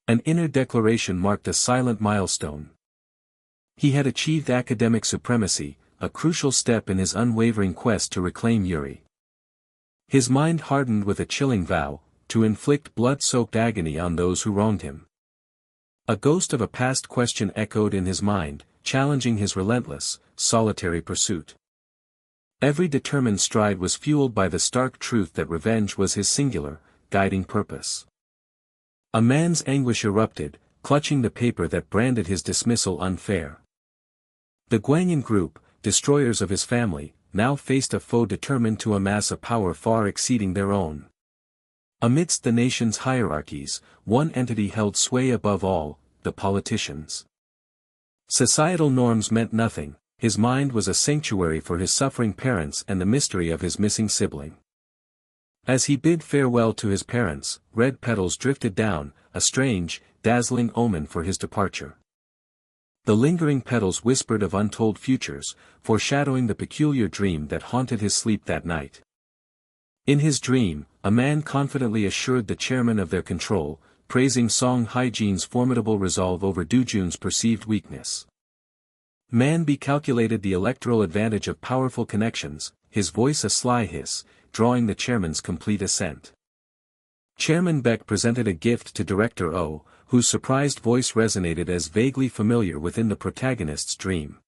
An inner declaration marked a silent milestone. He had achieved academic supremacy, a crucial step in his unwavering quest to reclaim Yuri. His mind hardened with a chilling vow, to inflict blood-soaked agony on those who wronged him. A ghost of a past question echoed in his mind, challenging his relentless, solitary pursuit. Every determined stride was fueled by the stark truth that revenge was his singular, guiding purpose. A man's anguish erupted, clutching the paper that branded his dismissal unfair. The Guanyin group, destroyers of his family, now faced a foe determined to amass a power far exceeding their own. Amidst the nation's hierarchies, one entity held sway above all, the politicians. Societal norms meant nothing, his mind was a sanctuary for his suffering parents and the mystery of his missing sibling. As he bid farewell to his parents, red petals drifted down, a strange, dazzling omen for his departure. The lingering petals whispered of untold futures, foreshadowing the peculiar dream that haunted his sleep that night. In his dream, a man confidently assured the chairman of their control, praising Song Haijin's formidable resolve over Dojun's perceived weakness. Manby calculated the electoral advantage of powerful connections, his voice a sly hiss, drawing the chairman's complete assent. Chairman Beck presented a gift to Director O, whose surprised voice resonated as vaguely familiar within the protagonist's dream.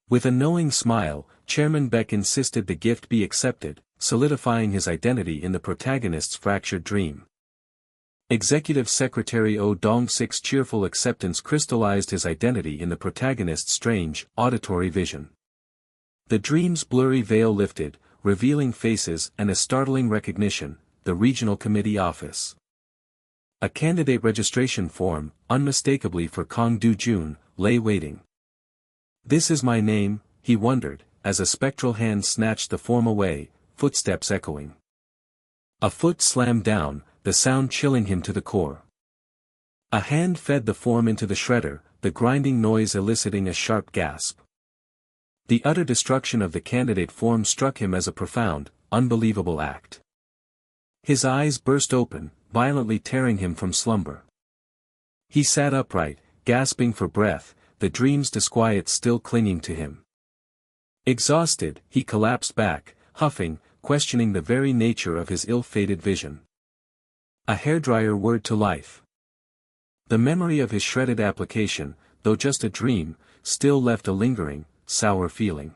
With a knowing smile, Chairman Beck insisted the gift be accepted, solidifying his identity in the protagonist's fractured dream. Executive Secretary Oh Dong-sik's cheerful acceptance crystallized his identity in the protagonist's strange, auditory vision. The dream's blurry veil lifted, revealing faces and a startling recognition, the Regional Committee office. A candidate registration form, unmistakably for Kong Dojun, lay waiting. "This is my name," he wondered, as a spectral hand snatched the form away, footsteps echoing. A foot slammed down, the sound chilling him to the core. A hand fed the form into the shredder, the grinding noise eliciting a sharp gasp. The utter destruction of the candidate form struck him as a profound, unbelievable act. His eyes burst open, violently tearing him from slumber. He sat upright, gasping for breath, the dream's disquiet still clinging to him. Exhausted, he collapsed back, huffing, questioning the very nature of his ill-fated vision. A hairdryer word to life. The memory of his shredded application, though just a dream, still left a lingering, sour feeling.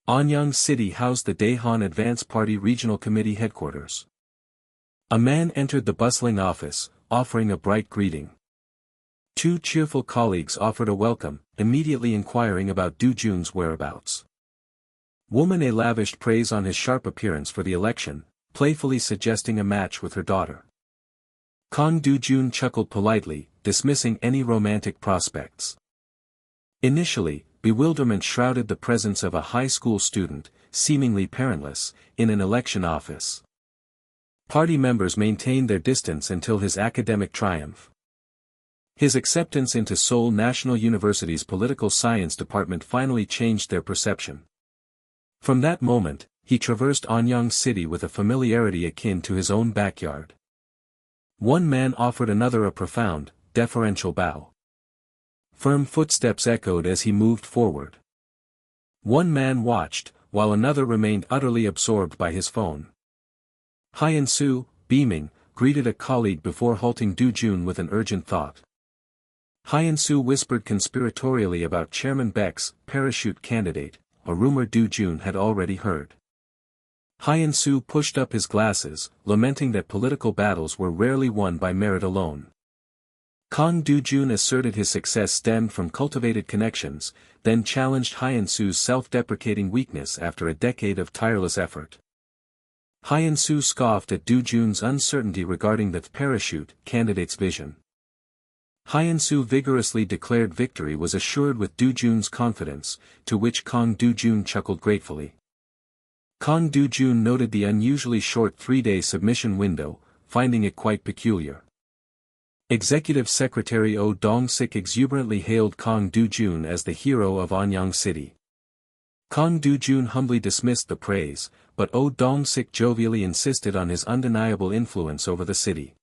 Anyang City housed the Daehan Advance Party Regional Committee headquarters. A man entered the bustling office, offering a bright greeting. Two cheerful colleagues offered a welcome, immediately inquiring about Dojun's whereabouts. Woman A lavished praise on his sharp appearance for the election, playfully suggesting a match with her daughter. Kong Dojun chuckled politely, dismissing any romantic prospects. Initially, bewilderment shrouded the presence of a high school student, seemingly parentless, in an election office. Party members maintained their distance until his academic triumph. His acceptance into Seoul National University's political science department finally changed their perception. From that moment, he traversed Anyang City with a familiarity akin to his own backyard. One man offered another a profound, deferential bow. Firm footsteps echoed as he moved forward. One man watched, while another remained utterly absorbed by his phone. Hyun-soo, beaming, greeted a colleague before halting Dojun with an urgent thought. Hyun-soo whispered conspiratorially about Chairman Beck's parachute candidate, a rumor Dojun had already heard. Hyun-soo pushed up his glasses, lamenting that political battles were rarely won by merit alone. Kong Dojun asserted his success stemmed from cultivated connections, then challenged Hyun-soo's self-deprecating weakness after a decade of tireless effort. Hyun-soo scoffed at Dojun's uncertainty regarding the parachute candidate's vision. Hyun-soo vigorously declared victory was assured with Dojun's confidence, to which Kong Dojun chuckled gratefully. Kong Dojun noted the unusually short 3-day submission window, finding it quite peculiar. Executive Secretary Oh Dong-sik exuberantly hailed Kong Dojun as the hero of Anyang City. Kong Dojun humbly dismissed the praise, but Oh Dong-sik jovially insisted on his undeniable influence over the city.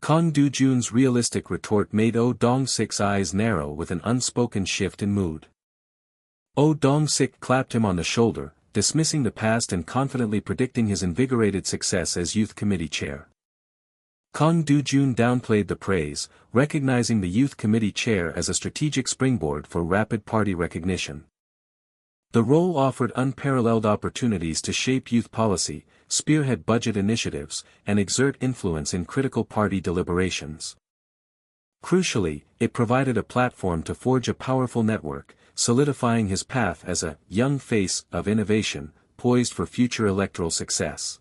Kang Dojun's realistic retort made Oh Dong-sik's eyes narrow with an unspoken shift in mood. Oh Dong-sik clapped him on the shoulder, dismissing the past and confidently predicting his invigorated success as youth committee chair. Kang Dojun downplayed the praise, recognizing the youth committee chair as a strategic springboard for rapid party recognition. The role offered unparalleled opportunities to shape youth policy, spearhead budget initiatives, and exert influence in critical party deliberations. Crucially, it provided a platform to forge a powerful network, solidifying his path as a young face of innovation, poised for future electoral success.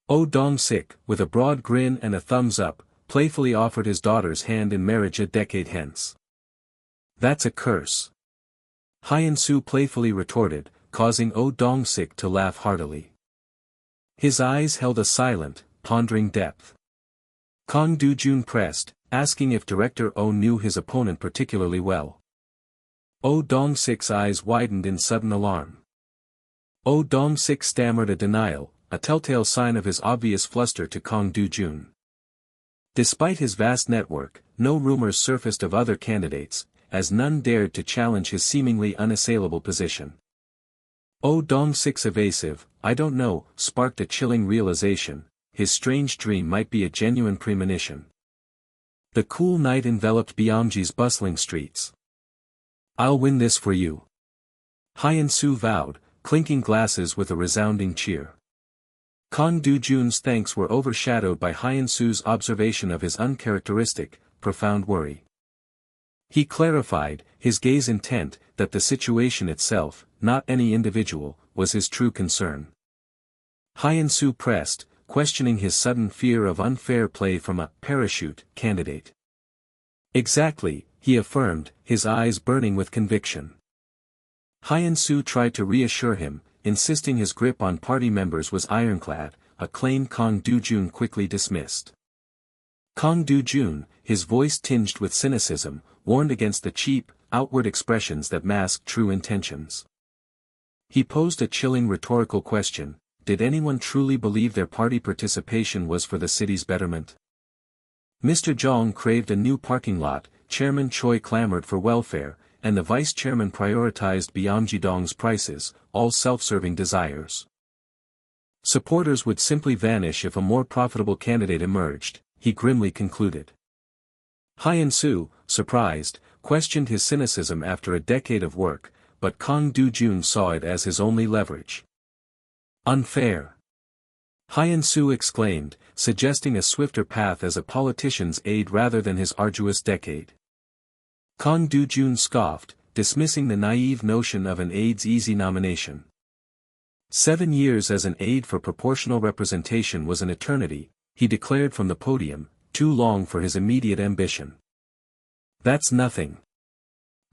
Oh Dong-sik, with a broad grin and a thumbs up, playfully offered his daughter's hand in marriage a decade hence. "That's a curse," Hyun-soo playfully retorted, causing Oh Dong-sik to laugh heartily. His eyes held a silent, pondering depth. Kang Dojun pressed, asking if Director Oh knew his opponent particularly well. Oh Dong-sik's eyes widened in sudden alarm. Oh Dong-sik stammered a denial, a telltale sign of his obvious fluster to Kang Dojun. Despite his vast network, no rumors surfaced of other candidates, as none dared to challenge his seemingly unassailable position. Oh Dong-sik's evasive, "I don't know," sparked a chilling realization, his strange dream might be a genuine premonition. The cool night enveloped Byamji's bustling streets. "I'll win this for you," Hyun-soo vowed, clinking glasses with a resounding cheer. Kang Dojun's thanks were overshadowed by Hyun-soo's observation of his uncharacteristic, profound worry. He clarified, his gaze intent, that the situation itself, not any individual, was his true concern. Hyun-soo pressed, questioning his sudden fear of unfair play from a parachute candidate. "Exactly," he affirmed, his eyes burning with conviction. Hyun-soo tried to reassure him, insisting his grip on party members was ironclad, a claim Kang Dojun quickly dismissed. Kang Dojun, his voice tinged with cynicism, warned against the cheap, outward expressions that mask true intentions. He posed a chilling rhetorical question: did anyone truly believe their party participation was for the city's betterment? Mr. Jong craved a new parking lot, Chairman Choi clamored for welfare, and the vice chairman prioritized Byamji-dong's prices, all self-serving desires. Supporters would simply vanish if a more profitable candidate emerged, he grimly concluded. Hyun-soo, surprised, questioned his cynicism after a decade of work, but Kang Dojun saw it as his only leverage. "Unfair!" Hyun-soo exclaimed, suggesting a swifter path as a politician's aide rather than his arduous decade. Kang Dojun scoffed, dismissing the naive notion of an aide's easy nomination. 7 years as an aide for proportional representation was an eternity, he declared from the podium, too long for his immediate ambition. "That's nothing!"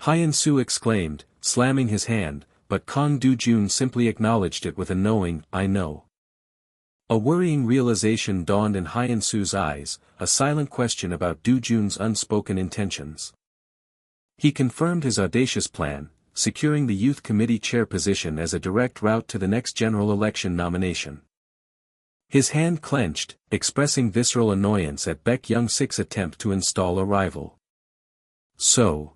Hyun-soo exclaimed, slamming his hand, but Kang Dojun simply acknowledged it with a knowing, "I know." A worrying realization dawned in Hyun-soo's eyes, a silent question about Dojun's unspoken intentions. He confirmed his audacious plan, securing the youth committee chair position as a direct route to the next general election nomination. His hand clenched, expressing visceral annoyance at Baek Young-sik's attempt to install a rival. "So,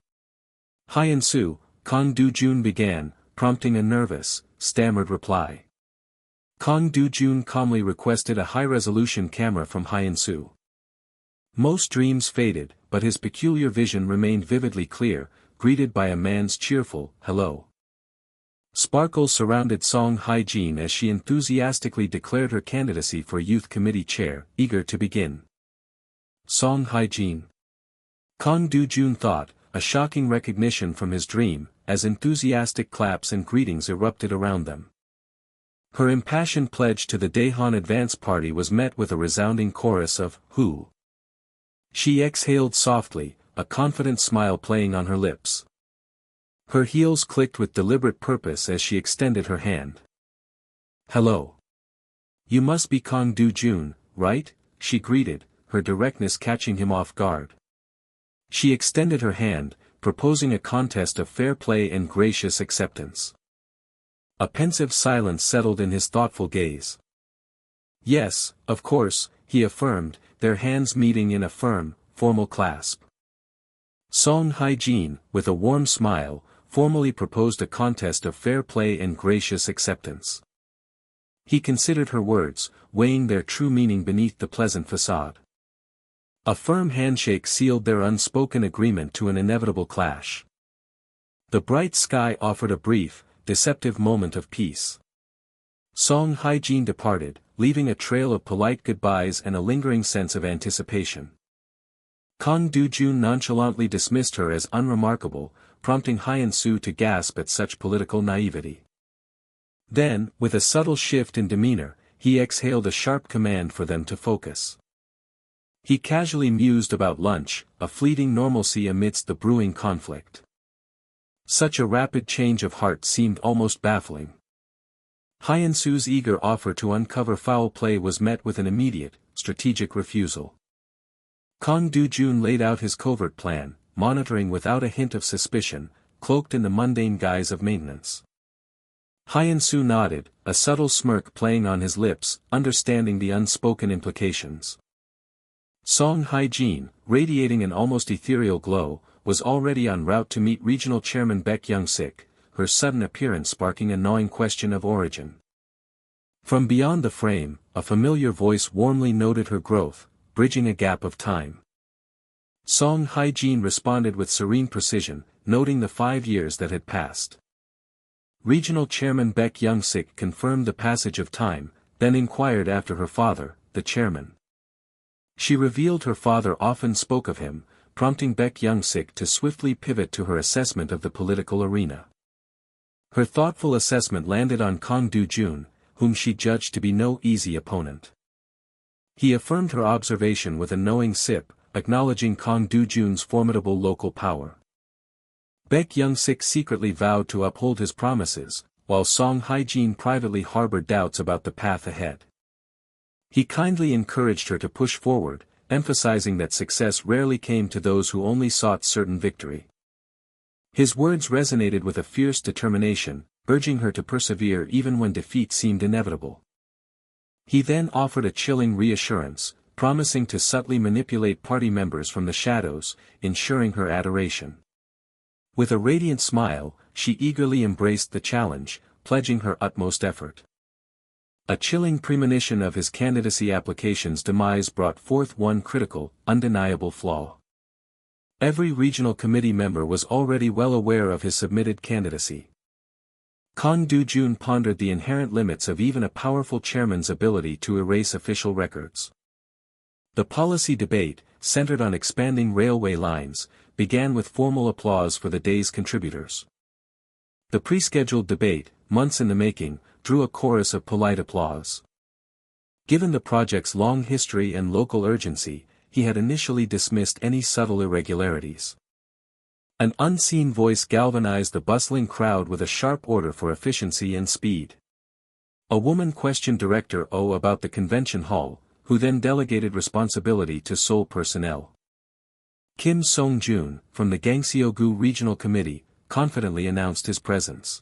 Hyun-soo," Kang Dojun began, prompting a nervous, stammered reply. Kang Dojun calmly requested a high-resolution camera from Hyun-soo. Most dreams faded, but his peculiar vision remained vividly clear, greeted by a man's cheerful, "hello." Sparkles surrounded Song Hye-jin as she enthusiastically declared her candidacy for youth committee chair, eager to begin. Song Hye-jin. Kang Dojun thought, a shocking recognition from his dream, as enthusiastic claps and greetings erupted around them. Her impassioned pledge to the Daehan Advance Party was met with a resounding chorus of, "Who?" She exhaled softly, a confident smile playing on her lips. Her heels clicked with deliberate purpose as she extended her hand. "Hello. You must be Kang Dojun, right?" she greeted, her directness catching him off guard. She extended her hand, proposing a contest of fair play and gracious acceptance. A pensive silence settled in his thoughtful gaze. "Yes, of course," he affirmed, their hands meeting in a firm, formal clasp. Song Hae-jin, with a warm smile, formally proposed a contest of fair play and gracious acceptance. He considered her words, weighing their true meaning beneath the pleasant facade. A firm handshake sealed their unspoken agreement to an inevitable clash. The bright sky offered a brief, deceptive moment of peace. Song Hae-jin departed, leaving a trail of polite goodbyes and a lingering sense of anticipation. Kang Do-jun nonchalantly dismissed her as unremarkable, prompting Hyun-soo to gasp at such political naivety. Then, with a subtle shift in demeanor, he exhaled a sharp command for them to focus. He casually mused about lunch, a fleeting normalcy amidst the brewing conflict. Such a rapid change of heart seemed almost baffling. Hyun-soo's eager offer to uncover foul play was met with an immediate, strategic refusal. Kang Do-jun laid out his covert plan, monitoring without a hint of suspicion, cloaked in the mundane guise of maintenance. Hyun-soo nodded, a subtle smirk playing on his lips, understanding the unspoken implications. Song Hae-jin, radiating an almost ethereal glow, was already en route to meet Regional Chairman Baek Young-sik, her sudden appearance sparking a gnawing question of origin. From beyond the frame, a familiar voice warmly noted her growth, bridging a gap of time. Song Hae-jin responded with serene precision, noting the 5 years that had passed. Regional Chairman Baek Young-sik confirmed the passage of time, then inquired after her father, the chairman. She revealed her father often spoke of him, prompting Baek Young-sik to swiftly pivot to her assessment of the political arena. Her thoughtful assessment landed on Kang Do-jun, whom she judged to be no easy opponent. He affirmed her observation with a knowing sip, acknowledging Kang Do-jun's formidable local power. Baek Young-sik secretly vowed to uphold his promises, while Song Hae-jin privately harbored doubts about the path ahead. He kindly encouraged her to push forward, emphasizing that success rarely came to those who only sought certain victory. His words resonated with a fierce determination, urging her to persevere even when defeat seemed inevitable. He then offered a chilling reassurance, promising to subtly manipulate party members from the shadows, ensuring her adoration. With a radiant smile, she eagerly embraced the challenge, pledging her utmost effort. A chilling premonition of his candidacy application's demise brought forth one critical, undeniable flaw. Every regional committee member was already well aware of his submitted candidacy. Kang Do-jun pondered the inherent limits of even a powerful chairman's ability to erase official records. The policy debate, centered on expanding railway lines, began with formal applause for the day's contributors. The pre-scheduled debate, months in the making, drew a chorus of polite applause. Given the project's long history and local urgency, he had initially dismissed any subtle irregularities. An unseen voice galvanized the bustling crowd with a sharp order for efficiency and speed. A woman questioned Director O about the convention hall, who then delegated responsibility to sole personnel. Kim Song-jun, from the Gangseogu Regional Committee, confidently announced his presence.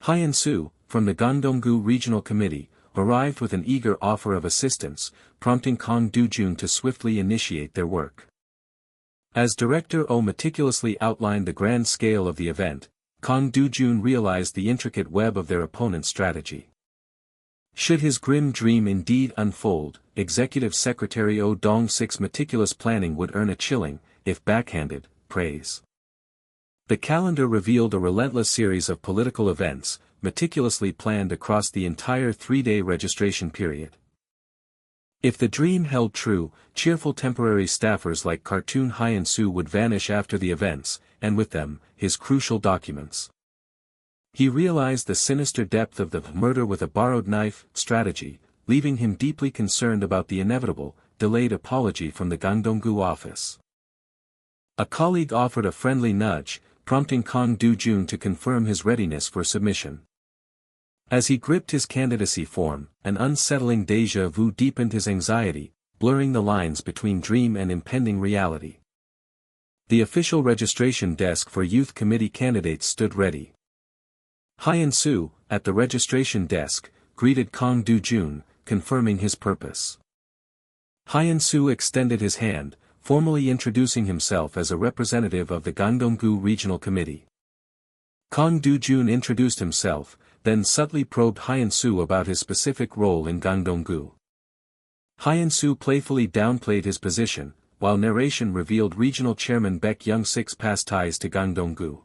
Hyun-soo, from the Gangdong-gu Regional Committee, arrived with an eager offer of assistance, prompting Kang Do-jun to swiftly initiate their work. As Director O meticulously outlined the grand scale of the event, Kang Do-jun realized the intricate web of their opponent's strategy. Should his grim dream indeed unfold, Executive Secretary Oh Dong-sik's meticulous planning would earn a chilling, if backhanded, praise. The calendar revealed a relentless series of political events, meticulously planned across the entire 3-day registration period. If the dream held true, cheerful temporary staffers like cartoon Hyun-soo would vanish after the events, and with them, his crucial documents. He realized the sinister depth of the murder with a borrowed knife strategy, leaving him deeply concerned about the inevitable, delayed apology from the Gangdong-gu office. A colleague offered a friendly nudge, prompting Kang Do-jun to confirm his readiness for submission. As he gripped his candidacy form, an unsettling déjà vu deepened his anxiety, blurring the lines between dream and impending reality. The official registration desk for youth committee candidates stood ready. Hyun-soo, at the registration desk, greeted Kang Do-jun, confirming his purpose. Hyun-soo extended his hand, formally introducing himself as a representative of the Gangdong-gu Regional Committee. Kang Dojun introduced himself, then subtly probed Hyun-soo about his specific role in Gangdong-gu. Hyun-soo playfully downplayed his position, while narration revealed Regional Chairman Baek Young-sik's past ties to Gangdong-gu.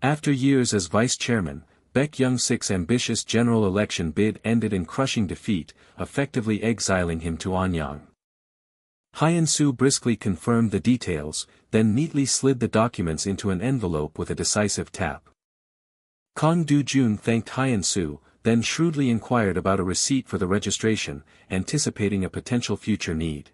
After years as vice chairman, Baek Young-sik's ambitious general election bid ended in crushing defeat, effectively exiling him to Anyang. Hyun-soo briskly confirmed the details, then neatly slid the documents into an envelope with a decisive tap. Kang Dojun thanked Hyun-soo, then shrewdly inquired about a receipt for the registration, anticipating a potential future need.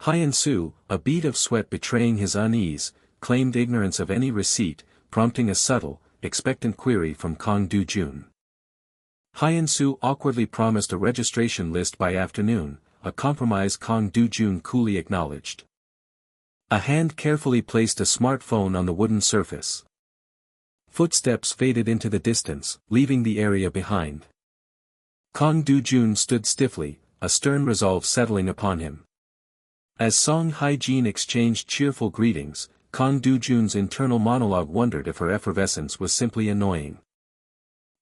Hyun-soo, a bead of sweat betraying his unease, claimed ignorance of any receipt, prompting a subtle, expectant query from Kang Dojun. Hyun-soo awkwardly promised a registration list by afternoon, a compromise Kang Dojun coolly acknowledged. A hand carefully placed a smartphone on the wooden surface. Footsteps faded into the distance, leaving the area behind. Kang Dojun stood stiffly, a stern resolve settling upon him. As Song Hae-jin exchanged cheerful greetings, Kang Dojun's internal monologue wondered if her effervescence was simply annoying.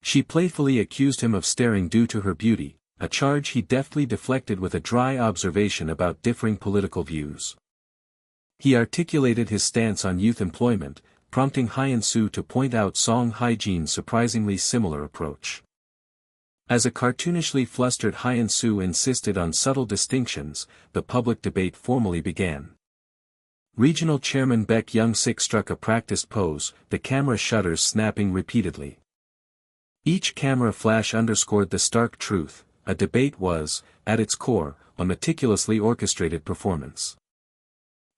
She playfully accused him of staring due to her beauty, a charge he deftly deflected with a dry observation about differing political views. He articulated his stance on youth employment, prompting Hyun-soo to point out Song Hae-jin's surprisingly similar approach. As a cartoonishly flustered Hyun-soo insisted on subtle distinctions, the public debate formally began. Regional Chairman Baek Young-sik struck a practiced pose, the camera shutters snapping repeatedly. Each camera flash underscored the stark truth: a debate was, at its core, a meticulously orchestrated performance.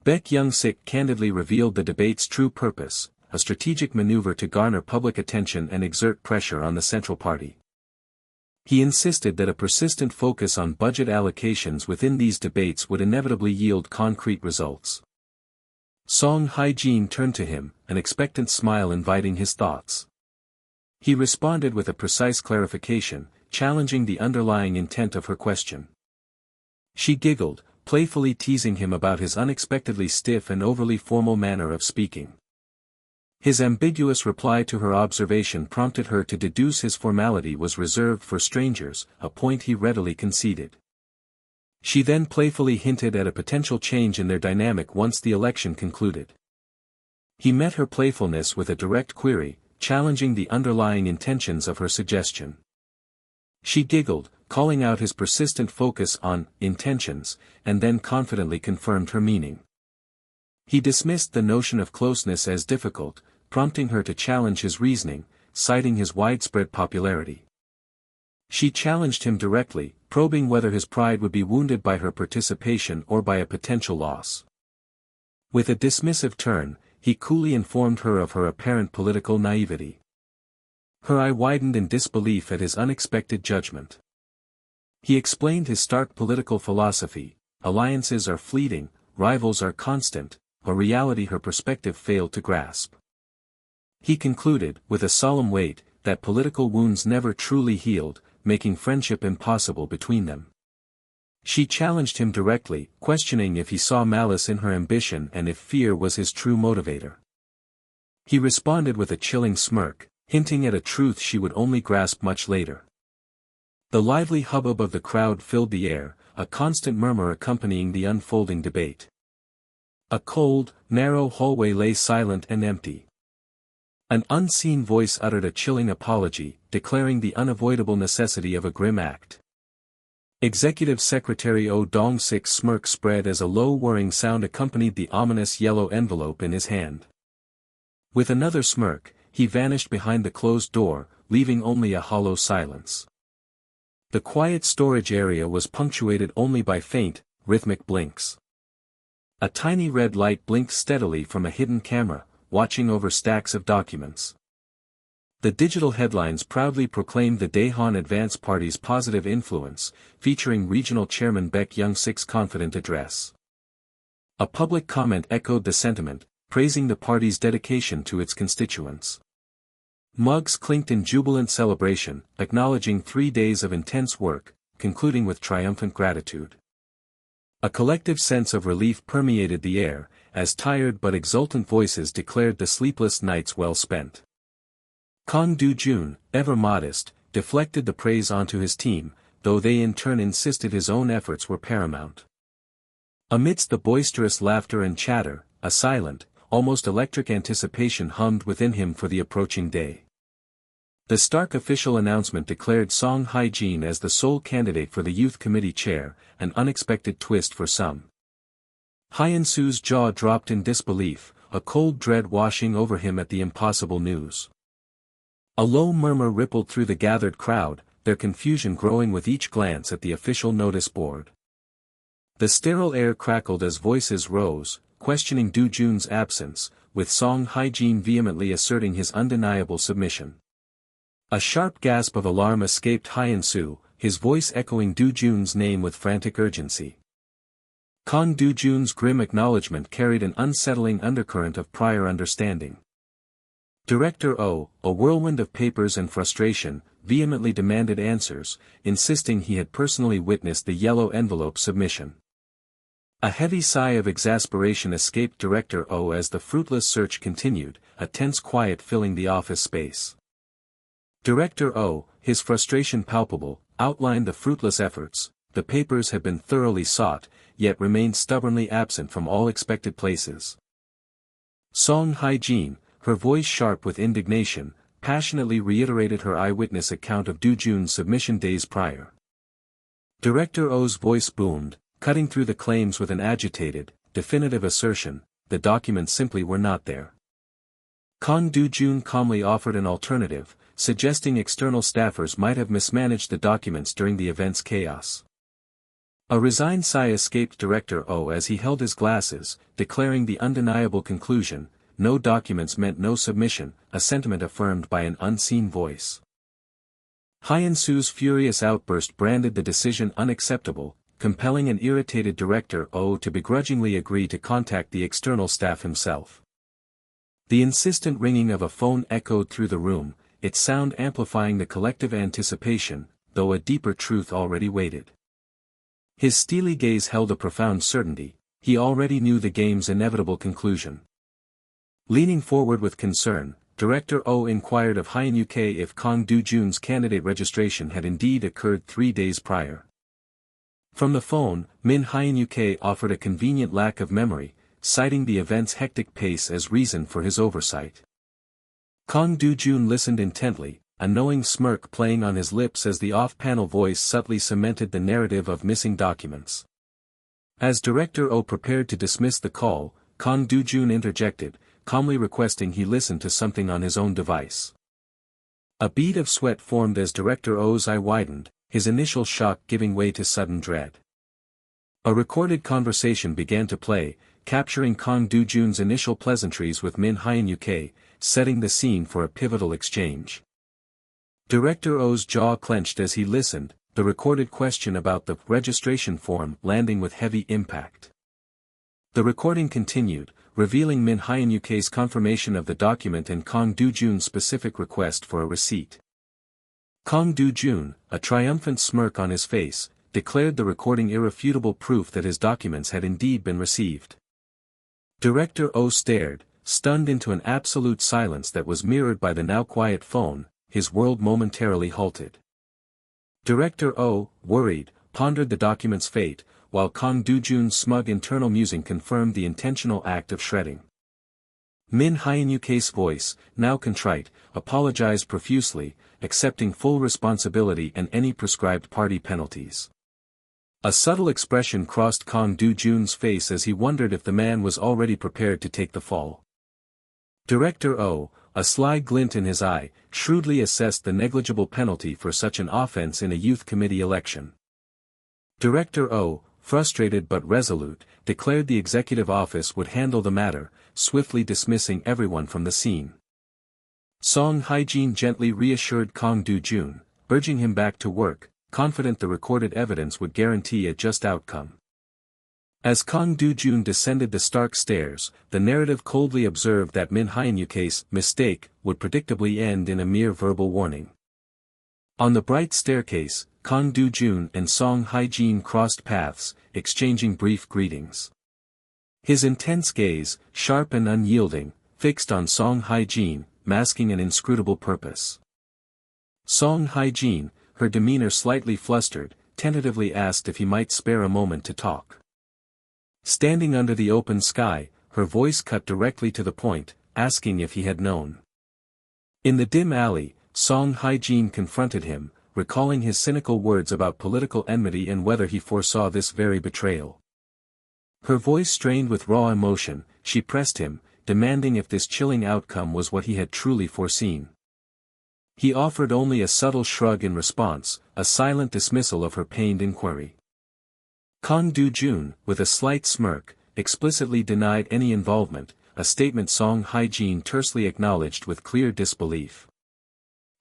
Baek Young-sik candidly revealed the debate's true purpose, a strategic maneuver to garner public attention and exert pressure on the Central Party. He insisted that a persistent focus on budget allocations within these debates would inevitably yield concrete results. Song Hae-jin turned to him, an expectant smile inviting his thoughts. He responded with a precise clarification, challenging the underlying intent of her question. She giggled, playfully teasing him about his unexpectedly stiff and overly formal manner of speaking. His ambiguous reply to her observation prompted her to deduce his formality was reserved for strangers, a point he readily conceded. She then playfully hinted at a potential change in their dynamic once the election concluded. He met her playfulness with a direct query, challenging the underlying intentions of her suggestion. She giggled, calling out his persistent focus on intentions, and then confidently confirmed her meaning. He dismissed the notion of closeness as difficult, prompting her to challenge his reasoning, citing his widespread popularity. She challenged him directly, probing whether his pride would be wounded by her participation or by a potential loss. With a dismissive turn, he coolly informed her of her apparent political naivety. Her eye widened in disbelief at his unexpected judgment. He explained his stark political philosophy: alliances are fleeting, rivals are constant, a reality her perspective failed to grasp. He concluded, with a solemn weight, that political wounds never truly healed, making friendship impossible between them. She challenged him directly, questioning if he saw malice in her ambition and if fear was his true motivator. He responded with a chilling smirk, hinting at a truth she would only grasp much later. The lively hubbub of the crowd filled the air, a constant murmur accompanying the unfolding debate. A cold, narrow hallway lay silent and empty. An unseen voice uttered a chilling apology, declaring the unavoidable necessity of a grim act. Executive Secretary Oh Dong-sik's smirk spread as a low whirring sound accompanied the ominous yellow envelope in his hand. With another smirk, he vanished behind the closed door, leaving only a hollow silence. The quiet storage area was punctuated only by faint, rhythmic blinks. A tiny red light blinked steadily from a hidden camera, watching over stacks of documents. The digital headlines proudly proclaimed the Daehan Advance Party's positive influence, featuring Regional Chairman Baek Young-sik's confident address. A public comment echoed the sentiment, praising the party's dedication to its constituents. Mugs clinked in jubilant celebration, acknowledging 3 days of intense work, concluding with triumphant gratitude. A collective sense of relief permeated the air, as tired but exultant voices declared the sleepless nights well spent. Kang Dojun, ever modest, deflected the praise onto his team, though they in turn insisted his own efforts were paramount. Amidst the boisterous laughter and chatter, a silent, almost electric anticipation hummed within him for the approaching day. The stark official announcement declared Song Hae-jin as the sole candidate for the youth committee chair, an unexpected twist for some. Hyun-soo's jaw dropped in disbelief, a cold dread washing over him at the impossible news. A low murmur rippled through the gathered crowd, their confusion growing with each glance at the official notice board. The sterile air crackled as voices rose, questioning Dojun's absence, with Song Hae-jin vehemently asserting his undeniable submission. A sharp gasp of alarm escaped Hyun-soo, his voice echoing Dojun's name with frantic urgency. Kang Dojun's grim acknowledgement carried an unsettling undercurrent of prior understanding. Director Oh, a whirlwind of papers and frustration, vehemently demanded answers, insisting he had personally witnessed the yellow envelope submission. A heavy sigh of exasperation escaped Director Oh as the fruitless search continued, a tense quiet filling the office space. Director Oh, his frustration palpable, outlined the fruitless efforts. The papers had been thoroughly sought, yet remained stubbornly absent from all expected places. Song Hae-jin, her voice sharp with indignation, passionately reiterated her eyewitness account of Dojun's submission days prior. Director Oh's voice boomed, cutting through the claims with an agitated, definitive assertion: the documents simply were not there. Kang Dojun calmly offered an alternative, suggesting external staffers might have mismanaged the documents during the event's chaos. A resigned sigh escaped Director Oh as he held his glasses, declaring the undeniable conclusion: no documents meant no submission, a sentiment affirmed by an unseen voice. Hyun-soo's furious outburst branded the decision unacceptable, compelling an irritated Director Oh to begrudgingly agree to contact the external staff himself. The insistent ringing of a phone echoed through the room, its sound amplifying the collective anticipation, though a deeper truth already waited. His steely gaze held a profound certainty: he already knew the game's inevitable conclusion. Leaning forward with concern, Director Oh inquired of Hyun-uk if Kang Dojun's candidate registration had indeed occurred 3 days prior. From the phone, Min Hyun-uk offered a convenient lack of memory, citing the event's hectic pace as reason for his oversight. Kang Dojun listened intently, a knowing smirk playing on his lips as the off-panel voice subtly cemented the narrative of missing documents. As Director Oh prepared to dismiss the call, Kang Dojun interjected, calmly requesting he listen to something on his own device. A bead of sweat formed as Director Oh's eye widened, his initial shock giving way to sudden dread. A recorded conversation began to play, capturing Kang Dojun's initial pleasantries with Min Hyun-uk, setting the scene for a pivotal exchange. Director Oh's jaw clenched as he listened, the recorded question about the registration form landing with heavy impact. The recording continued, revealing Min Hyun-uk's confirmation of the document and Kang Dojun's specific request for a receipt. Kang Dojun, a triumphant smirk on his face, declared the recording irrefutable proof that his documents had indeed been received. Director Oh stared, stunned into an absolute silence that was mirrored by the now quiet phone. His world momentarily halted. Director Oh, worried, pondered the document's fate, while Kang Dojun's smug internal musing confirmed the intentional act of shredding. Min Hyun-uk's voice, now contrite, apologized profusely, accepting full responsibility and any prescribed party penalties. A subtle expression crossed Kang Dojun's face as he wondered if the man was already prepared to take the fall. Director Oh, a sly glint in his eye, shrewdly assessed the negligible penalty for such an offense in a youth committee election. Director Oh, frustrated but resolute, declared the executive office would handle the matter, swiftly dismissing everyone from the scene. Song Hae-jin gently reassured Kang Dojun, urging him back to work, confident the recorded evidence would guarantee a just outcome. As Kang Dojun descended the stark stairs, the narrative coldly observed that Min Hyun-uk's mistake would predictably end in a mere verbal warning. On the bright staircase, Kang Dojun and Song Hae-jin crossed paths, exchanging brief greetings. His intense gaze, sharp and unyielding, fixed on Song Hae-jin, masking an inscrutable purpose. Song Hae-jin, her demeanor slightly flustered, tentatively asked if he might spare a moment to talk. Standing under the open sky, her voice cut directly to the point, asking if he had known. In the dim alley, Song Hae-jin confronted him, recalling his cynical words about political enmity and whether he foresaw this very betrayal. Her voice strained with raw emotion, she pressed him, demanding if this chilling outcome was what he had truly foreseen. He offered only a subtle shrug in response, a silent dismissal of her pained inquiry. Kang Dojun, with a slight smirk, explicitly denied any involvement, a statement Song Hae-jin tersely acknowledged with clear disbelief.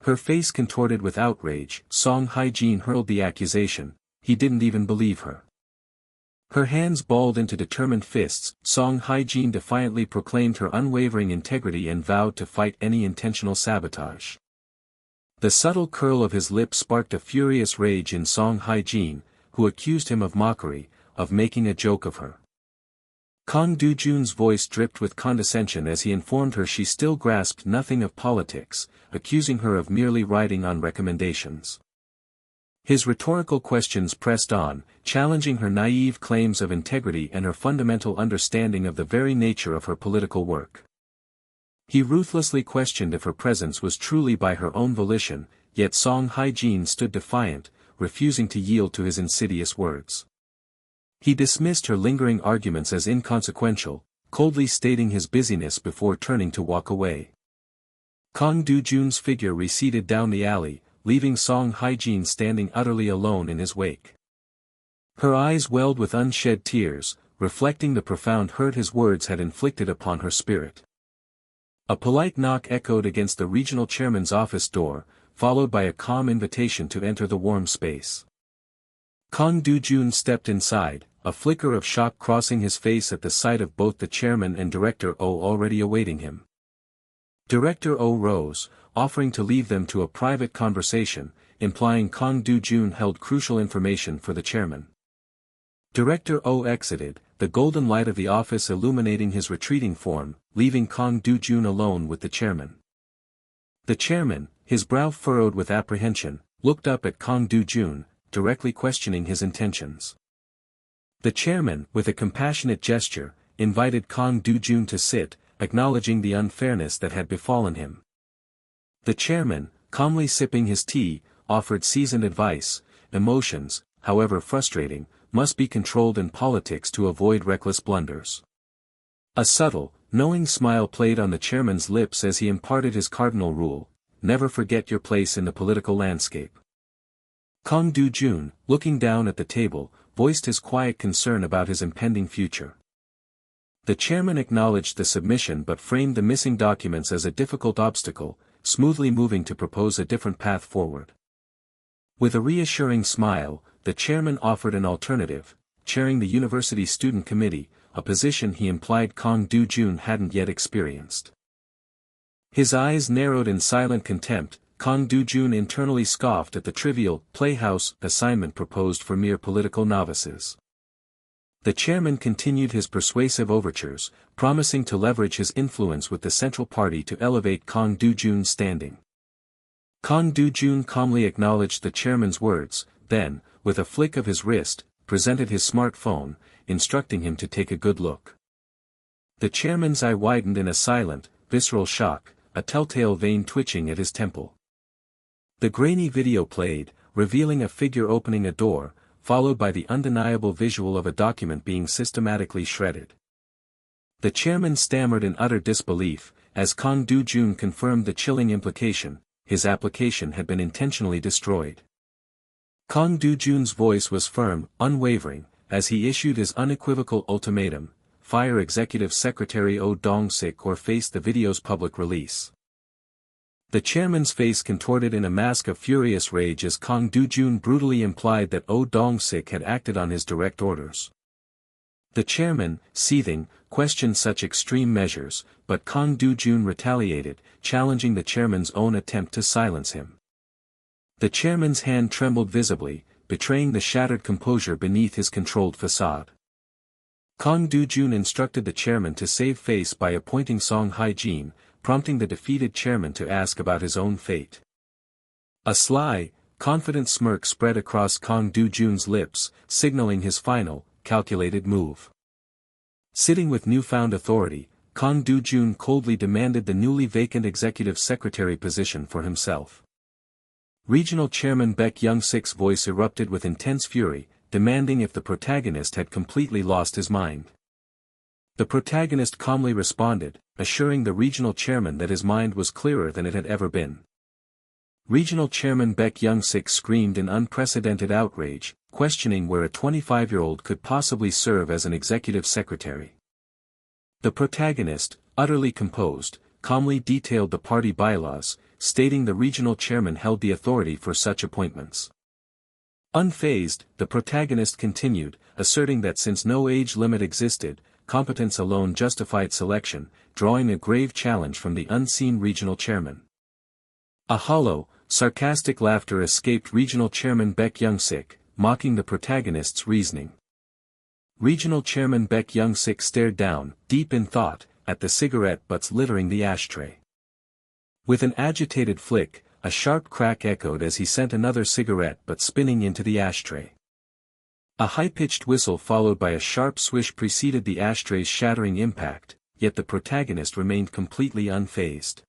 Her face contorted with outrage, Song Hae-jin hurled the accusation, he didn't even believe her. Her hands balled into determined fists, Song Hae-jin defiantly proclaimed her unwavering integrity and vowed to fight any intentional sabotage. The subtle curl of his lip sparked a furious rage in Song Hae-jin, who accused him of mockery, of making a joke of her. Kang Dojun's voice dripped with condescension as he informed her she still grasped nothing of politics, accusing her of merely writing on recommendations. His rhetorical questions pressed on, challenging her naive claims of integrity and her fundamental understanding of the very nature of her political work. He ruthlessly questioned if her presence was truly by her own volition, yet Song Hae-jin stood defiant, refusing to yield to his insidious words. He dismissed her lingering arguments as inconsequential, coldly stating his busyness before turning to walk away. Kang Dojun's figure receded down the alley, leaving Song Hae-jin standing utterly alone in his wake. Her eyes welled with unshed tears, reflecting the profound hurt his words had inflicted upon her spirit. A polite knock echoed against the regional chairman's office door, followed by a calm invitation to enter the warm space. Kang Dojun stepped inside, a flicker of shock crossing his face at the sight of both the chairman and Director O already awaiting him. Director O rose, offering to leave them to a private conversation, implying Kang Dojun held crucial information for the chairman. Director O exited, the golden light of the office illuminating his retreating form, leaving Kang Dojun alone with the chairman. The chairman, his brow furrowed with apprehension, looked up at Kang Dojun, directly questioning his intentions. The chairman, with a compassionate gesture, invited Kang Dojun to sit, acknowledging the unfairness that had befallen him. The chairman, calmly sipping his tea, offered seasoned advice: emotions, however frustrating, must be controlled in politics to avoid reckless blunders. A subtle, knowing smile played on the chairman's lips as he imparted his cardinal rule: never forget your place in the political landscape. Kang Dojun, looking down at the table, voiced his quiet concern about his impending future. The chairman acknowledged the submission but framed the missing documents as a difficult obstacle, smoothly moving to propose a different path forward. With a reassuring smile, the chairman offered an alternative: chairing the university student committee, a position he implied Kang Dojun hadn't yet experienced. His eyes narrowed in silent contempt. Kang Dojun internally scoffed at the trivial, playhouse assignment proposed for mere political novices. The chairman continued his persuasive overtures, promising to leverage his influence with the Central Party to elevate Kang Dojun's standing. Kang Dojun calmly acknowledged the chairman's words, then, with a flick of his wrist, presented his smartphone, instructing him to take a good look. The chairman's eye widened in a silent, visceral shock, a telltale vein twitching at his temple. The grainy video played, revealing a figure opening a door, followed by the undeniable visual of a document being systematically shredded. The chairman stammered in utter disbelief, as Kang Dojun confirmed the chilling implication: his application had been intentionally destroyed. Kang Dojun's voice was firm, unwavering, as he issued his unequivocal ultimatum: fire Executive Secretary Oh Dong-sik or face the video's public release. The chairman's face contorted in a mask of furious rage as Kang Dojun brutally implied that Oh Dong-sik had acted on his direct orders. The chairman, seething, questioned such extreme measures, but Kang Dojun retaliated, challenging the chairman's own attempt to silence him. The chairman's hand trembled visibly, betraying the shattered composure beneath his controlled facade. Dojun instructed the chairman to save face by appointing Song Hygiene, prompting the defeated chairman to ask about his own fate. A sly, confident smirk spread across Dojun's lips, signaling his final, calculated move. Sitting with newfound authority, Dojun coldly demanded the newly vacant executive secretary position for himself. Regional Chairman Baek Young-sik's voice erupted with intense fury, demanding if the protagonist had completely lost his mind. The protagonist calmly responded, assuring the regional chairman that his mind was clearer than it had ever been. Regional Chairman Baek Young-sik screamed in unprecedented outrage, questioning where a 25-year-old could possibly serve as an executive secretary. The protagonist, utterly composed, calmly detailed the party bylaws, stating the regional chairman held the authority for such appointments. Unfazed, the protagonist continued, asserting that since no age limit existed, competence alone justified selection, drawing a grave challenge from the unseen regional chairman. A hollow, sarcastic laughter escaped Regional Chairman Baek Young-sik, mocking the protagonist's reasoning. Regional Chairman Baek Young-sik stared down, deep in thought, at the cigarette butts littering the ashtray. With an agitated flick, a sharp crack echoed as he sent another cigarette butt spinning into the ashtray. A high-pitched whistle followed by a sharp swish preceded the ashtray's shattering impact, yet the protagonist remained completely unfazed.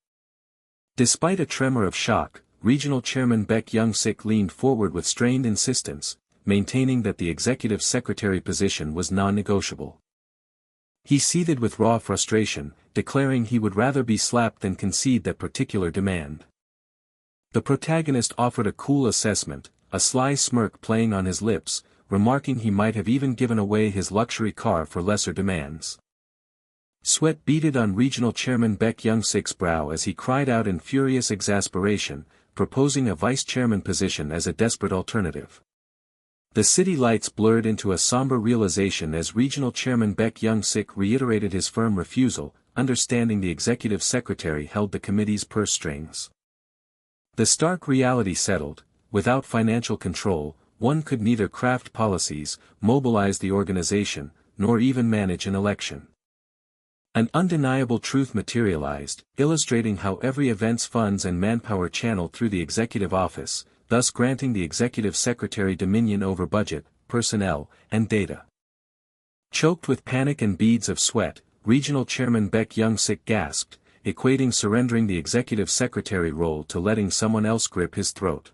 Despite a tremor of shock, Regional Chairman Baek Young-sik leaned forward with strained insistence, maintaining that the executive secretary position was non-negotiable. He seethed with raw frustration, declaring he would rather be slapped than concede that particular demand. The protagonist offered a cool assessment, a sly smirk playing on his lips, remarking he might have even given away his luxury car for lesser demands. Sweat beaded on Regional Chairman Baek Young-sik's brow as he cried out in furious exasperation, proposing a vice-chairman position as a desperate alternative. The city lights blurred into a somber realization as Regional Chairman Baek Young-sik reiterated his firm refusal, understanding the executive secretary held the committee's purse strings. The stark reality settled: without financial control, one could neither craft policies, mobilize the organization, nor even manage an election. An undeniable truth materialized, illustrating how every event's funds and manpower channeled through the executive office, thus granting the executive secretary dominion over budget, personnel, and data. Choked with panic and beads of sweat, Regional Chairman Baek Young-sik gasped, equating surrendering the executive secretary role to letting someone else grip his throat.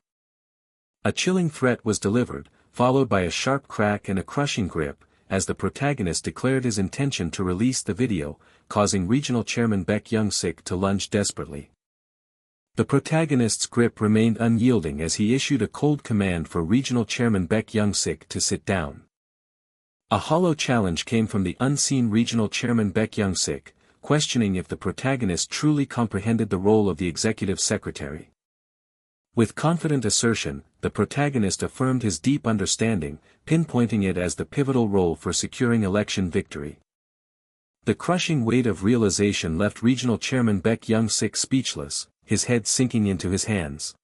A chilling threat was delivered, followed by a sharp crack and a crushing grip, as the protagonist declared his intention to release the video, causing Regional Chairman Baek Young-sik to lunge desperately. The protagonist's grip remained unyielding as he issued a cold command for Regional Chairman Baek Young-sik to sit down. A hollow challenge came from the unseen Regional Chairman Baek Young-sik, questioning if the protagonist truly comprehended the role of the executive secretary. With confident assertion, the protagonist affirmed his deep understanding, pinpointing it as the pivotal role for securing election victory. The crushing weight of realization left Regional Chairman Baek Young-sik speechless, his head sinking into his hands.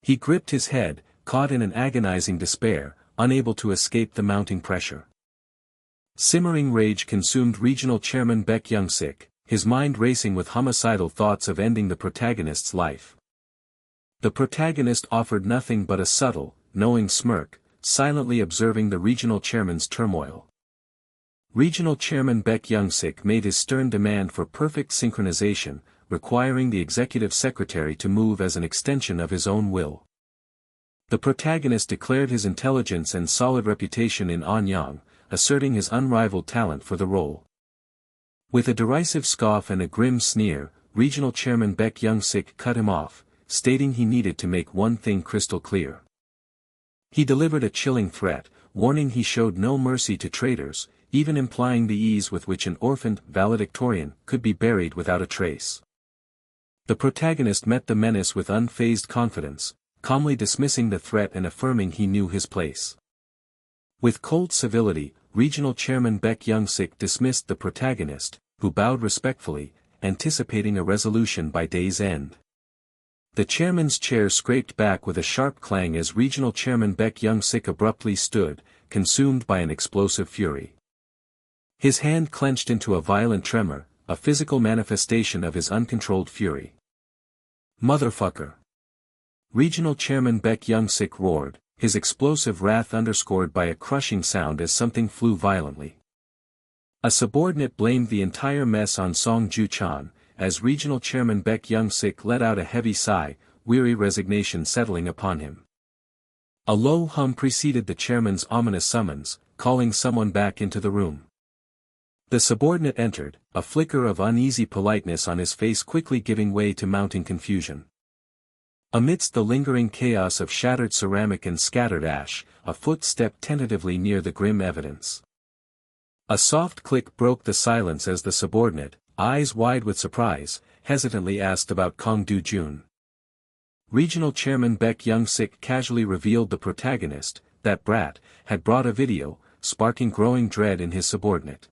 He gripped his head, caught in an agonizing despair, unable to escape the mounting pressure. Simmering rage consumed Regional Chairman Baek Young-sik, his mind racing with homicidal thoughts of ending the protagonist's life. The protagonist offered nothing but a subtle, knowing smirk, silently observing the regional chairman's turmoil. Regional Chairman Baek Young-sik made his stern demand for perfect synchronization, requiring the executive secretary to move as an extension of his own will. The protagonist declared his intelligence and solid reputation in Anyang, asserting his unrivaled talent for the role. With a derisive scoff and a grim sneer, Regional Chairman Baek Young-sik cut him off, stating he needed to make one thing crystal clear. He delivered a chilling threat, warning he showed no mercy to traitors, even implying the ease with which an orphaned valedictorian could be buried without a trace. The protagonist met the menace with unfazed confidence, calmly dismissing the threat and affirming he knew his place. With cold civility, Regional Chairman Baek Young-sik dismissed the protagonist, who bowed respectfully, anticipating a resolution by day's end. The chairman's chair scraped back with a sharp clang as Regional Chairman Baek Young-sik abruptly stood, consumed by an explosive fury. His hand clenched into a violent tremor, a physical manifestation of his uncontrolled fury. "Motherfucker!" Regional Chairman Baek Young-sik roared, his explosive wrath underscored by a crushing sound as something flew violently. A subordinate blamed the entire mess on Song Ju-chan, as Regional Chairman Baek Young-sik let out a heavy sigh, weary resignation settling upon him. A low hum preceded the chairman's ominous summons, calling someone back into the room. The subordinate entered, a flicker of uneasy politeness on his face quickly giving way to mounting confusion. Amidst the lingering chaos of shattered ceramic and scattered ash, a foot stepped tentatively near the grim evidence. A soft click broke the silence as the subordinate, eyes wide with surprise, hesitantly asked about Kong Dojun. Regional Chairman Baek Young-sik casually revealed the protagonist, that brat, had brought a video, sparking growing dread in his subordinate.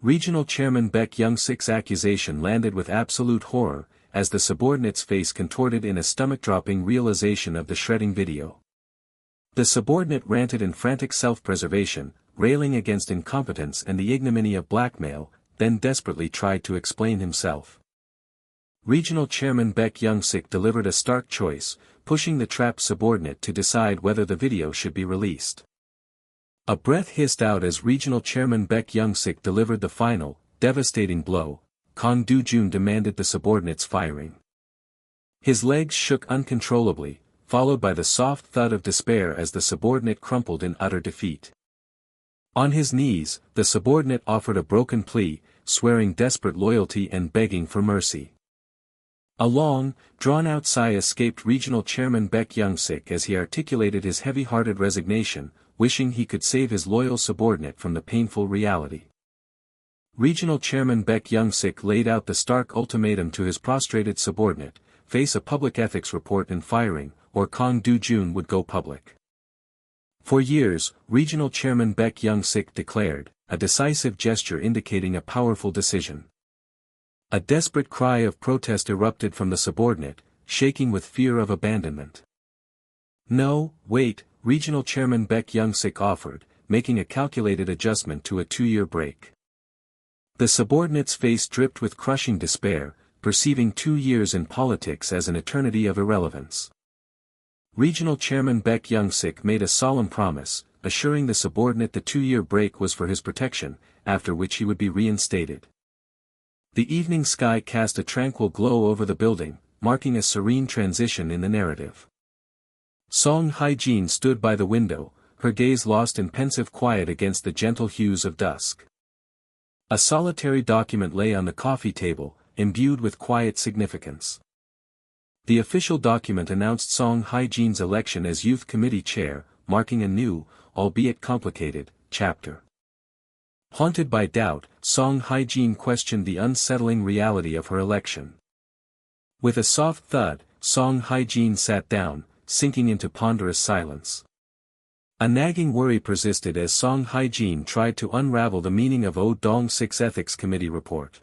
Regional Chairman Baek Young-sik's accusation landed with absolute horror, as the subordinate's face contorted in a stomach-dropping realization of the shredding video. The subordinate ranted in frantic self-preservation, railing against incompetence and the ignominy of blackmail, then desperately tried to explain himself. Regional Chairman Baek Young-sik delivered a stark choice, pushing the trapped subordinate to decide whether the video should be released. A breath hissed out as Regional Chairman Baek Young-sik delivered the final, devastating blow. Kong Dojun demanded the subordinate's firing. His legs shook uncontrollably, followed by the soft thud of despair as the subordinate crumpled in utter defeat. On his knees, the subordinate offered a broken plea, swearing desperate loyalty and begging for mercy. A long, drawn-out sigh escaped Regional Chairman Baek Young-sik as he articulated his heavy-hearted resignation, wishing he could save his loyal subordinate from the painful reality. Regional Chairman Baek Young-sik laid out the stark ultimatum to his prostrated subordinate: face a public ethics report and firing, or Kong Dojun would go public. For years, Regional Chairman Baek Young-sik declared, a decisive gesture indicating a powerful decision. A desperate cry of protest erupted from the subordinate, shaking with fear of abandonment. "No, wait," Regional Chairman Baek Young-sik offered, making a calculated adjustment to a 2-year break. The subordinate's face dripped with crushing despair, perceiving 2 years in politics as an eternity of irrelevance. Regional Chairman Baek Young-sik made a solemn promise, assuring the subordinate the 2-year break was for his protection, after which he would be reinstated. The evening sky cast a tranquil glow over the building, marking a serene transition in the narrative. Song Hae-jin stood by the window, her gaze lost in pensive quiet against the gentle hues of dusk. A solitary document lay on the coffee table, imbued with quiet significance. The official document announced Song Hae-jin's election as Youth Committee Chair, marking a new, albeit complicated, chapter. Haunted by doubt, Song Hae-jin questioned the unsettling reality of her election. With a soft thud, Song Hae-jin sat down, sinking into ponderous silence. A nagging worry persisted as Song Hae-jin tried to unravel the meaning of Oh Dong-sik's Ethics Committee report.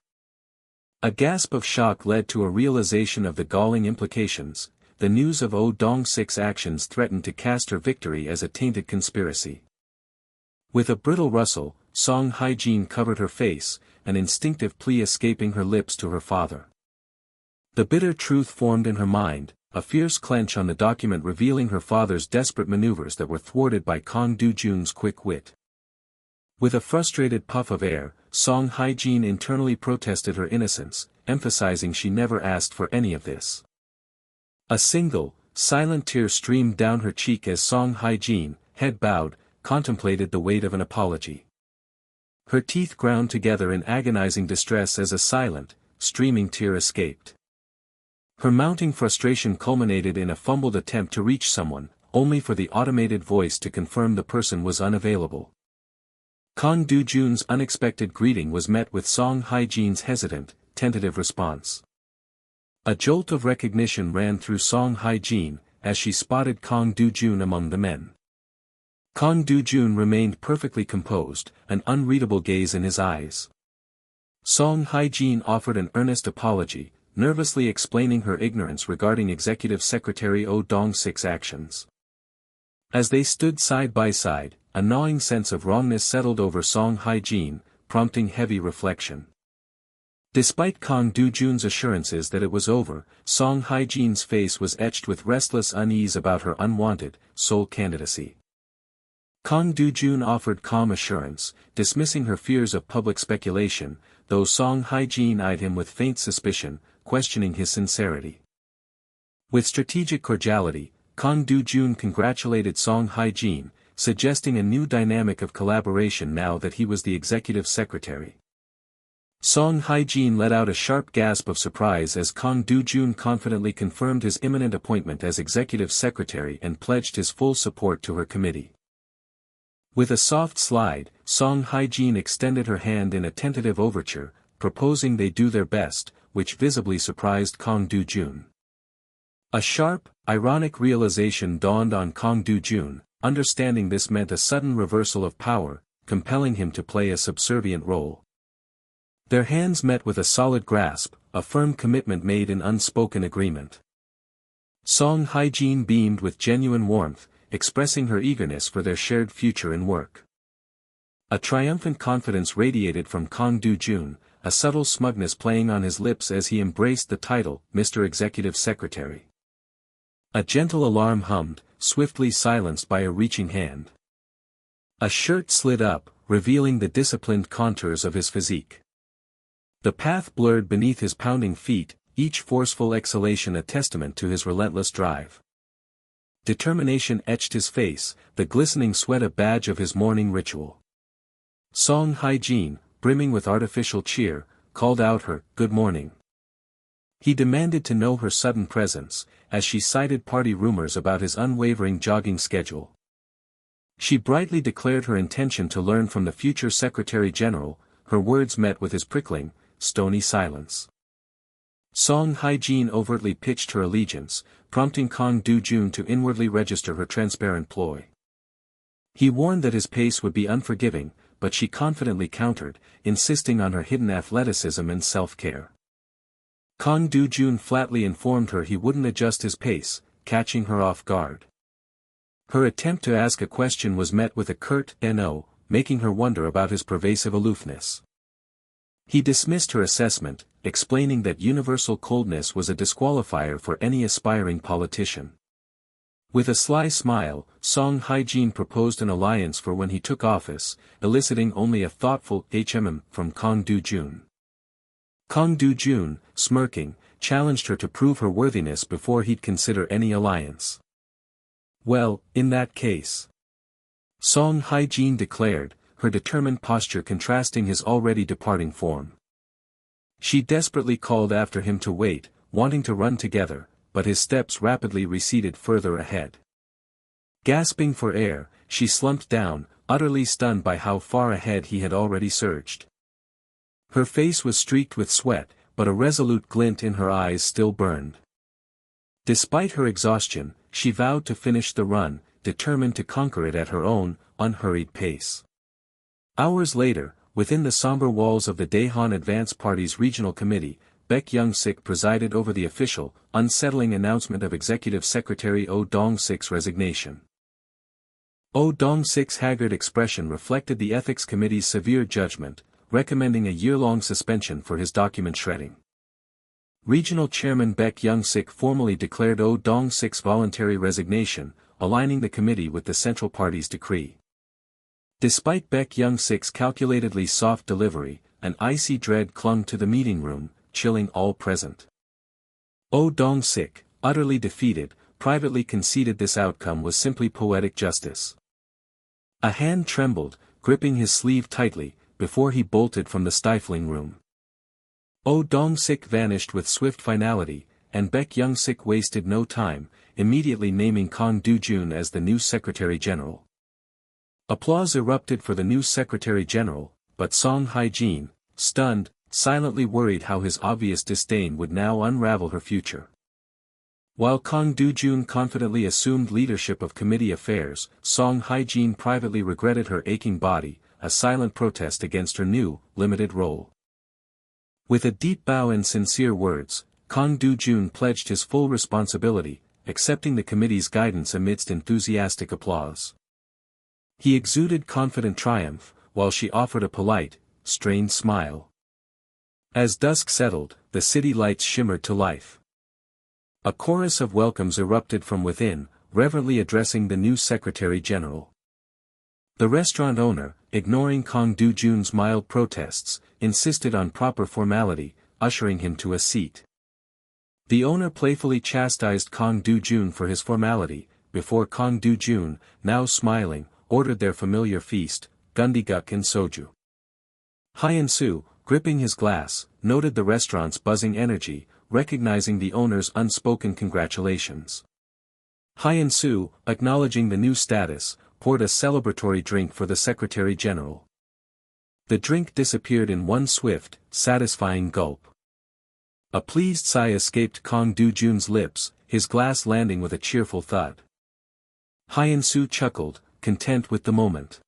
A gasp of shock led to a realization of the galling implications. The news of Oh Dong-sik's actions threatened to cast her victory as a tainted conspiracy. With a brittle rustle, Song Hae-jin covered her face, an instinctive plea escaping her lips to her father. The bitter truth formed in her mind, a fierce clench on the document revealing her father's desperate maneuvers that were thwarted by Kong Dojun's quick wit. With a frustrated puff of air, Song Hae-jin internally protested her innocence, emphasizing she never asked for any of this. A single, silent tear streamed down her cheek as Song Hae-jin, head bowed, contemplated the weight of an apology. Her teeth ground together in agonizing distress as a silent, streaming tear escaped. Her mounting frustration culminated in a fumbled attempt to reach someone, only for the automated voice to confirm the person was unavailable. Kong Dojun's unexpected greeting was met with Song Hae-jin's hesitant, tentative response. A jolt of recognition ran through Song Hae-jin, as she spotted Kong Dojun among the men. Kong Dojun remained perfectly composed, an unreadable gaze in his eyes. Song Hae-jin offered an earnest apology, nervously explaining her ignorance regarding Executive Secretary Oh Dong-sik's actions. As they stood side by side, a gnawing sense of wrongness settled over Song Hae-jin, prompting heavy reflection. Despite Kang Do-jun's assurances that it was over, Song Hae-jin's face was etched with restless unease about her unwanted, sole candidacy. Kang Do-jun offered calm assurance, dismissing her fears of public speculation, though Song Hae-jin eyed him with faint suspicion, questioning his sincerity. With strategic cordiality, Kang Do-jun congratulated Song Hae-jin, suggesting a new dynamic of collaboration now that he was the executive secretary. Song Hae-jin let out a sharp gasp of surprise as Kang Do-jun confidently confirmed his imminent appointment as executive secretary and pledged his full support to her committee. With a soft slide, Song Hae-jin extended her hand in a tentative overture, proposing they do their best, which visibly surprised Kang Do-jun. A sharp, ironic realization dawned on Kang Do-jun, understanding this meant a sudden reversal of power, compelling him to play a subservient role. Their hands met with a solid grasp, a firm commitment made in unspoken agreement. Song Hae-jin beamed with genuine warmth, expressing her eagerness for their shared future and work. A triumphant confidence radiated from Kang Do-jun, a subtle smugness playing on his lips as he embraced the title, Mr. Executive Secretary. A gentle alarm hummed, swiftly silenced by a reaching hand. A shirt slid up, revealing the disciplined contours of his physique. The path blurred beneath his pounding feet, each forceful exhalation a testament to his relentless drive. Determination etched his face, the glistening sweat a badge of his morning ritual. Song Hae-jin, brimming with artificial cheer, called out her "good morning." He demanded to know her sudden presence, as she cited party rumors about his unwavering jogging schedule. She brightly declared her intention to learn from the future Secretary General, her words met with his prickling, stony silence. Song Hae-jin overtly pitched her allegiance, prompting Kang Do-jun to inwardly register her transparent ploy. He warned that his pace would be unforgiving, but she confidently countered, insisting on her hidden athleticism and self-care. Kang Do-jun flatly informed her he wouldn't adjust his pace, catching her off guard. Her attempt to ask a question was met with a curt "no," making her wonder about his pervasive aloofness. He dismissed her assessment, explaining that universal coldness was a disqualifier for any aspiring politician. With a sly smile, Song Hae-jin proposed an alliance for when he took office, eliciting only a thoughtful from Kang Do-jun. Kang Do-jun, smirking, challenged her to prove her worthiness before he'd consider any alliance. "Well, in that case," Song Hae-jin declared, her determined posture contrasting his already departing form. She desperately called after him to wait, wanting to run together, but his steps rapidly receded further ahead. Gasping for air, she slumped down, utterly stunned by how far ahead he had already surged. Her face was streaked with sweat, but a resolute glint in her eyes still burned. Despite her exhaustion, she vowed to finish the run, determined to conquer it at her own, unhurried pace. Hours later, within the somber walls of the Daehan Advance Party's regional committee, Baek Young-sik presided over the official, unsettling announcement of Executive Secretary Oh Dong-sik's resignation. Oh Dong-sik's haggard expression reflected the Ethics Committee's severe judgment, recommending a year-long suspension for his document shredding. Regional Chairman Baek Young-sik formally declared Oh Dong-sik's voluntary resignation, aligning the committee with the Central Party's decree. Despite Baek Young-sik's calculatedly soft delivery, an icy dread clung to the meeting room, chilling all present. Oh Dong-sik, utterly defeated, privately conceded this outcome was simply poetic justice. A hand trembled, gripping his sleeve tightly, before he bolted from the stifling room. Oh Dong-sik vanished with swift finality, and Baek Young-sik wasted no time, immediately naming Kang Do-jun as the new Secretary General. Applause erupted for the new Secretary General, but Song Hae-jin, stunned, silently worried how his obvious disdain would now unravel her future. While Kang Do-jun confidently assumed leadership of committee affairs, Song Hae-jin privately regretted her aching body, a silent protest against her new, limited role. With a deep bow and sincere words, Kang Dojun pledged his full responsibility, accepting the committee's guidance amidst enthusiastic applause. He exuded confident triumph, while she offered a polite, strained smile. As dusk settled, the city lights shimmered to life. A chorus of welcomes erupted from within, reverently addressing the new Secretary General. The restaurant owner, ignoring Kang Dojun's mild protests, insisted on proper formality, ushering him to a seat. The owner playfully chastised Kang Dojun for his formality, before Kang Dojun, now smiling, ordered their familiar feast, gundiguk and soju. Hyun-soo, gripping his glass, noted the restaurant's buzzing energy, recognizing the owner's unspoken congratulations. Hyun-soo, acknowledging the new status, poured a celebratory drink for the Secretary General. The drink disappeared in one swift, satisfying gulp. A pleased sigh escaped Kang Dojun's lips, his glass landing with a cheerful thud. Hyun-soo chuckled, content with the moment.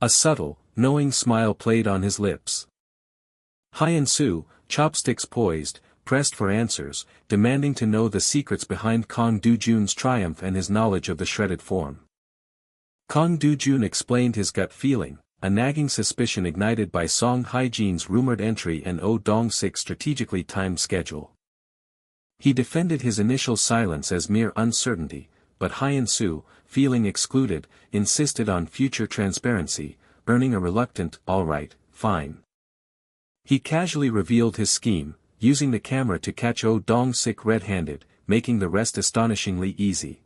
A subtle, knowing smile played on his lips. Hyun-soo, chopsticks poised, pressed for answers, demanding to know the secrets behind Kang Dojun's triumph and his knowledge of the shredded form. Kang Dojun explained his gut feeling, a nagging suspicion ignited by Song Hae-jin's rumored entry and Oh Dong-sik's strategically timed schedule. He defended his initial silence as mere uncertainty, but Hyun-soo, feeling excluded, insisted on future transparency, earning a reluctant, "all right, fine." He casually revealed his scheme, using the camera to catch Oh Dong-sik red-handed, making the rest astonishingly easy.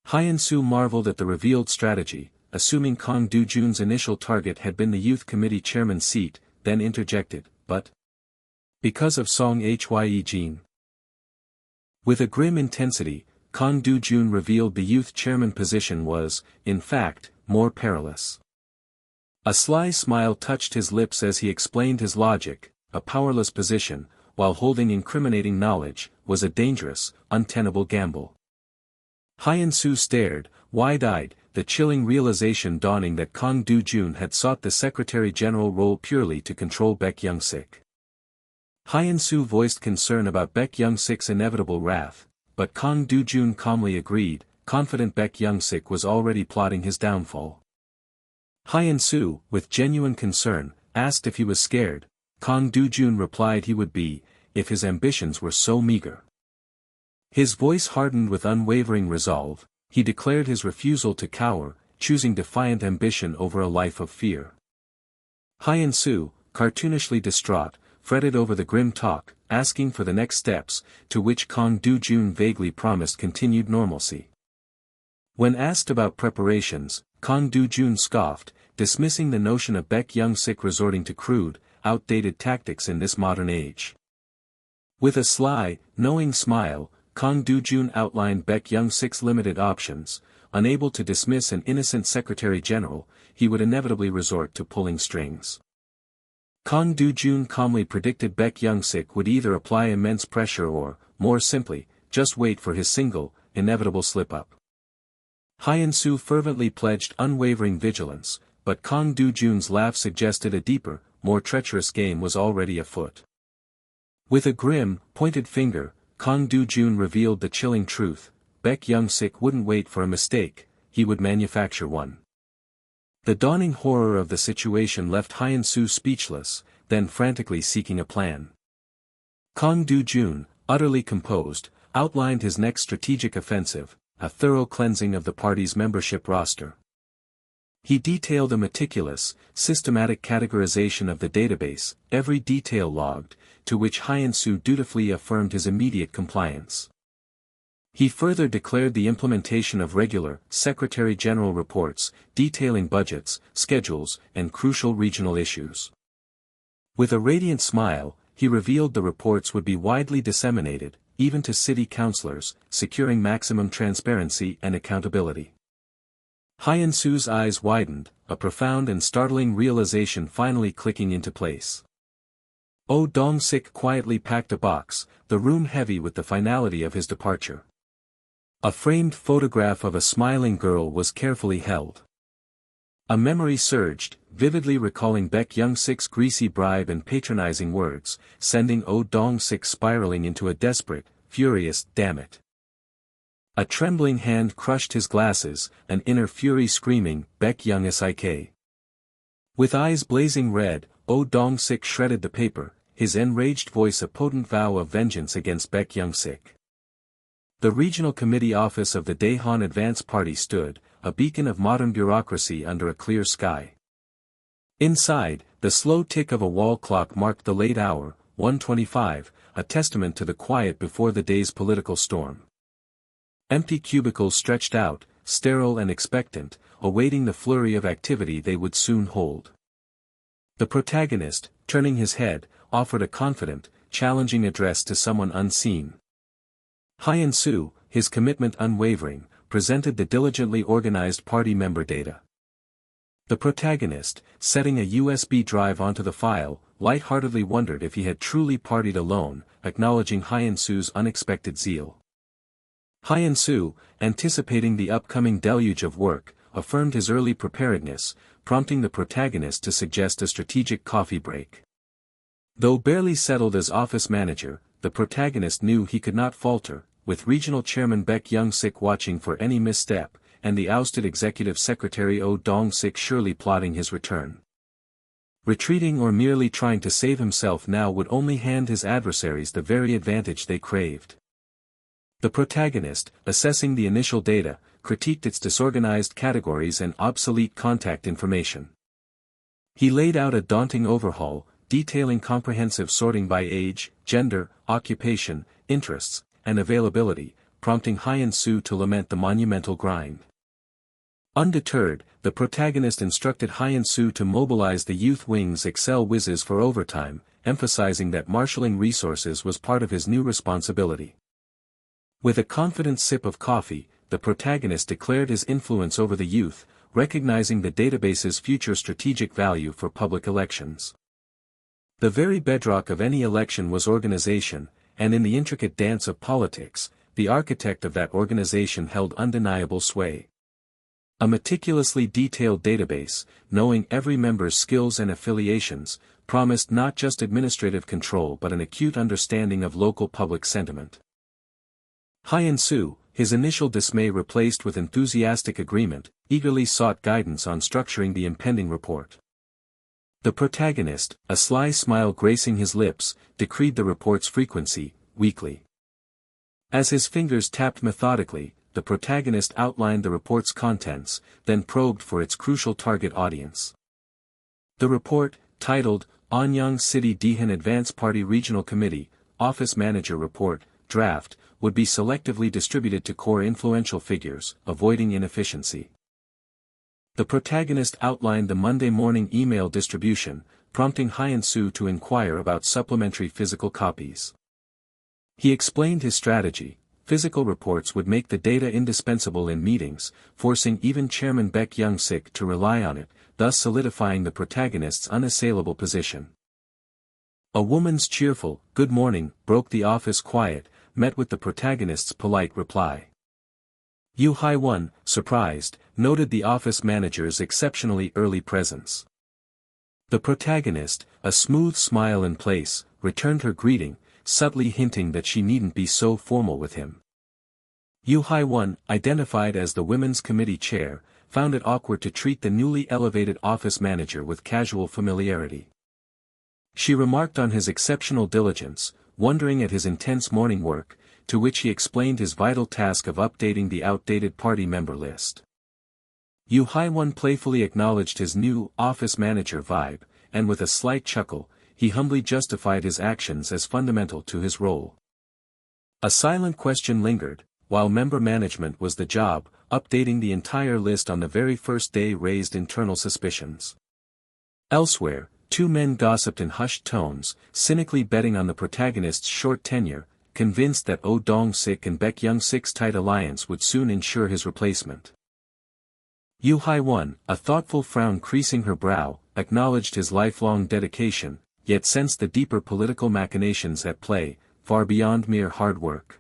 Hyun-soo marveled at the revealed strategy, assuming Kang Dojun's initial target had been the youth committee chairman's seat, then interjected, "But because of Song Hye-jin." With a grim intensity, Kang Dojun revealed the youth chairman position was, in fact, more perilous. A sly smile touched his lips as he explained his logic. A powerless position, while holding incriminating knowledge, was a dangerous, untenable gamble. Hyun-soo stared, wide-eyed, the chilling realization dawning that Kang Dojun had sought the Secretary General role purely to control Baek Young-sik. Hyun-soo voiced concern about Baek Young-sik's inevitable wrath, but Kang Dojun calmly agreed, confident Baek Young-sik was already plotting his downfall. Hyun-soo, with genuine concern, asked if he was scared. Kang Dojun replied he would be, if his ambitions were so meager. His voice hardened with unwavering resolve, he declared his refusal to cower, choosing defiant ambition over a life of fear. Hyun-soo, cartoonishly distraught, fretted over the grim talk, asking for the next steps, to which Kang Dojun vaguely promised continued normalcy. When asked about preparations, Kang Dojun scoffed, dismissing the notion of Baek Young-sik resorting to crude, outdated tactics in this modern age. With a sly, knowing smile, Kang Dojun outlined Baek Young-sik's limited options. Unable to dismiss an innocent Secretary General, he would inevitably resort to pulling strings. Kang Dojun calmly predicted Baek Young-sik would either apply immense pressure or, more simply, just wait for his single, inevitable slip-up. Hyun-soo fervently pledged unwavering vigilance, but Kang Dojun's laugh suggested a deeper, more treacherous game was already afoot. With a grim, pointed finger, Kang Dojun revealed the chilling truth: Baek Young-sik wouldn't wait for a mistake, he would manufacture one. The dawning horror of the situation left Hyun-soo speechless, then frantically seeking a plan. Kang Dojun, utterly composed, outlined his next strategic offensive, a thorough cleansing of the party's membership roster. He detailed a meticulous, systematic categorization of the database, every detail logged, to which Hyun-soo dutifully affirmed his immediate compliance. He further declared the implementation of regular, Secretary General reports, detailing budgets, schedules, and crucial regional issues. With a radiant smile, he revealed the reports would be widely disseminated, even to city councillors, securing maximum transparency and accountability. Hyun-soo's eyes widened, a profound and startling realization finally clicking into place. Oh Dong-sik quietly packed a box, the room heavy with the finality of his departure. A framed photograph of a smiling girl was carefully held. A memory surged, vividly recalling Baek Young-sik's greasy bribe and patronizing words, sending Oh Dong-sik spiraling into a desperate, furious "damn it." A trembling hand crushed his glasses, an inner fury screaming, Baek Young-sik. With eyes blazing red, Oh Dong-sik shredded the paper, his enraged voice a potent vow of vengeance against Baek Young-sik. The regional committee office of the Daehan Advance Party stood, a beacon of modern bureaucracy under a clear sky. Inside, the slow tick of a wall clock marked the late hour, 1:25, a testament to the quiet before the day's political storm. Empty cubicles stretched out, sterile and expectant, awaiting the flurry of activity they would soon hold. The protagonist, turning his head, offered a confident, challenging address to someone unseen. Hyun-soo, his commitment unwavering, presented the diligently organized party member data. The protagonist, setting a USB drive onto the file, lightheartedly wondered if he had truly partied alone, acknowledging Hyun-soo's unexpected zeal. Hyun-soo, anticipating the upcoming deluge of work, affirmed his early preparedness, prompting the protagonist to suggest a strategic coffee break. Though barely settled as office manager, the protagonist knew he could not falter, with regional chairman Baek Young-sik watching for any misstep, and the ousted executive secretary Oh Dong-sik surely plotting his return. Retreating or merely trying to save himself now would only hand his adversaries the very advantage they craved. The protagonist, assessing the initial data, critiqued its disorganized categories and obsolete contact information. He laid out a daunting overhaul, detailing comprehensive sorting by age, gender, occupation, interests, and availability, prompting Hyun-soo to lament the monumental grind. Undeterred, the protagonist instructed Hyun-soo to mobilize the youth wing's Excel whizzes for overtime, emphasizing that marshalling resources was part of his new responsibility. With a confident sip of coffee, the protagonist declared his influence over the youth, recognizing the database's future strategic value for public elections. The very bedrock of any election was organization, and in the intricate dance of politics, the architect of that organization held undeniable sway. A meticulously detailed database, knowing every member's skills and affiliations, promised not just administrative control but an acute understanding of local public sentiment. Hyun-soo, his initial dismay replaced with enthusiastic agreement, eagerly sought guidance on structuring the impending report. The protagonist, a sly smile gracing his lips, decreed the report's frequency, weekly. As his fingers tapped methodically, the protagonist outlined the report's contents, then probed for its crucial target audience. The report, titled, Anyang City Daehan Advance Party Regional Committee, Office Manager Report, Draft, would be selectively distributed to core influential figures, avoiding inefficiency. The protagonist outlined the Monday morning email distribution, prompting Hyun-soo to inquire about supplementary physical copies. He explained his strategy: physical reports would make the data indispensable in meetings, forcing even Chairman Baek Young-sik to rely on it, thus solidifying the protagonist's unassailable position. A woman's cheerful, "Good morning," broke the office quiet, met with the protagonist's polite reply. Yoo Hae-won, surprised, noted the office manager's exceptionally early presence. The protagonist, a smooth smile in place, returned her greeting, subtly hinting that she needn't be so formal with him. Yoo Hae-won, identified as the Women's Committee chair, found it awkward to treat the newly elevated office manager with casual familiarity. She remarked on his exceptional diligence, wondering at his intense morning work, to which he explained his vital task of updating the outdated party member list. Yoo Hae-won playfully acknowledged his new office manager vibe, and with a slight chuckle, he humbly justified his actions as fundamental to his role. A silent question lingered: while member management was the job, updating the entire list on the very first day raised internal suspicions. Elsewhere, two men gossiped in hushed tones, cynically betting on the protagonist's short tenure, convinced that Oh Dong-sik and Baek Young-sik's tight alliance would soon ensure his replacement. Yoo Hae-won, a thoughtful frown creasing her brow, acknowledged his lifelong dedication, yet sensed the deeper political machinations at play, far beyond mere hard work.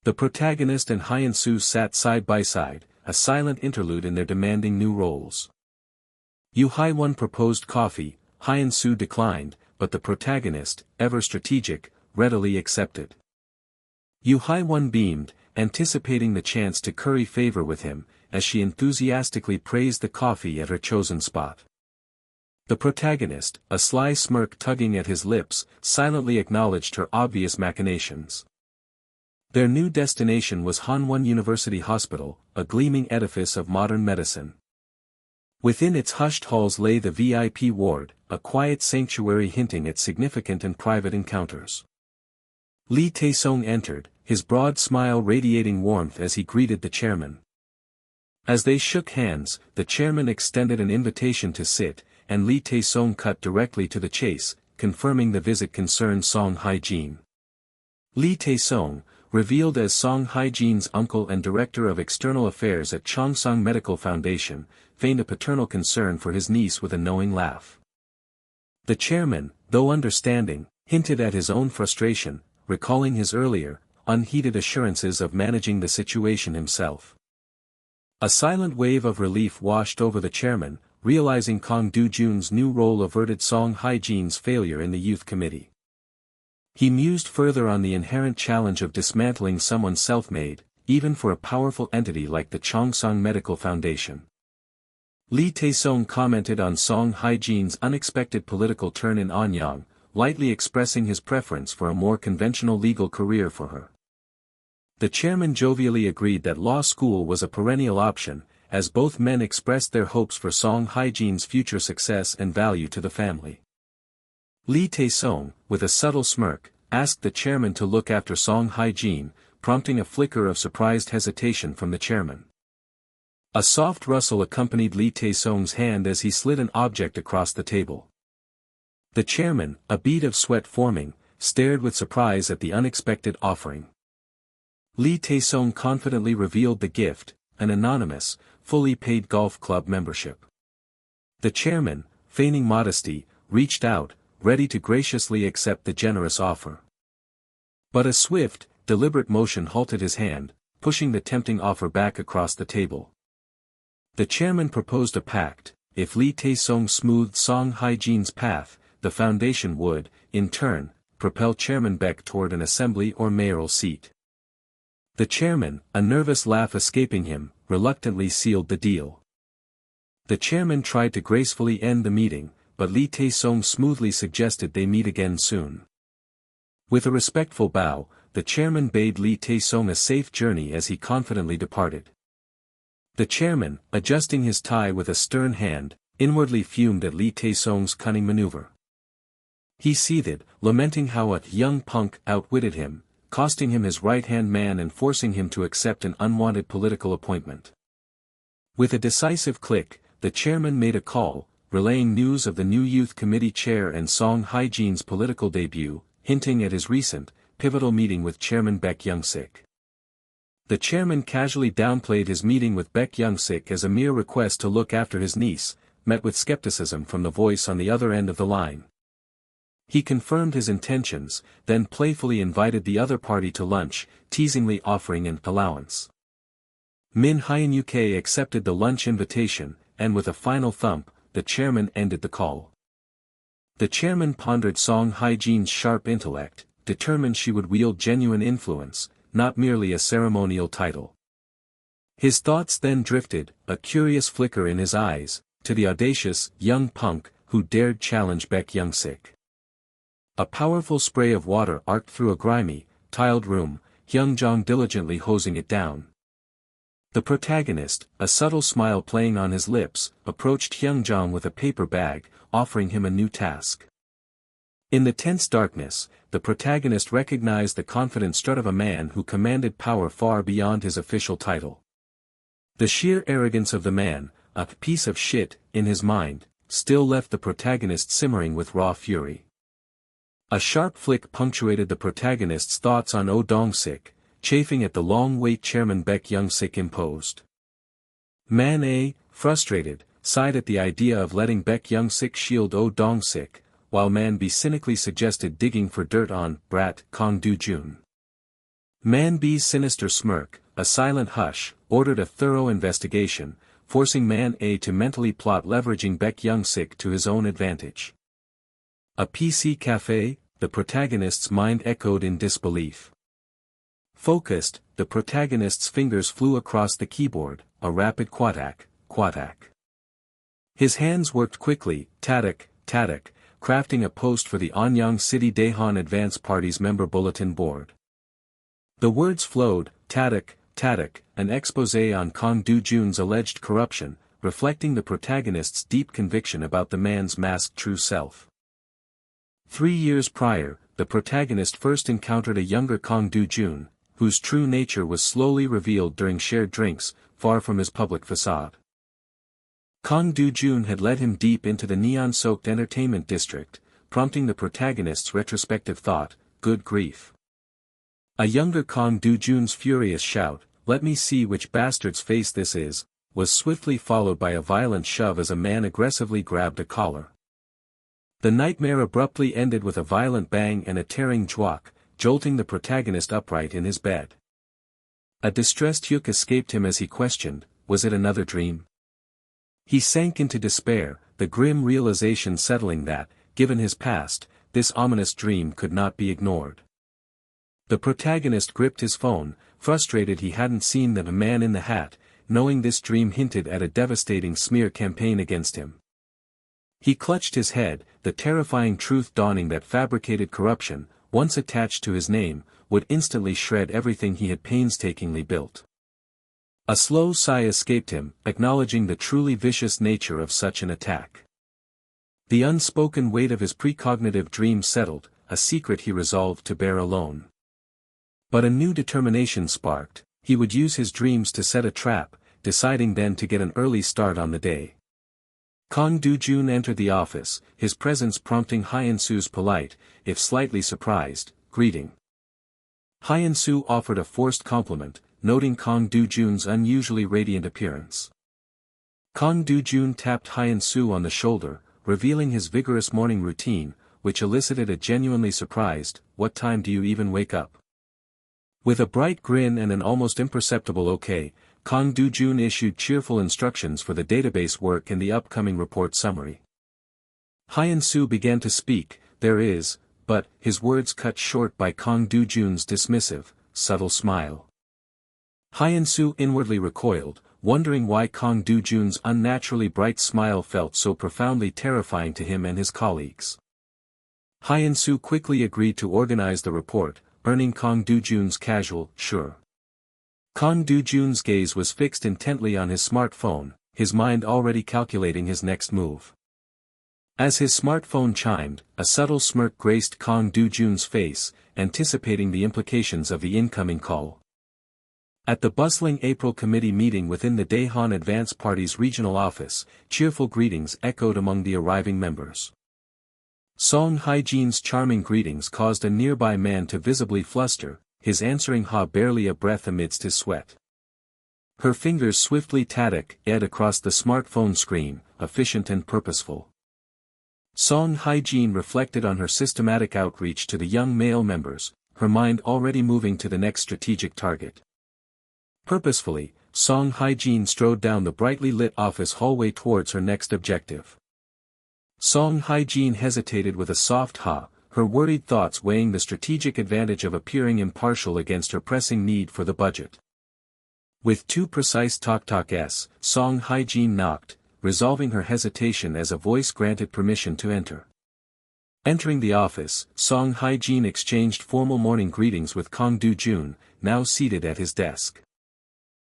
The protagonist and Hyun-soo sat side by side, a silent interlude in their demanding new roles. Yu Hai-won proposed coffee, Hyun-soo declined, but the protagonist, ever strategic, readily accepted. Yu Hai-won beamed, anticipating the chance to curry favor with him, as she enthusiastically praised the coffee at her chosen spot. The protagonist, a sly smirk tugging at his lips, silently acknowledged her obvious machinations. Their new destination was Hanwon University Hospital, a gleaming edifice of modern medicine. Within its hushed halls lay the VIP ward, a quiet sanctuary hinting at significant and private encounters. Lee Tae-sung entered, his broad smile radiating warmth as he greeted the chairman. As they shook hands, the chairman extended an invitation to sit, and Lee Tae-sung cut directly to the chase, confirming the visit concerned Song Hae-jin. Lee Tae-sung, revealed as Song Hae-jin's uncle and director of external affairs at Chongsang Medical Foundation, feigned a paternal concern for his niece with a knowing laugh. The chairman, though understanding, hinted at his own frustration, recalling his earlier, unheeded assurances of managing the situation himself. A silent wave of relief washed over the chairman, realizing Kang Do-jun's new role averted Song Hae-jin's failure in the youth committee. He mused further on the inherent challenge of dismantling someone self-made, even for a powerful entity like the Chongsang Medical Foundation. Lee Tae-sung commented on Song Hae-jin's unexpected political turn in Anyang, lightly expressing his preference for a more conventional legal career for her. The chairman jovially agreed that law school was a perennial option, as both men expressed their hopes for Song Hae-jin's future success and value to the family. Lee Tae-sung, with a subtle smirk, asked the chairman to look after Song Hae-jin, prompting a flicker of surprised hesitation from the chairman. A soft rustle accompanied Lee Tae-sung's hand as he slid an object across the table. The chairman, a bead of sweat forming, stared with surprise at the unexpected offering. Lee Tae-sung confidently revealed the gift, an anonymous, fully paid golf club membership. The chairman, feigning modesty, reached out, ready to graciously accept the generous offer. But a swift, deliberate motion halted his hand, pushing the tempting offer back across the table. The chairman proposed a pact: if Lee Tae-sung smoothed Song Hae-jin's path, the foundation would, in turn, propel Chairman Baek toward an assembly or mayoral seat. The chairman, a nervous laugh escaping him, reluctantly sealed the deal. The chairman tried to gracefully end the meeting, but Lee Tae-sung smoothly suggested they meet again soon. With a respectful bow, the chairman bade Lee Tae-sung a safe journey as he confidently departed. The chairman, adjusting his tie with a stern hand, inwardly fumed at Lee Tae-sung's cunning maneuver. He seethed, lamenting how a young punk outwitted him, costing him his right-hand man and forcing him to accept an unwanted political appointment. With a decisive click, the chairman made a call, relaying news of the new youth committee chair and Song Hae-jin's political debut, hinting at his recent, pivotal meeting with Chairman Baek Young-sik. The chairman casually downplayed his meeting with Baek Young-sik as a mere request to look after his niece, met with skepticism from the voice on the other end of the line. He confirmed his intentions, then playfully invited the other party to lunch, teasingly offering an allowance. Min Hyun-uk accepted the lunch invitation, and with a final thump, the chairman ended the call. The chairman pondered Song Hae-jin's sharp intellect, determined she would wield genuine influence, not merely a ceremonial title. His thoughts then drifted, a curious flicker in his eyes, to the audacious, young punk, who dared challenge Baek Young-sik. A powerful spray of water arced through a grimy, tiled room, Hyung-jong diligently hosing it down. The protagonist, a subtle smile playing on his lips, approached Hyung-jong with a paper bag, offering him a new task. In the tense darkness, the protagonist recognized the confident strut of a man who commanded power far beyond his official title. The sheer arrogance of the man, a piece of shit, in his mind, still left the protagonist simmering with raw fury. A sharp flick punctuated the protagonist's thoughts on Oh Dong-sik, chafing at the long wait Chairman Baek Young-sik imposed. Man A, frustrated, sighed at the idea of letting Baek Young-sik shield Oh Dong-sik, while Man B cynically suggested digging for dirt on brat Kang Do-jun. Man B's sinister smirk, a silent hush, ordered a thorough investigation, forcing Man A to mentally plot leveraging Baek Young-sik to his own advantage. A PC cafe, the protagonist's mind echoed in disbelief. Focused, the protagonist's fingers flew across the keyboard, a rapid quatak, quatak. His hands worked quickly, tatak, tatak, crafting a post for the Anyang City Daehan Advance Party's member bulletin board. The words flowed, tatak, tatak, an exposé on Kang Do-jun's alleged corruption, reflecting the protagonist's deep conviction about the man's masked true self. 3 years prior, the protagonist first encountered a younger Kang Do-jun, whose true nature was slowly revealed during shared drinks, far from his public facade. Kang Do-jun had led him deep into the neon-soaked entertainment district, prompting the protagonist's retrospective thought, good grief. A younger Kang Do-jun's furious shout, "Let me see which bastard's face this is," was swiftly followed by a violent shove as a man aggressively grabbed a collar. The nightmare abruptly ended with a violent bang and a tearing jwak, jolting the protagonist upright in his bed. A distressed Hyuk escaped him as he questioned, was it another dream? He sank into despair, the grim realization settling that, given his past, this ominous dream could not be ignored. The protagonist gripped his phone, frustrated he hadn't seen the man in the hat, knowing this dream hinted at a devastating smear campaign against him. He clutched his head, the terrifying truth dawning that fabricated corruption, once attached to his name, would instantly shred everything he had painstakingly built. A slow sigh escaped him, acknowledging the truly vicious nature of such an attack. The unspoken weight of his precognitive dream settled, a secret he resolved to bear alone. But a new determination sparked, he would use his dreams to set a trap, deciding then to get an early start on the day. Kang Do-jun entered the office, his presence prompting Hyun-soo's polite, if slightly surprised, greeting. Hyun-soo offered a forced compliment, noting Kang Do-jun's unusually radiant appearance. Kang Do-jun tapped Hyun-soo on the shoulder, revealing his vigorous morning routine, which elicited a genuinely surprised, "What time do you even wake up?" With a bright grin and an almost imperceptible okay, Kang Do-jun issued cheerful instructions for the database work and the upcoming report summary. Hyun-soo began to speak, but his words cut short by Kang Do-jun's dismissive, subtle smile. Hyun-soo inwardly recoiled, wondering why Kang Do-jun's unnaturally bright smile felt so profoundly terrifying to him and his colleagues. Hyun-soo quickly agreed to organize the report, earning Kang Do-jun's casual, "sure." Kang Do-jun's gaze was fixed intently on his smartphone, his mind already calculating his next move. As his smartphone chimed, a subtle smirk graced Kang Do-jun's face, anticipating the implications of the incoming call. At the bustling April committee meeting within the Daehan Advance Party's regional office, cheerful greetings echoed among the arriving members. Song Hae-jin's charming greetings caused a nearby man to visibly fluster, his answering ha barely a breath amidst his sweat. Her fingers swiftly tatak-ed across the smartphone screen, efficient and purposeful. Song Hae-jin reflected on her systematic outreach to the young male members, her mind already moving to the next strategic target. Purposefully, Song Hae-jin strode down the brightly lit office hallway towards her next objective. Song Hae-jin hesitated with a soft ha, her worried thoughts weighing the strategic advantage of appearing impartial against her pressing need for the budget. With 2 precise tok-tok-s, Song Hae-jin knocked, resolving her hesitation as a voice granted permission to enter. Entering the office, Song Hae-jin exchanged formal morning greetings with Kang Do-jun, now seated at his desk.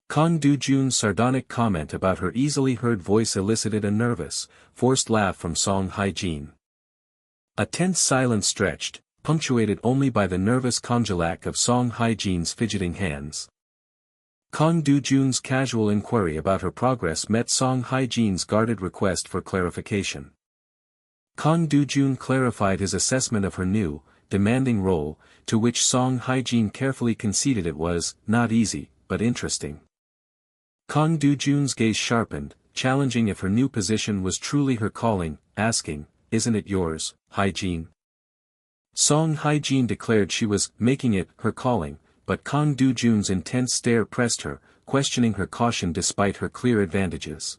Kang Do-jun's sardonic comment about her easily heard voice elicited a nervous, forced laugh from Song Hae-jin. A tense silence stretched, punctuated only by the nervous congelak of Song Hae-jin's fidgeting hands. Kang Do-jun's casual inquiry about her progress met Song Hae-jin's guarded request for clarification. Kang Do-jun clarified his assessment of her new, demanding role, to which Song Hae-jin carefully conceded it was, not easy, but interesting. Kang Do-jun's gaze sharpened, challenging if her new position was truly her calling, asking, "Isn't it yours, Hae-jin?" Song Hae-jin declared she was making it her calling, but Kang Do-jun's intense stare pressed her, questioning her caution despite her clear advantages.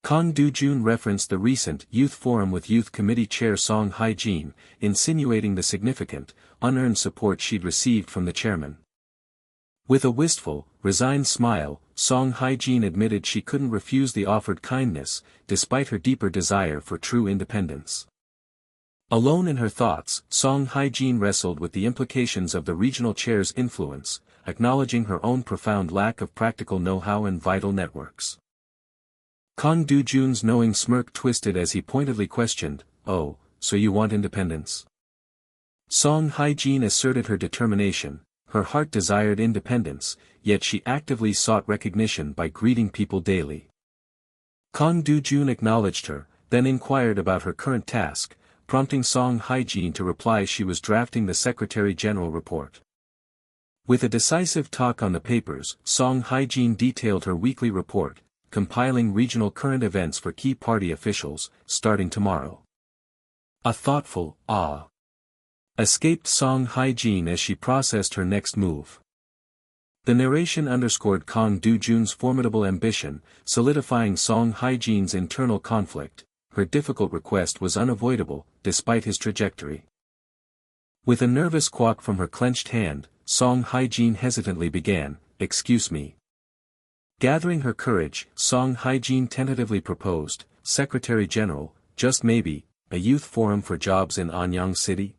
Dojun referenced the recent youth forum with Youth Committee Chair Song Hae-jin, insinuating the significant, unearned support she'd received from the chairman. With a wistful, resigned smile, Song Hae-jin admitted she couldn't refuse the offered kindness, despite her deeper desire for true independence. Alone in her thoughts, Song Hae-jin wrestled with the implications of the regional chair's influence, acknowledging her own profound lack of practical know-how and vital networks. Dojun's knowing smirk twisted as he pointedly questioned, "Oh, so you want independence?" Song Hae-jin asserted her determination. Her heart desired independence, yet she actively sought recognition by greeting people daily. Dojun acknowledged her, then inquired about her current task, prompting Song Hae-jin to reply she was drafting the Secretary General report. With a decisive talk on the papers, Song Hae-jin detailed her weekly report, compiling regional current events for key party officials, starting tomorrow. A thoughtful "ah" escaped Song Hae-jin as she processed her next move. The narration underscored Dojun's formidable ambition, solidifying Song Hae-jin's internal conflict. Her difficult request was unavoidable, despite his trajectory. With a nervous quack from her clenched hand, Song Hae-jin hesitantly began, "Excuse me." Gathering her courage, Song Hae-jin tentatively proposed, "Secretary General, just maybe, a youth forum for jobs in Anyang City?"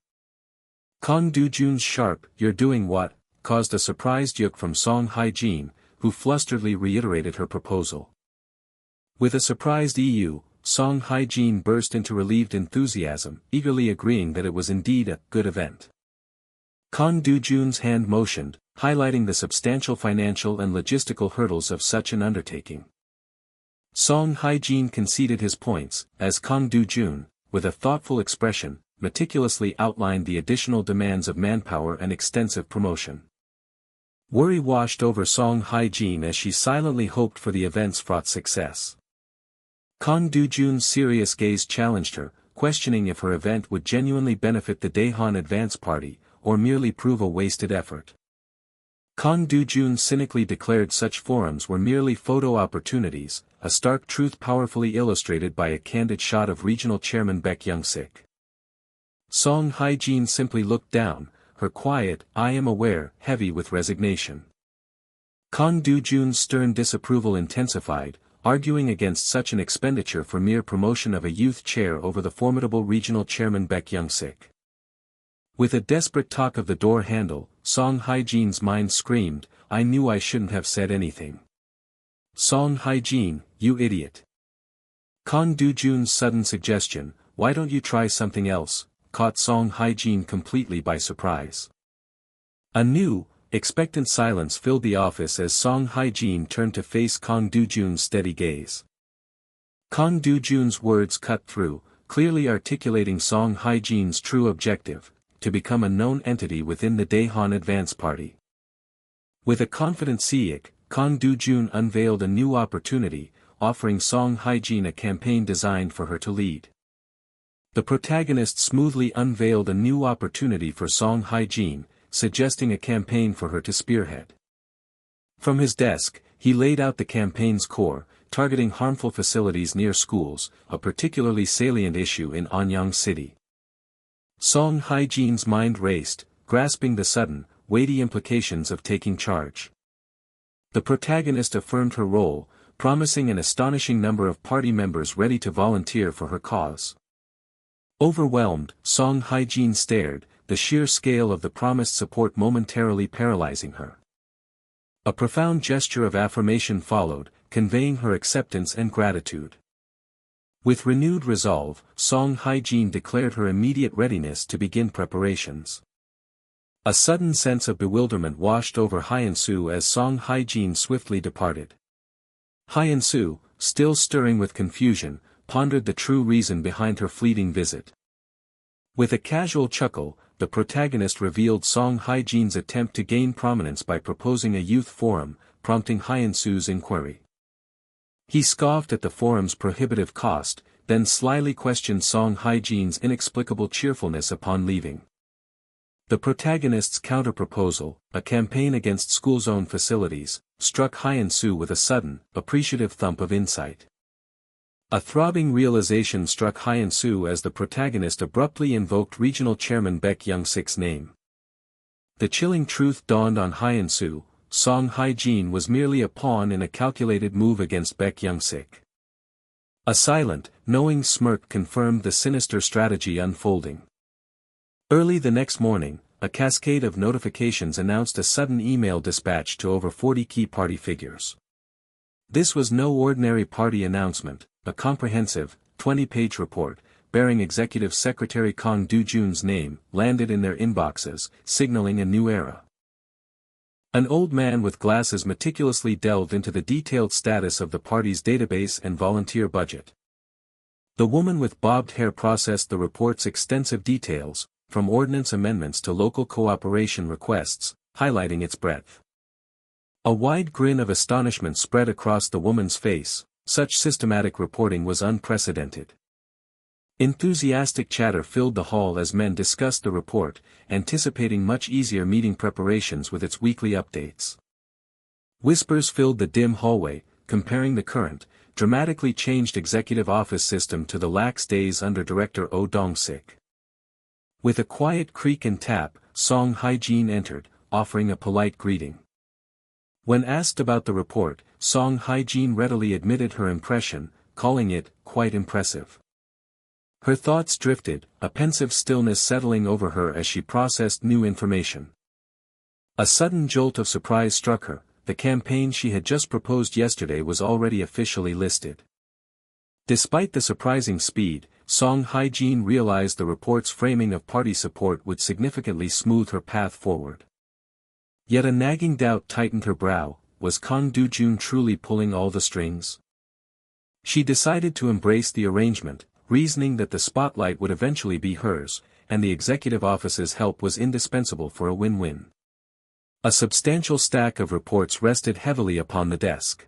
Dojun's sharp, "You're doing what?" caused a surprised yuk from Song Hae-jin, who flusteredly reiterated her proposal. With a surprised EU, Song Hae-jin burst into relieved enthusiasm, eagerly agreeing that it was indeed a good event. Dojun's hand motioned, highlighting the substantial financial and logistical hurdles of such an undertaking. Song Hae-jin conceded his points, as Dojun, with a thoughtful expression, meticulously outlined the additional demands of manpower and extensive promotion. Worry washed over Song Hae-jin as she silently hoped for the event's fraught success. Dojun's serious gaze challenged her, questioning if her event would genuinely benefit the Daehan Advance Party, or merely prove a wasted effort. Dojun cynically declared such forums were merely photo opportunities, a stark truth powerfully illustrated by a candid shot of Regional Chairman Baek Young-sik. Song Hae-jin simply looked down, her quiet, "I am aware," heavy with resignation. Dojun's stern disapproval intensified, arguing against such an expenditure for mere promotion of a youth chair over the formidable Regional Chairman Baek Young-sik. With a desperate talk of the door handle, Song Hae-jin's mind screamed, "I knew I shouldn't have said anything. Song Hae-jin, you idiot." Dojun's sudden suggestion, "Why don't you try something else?" caught Song Hae-jin completely by surprise. A new, expectant silence filled the office as Song Hae-jin turned to face Dojun's steady gaze. Dojun's words cut through, clearly articulating Song Hae-jin's true objective, to become a known entity within the Daehan Advance Party. With a confident Siik, Dojun unveiled a new opportunity, offering Song Hae-jin a campaign designed for her to lead. The protagonist smoothly unveiled a new opportunity for Song Hae-jin, suggesting a campaign for her to spearhead. From his desk, he laid out the campaign's core, targeting harmful facilities near schools, a particularly salient issue in Anyang City. Song Hae-jin's mind raced, grasping the sudden, weighty implications of taking charge. The protagonist affirmed her role, promising an astonishing number of party members ready to volunteer for her cause. Overwhelmed, Song Hae-jin stared, the sheer scale of the promised support momentarily paralyzing her. A profound gesture of affirmation followed, conveying her acceptance and gratitude. With renewed resolve, Song Hae-jin declared her immediate readiness to begin preparations. A sudden sense of bewilderment washed over Hyun-soo as Song Hae-jin swiftly departed. Hyun-soo, still stirring with confusion, pondered the true reason behind her fleeting visit. With a casual chuckle, the protagonist revealed Song Hae-jin's attempt to gain prominence by proposing a youth forum, prompting Hyun-soo's inquiry. He scoffed at the forum's prohibitive cost, then slyly questioned Song Hae-jin's inexplicable cheerfulness upon leaving. The protagonist's counter-proposal, a campaign against school-zone facilities, struck Hyun-soo with a sudden, appreciative thump of insight. A throbbing realization struck Hyun-soo as the protagonist abruptly invoked Regional Chairman Baek Young-sik's name. The chilling truth dawned on Hyun-soo: Song Hae-jin was merely a pawn in a calculated move against Baek Young-sik. A silent, knowing smirk confirmed the sinister strategy unfolding. Early the next morning, a cascade of notifications announced a sudden email dispatch to over 40 key party figures. This was no ordinary party announcement. A comprehensive, 20-page report, bearing Executive Secretary Kang Dojun's name, landed in their inboxes, signaling a new era. An old man with glasses meticulously delved into the detailed status of the party's database and volunteer budget. The woman with bobbed hair processed the report's extensive details, from ordinance amendments to local cooperation requests, highlighting its breadth. A wide grin of astonishment spread across the woman's face. Such systematic reporting was unprecedented. Enthusiastic chatter filled the hall as men discussed the report, anticipating much easier meeting preparations with its weekly updates. Whispers filled the dim hallway, comparing the current, dramatically changed executive office system to the lax days under Director Oh Dong-sik. With a quiet creak and tap, Song Hae-jin entered, offering a polite greeting. When asked about the report, Song Hae-jin readily admitted her impression, calling it quite impressive. Her thoughts drifted, a pensive stillness settling over her as she processed new information. A sudden jolt of surprise struck her. The campaign she had just proposed yesterday was already officially listed. Despite the surprising speed, Song Hae-jin realized the report's framing of party support would significantly smooth her path forward. Yet a nagging doubt tightened her brow: was Kang Dojun truly pulling all the strings? She decided to embrace the arrangement, reasoning that the spotlight would eventually be hers, and the executive office's help was indispensable for a win-win. A substantial stack of reports rested heavily upon the desk.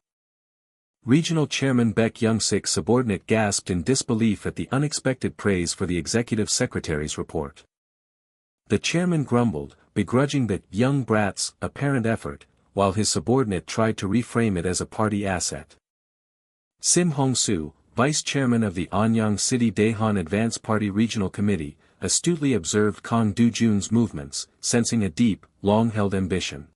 Regional Chairman Baek Young-sik's subordinate gasped in disbelief at the unexpected praise for the executive secretary's report. The chairman grumbled, begrudging the young brat's apparent effort, while his subordinate tried to reframe it as a party asset. Sim Hong-soo, vice chairman of the Anyang City Daehan Advance Party Regional Committee, astutely observed Kang Dojun's movements, sensing a deep, long-held ambition.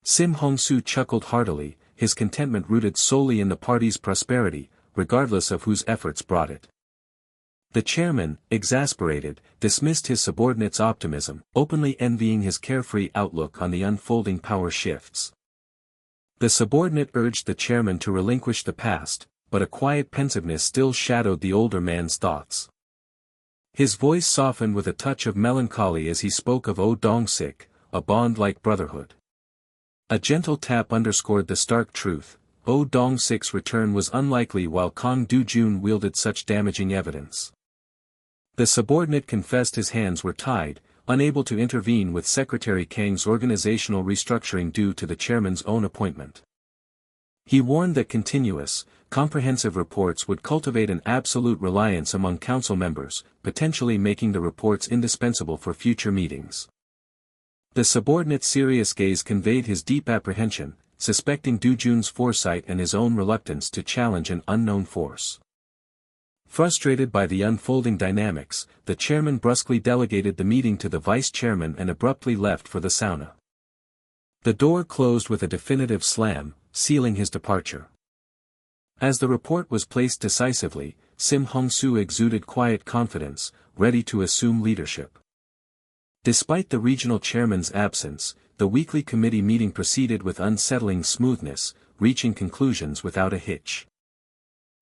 Sim Hong-soo chuckled heartily, his contentment rooted solely in the party's prosperity, regardless of whose efforts brought it. The chairman, exasperated, dismissed his subordinate's optimism, openly envying his carefree outlook on the unfolding power shifts. The subordinate urged the chairman to relinquish the past, but a quiet pensiveness still shadowed the older man's thoughts. His voice softened with a touch of melancholy as he spoke of Oh Dong-sik, a bond like brotherhood. A gentle tap underscored the stark truth: Oh Dong-sik's return was unlikely while Kang Dojun wielded such damaging evidence. The subordinate confessed his hands were tied, unable to intervene with Secretary Kang's organizational restructuring due to the chairman's own appointment. He warned that continuous, comprehensive reports would cultivate an absolute reliance among council members, potentially making the reports indispensable for future meetings. The subordinate's serious gaze conveyed his deep apprehension, suspecting Dojun's foresight and his own reluctance to challenge an unknown force. Frustrated by the unfolding dynamics, the chairman brusquely delegated the meeting to the vice chairman and abruptly left for the sauna. The door closed with a definitive slam, sealing his departure. As the report was placed decisively, Sim Hong-soo exuded quiet confidence, ready to assume leadership. Despite the regional chairman's absence, the weekly committee meeting proceeded with unsettling smoothness, reaching conclusions without a hitch.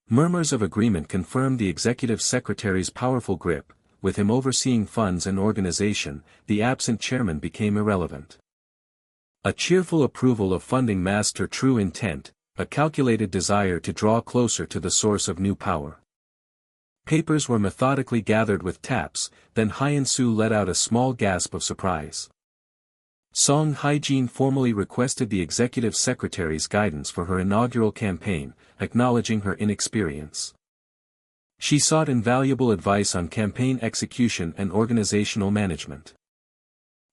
Murmurs of agreement confirmed the executive secretary's powerful grip. With him overseeing funds and organization, the absent chairman became irrelevant. A cheerful approval of funding masked her true intent, a calculated desire to draw closer to the source of new power. Papers were methodically gathered with taps, then Hyun-soo let out a small gasp of surprise. Song Hae-jin formally requested the executive secretary's guidance for her inaugural campaign, acknowledging her inexperience. She sought invaluable advice on campaign execution and organizational management.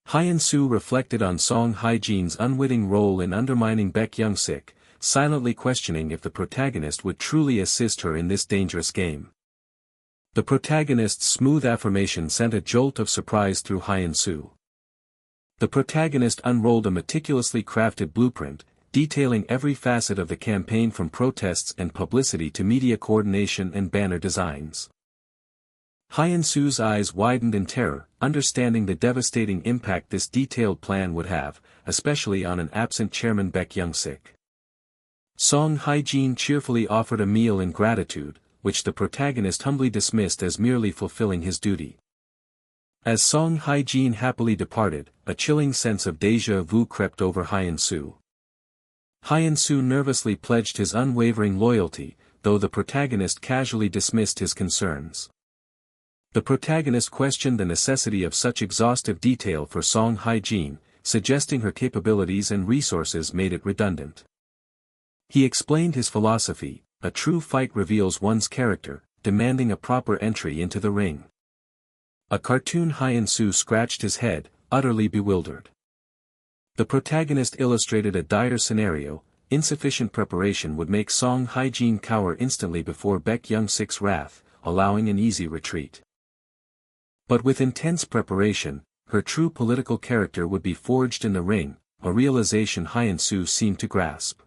Hyun-soo reflected on Song Hae-jin's unwitting role in undermining Baek Young-sik, silently questioning if the protagonist would truly assist her in this dangerous game. The protagonist's smooth affirmation sent a jolt of surprise through Hyun-soo. The protagonist unrolled a meticulously crafted blueprint, detailing every facet of the campaign from protests and publicity to media coordination and banner designs. Hyun-soo's eyes widened in terror, understanding the devastating impact this detailed plan would have, especially on an absent chairman Baek Young-sik. Song Hae-jin cheerfully offered a meal in gratitude, which the protagonist humbly dismissed as merely fulfilling his duty. As Song Hae-jin happily departed, a chilling sense of déjà vu crept over Hyun-soo. Hyun-soo nervously pledged his unwavering loyalty, though the protagonist casually dismissed his concerns. The protagonist questioned the necessity of such exhaustive detail for Song Hae-jin, suggesting her capabilities and resources made it redundant. He explained his philosophy: a true fight reveals one's character, demanding a proper entry into the ring. A cartoon Hyun-soo scratched his head, utterly bewildered. The protagonist illustrated a dire scenario: insufficient preparation would make Song Hae-jin cower instantly before Baek Young-sik's wrath, allowing an easy retreat. But with intense preparation, her true political character would be forged in the ring, a realization Hyun-soo seemed to grasp.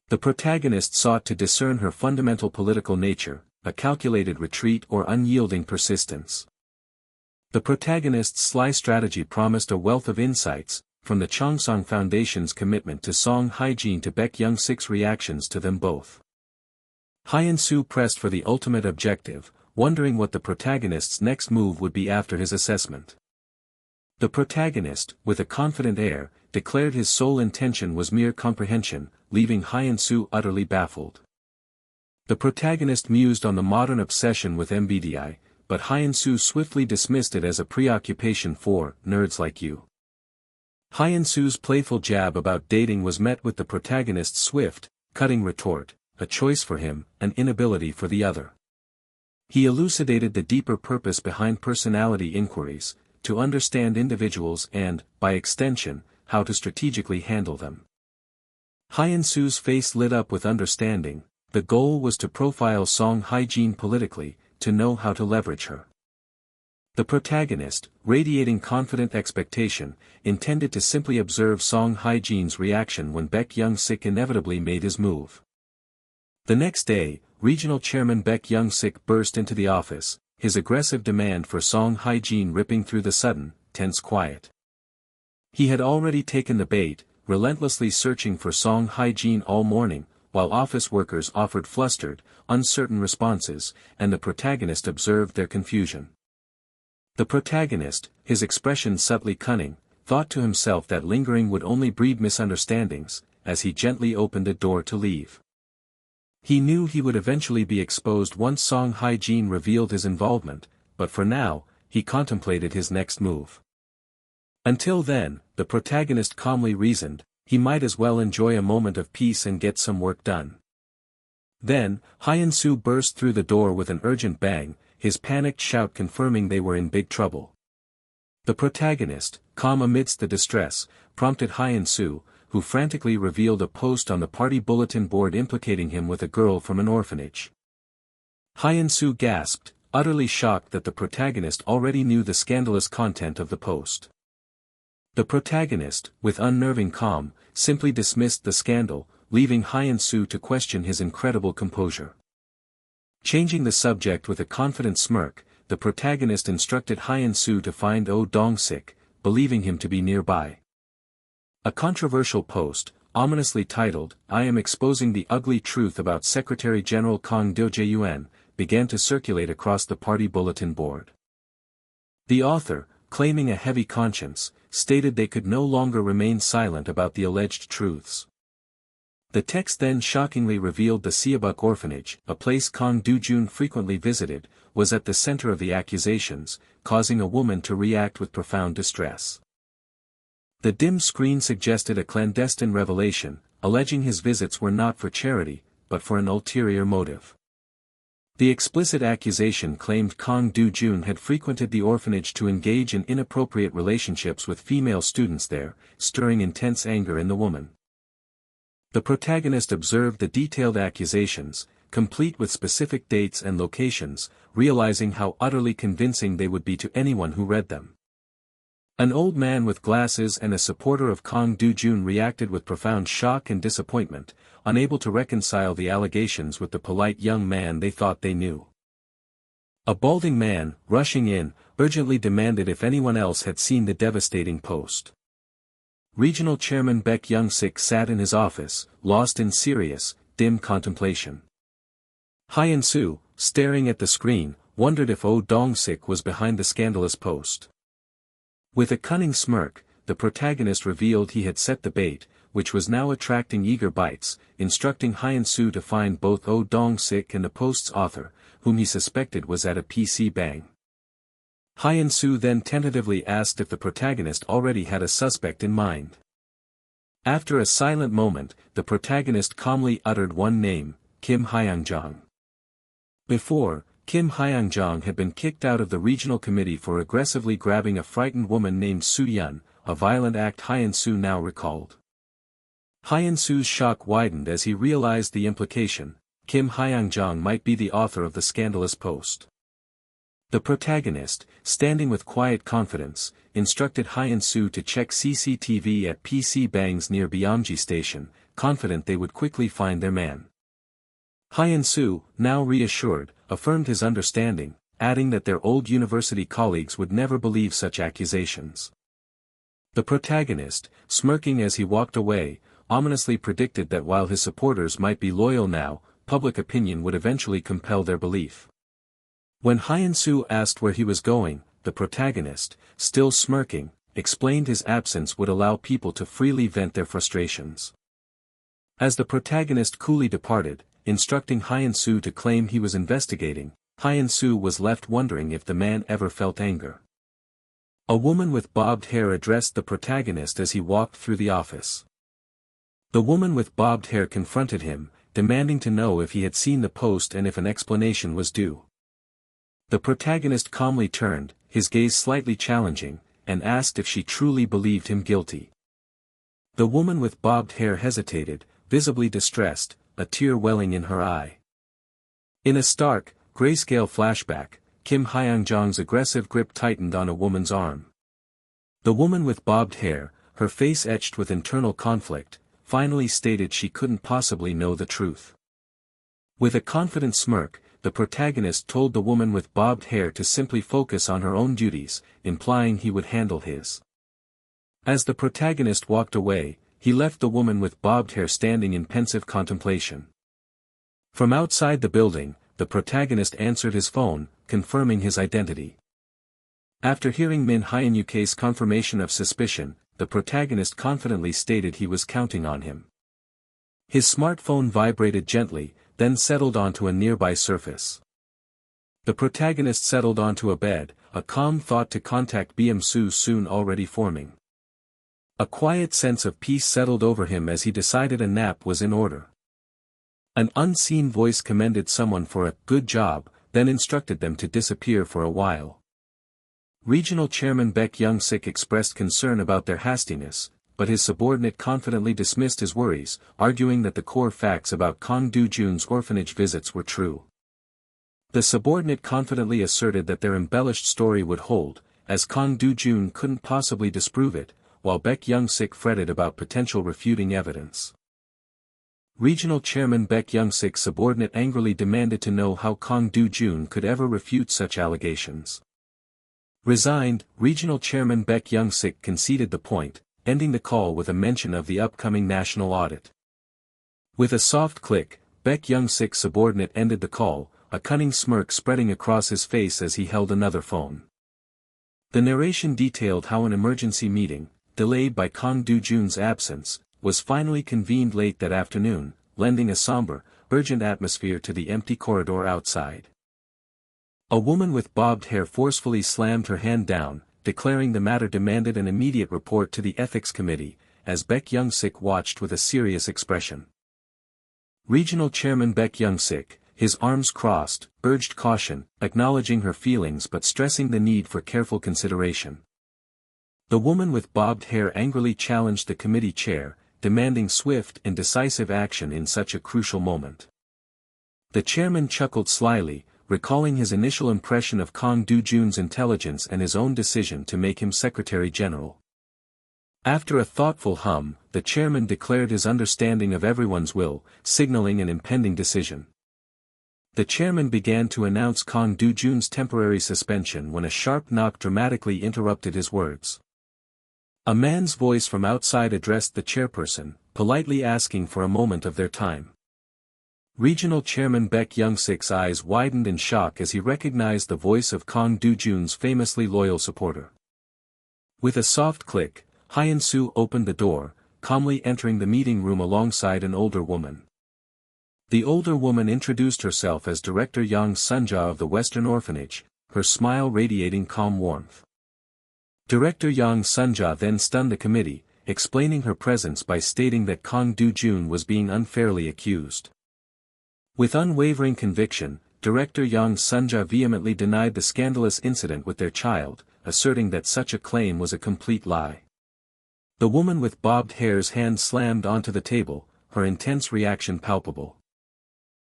The protagonist sought to discern her fundamental political nature, a calculated retreat or unyielding persistence. The protagonist's sly strategy promised a wealth of insights, from the Chongsong Foundation's commitment to Song Hae-jin to Baek Young-sik's reactions to them both. Hyun-soo pressed for the ultimate objective, wondering what the protagonist's next move would be after his assessment. The protagonist, with a confident air, declared his sole intention was mere comprehension, leaving Hyun-soo utterly baffled. The protagonist mused on the modern obsession with MBTI, but Hyun-soo swiftly dismissed it as a preoccupation for nerds like you. Hyun-soo's playful jab about dating was met with the protagonist's swift, cutting retort: a choice for him, an inability for the other. He elucidated the deeper purpose behind personality inquiries: to understand individuals and, by extension, how to strategically handle them. Hyun-soo's face lit up with understanding. The goal was to profile Song Hae-jin politically, to know how to leverage her. The protagonist, radiating confident expectation, intended to simply observe Song Hae-jin's reaction when Baek Young-sik inevitably made his move. The next day, Regional Chairman Baek Young-sik burst into the office, his aggressive demand for Song Hae-jin ripping through the sudden, tense quiet. He had already taken the bait, relentlessly searching for Song Hae-jin all morning, while office workers offered flustered, uncertain responses, and the protagonist observed their confusion. The protagonist, his expression subtly cunning, thought to himself that lingering would only breed misunderstandings, as he gently opened a door to leave. He knew he would eventually be exposed once Song Hae-jin revealed his involvement, but for now, he contemplated his next move. Until then, the protagonist calmly reasoned, he might as well enjoy a moment of peace and get some work done. Then, Hyun-soo burst through the door with an urgent bang, his panicked shout confirming they were in big trouble. The protagonist, calm amidst the distress, prompted Hyun-soo, who frantically revealed a post on the party bulletin board implicating him with a girl from an orphanage. Hyun-soo gasped, utterly shocked that the protagonist already knew the scandalous content of the post. The protagonist, with unnerving calm, simply dismissed the scandal, leaving Hyun-soo to question his incredible composure. Changing the subject with a confident smirk, the protagonist instructed Hyun-soo to find Oh Dong-sik, believing him to be nearby. A controversial post, ominously titled, "I am exposing the ugly truth about Secretary General Kang Do-jae-yuan," began to circulate across the party bulletin board. The author, claiming a heavy conscience, stated they could no longer remain silent about the alleged truths. The text then shockingly revealed the Seobuk orphanage, a place Kang Dojun frequently visited, was at the center of the accusations, causing a woman to react with profound distress. The dim screen suggested a clandestine revelation, alleging his visits were not for charity, but for an ulterior motive. The explicit accusation claimed Kang Dojun had frequented the orphanage to engage in inappropriate relationships with female students there, stirring intense anger in the woman. The protagonist observed the detailed accusations, complete with specific dates and locations, realizing how utterly convincing they would be to anyone who read them. An old man with glasses and a supporter of Kang Dojun reacted with profound shock and disappointment, unable to reconcile the allegations with the polite young man they thought they knew. A balding man, rushing in, urgently demanded if anyone else had seen the devastating post. Regional Chairman Baek Young-sik sat in his office, lost in serious, dim contemplation. Hyun-soo, staring at the screen, wondered if Oh Dong-sik was behind the scandalous post. With a cunning smirk, the protagonist revealed he had set the bait, which was now attracting eager bites, instructing Hyun-soo to find both Oh Dong-sik and the post's author, whom he suspected was at a PC bang. Hyun-soo then tentatively asked if the protagonist already had a suspect in mind. After a silent moment, the protagonist calmly uttered one name, Kim Hyung-jong. Before, Kim Hyung-jong had been kicked out of the regional committee for aggressively grabbing a frightened woman named Soo-yeon, a violent act Hyun-soo now recalled. Hyun-soo's shock widened as he realized the implication: Kim Hyung-jong might be the author of the scandalous post. The protagonist, standing with quiet confidence, instructed Hyun-soo to check CCTV at PC Bang's near Byamji station, confident they would quickly find their man. Hyun-soo, now reassured, affirmed his understanding, adding that their old university colleagues would never believe such accusations. The protagonist, smirking as he walked away, ominously predicted that while his supporters might be loyal now, public opinion would eventually compel their belief. When Hyun-soo asked where he was going, the protagonist, still smirking, explained his absence would allow people to freely vent their frustrations. As the protagonist coolly departed, instructing Hyun-soo to claim he was investigating, Hyun-soo was left wondering if the man ever felt anger. A woman with bobbed hair addressed the protagonist as he walked through the office. The woman with bobbed hair confronted him, demanding to know if he had seen the post and if an explanation was due. The protagonist calmly turned, his gaze slightly challenging, and asked if she truly believed him guilty. The woman with bobbed hair hesitated, visibly distressed, a tear welling in her eye. In a stark, grayscale flashback, Kim Hyung-jong's aggressive grip tightened on a woman's arm. The woman with bobbed hair, her face etched with internal conflict, finally stated she couldn't possibly know the truth. With a confident smirk, the protagonist told the woman with bobbed hair to simply focus on her own duties, implying he would handle his. As the protagonist walked away, he left the woman with bobbed hair standing in pensive contemplation. From outside the building, the protagonist answered his phone, confirming his identity. After hearing Min Hyun-uk's confirmation of suspicion, the protagonist confidently stated he was counting on him. His smartphone vibrated gently, then settled onto a nearby surface. The protagonist settled onto a bed, a calm thought to contact BM-soo soon already forming. A quiet sense of peace settled over him as he decided a nap was in order. An unseen voice commended someone for a good job, then instructed them to disappear for a while. Regional Chairman Baek Young-sik expressed concern about their hastiness, but his subordinate confidently dismissed his worries, arguing that the core facts about Kang Dojun's orphanage visits were true. The subordinate confidently asserted that their embellished story would hold, as Kang Dojun couldn't possibly disprove it, while Baek Young-sik fretted about potential refuting evidence. Regional Chairman Baek Young-sik's subordinate angrily demanded to know how Kang Dojun could ever refute such allegations. Resigned, Regional Chairman Baek Young-sik conceded the point, ending the call with a mention of the upcoming national audit. With a soft click, Baek Young-sik's subordinate ended the call, a cunning smirk spreading across his face as he held another phone. The narration detailed how an emergency meeting, delayed by Kang Dojun's absence, was finally convened late that afternoon, lending a somber, urgent atmosphere to the empty corridor outside. A woman with bobbed hair forcefully slammed her hand down, declaring the matter demanded an immediate report to the ethics committee, as Baek Young-sik watched with a serious expression. Regional Chairman Baek Young-sik, his arms crossed, urged caution, acknowledging her feelings but stressing the need for careful consideration. The woman with bobbed hair angrily challenged the committee chair, demanding swift and decisive action in such a crucial moment. The chairman chuckled slyly, recalling his initial impression of Kang Dojun's intelligence and his own decision to make him Secretary General. After a thoughtful hum, the chairman declared his understanding of everyone's will, signaling an impending decision. The chairman began to announce Kang Dojun's temporary suspension when a sharp knock dramatically interrupted his words. A man's voice from outside addressed the chairperson, politely asking for a moment of their time. Regional Chairman Baek Young-sik's eyes widened in shock as he recognized the voice of Kang Dojun's famously loyal supporter. With a soft click, Hyun-soo opened the door, calmly entering the meeting room alongside an older woman. The older woman introduced herself as Director Yang Sunja of the Western Orphanage, her smile radiating calm warmth. Director Yang Sunja then stunned the committee, explaining her presence by stating that Kang Dojun was being unfairly accused. With unwavering conviction, Director Yang Sunja vehemently denied the scandalous incident with their child, asserting that such a claim was a complete lie. The woman with bobbed hair's hand slammed onto the table, her intense reaction palpable.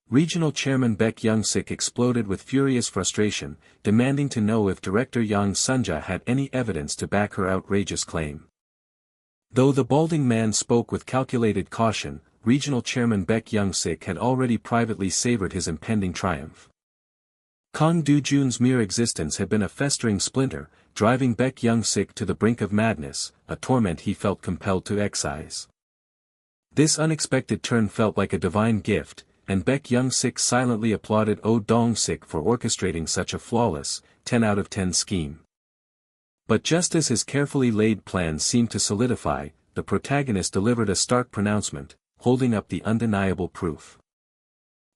Regional Chairman Baek Young-sik exploded with furious frustration, demanding to know if Director Yang Sunja had any evidence to back her outrageous claim. Though the balding man spoke with calculated caution, Regional Chairman Baek Young-sik had already privately savored his impending triumph. Kang Dojun's mere existence had been a festering splinter, driving Baek Young-sik to the brink of madness, a torment he felt compelled to excise. This unexpected turn felt like a divine gift, and Baek Young-sik silently applauded Oh Dong-sik for orchestrating such a flawless, 10 out of 10 scheme. But just as his carefully laid plans seemed to solidify, the protagonist delivered a stark pronouncement, holding up the undeniable proof.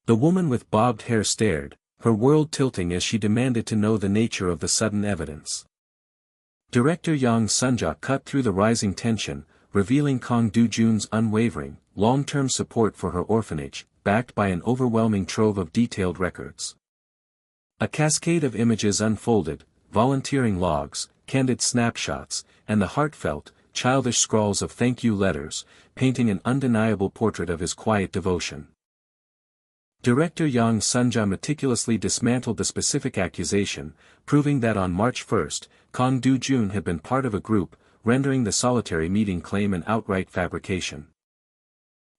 The woman with bobbed hair stared, her world tilting as she demanded to know the nature of the sudden evidence. Director Yang Sunja cut through the rising tension, revealing Kang Dojun's unwavering, long-term support for her orphanage, backed by an overwhelming trove of detailed records. A cascade of images unfolded, volunteering logs, candid snapshots, and the heartfelt, childish scrawls of thank you letters, painting an undeniable portrait of his quiet devotion. Director Yang Sunja meticulously dismantled the specific accusation, proving that on March 1, Kang Dojun had been part of a group, rendering the solitary meeting claim an outright fabrication.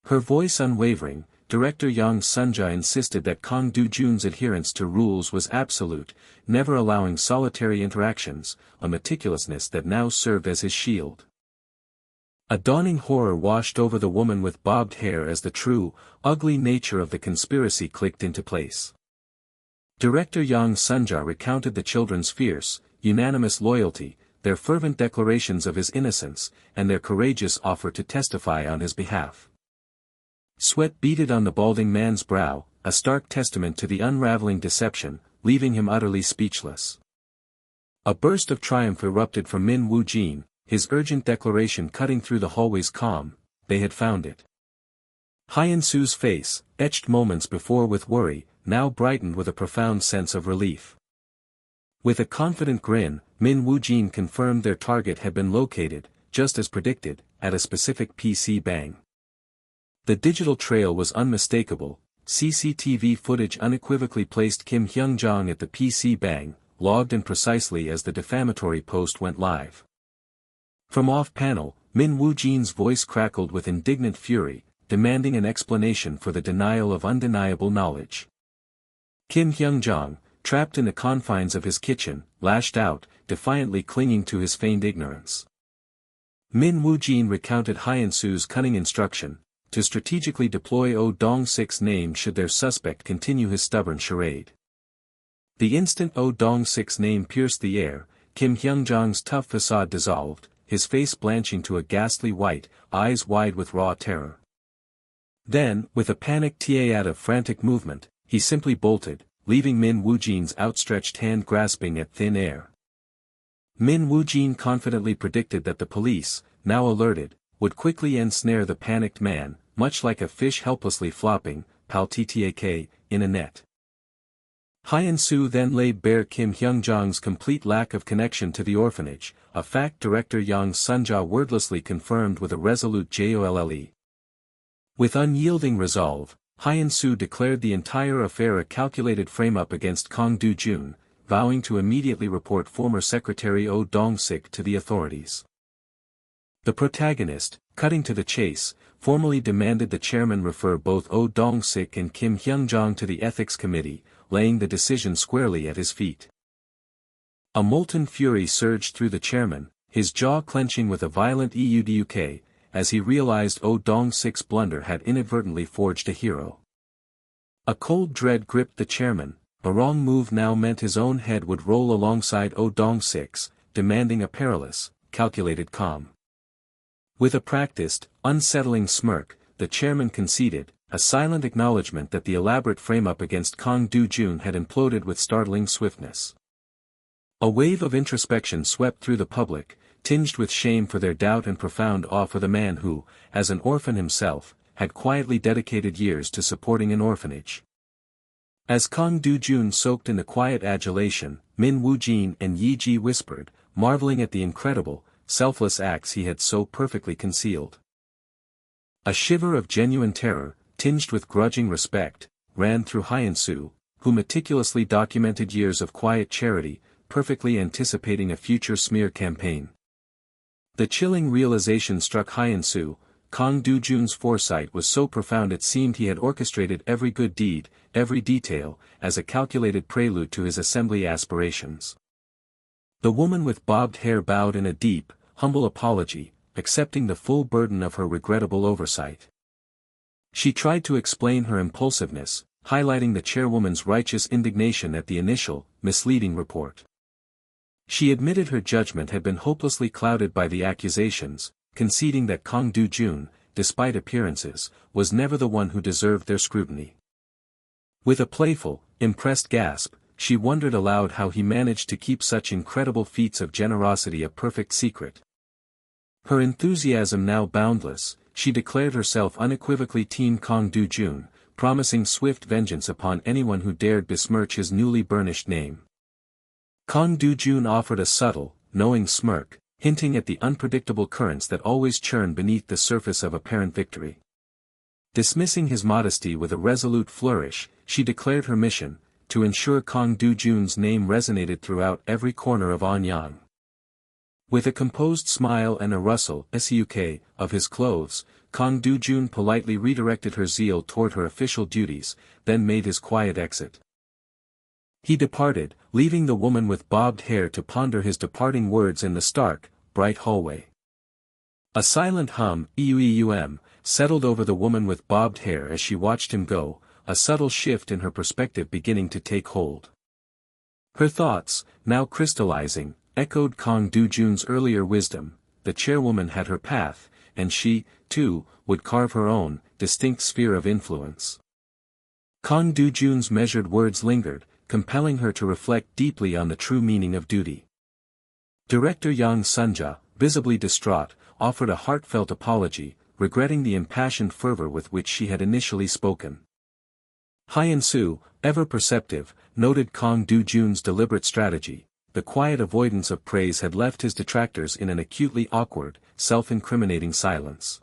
Her voice unwavering, Director Yang Sunja insisted that Kang Dojun's adherence to rules was absolute, never allowing solitary interactions, a meticulousness that now served as his shield. A dawning horror washed over the woman with bobbed hair as the true, ugly nature of the conspiracy clicked into place. Director Yang Sunja recounted the children's fierce, unanimous loyalty, their fervent declarations of his innocence, and their courageous offer to testify on his behalf. Sweat beaded on the balding man's brow, a stark testament to the unraveling deception, leaving him utterly speechless. A burst of triumph erupted from Min Woo-jin, his urgent declaration cutting through the hallway's calm. They had found it. Hyun-soo's face, etched moments before with worry, now brightened with a profound sense of relief. With a confident grin, Min Woo-jin confirmed their target had been located, just as predicted, at a specific PC bang. The digital trail was unmistakable. CCTV footage unequivocally placed Kim Hyung-jong at the PC bang, logged in precisely as the defamatory post went live. From off-panel, Min Woo-jin's voice crackled with indignant fury, demanding an explanation for the denial of undeniable knowledge. Kim Hyung-jong, trapped in the confines of his kitchen, lashed out, defiantly clinging to his feigned ignorance. Min Woo-jin recounted Hyun-soo's cunning instruction, to strategically deploy Oh Dong-sik's name should their suspect continue his stubborn charade. The instant Oh Dong-sik's name pierced the air, Kim Hyung-jong's tough facade dissolved, his face blanching to a ghastly white, eyes wide with raw terror. Then, with a panicked tirade of frantic movement, he simply bolted, leaving Min Woo-jin's outstretched hand grasping at thin air. Min Woo-jin confidently predicted that the police, now alerted, would quickly ensnare the panicked man, much like a fish helplessly flopping, palttak, in a net. Hyun-soo then laid bare Kim Hyung-jong's complete lack of connection to the orphanage, a fact director Yang Sunja wordlessly confirmed with a resolute jolle. With unyielding resolve, Hyun-soo declared the entire affair a calculated frame-up against Kang Do-jun, vowing to immediately report former Secretary Oh Dong-sik to the authorities. The protagonist, cutting to the chase, formally demanded the chairman refer both Oh Dong-sik and Kim Hyung-jong to the ethics committee, laying the decision squarely at his feet. A molten fury surged through the chairman, his jaw clenching with a violent euduk, as he realized Oh Dong-sik's blunder had inadvertently forged a hero. A cold dread gripped the chairman. A wrong move now meant his own head would roll alongside Oh Dong-sik's, demanding a perilous, calculated calm. With a practiced, unsettling smirk, the chairman conceded, a silent acknowledgement that the elaborate frame-up against Kang Do-jun had imploded with startling swiftness. A wave of introspection swept through the public, tinged with shame for their doubt and profound awe for the man who, as an orphan himself, had quietly dedicated years to supporting an orphanage. As Kang Do-jun soaked in the quiet adulation, Min Woo-jin and Yi-ji whispered, marveling at the incredible, selfless acts he had so perfectly concealed. A shiver of genuine terror, tinged with grudging respect, ran through Hyun-soo, who meticulously documented years of quiet charity, perfectly anticipating a future smear campaign. The chilling realization struck Hyun-soo. Kang Do-jun's foresight was so profound it seemed he had orchestrated every good deed, every detail, as a calculated prelude to his assembly aspirations. The woman with bobbed hair bowed in a deep, humble apology, accepting the full burden of her regrettable oversight. She tried to explain her impulsiveness, highlighting the chairwoman's righteous indignation at the initial, misleading report. She admitted her judgment had been hopelessly clouded by the accusations, conceding that Kang Do-jun, despite appearances, was never the one who deserved their scrutiny. With a playful, impressed gasp, she wondered aloud how he managed to keep such incredible feats of generosity a perfect secret. Her enthusiasm now boundless, she declared herself unequivocally Team Kang Do-jun, promising swift vengeance upon anyone who dared besmirch his newly burnished name. Kang Do-jun offered a subtle, knowing smirk, hinting at the unpredictable currents that always churn beneath the surface of apparent victory. Dismissing his modesty with a resolute flourish, she declared her mission, to ensure Kang Do-jun's name resonated throughout every corner of Anyang. With a composed smile and a rustle of his clothes, Kang Do-jun politely redirected her zeal toward her official duties, then made his quiet exit. He departed, leaving the woman with bobbed hair to ponder his departing words in the stark, bright hallway. A silent hum, settled over the woman with bobbed hair as she watched him go, a subtle shift in her perspective beginning to take hold. Her thoughts, now crystallizing, echoed Kang Do-jun's earlier wisdom. The chairwoman had her path, and she, too, would carve her own, distinct sphere of influence. Kang Do-jun's measured words lingered, compelling her to reflect deeply on the true meaning of duty. Director Yang Sunja, visibly distraught, offered a heartfelt apology, regretting the impassioned fervor with which she had initially spoken. Hyun-soo, ever perceptive, noted Kang Do-jun's deliberate strategy. The quiet avoidance of praise had left his detractors in an acutely awkward, self-incriminating silence.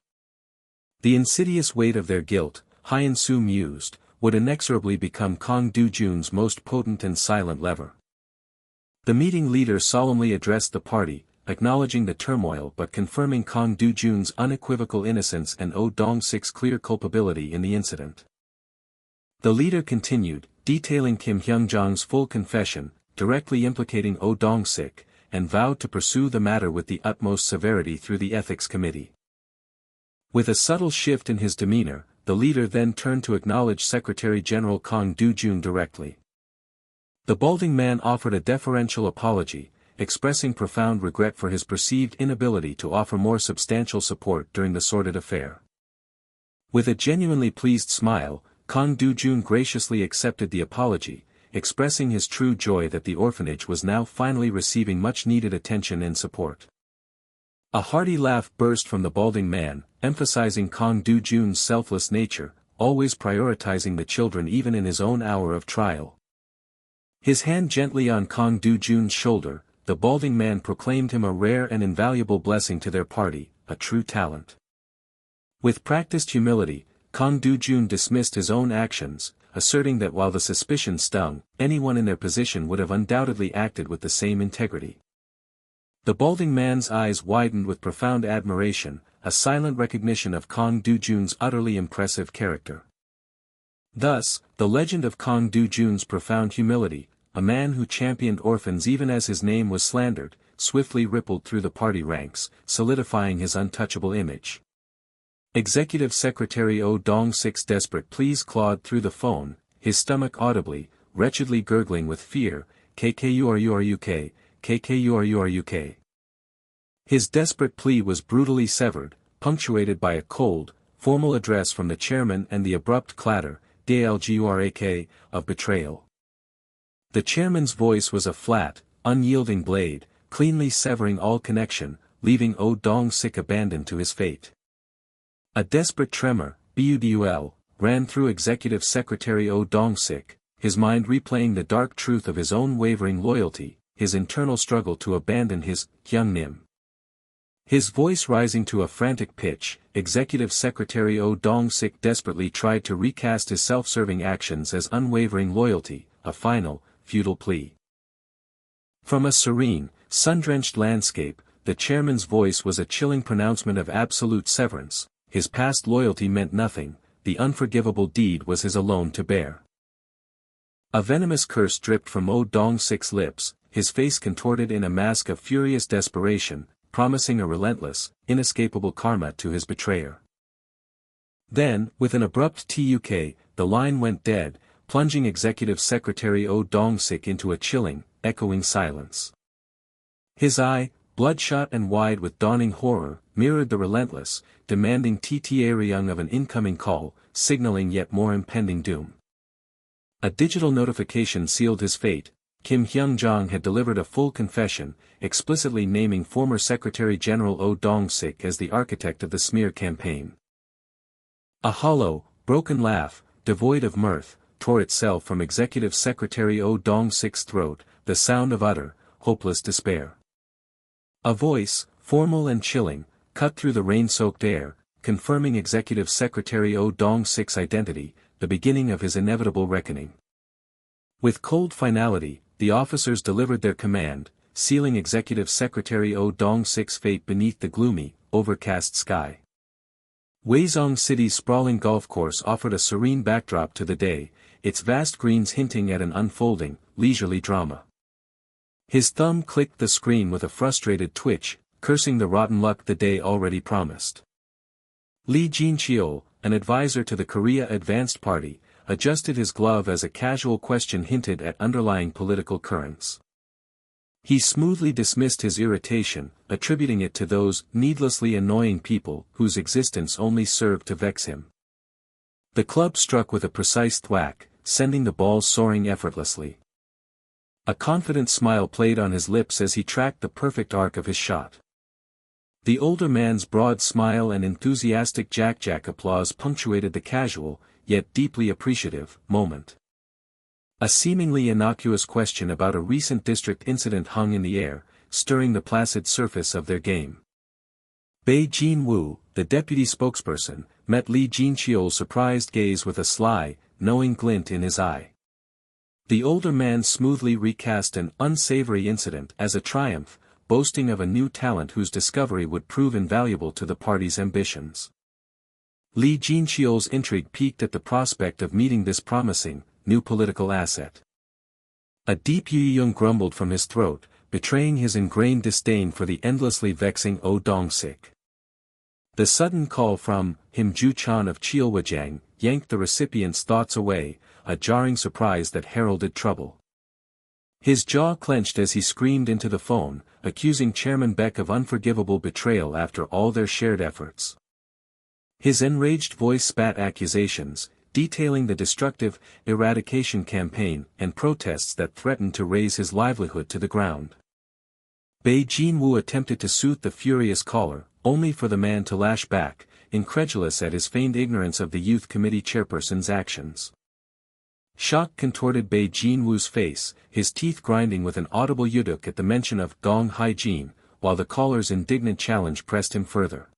The insidious weight of their guilt, Hyun-soo mused, would inexorably become Kang Do-jun's most potent and silent lever. The meeting leader solemnly addressed the party, acknowledging the turmoil but confirming Kang Do-jun's unequivocal innocence and Oh Dong-sik's clear culpability in the incident. The leader continued, detailing Kim Hyung-jong's full confession, directly implicating Oh Dong-sik, and vowed to pursue the matter with the utmost severity through the ethics committee. With a subtle shift in his demeanor, the leader then turned to acknowledge Secretary General Kang Do-jun directly. The balding man offered a deferential apology, expressing profound regret for his perceived inability to offer more substantial support during the sordid affair. With a genuinely pleased smile, Kang Do-jun graciously accepted the apology, expressing his true joy that the orphanage was now finally receiving much-needed attention and support. A hearty laugh burst from the balding man, emphasizing Kang Do-jun's selfless nature. always prioritizing the children even in his own hour of trial. His hand gently on Kong Dojun's shoulder, the balding man proclaimed him a rare and invaluable blessing to their party, a true talent. With practiced humility, Kong Dojun dismissed his own actions, asserting that while the suspicion stung, anyone in their position would have undoubtedly acted with the same integrity. The balding man's eyes widened with profound admiration, a silent recognition of Kong Dojun's utterly impressive character. Thus, the legend of Kong Dojun's profound humility, a man who championed orphans even as his name was slandered, swiftly rippled through the party ranks, solidifying his untouchable image. Executive Secretary Oh Dong-sik's desperate pleas clawed through the phone, his stomach audibly, wretchedly gurgling with fear, KKURURUK, KKURURUK. His desperate plea was brutally severed, punctuated by a cold, formal address from the chairman and the abrupt clatter, DLGURAK, of betrayal. The chairman's voice was a flat, unyielding blade, cleanly severing all connection, leaving Oh Dong-sik abandoned to his fate. A desperate tremor, BUDUL, ran through Executive Secretary Oh Dong-sik, his mind replaying the dark truth of his own wavering loyalty, his internal struggle to abandon his Hyungnim. His voice rising to a frantic pitch, Executive Secretary Oh Dong-sik desperately tried to recast his self-serving actions as unwavering loyalty, a final, futile plea. From a serene, sun-drenched landscape, the chairman's voice was a chilling pronouncement of absolute severance. His past loyalty meant nothing, the unforgivable deed was his alone to bear. A venomous curse dripped from Oh Dong-sik's lips, his face contorted in a mask of furious desperation, promising a relentless, inescapable karma to his betrayer. Then, with an abrupt TUK, the line went dead, plunging Executive Secretary Oh Dong-sik into a chilling, echoing silence. His eye, bloodshot and wide with dawning horror, mirrored the relentless, demanding TTARYung of an incoming call, signaling yet more impending doom. A digital notification sealed his fate. Kim Hyung-jong had delivered a full confession, explicitly naming former Secretary General Oh Dong-sik as the architect of the smear campaign. A hollow, broken laugh, devoid of mirth, tore itself from Executive Secretary Oh Dong-sik's throat, the sound of utter, hopeless despair. A voice, formal and chilling, cut through the rain-soaked air, confirming Executive Secretary Oh Dong-sik's identity, the beginning of his inevitable reckoning. With cold finality, the officers delivered their command, sealing Executive Secretary Oh Dong-sik's fate beneath the gloomy, overcast sky. Huizhong City's sprawling golf course offered a serene backdrop to the day, its vast greens hinting at an unfolding, leisurely drama. His thumb clicked the screen with a frustrated twitch, cursing the rotten luck the day already promised. Lee Jin-cheol, an advisor to the Korea Advanced Party, adjusted his glove as a casual question hinted at underlying political currents. He smoothly dismissed his irritation, attributing it to those needlessly annoying people whose existence only served to vex him. The club struck with a precise thwack, sending the ball soaring effortlessly. A confident smile played on his lips as he tracked the perfect arc of his shot. The older man's broad smile and enthusiastic jack-jack applause punctuated the casual, yet deeply appreciative, moment. A seemingly innocuous question about a recent district incident hung in the air, stirring the placid surface of their game. Bae Jin-woo, the deputy spokesperson, met Lee Jin-cheol's surprised gaze with a sly, knowing glint in his eye. The older man smoothly recast an unsavory incident as a triumph, boasting of a new talent whose discovery would prove invaluable to the party's ambitions. Lee Jin-cheol's intrigue piqued at the prospect of meeting this promising, new political asset. A deep Yui-young grumbled from his throat, betraying his ingrained disdain for the endlessly vexing Oh Dong-sik. The sudden call from him Ju-chan of Cheolwajang yanked the recipient's thoughts away, a jarring surprise that heralded trouble. His jaw clenched as he screamed into the phone, accusing Chairman Beck of unforgivable betrayal after all their shared efforts. His enraged voice spat accusations, detailing the destructive eradication campaign and protests that threatened to raze his livelihood to the ground. Bae Jin-woo attempted to soothe the furious caller, only for the man to lash back, incredulous at his feigned ignorance of the youth committee chairperson's actions. Shock contorted Bei Jinwoo's face, his teeth grinding with an audible yuduk at the mention of gong hygiene, while the caller's indignant challenge pressed him further.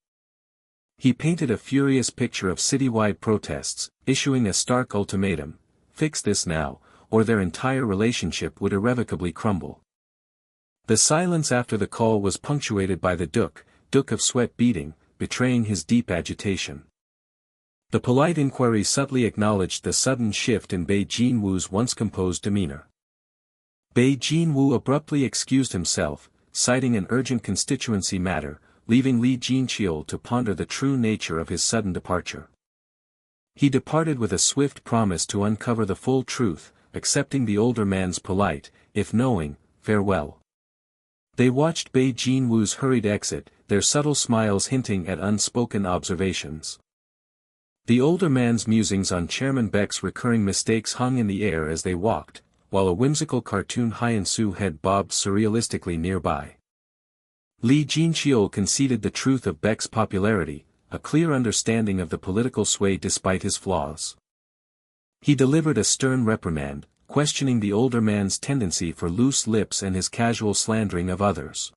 He painted a furious picture of citywide protests, issuing a stark ultimatum: fix this now, or their entire relationship would irrevocably crumble. The silence after the call was punctuated by the duk of sweat beading, betraying his deep agitation. The polite inquiry subtly acknowledged the sudden shift in Bei Jinwoo's once composed demeanor. Bei Jinwoo abruptly excused himself, citing an urgent constituency matter, leaving Li Jincheol to ponder the true nature of his sudden departure. He departed with a swift promise to uncover the full truth, accepting the older man's polite, if knowing, farewell. They watched Bei Jinwoo's hurried exit, their subtle smiles hinting at unspoken observations. The older man's musings on Chairman Beck's recurring mistakes hung in the air as they walked, while a whimsical cartoon Hyeon-soo head bobbed surrealistically nearby. Li Jincheol conceded the truth of Beck's popularity, a clear understanding of the political sway despite his flaws. He delivered a stern reprimand, questioning the older man's tendency for loose lips and his casual slandering of others.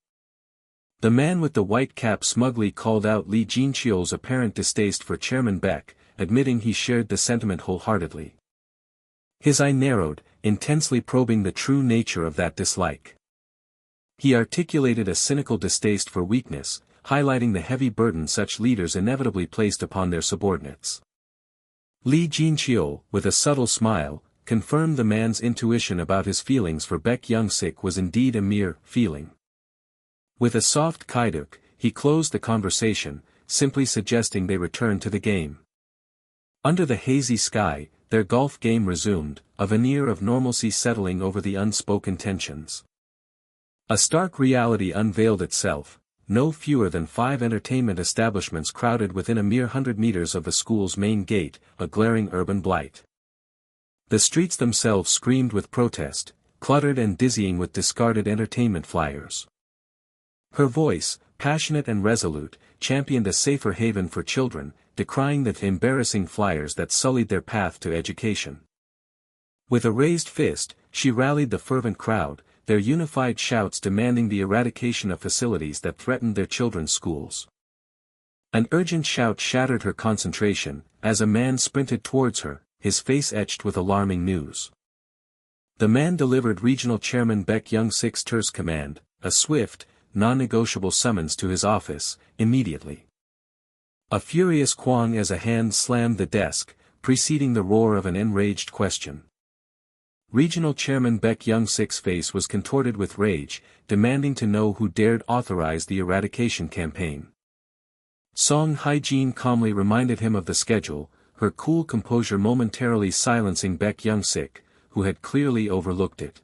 The man with the white cap smugly called out Li Jincheol's apparent distaste for Chairman Beck, admitting he shared the sentiment wholeheartedly. His eye narrowed, intensely probing the true nature of that dislike. He articulated a cynical distaste for weakness, highlighting the heavy burden such leaders inevitably placed upon their subordinates. Li Jincheol, with a subtle smile, confirmed the man's intuition about his feelings for Baek Young-sik was indeed a mere feeling. With a soft kaiduk, he closed the conversation, simply suggesting they return to the game. Under the hazy sky, their golf game resumed, a veneer of normalcy settling over the unspoken tensions. A stark reality unveiled itself: no fewer than 5 entertainment establishments crowded within a mere 100 meters of the school's main gate, a glaring urban blight. The streets themselves screamed with protest, cluttered and dizzying with discarded entertainment flyers. Her voice, passionate and resolute, championed a safer haven for children, decrying the embarrassing flyers that sullied their path to education. With a raised fist, she rallied the fervent crowd, their unified shouts demanding the eradication of facilities that threatened their children's schools. An urgent shout shattered her concentration, as a man sprinted towards her, his face etched with alarming news. The man delivered Regional Chairman Baek Young-sik's terse command, a swift, non-negotiable summons to his office, immediately. A furious quang as a hand slammed the desk, preceding the roar of an enraged question. Regional Chairman Baek Young-sik's face was contorted with rage, demanding to know who dared authorize the eradication campaign. Song Hyejin calmly reminded him of the schedule, her cool composure momentarily silencing Baek Young-sik, who had clearly overlooked it.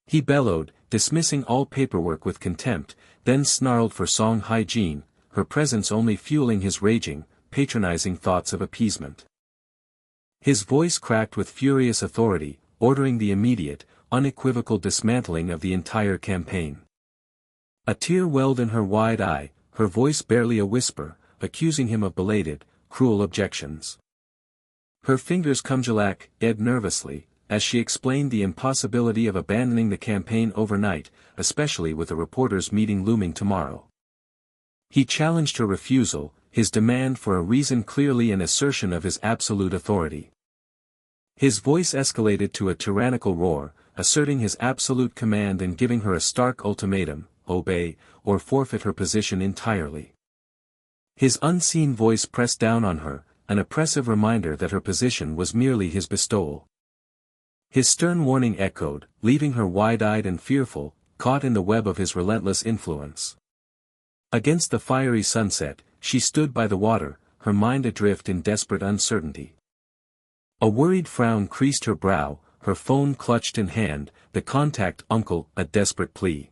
He bellowed, dismissing all paperwork with contempt, then snarled for Song Hyejin, her presence only fueling his raging, patronizing thoughts of appeasement. His voice cracked with furious authority, ordering the immediate, unequivocal dismantling of the entire campaign. A tear welled in her wide eye, her voice barely a whisper, accusing him of belated, cruel objections. Her fingers kumjalak ed nervously, as she explained the impossibility of abandoning the campaign overnight, especially with a reporters' meeting looming tomorrow. He challenged her refusal, his demand for a reason clearly an assertion of his absolute authority. His voice escalated to a tyrannical roar, asserting his absolute command and giving her a stark ultimatum: obey, or forfeit her position entirely. His unseen voice pressed down on her, an oppressive reminder that her position was merely his bestowal. His stern warning echoed, leaving her wide-eyed and fearful, caught in the web of his relentless influence. Against the fiery sunset, she stood by the water, her mind adrift in desperate uncertainty. A worried frown creased her brow, her phone clutched in hand, the contact uncle, a desperate plea.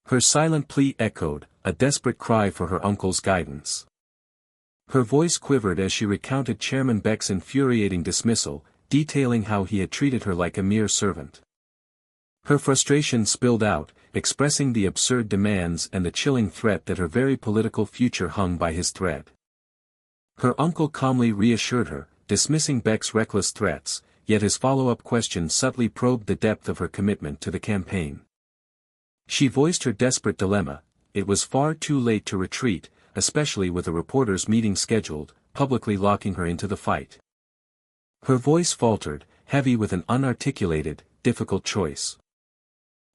Her silent plea echoed, a desperate cry for her uncle's guidance. Her voice quivered as she recounted Chairman Beck's infuriating dismissal, detailing how he had treated her like a mere servant. Her frustration spilled out, expressing the absurd demands and the chilling threat that her very political future hung by his thread. Her uncle calmly reassured her, dismissing Beck's reckless threats, yet his follow-up question subtly probed the depth of her commitment to the campaign. She voiced her desperate dilemma: it was far too late to retreat, especially with a reporters' meeting scheduled, publicly locking her into the fight. Her voice faltered, heavy with an unarticulated, difficult choice.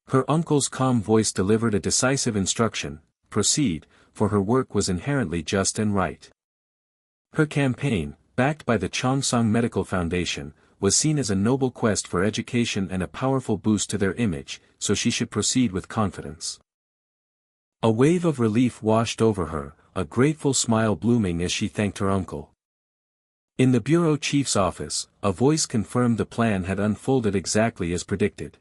Her uncle's calm voice delivered a decisive instruction: proceed, for her work was inherently just and right. Her campaign, backed by the Chongsong Medical Foundation, was seen as a noble quest for education and a powerful boost to their image, so she should proceed with confidence. A wave of relief washed over her, a grateful smile blooming as she thanked her uncle. In the bureau chief's office, a voice confirmed the plan had unfolded exactly as predicted.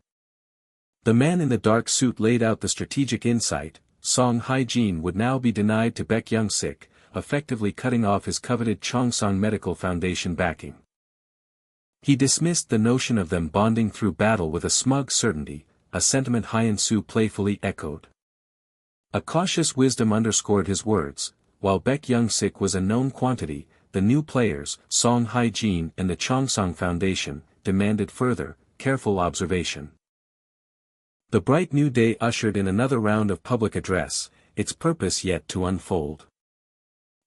The man in the dark suit laid out the strategic insight: Song Hae-jin would now be denied to Baek Young-sik, effectively cutting off his coveted Chongsong Medical Foundation backing. He dismissed the notion of them bonding through battle with a smug certainty, a sentiment Hyun-soo playfully echoed. A cautious wisdom underscored his words: while Baek Young-sik was a known quantity, the new players, Song Hae-jin and the Chongsong Foundation, demanded further, careful observation. The bright new day ushered in another round of public address, its purpose yet to unfold.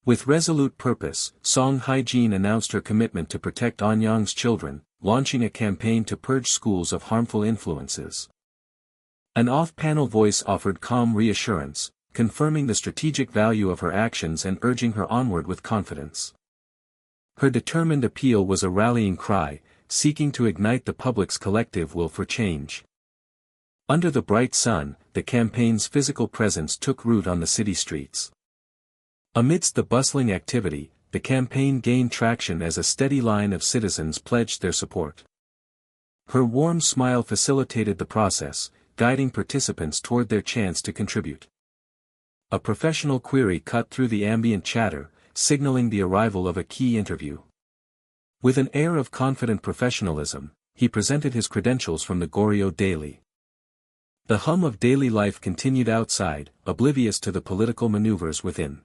With resolute purpose, Song Hae-jin announced her commitment to protect Anyang's children, launching a campaign to purge schools of harmful influences. An off-panel voice offered calm reassurance, confirming the strategic value of her actions and urging her onward with confidence. Her determined appeal was a rallying cry, seeking to ignite the public's collective will for change. Under the bright sun, the campaign's physical presence took root on the city streets. Amidst the bustling activity, the campaign gained traction as a steady line of citizens pledged their support. Her warm smile facilitated the process, guiding participants toward their chance to contribute. A professional query cut through the ambient chatter, signaling the arrival of a key interview. With an air of confident professionalism, he presented his credentials from the Goryeo Daily. The hum of daily life continued outside, oblivious to the political maneuvers within.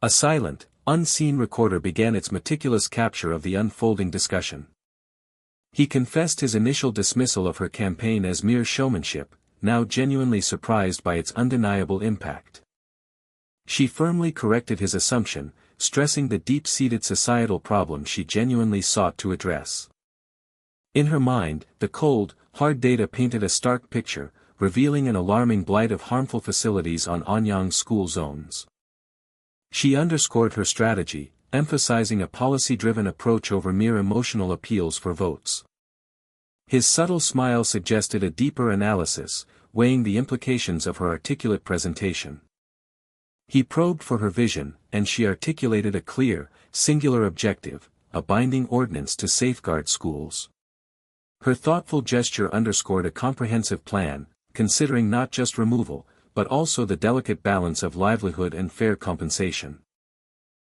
A silent, unseen recorder began its meticulous capture of the unfolding discussion. He confessed his initial dismissal of her campaign as mere showmanship, now genuinely surprised by its undeniable impact. She firmly corrected his assumption, stressing the deep-seated societal problem she genuinely sought to address. In her mind, the cold, hard data painted a stark picture, revealing an alarming blight of harmful facilities on Anyang's school zones. She underscored her strategy, emphasizing a policy-driven approach over mere emotional appeals for votes. His subtle smile suggested a deeper analysis, weighing the implications of her articulate presentation. He probed for her vision, and she articulated a clear, singular objective: a binding ordinance to safeguard schools. Her thoughtful gesture underscored a comprehensive plan, considering not just removal, but also the delicate balance of livelihood and fair compensation.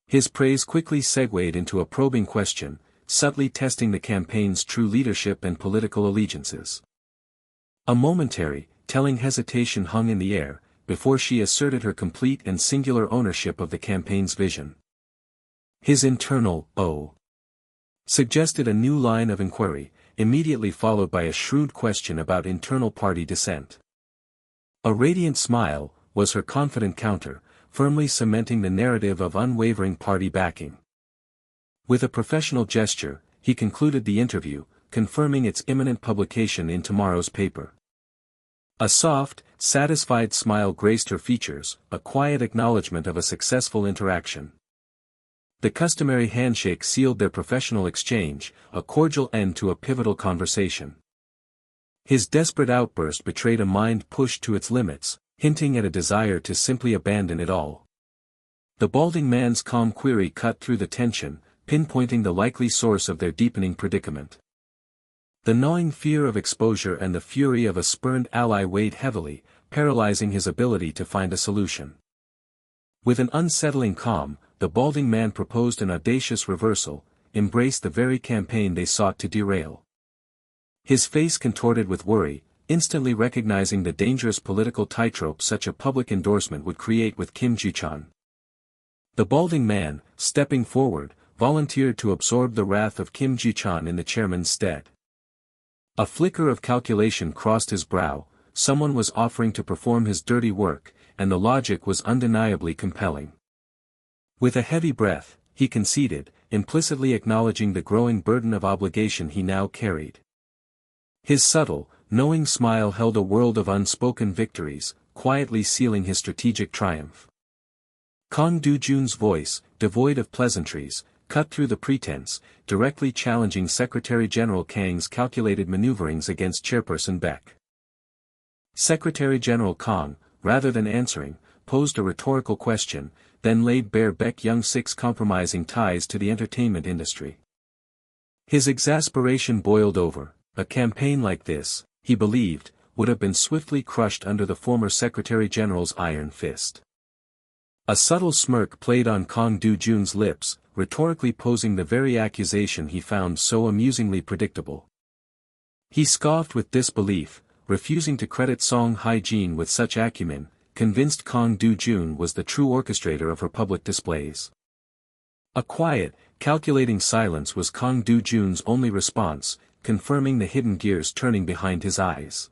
His praise quickly segued into a probing question, subtly testing the campaign's true leadership and political allegiances. A momentary, telling hesitation hung in the air, before she asserted her complete and singular ownership of the campaign's vision. His internal suggested a new line of inquiry, immediately followed by a shrewd question about internal party dissent. A radiant smile was her confident counter, firmly cementing the narrative of unwavering party backing. With a professional gesture, he concluded the interview, confirming its imminent publication in tomorrow's paper. A soft, satisfied smile graced her features, a quiet acknowledgement of a successful interaction. The customary handshake sealed their professional exchange, a cordial end to a pivotal conversation. His desperate outburst betrayed a mind pushed to its limits, hinting at a desire to simply abandon it all. The balding man's calm query cut through the tension, pinpointing the likely source of their deepening predicament. The gnawing fear of exposure and the fury of a spurned ally weighed heavily, paralyzing his ability to find a solution. With an unsettling calm, the balding man proposed an audacious reversal: embrace the very campaign they sought to derail. His face contorted with worry, instantly recognizing the dangerous political tightrope such a public endorsement would create with Kim Ju-chan. The balding man, stepping forward, volunteered to absorb the wrath of Kim Ji-chan in the chairman's stead. A flicker of calculation crossed his brow. Someone was offering to perform his dirty work, and the logic was undeniably compelling. With a heavy breath, he conceded, implicitly acknowledging the growing burden of obligation he now carried. His subtle, knowing smile held a world of unspoken victories, quietly sealing his strategic triumph. Kang Do-jun's voice, devoid of pleasantries, cut through the pretense, directly challenging Secretary General Kang's calculated maneuverings against Chairperson Beck. Secretary General Kang, rather than answering, posed a rhetorical question, then laid bare Beck Young-sik's compromising ties to the entertainment industry. His exasperation boiled over. A campaign like this, he believed, would have been swiftly crushed under the former Secretary General's iron fist. A subtle smirk played on Kang Do-jun's lips, rhetorically posing the very accusation he found so amusingly predictable. He scoffed with disbelief, refusing to credit Song Hae-jin with such acumen, convinced Kang Do-jun was the true orchestrator of her public displays. A quiet, calculating silence was Kang Do-jun's only response, confirming the hidden gears turning behind his eyes.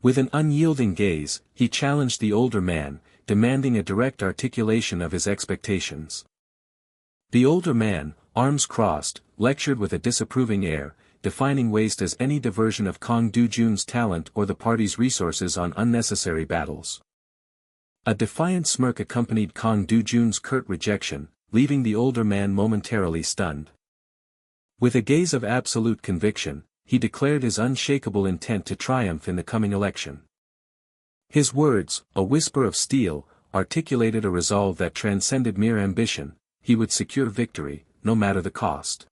With an unyielding gaze, he challenged the older man, demanding a direct articulation of his expectations. The older man, arms crossed, lectured with a disapproving air, defining waste as any diversion of Kang Do-jun's talent or the party's resources on unnecessary battles. A defiant smirk accompanied Kang Do-jun's curt rejection, leaving the older man momentarily stunned. With a gaze of absolute conviction, he declared his unshakable intent to triumph in the coming election. His words, a whisper of steel, articulated a resolve that transcended mere ambition. He would secure victory, no matter the cost.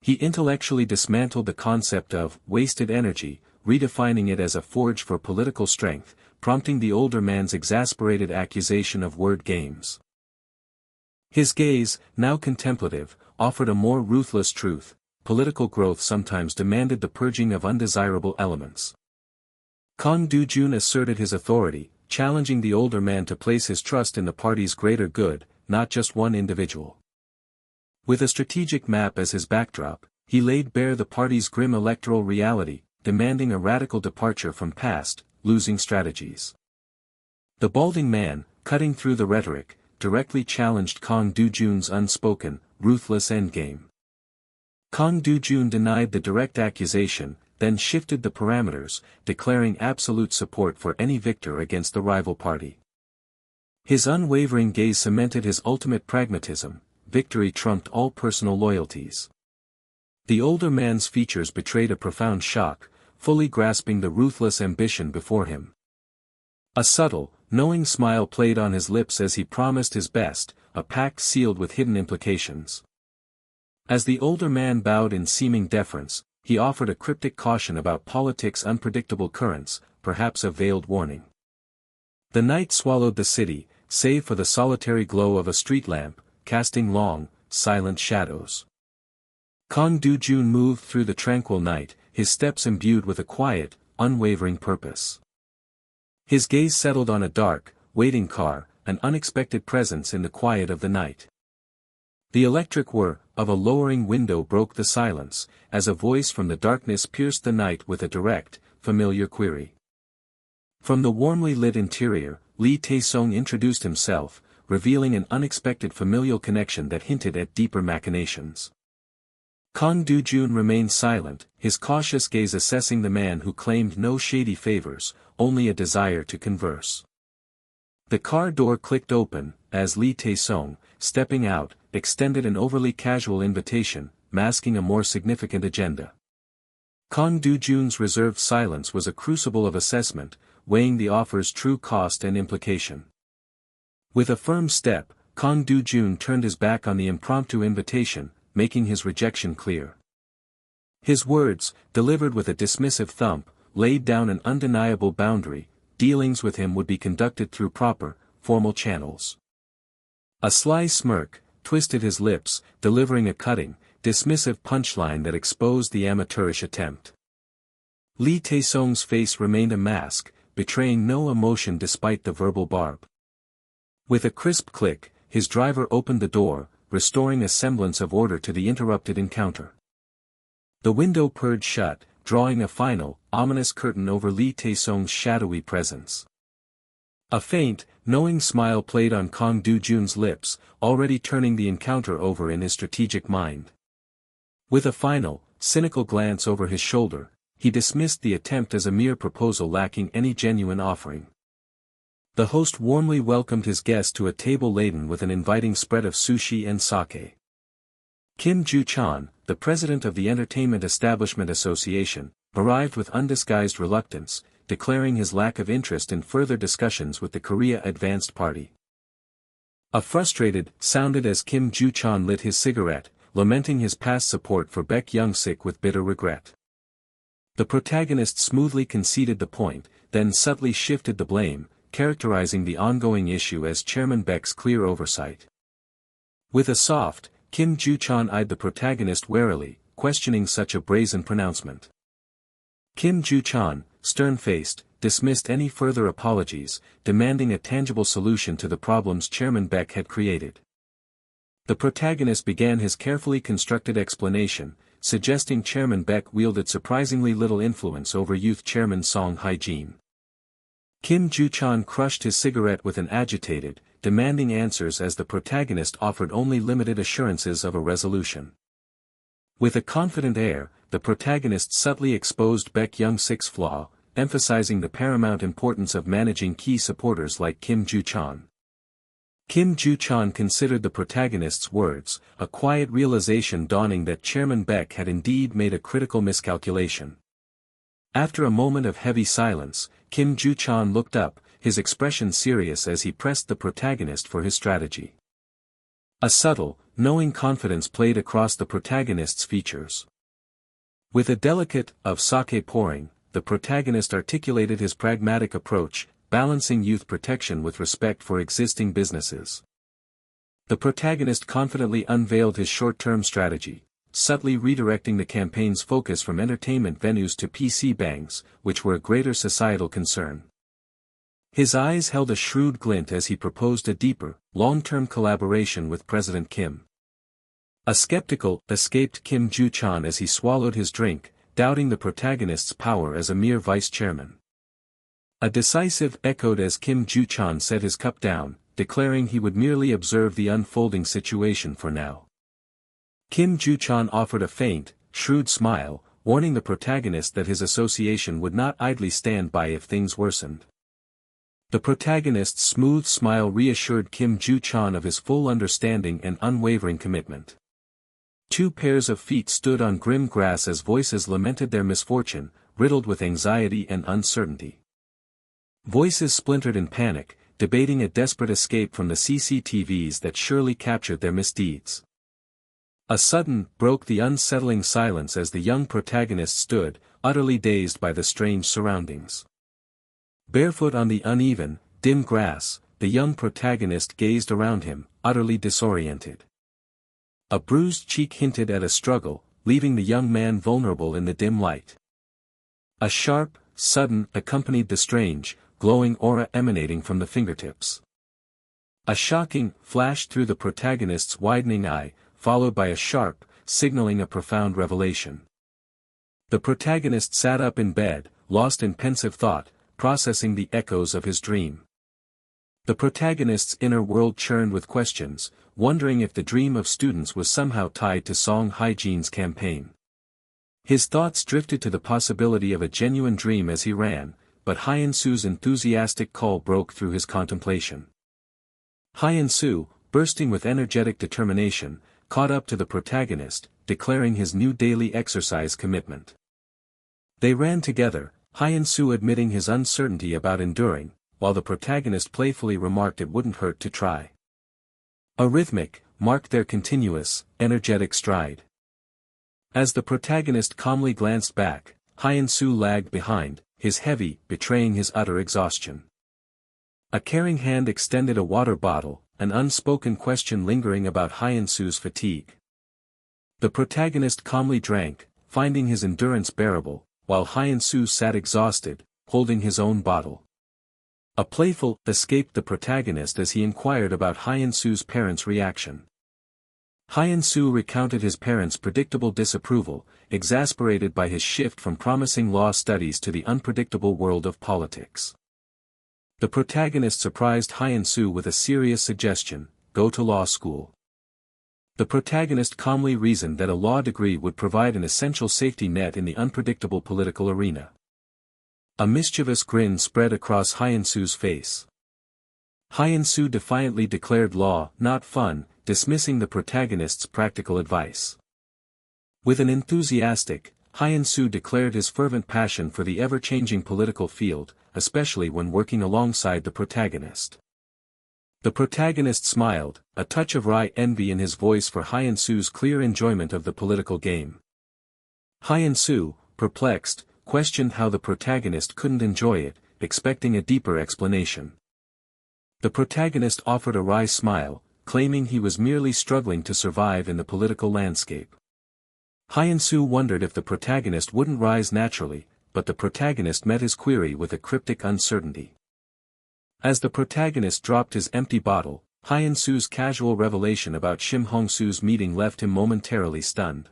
He intellectually dismantled the concept of wasted energy, redefining it as a forge for political strength, prompting the older man's exasperated accusation of word games. His gaze, now contemplative, offered a more ruthless truth. Political growth sometimes demanded the purging of undesirable elements. Kang Do-jun asserted his authority, challenging the older man to place his trust in the party's greater good, not just one individual. With a strategic map as his backdrop, he laid bare the party's grim electoral reality, demanding a radical departure from past, losing strategies. The balding man, cutting through the rhetoric, directly challenged Kang Do-jun's unspoken, ruthless endgame. Kang Do-jun denied the direct accusation, then shifted the parameters, declaring absolute support for any victor against the rival party. His unwavering gaze cemented his ultimate pragmatism. Victory trumped all personal loyalties. The older man's features betrayed a profound shock, fully grasping the ruthless ambition before him. A subtle, knowing smile played on his lips as he promised his best, a pact sealed with hidden implications. As the older man bowed in seeming deference, he offered a cryptic caution about politics' unpredictable currents, perhaps a veiled warning. The night swallowed the city, save for the solitary glow of a street lamp, casting long, silent shadows. Kang Do-jun moved through the tranquil night, his steps imbued with a quiet, unwavering purpose. His gaze settled on a dark, waiting car, an unexpected presence in the quiet of the night. The electric whir of a lowering window broke the silence, as a voice from the darkness pierced the night with a direct, familiar query. From the warmly lit interior, Lee Tae-sung introduced himself, revealing an unexpected familial connection that hinted at deeper machinations. Kang Do-jun remained silent, his cautious gaze assessing the man who claimed no shady favors, only a desire to converse. The car door clicked open, as Lee Tae-sung, stepping out, extended an overly casual invitation, masking a more significant agenda. Kang Do-jun's reserved silence was a crucible of assessment, weighing the offer's true cost and implication. With a firm step, Kang Do-jun turned his back on the impromptu invitation, making his rejection clear. His words, delivered with a dismissive thump, laid down an undeniable boundary. Dealings with him would be conducted through proper, formal channels. A sly smirk twisted his lips, delivering a cutting, dismissive punchline that exposed the amateurish attempt. Lee Tae-sung's face remained a mask, betraying no emotion despite the verbal barb. With a crisp click, his driver opened the door, restoring a semblance of order to the interrupted encounter. The window purred shut, drawing a final, ominous curtain over Lee Taesong's shadowy presence. A faint, knowing smile played on Kang Dojun's lips, already turning the encounter over in his strategic mind. With a final, cynical glance over his shoulder, he dismissed the attempt as a mere proposal lacking any genuine offering. The host warmly welcomed his guest to a table laden with an inviting spread of sushi and sake. Kim Joo-chan, the president of the Entertainment Establishment Association, arrived with undisguised reluctance, declaring his lack of interest in further discussions with the Korea Advanced Party. A frustrated sounded as Kim Joo-chan lit his cigarette, lamenting his past support for Baek Young-sik with bitter regret. The protagonist smoothly conceded the point, then subtly shifted the blame, characterizing the ongoing issue as Chairman Baek's clear oversight. With a soft, Kim Joo-chan eyed the protagonist warily, questioning such a brazen pronouncement. Kim Joo-chan, stern-faced, dismissed any further apologies, demanding a tangible solution to the problems Chairman Baek had created. The protagonist began his carefully constructed explanation, suggesting Chairman Baek wielded surprisingly little influence over youth Chairman Song Hye-jin. Kim Joo-chan crushed his cigarette with an agitated, demanding answers as the protagonist offered only limited assurances of a resolution. With a confident air, the protagonist subtly exposed Baek Young-sik's flaw, emphasizing the paramount importance of managing key supporters like Kim Joo-chan. Kim Joo-chan considered the protagonist's words, a quiet realization dawning that Chairman Baek had indeed made a critical miscalculation. After a moment of heavy silence, Kim Joo-chan looked up, his expression serious as he pressed the protagonist for his strategy. A subtle, knowing confidence played across the protagonist's features. With a delicate of sake pouring, the protagonist articulated his pragmatic approach, balancing youth protection with respect for existing businesses. The protagonist confidently unveiled his short-term strategy, subtly redirecting the campaign's focus from entertainment venues to PC bangs, which were a greater societal concern. His eyes held a shrewd glint as he proposed a deeper, long-term collaboration with President Kim. A skeptical escaped Kim Joo-chan as he swallowed his drink, doubting the protagonist's power as a mere vice-chairman. A decisive echoed as Kim Joo-chan set his cup down, declaring he would merely observe the unfolding situation for now. Kim Joo-chan offered a faint, shrewd smile, warning the protagonist that his association would not idly stand by if things worsened. The protagonist's smooth smile reassured Kim Joo-chan of his full understanding and unwavering commitment. Two pairs of feet stood on grim grass as voices lamented their misfortune, riddled with anxiety and uncertainty. Voices splintered in panic, debating a desperate escape from the CCTVs that surely captured their misdeeds. A sudden broke the unsettling silence as the young protagonist stood, utterly dazed by the strange surroundings. Barefoot on the uneven, dim grass, the young protagonist gazed around him, utterly disoriented. A bruised cheek hinted at a struggle, leaving the young man vulnerable in the dim light. A sharp, sudden accompanied the strange, glowing aura emanating from the fingertips. A shocking flashed through the protagonist's widening eye, followed by a sharp, signaling a profound revelation. The protagonist sat up in bed, lost in pensive thought, processing the echoes of his dream. The protagonist's inner world churned with questions, wondering if the dream of students was somehow tied to Song Hye-jin's campaign. His thoughts drifted to the possibility of a genuine dream as he ran, but Hye-in-soo's enthusiastic call broke through his contemplation. Hye-in-soo, bursting with energetic determination, caught up to the protagonist, declaring his new daily exercise commitment. They ran together, Hye-in-soo admitting his uncertainty about enduring, while the protagonist playfully remarked it wouldn't hurt to try. A rhythmic marked their continuous, energetic stride. As the protagonist calmly glanced back, Hye-in-soo lagged behind, his heavy, betraying his utter exhaustion. A caring hand extended a water bottle, an unspoken question lingering about Hye-in-soo's fatigue. The protagonist calmly drank, finding his endurance bearable, while Hye-in-soo sat exhausted, holding his own bottle. A playful escaped the protagonist as he inquired about Hyun-soo's parents' reaction. Hyun-soo recounted his parents' predictable disapproval, exasperated by his shift from promising law studies to the unpredictable world of politics. The protagonist surprised Hyun-soo with a serious suggestion: go to law school. The protagonist calmly reasoned that a law degree would provide an essential safety net in the unpredictable political arena. A mischievous grin spread across Hyun-soo's face. Hyun-soo defiantly declared law not fun, dismissing the protagonist's practical advice. With an enthusiastic, Hyun-soo declared his fervent passion for the ever-changing political field, especially when working alongside the protagonist. The protagonist smiled, a touch of wry envy in his voice for Hyun-soo's clear enjoyment of the political game. Hyun-soo, perplexed, questioned how the protagonist couldn't enjoy it, expecting a deeper explanation. The protagonist offered a wry smile, claiming he was merely struggling to survive in the political landscape. Hyun-soo wondered if the protagonist wouldn't rise naturally, but the protagonist met his query with a cryptic uncertainty. As the protagonist dropped his empty bottle, Hyun-soo's casual revelation about Shim Hong-soo's meeting left him momentarily stunned.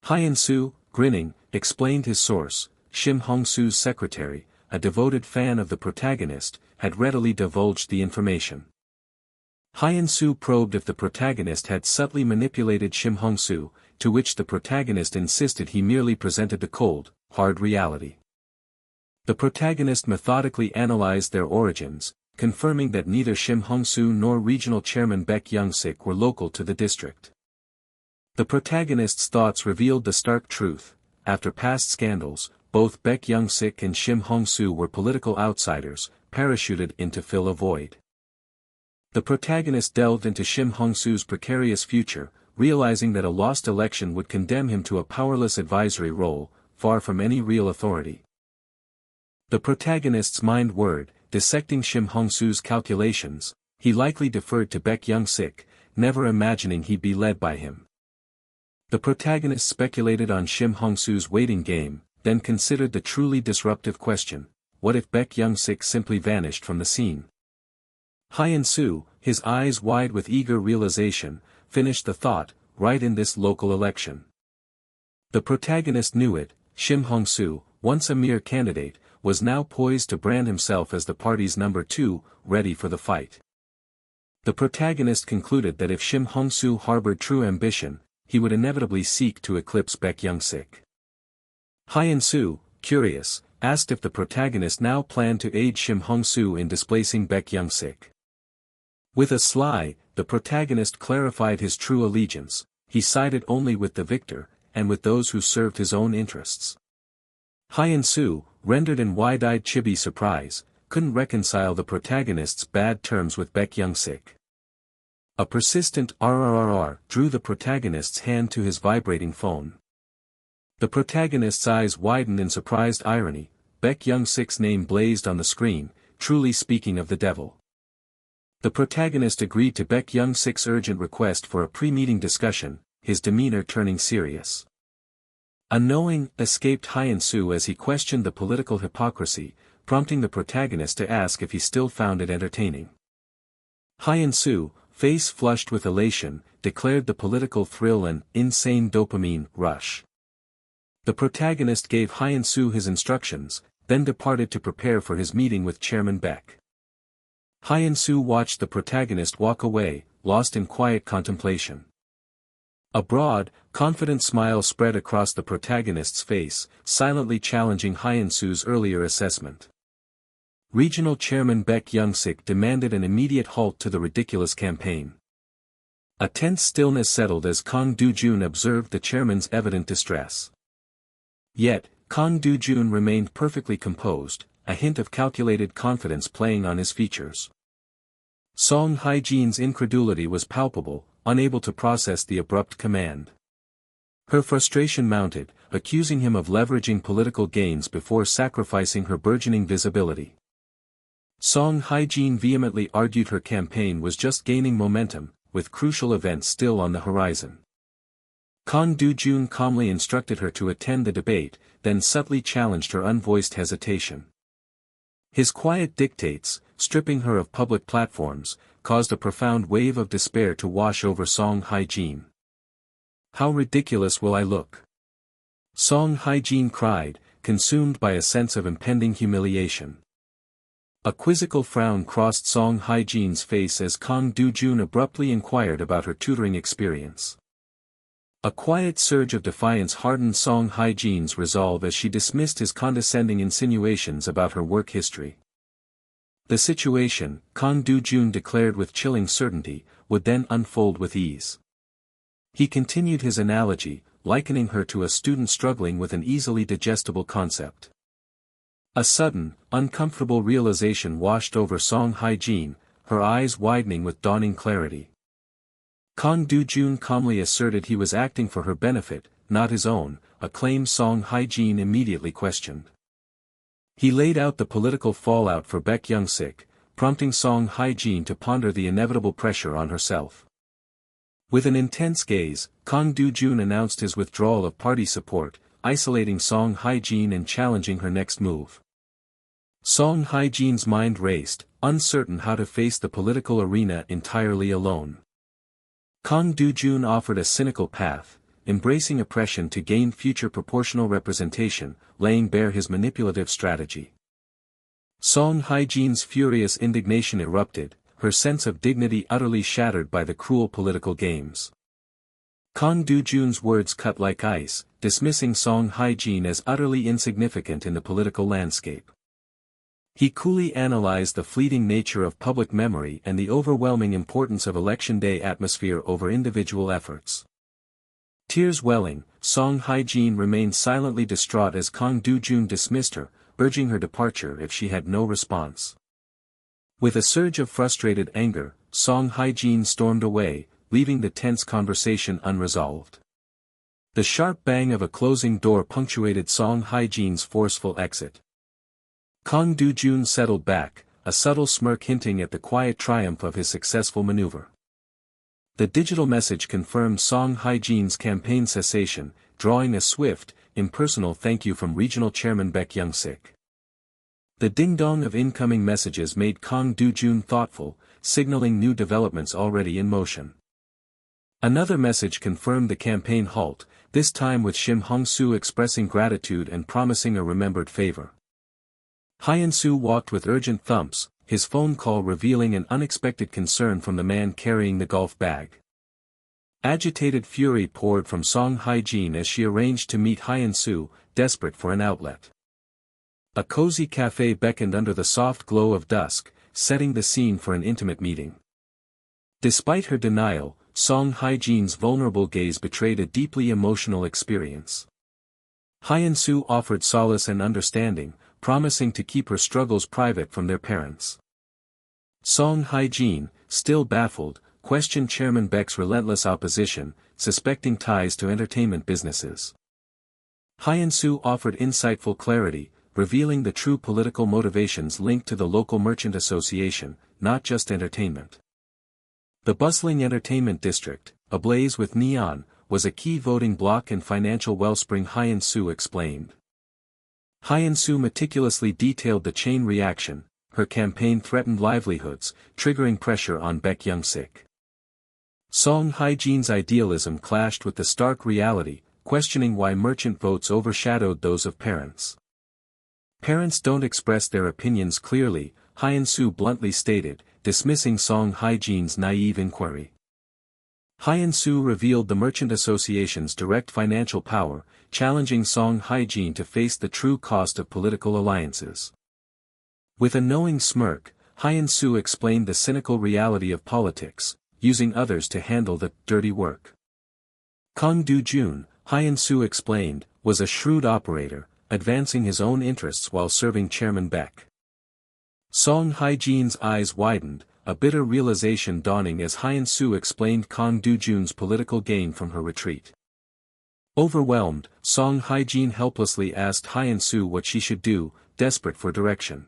Hyun-soo, grinning, explained his source. Shim Hong-soo's secretary, a devoted fan of the protagonist, had readily divulged the information. Hyun-soo probed if the protagonist had subtly manipulated Shim Hong-soo, to which the protagonist insisted he merely presented the cold, hard reality. The protagonist methodically analyzed their origins, confirming that neither Shim Hong-soo nor regional chairman Baek Young-sik were local to the district. The protagonist's thoughts revealed the stark truth: after past scandals, both Baek Young-sik and Shim Hong-soo were political outsiders, parachuted in to fill a void. The protagonist delved into Shim Hong-soo's precarious future, realizing that a lost election would condemn him to a powerless advisory role, far from any real authority. The protagonist's mind whirred, dissecting Shim Hong-soo's calculations. He likely deferred to Baek Young-sik, never imagining he'd be led by him. The protagonist speculated on Shim Hong-soo's waiting game, then considered the truly disruptive question: what if Baek Young-sik simply vanished from the scene? Hyun-soo, his eyes wide with eager realization, finished the thought: right in this local election. The protagonist knew it: Shim Hong-soo, once a mere candidate, was now poised to brand himself as the party's number 2, ready for the fight. The protagonist concluded that if Shim Hong-soo harbored true ambition, he would inevitably seek to eclipse Baek Young-sik. Hyun-soo, curious, asked if the protagonist now planned to aid Shim Hong-soo in displacing Baek Young-sik. With a sly, the protagonist clarified his true allegiance: he sided only with the victor, and with those who served his own interests. Hyun-soo, rendered in wide-eyed chibi surprise, couldn't reconcile the protagonist's bad terms with Baek Young-sik. A persistent RRRR drew the protagonist's hand to his vibrating phone. The protagonist's eyes widened in surprised irony. Baek Young-sik's name blazed on the screen, truly speaking of the devil. The protagonist agreed to Baek Young-sik's urgent request for a pre-meeting discussion, his demeanor turning serious. A knowing escaped Hyun-soo as he questioned the political hypocrisy, prompting the protagonist to ask if he still found it entertaining. Hyun-soo, face flushed with elation, declared the political thrill an insane dopamine rush. The protagonist gave Hyun-soo his instructions, then departed to prepare for his meeting with Chairman Baek. Hyun-soo watched the protagonist walk away, lost in quiet contemplation. A broad, confident smile spread across the protagonist's face, silently challenging Hyun-soo's earlier assessment. Regional Chairman Baek Young-sik demanded an immediate halt to the ridiculous campaign. A tense stillness settled as Kang Dojun observed the chairman's evident distress. Yet, Kang Dojun remained perfectly composed, a hint of calculated confidence playing on his features. Song Hye-jin's incredulity was palpable, unable to process the abrupt command. Her frustration mounted, accusing him of leveraging political gains before sacrificing her burgeoning visibility. Song Hye-jin vehemently argued her campaign was just gaining momentum, with crucial events still on the horizon. Kang Dojun calmly instructed her to attend the debate, then subtly challenged her unvoiced hesitation. His quiet dictates, stripping her of public platforms, caused a profound wave of despair to wash over Song Hae-jin. How ridiculous will I look? Song Hae-jin cried, consumed by a sense of impending humiliation. A quizzical frown crossed Song Hae-jin's face as Kang Dojun abruptly inquired about her tutoring experience. A quiet surge of defiance hardened Song Hae-jin's resolve as she dismissed his condescending insinuations about her work history. The situation, Kang Dojun declared with chilling certainty, would then unfold with ease. He continued his analogy, likening her to a student struggling with an easily digestible concept. A sudden, uncomfortable realization washed over Song Hae-jin, her eyes widening with dawning clarity. Kang Dojun calmly asserted he was acting for her benefit, not his own, a claim Song Hae-jin immediately questioned. He laid out the political fallout for Baek Young-sik, prompting Song Hae-jin to ponder the inevitable pressure on herself. With an intense gaze, Kang Dojun announced his withdrawal of party support, isolating Song Hae-jin and challenging her next move. Song Hae-jin's mind raced, uncertain how to face the political arena entirely alone. Kang Dojun offered a cynical path, embracing oppression to gain future proportional representation, laying bare his manipulative strategy. Song Hae-jin's furious indignation erupted, her sense of dignity utterly shattered by the cruel political games. Kang Dojun's words cut like ice, dismissing Song Hae-jin as utterly insignificant in the political landscape. He coolly analyzed the fleeting nature of public memory and the overwhelming importance of election day atmosphere over individual efforts. Tears welling, Song Hae-jin remained silently distraught as Kang Dojun dismissed her, urging her departure if she had no response. With a surge of frustrated anger, Song Hae-jin stormed away, leaving the tense conversation unresolved. The sharp bang of a closing door punctuated Song Hae-jin's forceful exit. Kang Dojun settled back, a subtle smirk hinting at the quiet triumph of his successful maneuver. The digital message confirmed Song Hae-jin's campaign cessation, drawing a swift, impersonal thank you from Regional Chairman Baek Young-sik. The ding-dong of incoming messages made Kang Dojun thoughtful, signaling new developments already in motion. Another message confirmed the campaign halt, this time with Shim Hong-soo expressing gratitude and promising a remembered favor. Hyun-soo walked with urgent thumps, his phone call revealing an unexpected concern from the man carrying the golf bag. Agitated fury poured from Song Hae-jin as she arranged to meet Hyun-soo, desperate for an outlet. A cozy cafe beckoned under the soft glow of dusk, setting the scene for an intimate meeting. Despite her denial, Song Hae-jin's vulnerable gaze betrayed a deeply emotional experience. Hyun-soo offered solace and understanding, promising to keep her struggles private from their parents. Song Hae-jin, still baffled, questioned Chairman Baek's relentless opposition, suspecting ties to entertainment businesses. Hyun-soo offered insightful clarity, revealing the true political motivations linked to the local merchant association, not just entertainment. The bustling entertainment district, ablaze with neon, was a key voting bloc and financial wellspring, Hyun-soo explained. Hyun-soo meticulously detailed the chain reaction, her campaign threatened livelihoods, triggering pressure on Baek Young-sik. Song Hae-jin's idealism clashed with the stark reality, questioning why merchant votes overshadowed those of parents. Parents don't express their opinions clearly, Hyun-soo bluntly stated, dismissing Song Hae-jin's naive inquiry. Hyun-soo revealed the merchant association's direct financial power, challenging Song Hae-jin to face the true cost of political alliances. With a knowing smirk, Hyun-soo explained the cynical reality of politics, using others to handle the dirty work. Kang Dojun, Hyun-soo explained, was a shrewd operator, advancing his own interests while serving Chairman Baek. Song Hae-jin's eyes widened, a bitter realization dawning as Hyun-soo explained Kang Dojun's political gain from her retreat. Overwhelmed, Song Hae-jin helplessly asked Hyun-soo what she should do, desperate for direction.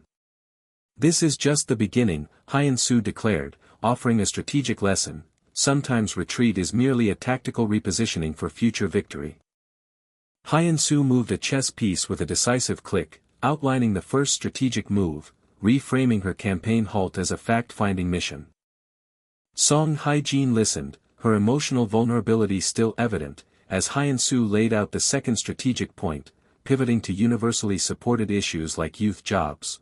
This is just the beginning, Hyun-soo declared, offering a strategic lesson. Sometimes retreat is merely a tactical repositioning for future victory. Hyun-soo moved a chess piece with a decisive click, outlining the first strategic move, reframing her campaign halt as a fact-finding mission. Song Hae-jin listened, her emotional vulnerability still evident, as Hyun-soo laid out the second strategic point, pivoting to universally supported issues like youth jobs.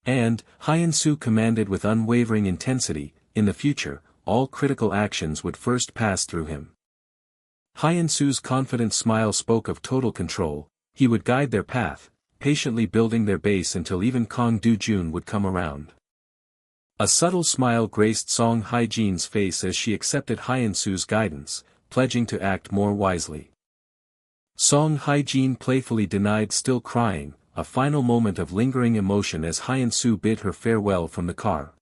And, Hyun-soo commanded with unwavering intensity, in the future, all critical actions would first pass through him. Hyun-soo's confident smile spoke of total control. He would guide their path, patiently building their base until even Dojun would come around. A subtle smile graced Song Hae-jin's face as she accepted Hyun-soo's guidance, pledging to act more wisely. Song Hae-jin playfully denied still crying, a final moment of lingering emotion as Hyun-soo bid her farewell from the car.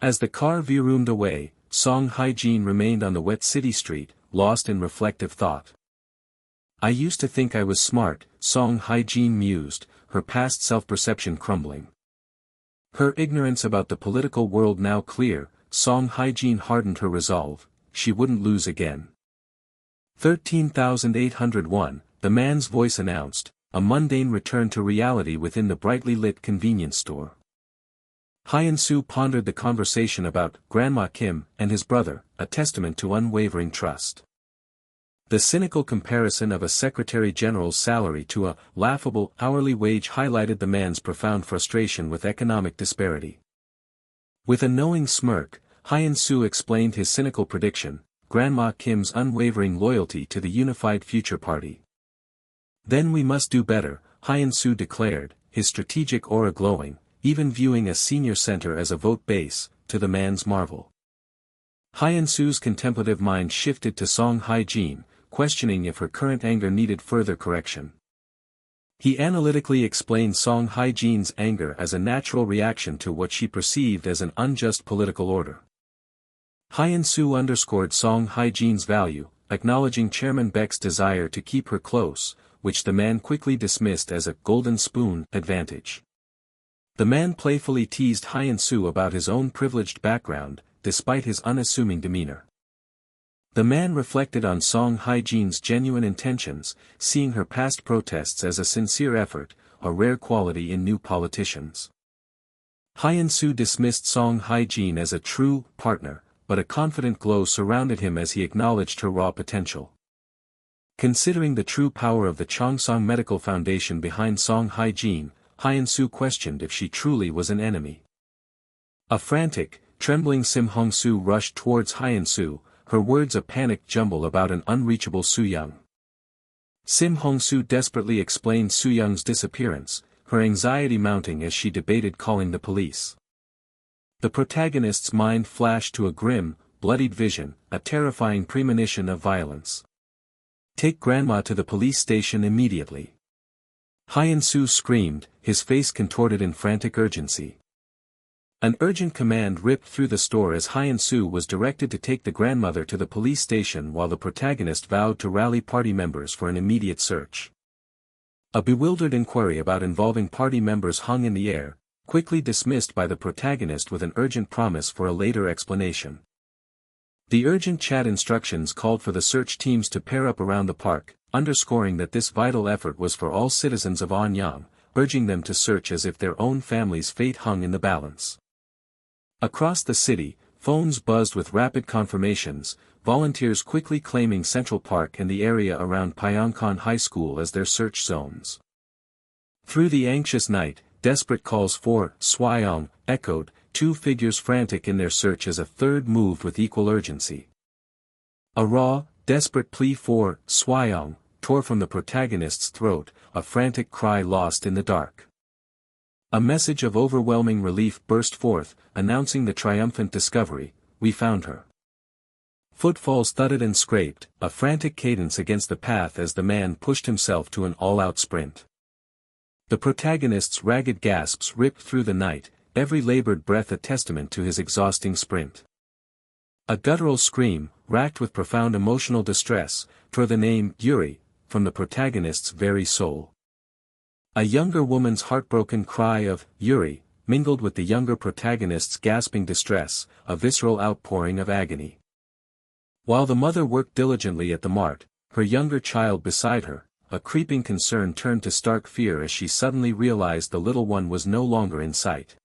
As the car veered away, Song Hae-jin remained on the wet city street, lost in reflective thought. I used to think I was smart, Song Hae-jin mused, her past self-perception crumbling. Her ignorance about the political world now clear, Song Hae-jin hardened her resolve, she wouldn't lose again. 13,801, the man's voice announced, a mundane return to reality within the brightly lit convenience store. Hyun-soo pondered the conversation about Grandma Kim and his brother, a testament to unwavering trust. The cynical comparison of a secretary general's salary to a laughable hourly wage highlighted the man's profound frustration with economic disparity. With a knowing smirk, Hyun-soo explained his cynical prediction, Grandma Kim's unwavering loyalty to the unified future party. Then we must do better, Hyun-soo declared, his strategic aura glowing, even viewing a senior center as a vote base, to the man's marvel. Hyun-soo's contemplative mind shifted to Song Hae-jin, questioning if her current anger needed further correction. He analytically explained Song Hae-jin's anger as a natural reaction to what she perceived as an unjust political order. Hyun-soo underscored Song Hae-jin's value, acknowledging Chairman Baek's desire to keep her close, which the man quickly dismissed as a golden spoon advantage. The man playfully teased Hyun-soo about his own privileged background, despite his unassuming demeanor. The man reflected on Song Hae-jin's genuine intentions, seeing her past protests as a sincere effort, a rare quality in new politicians. Hyun-soo dismissed Song Hae-jin as a true partner, but a confident glow surrounded him as he acknowledged her raw potential. Considering the true power of the Chongsong Medical Foundation behind Song Hae-jin, Hyun-soo questioned if she truly was an enemy. A frantic, trembling Sim Hong-soo rushed towards Hyun-soo, her words a panicked jumble about an unreachable Soo-young. Sim Hong-soo desperately explained Soo-young's disappearance, her anxiety mounting as she debated calling the police. The protagonist's mind flashed to a grim, bloodied vision, a terrifying premonition of violence. Take Grandma to the police station immediately. Hyun-soo screamed, his face contorted in frantic urgency. An urgent command ripped through the store as Hyun-soo was directed to take the grandmother to the police station while the protagonist vowed to rally party members for an immediate search. A bewildered inquiry about involving party members hung in the air, quickly dismissed by the protagonist with an urgent promise for a later explanation. The urgent chat instructions called for the search teams to pair up around the park, underscoring that this vital effort was for all citizens of Anyang, urging them to search as if their own family's fate hung in the balance. Across the city, phones buzzed with rapid confirmations, volunteers quickly claiming Central Park and the area around Pyeongkon High School as their search zones. Through the anxious night, desperate calls for Swyong echoed, two figures frantic in their search as a third moved with equal urgency. A raw, desperate plea for Swyong tore from the protagonist's throat, a frantic cry lost in the dark. A message of overwhelming relief burst forth, announcing the triumphant discovery, we found her. Footfalls thudded and scraped, a frantic cadence against the path as the man pushed himself to an all-out sprint. The protagonist's ragged gasps ripped through the night, every labored breath a testament to his exhausting sprint. A guttural scream, racked with profound emotional distress, tore the name Yuri from the protagonist's very soul. A younger woman's heartbroken cry of Yuri mingled with the younger protagonist's gasping distress, a visceral outpouring of agony. While the mother worked diligently at the mart, her younger child beside her, a creeping concern turned to stark fear as she suddenly realized the little one was no longer in sight.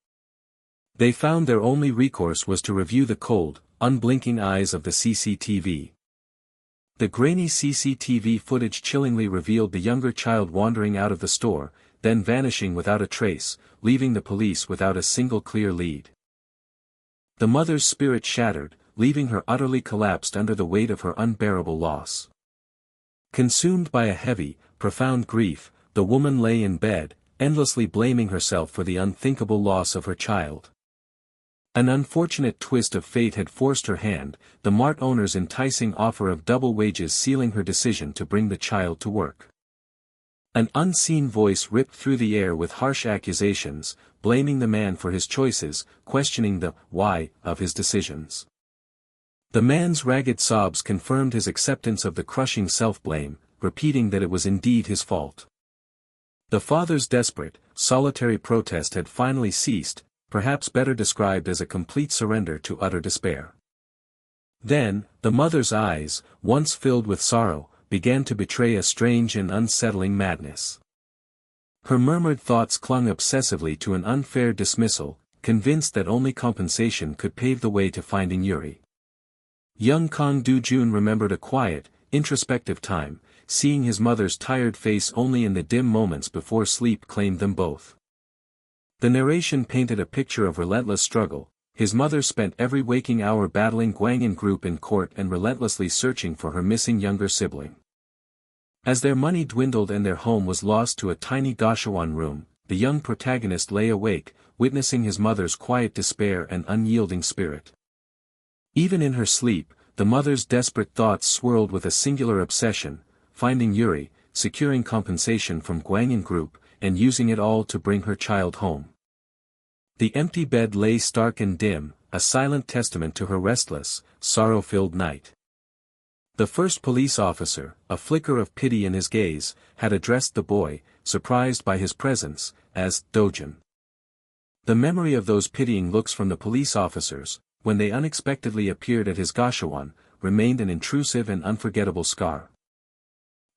They found their only recourse was to review the cold, unblinking eyes of the CCTV. The grainy CCTV footage chillingly revealed the younger child wandering out of the store, then vanishing without a trace, leaving the police without a single clear lead. The mother's spirit shattered, leaving her utterly collapsed under the weight of her unbearable loss. Consumed by a heavy, profound grief, the woman lay in bed, endlessly blaming herself for the unthinkable loss of her child. An unfortunate twist of fate had forced her hand, the mart owner's enticing offer of double wages sealing her decision to bring the child to work. An unseen voice ripped through the air with harsh accusations, blaming the man for his choices, questioning the why of his decisions. The man's ragged sobs confirmed his acceptance of the crushing self-blame, repeating that it was indeed his fault. The father's desperate, solitary protest had finally ceased, perhaps better described as a complete surrender to utter despair. Then, the mother's eyes, once filled with sorrow, began to betray a strange and unsettling madness. Her murmured thoughts clung obsessively to an unfair dismissal, convinced that only compensation could pave the way to finding Yuri. Young Dojun remembered a quiet, introspective time, seeing his mother's tired face only in the dim moments before sleep claimed them both. The narration painted a picture of relentless struggle. His mother spent every waking hour battling Guanyin group in court and relentlessly searching for her missing younger sibling. As their money dwindled and their home was lost to a tiny Gashuan room, the young protagonist lay awake, witnessing his mother's quiet despair and unyielding spirit. Even in her sleep, the mother's desperate thoughts swirled with a singular obsession, finding Yuri, securing compensation from Guanyin group, and using it all to bring her child home. The empty bed lay stark and dim, a silent testament to her restless, sorrow-filled night. The first police officer, a flicker of pity in his gaze, had addressed the boy, surprised by his presence, as Dojun. The memory of those pitying looks from the police officers, when they unexpectedly appeared at his Gashuan, remained an intrusive and unforgettable scar.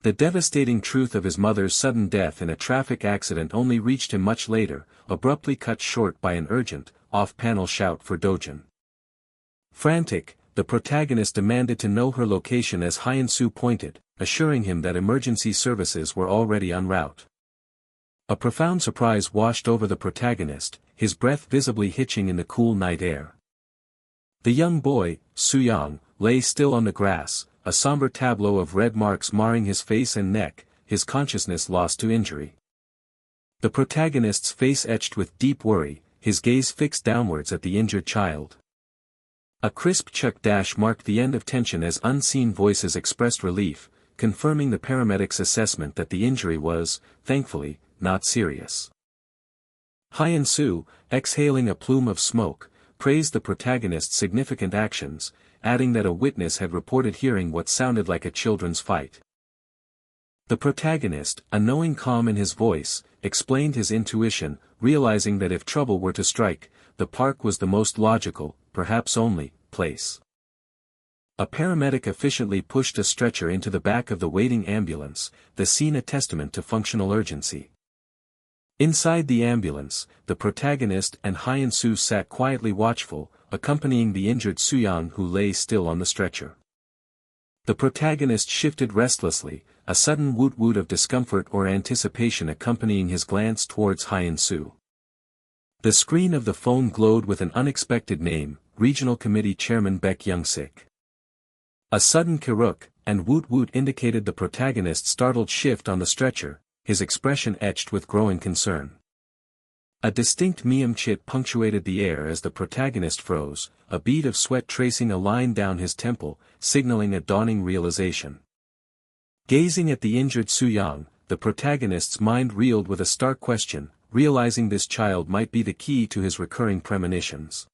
The devastating truth of his mother's sudden death in a traffic accident only reached him much later, abruptly cut short by an urgent, off-panel shout for Dojun. Frantic, the protagonist demanded to know her location as Hyan-soo pointed, assuring him that emergency services were already en route. A profound surprise washed over the protagonist, his breath visibly hitching in the cool night air. The young boy, Soo-young, lay still on the grass, a somber tableau of red marks marring his face and neck, his consciousness lost to injury. The protagonist's face etched with deep worry, his gaze fixed downwards at the injured child. A crisp chuck dash marked the end of tension as unseen voices expressed relief, confirming the paramedics' assessment that the injury was, thankfully, not serious. Hyan-soo, exhaling a plume of smoke, praised the protagonist's significant actions, adding that a witness had reported hearing what sounded like a children's fight. The protagonist, a knowing calm in his voice, explained his intuition, realizing that if trouble were to strike, the park was the most logical, perhaps only, place. A paramedic efficiently pushed a stretcher into the back of the waiting ambulance, the scene a testament to functional urgency. Inside the ambulance, the protagonist and Hyan-soo sat quietly watchful, accompanying the injured Soo-young who lay still on the stretcher. The protagonist shifted restlessly, a sudden woot-woot of discomfort or anticipation accompanying his glance towards Hyan-soo. The screen of the phone glowed with an unexpected name, Regional Committee Chairman Baek Young-sik. A sudden kiruk, and woot-woot indicated the protagonist's startled shift on the stretcher, his expression etched with growing concern. A distinct meum-chit punctuated the air as the protagonist froze, a bead of sweat tracing a line down his temple, signaling a dawning realization. Gazing at the injured Soo-young, the protagonist's mind reeled with a stark question, realizing this child might be the key to his recurring premonitions.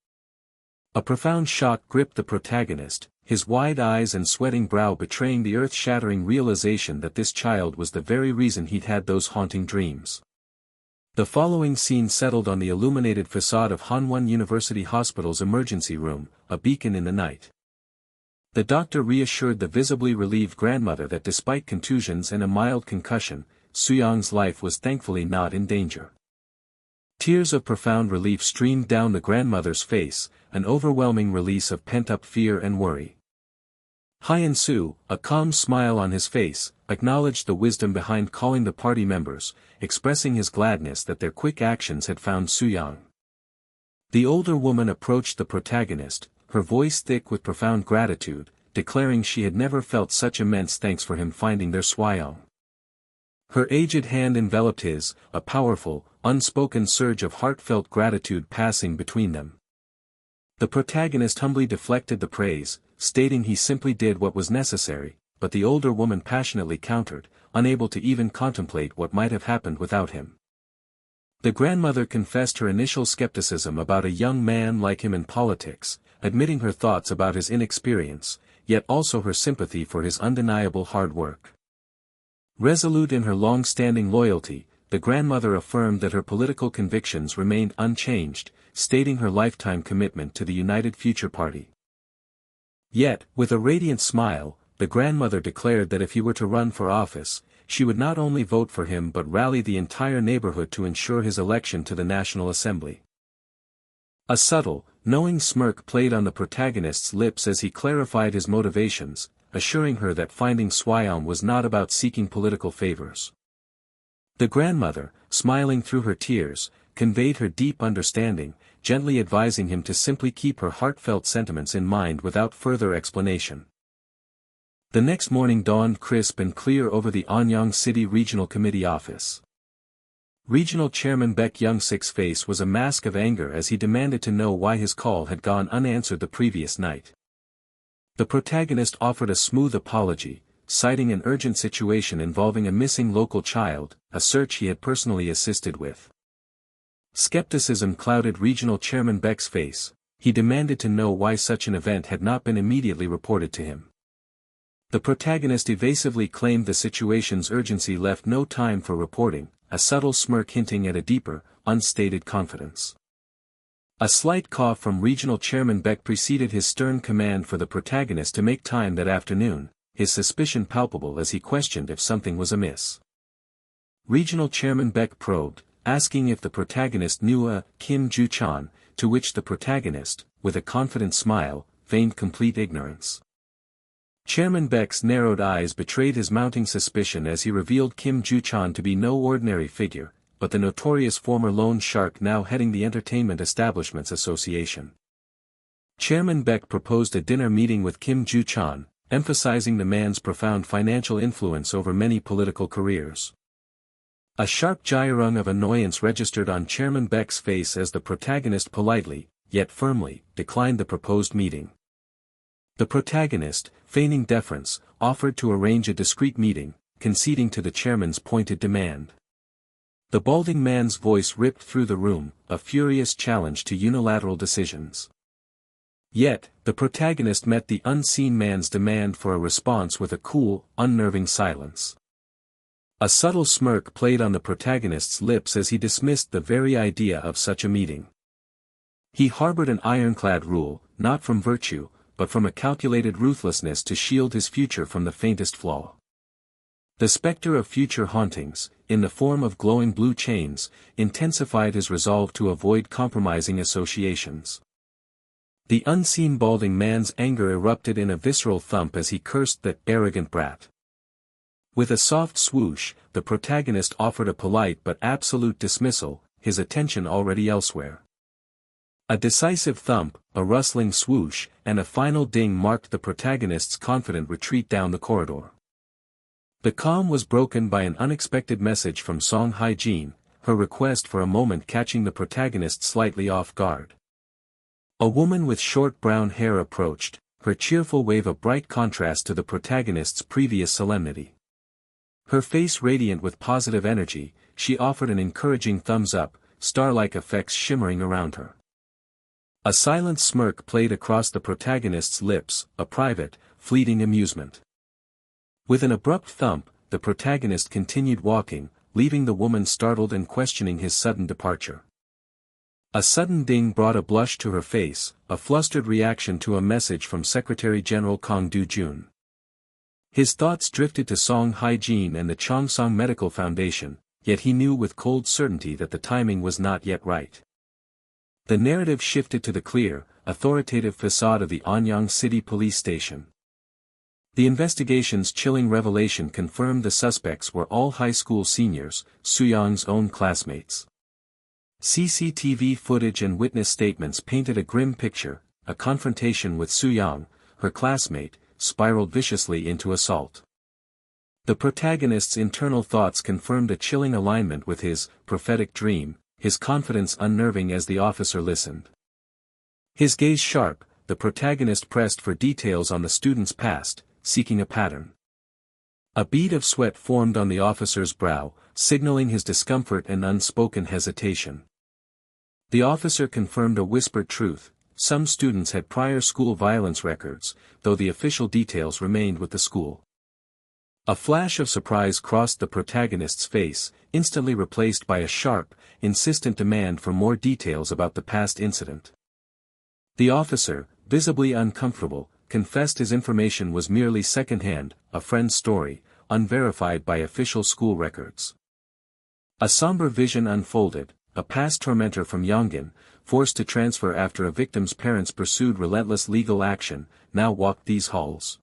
A profound shock gripped the protagonist, his wide eyes and sweating brow betraying the earth-shattering realization that this child was the very reason he'd had those haunting dreams. The following scene settled on the illuminated facade of Hanwon University Hospital's emergency room, a beacon in the night. The doctor reassured the visibly relieved grandmother that despite contusions and a mild concussion, Suyang's life was thankfully not in danger. Tears of profound relief streamed down the grandmother's face, an overwhelming release of pent-up fear and worry. Hyen-su, a calm smile on his face, acknowledged the wisdom behind calling the party members, expressing his gladness that their quick actions had found Suyang. The older woman approached the protagonist, her voice thick with profound gratitude, declaring she had never felt such immense thanks for him finding their Suyang. Her aged hand enveloped his, a powerful, unspoken surge of heartfelt gratitude passing between them. The protagonist humbly deflected the praise, stating he simply did what was necessary, but the older woman passionately countered, unable to even contemplate what might have happened without him. The grandmother confessed her initial skepticism about a young man like him in politics, admitting her thoughts about his inexperience, yet also her sympathy for his undeniable hard work. Resolute in her long-standing loyalty, the grandmother affirmed that her political convictions remained unchanged, stating her lifetime commitment to the United Future Party. Yet, with a radiant smile, the grandmother declared that if he were to run for office, she would not only vote for him but rally the entire neighborhood to ensure his election to the National Assembly. A subtle, knowing smirk played on the protagonist's lips as he clarified his motivations, assuring her that finding Suyang was not about seeking political favors. The grandmother, smiling through her tears, conveyed her deep understanding, gently advising him to simply keep her heartfelt sentiments in mind without further explanation. The next morning dawned crisp and clear over the Anyang City Regional Committee office. Regional Chairman Baek Young-sik's face was a mask of anger as he demanded to know why his call had gone unanswered the previous night. The protagonist offered a smooth apology, citing an urgent situation involving a missing local child, a search he had personally assisted with. Skepticism clouded Regional Chairman Baek's face. He demanded to know why such an event had not been immediately reported to him. The protagonist evasively claimed the situation's urgency left no time for reporting, a subtle smirk hinting at a deeper, unstated confidence. A slight cough from Regional Chairman Baek preceded his stern command for the protagonist to make time that afternoon, his suspicion palpable as he questioned if something was amiss. Regional Chairman Baek probed, asking if the protagonist knew a Kim Ju-chan, to which the protagonist, with a confident smile, feigned complete ignorance. Chairman Baek's narrowed eyes betrayed his mounting suspicion as he revealed Kim Ju-chan to be no ordinary figure, but the notorious former loan shark now heading the Entertainment Establishments Association. Chairman Baek proposed a dinner meeting with Kim Ju-chan, emphasizing the man's profound financial influence over many political careers. A sharp gyrung of annoyance registered on Chairman Baek's face as the protagonist politely, yet firmly, declined the proposed meeting. The protagonist, feigning deference, offered to arrange a discreet meeting, conceding to the chairman's pointed demand. The balding man's voice ripped through the room, a furious challenge to unilateral decisions. Yet, the protagonist met the unseen man's demand for a response with a cool, unnerving silence. A subtle smirk played on the protagonist's lips as he dismissed the very idea of such a meeting. He harbored an ironclad rule, not from virtue, but from a calculated ruthlessness to shield his future from the faintest flaw. The specter of future hauntings, in the form of glowing blue chains, intensified his resolve to avoid compromising associations. The unseen balding man's anger erupted in a visceral thump as he cursed that arrogant brat. With a soft swoosh, the protagonist offered a polite but absolute dismissal, his attention already elsewhere. A decisive thump, a rustling swoosh, and a final ding marked the protagonist's confident retreat down the corridor. The calm was broken by an unexpected message from Song Hye-jin, her request for a moment catching the protagonist slightly off guard. A woman with short brown hair approached, her cheerful wave a bright contrast to the protagonist's previous solemnity. Her face radiant with positive energy, she offered an encouraging thumbs up, star-like effects shimmering around her. A silent smirk played across the protagonist's lips, a private, fleeting amusement. With an abrupt thump, the protagonist continued walking, leaving the woman startled and questioning his sudden departure. A sudden ding brought a blush to her face, a flustered reaction to a message from Secretary General Dojun. His thoughts drifted to Song Hygiene and the Chongsong Medical Foundation, yet he knew with cold certainty that the timing was not yet right. The narrative shifted to the clear, authoritative facade of the Anyang City Police Station. The investigation's chilling revelation confirmed the suspects were all high school seniors, Suyang's own classmates. CCTV footage and witness statements painted a grim picture. A confrontation with Suyang, her classmate, spiraled viciously into assault. The protagonist's internal thoughts confirmed a chilling alignment with his prophetic dream, his confidence unnerving as the officer listened. His gaze sharp, the protagonist pressed for details on the student's past, seeking a pattern. A bead of sweat formed on the officer's brow, signaling his discomfort and unspoken hesitation. The officer confirmed a whispered truth: some students had prior school violence records, though the official details remained with the school. A flash of surprise crossed the protagonist's face, instantly replaced by a sharp, insistent demand for more details about the past incident. The officer, visibly uncomfortable, confessed his information was merely second-hand, a friend's story, unverified by official school records. A somber vision unfolded: a past tormentor from Yongin, forced to transfer after a victim's parents pursued relentless legal action, now walked these halls.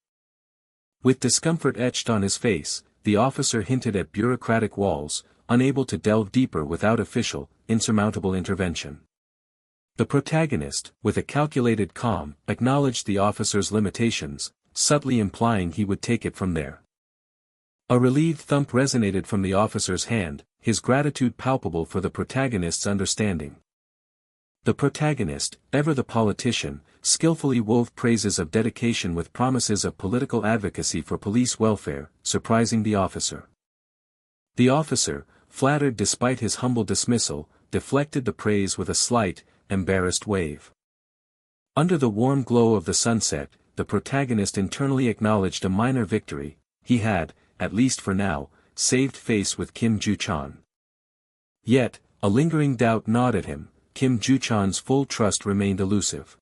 With discomfort etched on his face, the officer hinted at bureaucratic walls, unable to delve deeper without official, insurmountable intervention. The protagonist, with a calculated calm, acknowledged the officer's limitations, subtly implying he would take it from there. A relieved thump resonated from the officer's hand, his gratitude palpable for the protagonist's understanding. The protagonist, ever the politician, skillfully wove praises of dedication with promises of political advocacy for police welfare, surprising the officer. The officer, flattered despite his humble dismissal, deflected the praise with a slight, embarrassed wave. Under the warm glow of the sunset, the protagonist internally acknowledged a minor victory: he had, at least for now, saved face with Kim Ju-chan. Yet, a lingering doubt gnawed at him: Kim Ju-chan's full trust remained elusive.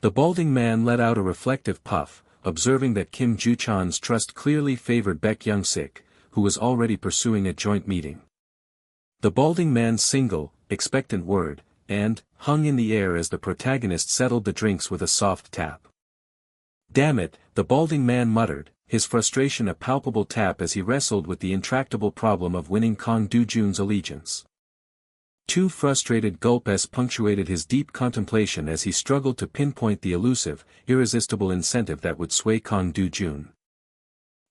The balding man let out a reflective puff, observing that Kim Ju-chan's trust clearly favored Baek Young-sik, who was already pursuing a joint meeting. The balding man's single, expectant word, and, hung in the air as the protagonist settled the drinks with a soft tap. "Damn it," the balding man muttered, his frustration a palpable tap as he wrestled with the intractable problem of winning Kang Do-jun's allegiance. Two frustrated gulps punctuated his deep contemplation as he struggled to pinpoint the elusive, irresistible incentive that would sway Kang Do-jun.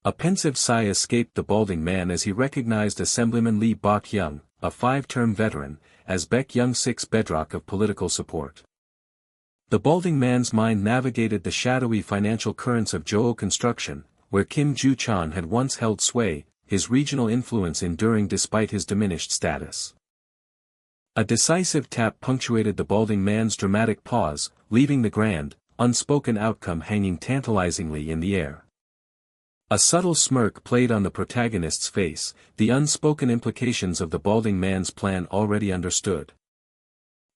A pensive sigh escaped the balding man as he recognized Assemblyman Lee Bok-young, a 5-term veteran, as Baek Young-sik's bedrock of political support. The balding man's mind navigated the shadowy financial currents of Joo construction, where Kim Ju-chan had once held sway, his regional influence enduring despite his diminished status. A decisive tap punctuated the balding man's dramatic pause, leaving the grand, unspoken outcome hanging tantalizingly in the air. A subtle smirk played on the protagonist's face, the unspoken implications of the balding man's plan already understood.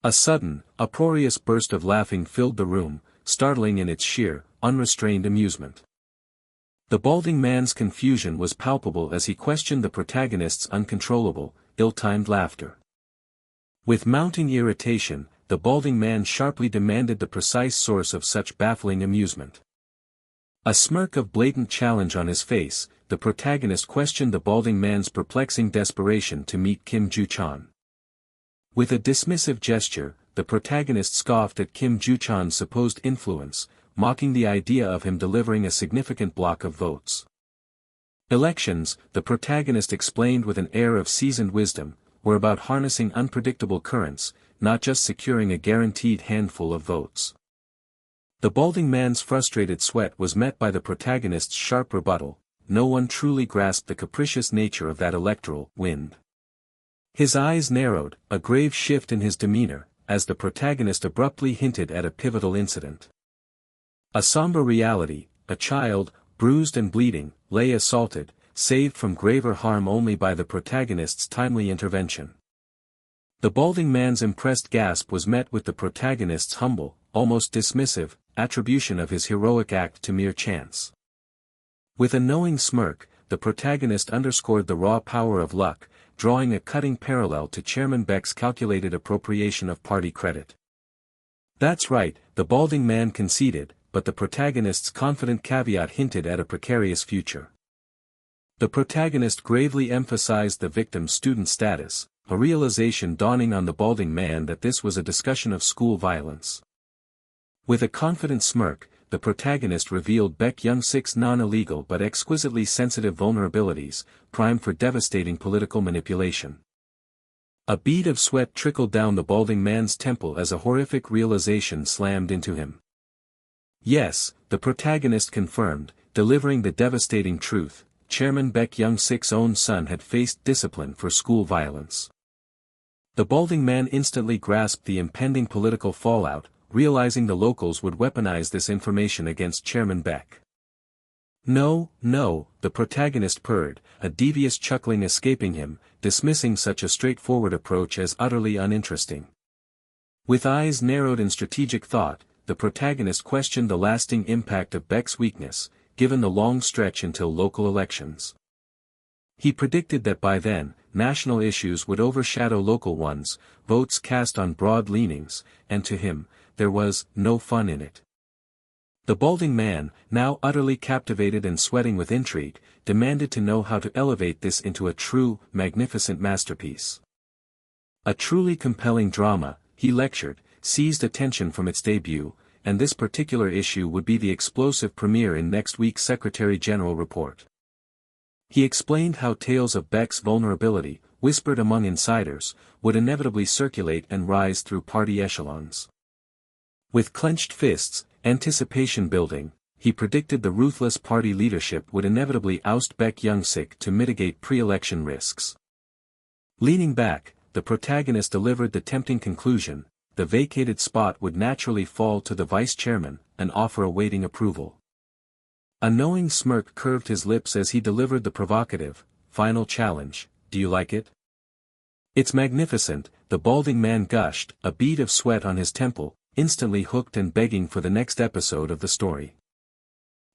A sudden, uproarious burst of laughing filled the room, startling in its sheer, unrestrained amusement. The balding man's confusion was palpable as he questioned the protagonist's uncontrollable, ill-timed laughter. With mounting irritation, the balding man sharply demanded the precise source of such baffling amusement. A smirk of blatant challenge on his face, the protagonist questioned the balding man's perplexing desperation to meet Kim Ju-chan. With a dismissive gesture, the protagonist scoffed at Kim Ju-chan's supposed influence, mocking the idea of him delivering a significant block of votes. Elections, the protagonist explained with an air of seasoned wisdom, were about harnessing unpredictable currents, not just securing a guaranteed handful of votes. The balding man's frustrated sweat was met by the protagonist's sharp rebuttal: no one truly grasped the capricious nature of that electoral wind. His eyes narrowed, a grave shift in his demeanor, as the protagonist abruptly hinted at a pivotal incident. A somber reality: a child, bruised and bleeding, lay assaulted, saved from graver harm only by the protagonist's timely intervention. The balding man's impressed gasp was met with the protagonist's humble, almost dismissive, attribution of his heroic act to mere chance. With a knowing smirk, the protagonist underscored the raw power of luck, drawing a cutting parallel to Chairman Beck's calculated appropriation of party credit. "That's right," the balding man conceded, but the protagonist's confident caveat hinted at a precarious future. The protagonist gravely emphasized the victim's student status, a realization dawning on the balding man that this was a discussion of school violence. With a confident smirk, the protagonist revealed Baek Young-sik's non-illegal but exquisitely sensitive vulnerabilities, primed for devastating political manipulation. A bead of sweat trickled down the balding man's temple as a horrific realization slammed into him. Yes, the protagonist confirmed, delivering the devastating truth, Chairman Baek Young-sik's own son had faced discipline for school violence. The balding man instantly grasped the impending political fallout, realizing the locals would weaponize this information against Chairman Beck. "No, no," the protagonist purred, a devious chuckling escaping him, dismissing such a straightforward approach as utterly uninteresting. With eyes narrowed in strategic thought, the protagonist questioned the lasting impact of Beck's weakness, given the long stretch until local elections. He predicted that by then, national issues would overshadow local ones, votes cast on broad leanings, and to him, there was no fun in it. The balding man, now utterly captivated and sweating with intrigue, demanded to know how to elevate this into a true, magnificent masterpiece. A truly compelling drama, he lectured, seized attention from its debut, and this particular issue would be the explosive premiere in next week's Secretary-General report. He explained how tales of Beck's vulnerability, whispered among insiders, would inevitably circulate and rise through party echelons. With clenched fists, anticipation building, he predicted the ruthless party leadership would inevitably oust Baek Young-sik to mitigate pre-election risks. Leaning back, the protagonist delivered the tempting conclusion: the vacated spot would naturally fall to the vice chairman, an offer awaiting approval. A knowing smirk curved his lips as he delivered the provocative, final challenge: "Do you like it?" "It's magnificent," the balding man gushed, a bead of sweat on his temple, instantly hooked and begging for the next episode of the story.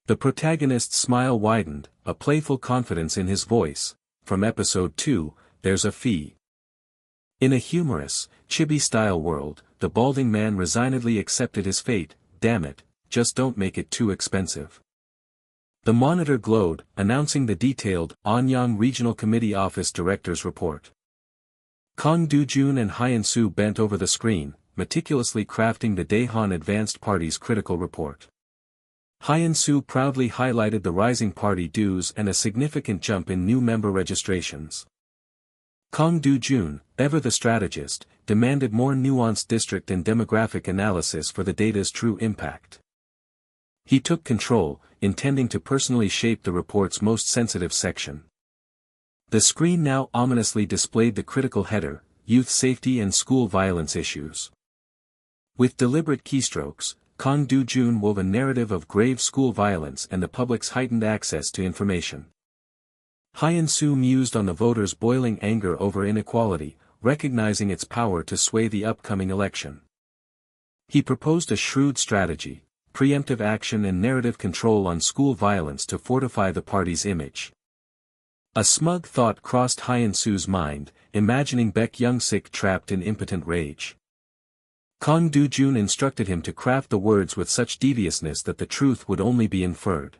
The protagonist's smile widened, a playful confidence in his voice. "From episode 2, there's a fee." In a humorous, chibi-style world, the balding man resignedly accepted his fate. "Damn it, just don't make it too expensive." The monitor glowed, announcing the detailed, Anyang Regional Committee Office Director's report. Kang Dojun and Hyun-soo bent over the screen, meticulously crafting the Daehan Advanced Party's critical report. Hyun-soo proudly highlighted the rising party dues and a significant jump in new member registrations. Kang Dojun, ever the strategist, demanded more nuanced district and demographic analysis for the data's true impact. He took control, intending to personally shape the report's most sensitive section. The screen now ominously displayed the critical header: Youth Safety and School Violence Issues. With deliberate keystrokes, Kang Dojun wove a narrative of grave school violence and the public's heightened access to information. Hyun-soo mused on the voters' boiling anger over inequality, recognizing its power to sway the upcoming election. He proposed a shrewd strategy: preemptive action and narrative control on school violence to fortify the party's image. A smug thought crossed Hyun-soo's mind, imagining Baek Young-sik trapped in impotent rage. Kang Dojun instructed him to craft the words with such deviousness that the truth would only be inferred.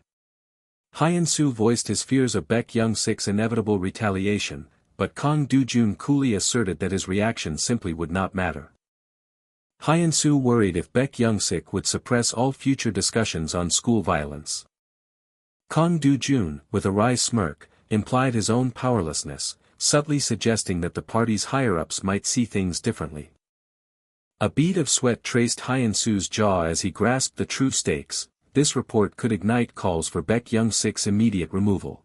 Hyun-soo voiced his fears of Baek Young-sik's inevitable retaliation, but Kang Dojun coolly asserted that his reaction simply would not matter. Hyun-soo worried if Baek Young-sik would suppress all future discussions on school violence. Kang Dojun, with a wry smirk, implied his own powerlessness, subtly suggesting that the party's higher-ups might see things differently. A bead of sweat traced Hyun-soo's jaw as he grasped the true stakes: this report could ignite calls for Baek Young-sik's immediate removal.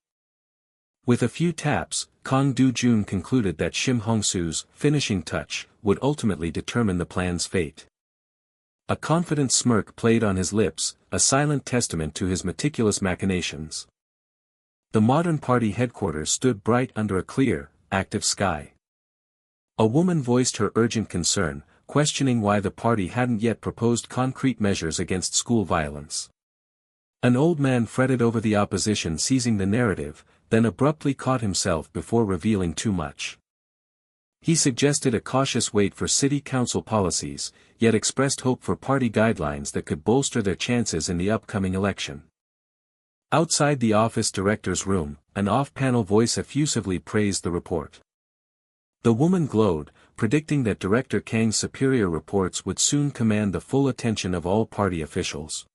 With a few taps, Kang Dojun concluded that Shim Hong-soo's finishing touch would ultimately determine the plan's fate. A confident smirk played on his lips, a silent testament to his meticulous machinations. The modern party headquarters stood bright under a clear, active sky. A woman voiced her urgent concern, questioning why the party hadn't yet proposed concrete measures against school violence. An old man fretted over the opposition seizing the narrative, then abruptly caught himself before revealing too much. He suggested a cautious wait for city council policies, yet expressed hope for party guidelines that could bolster their chances in the upcoming election. Outside the office director's room, an off-panel voice effusively praised the report. The woman glowed, predicting that Director Kang's superior reports would soon command the full attention of all party officials.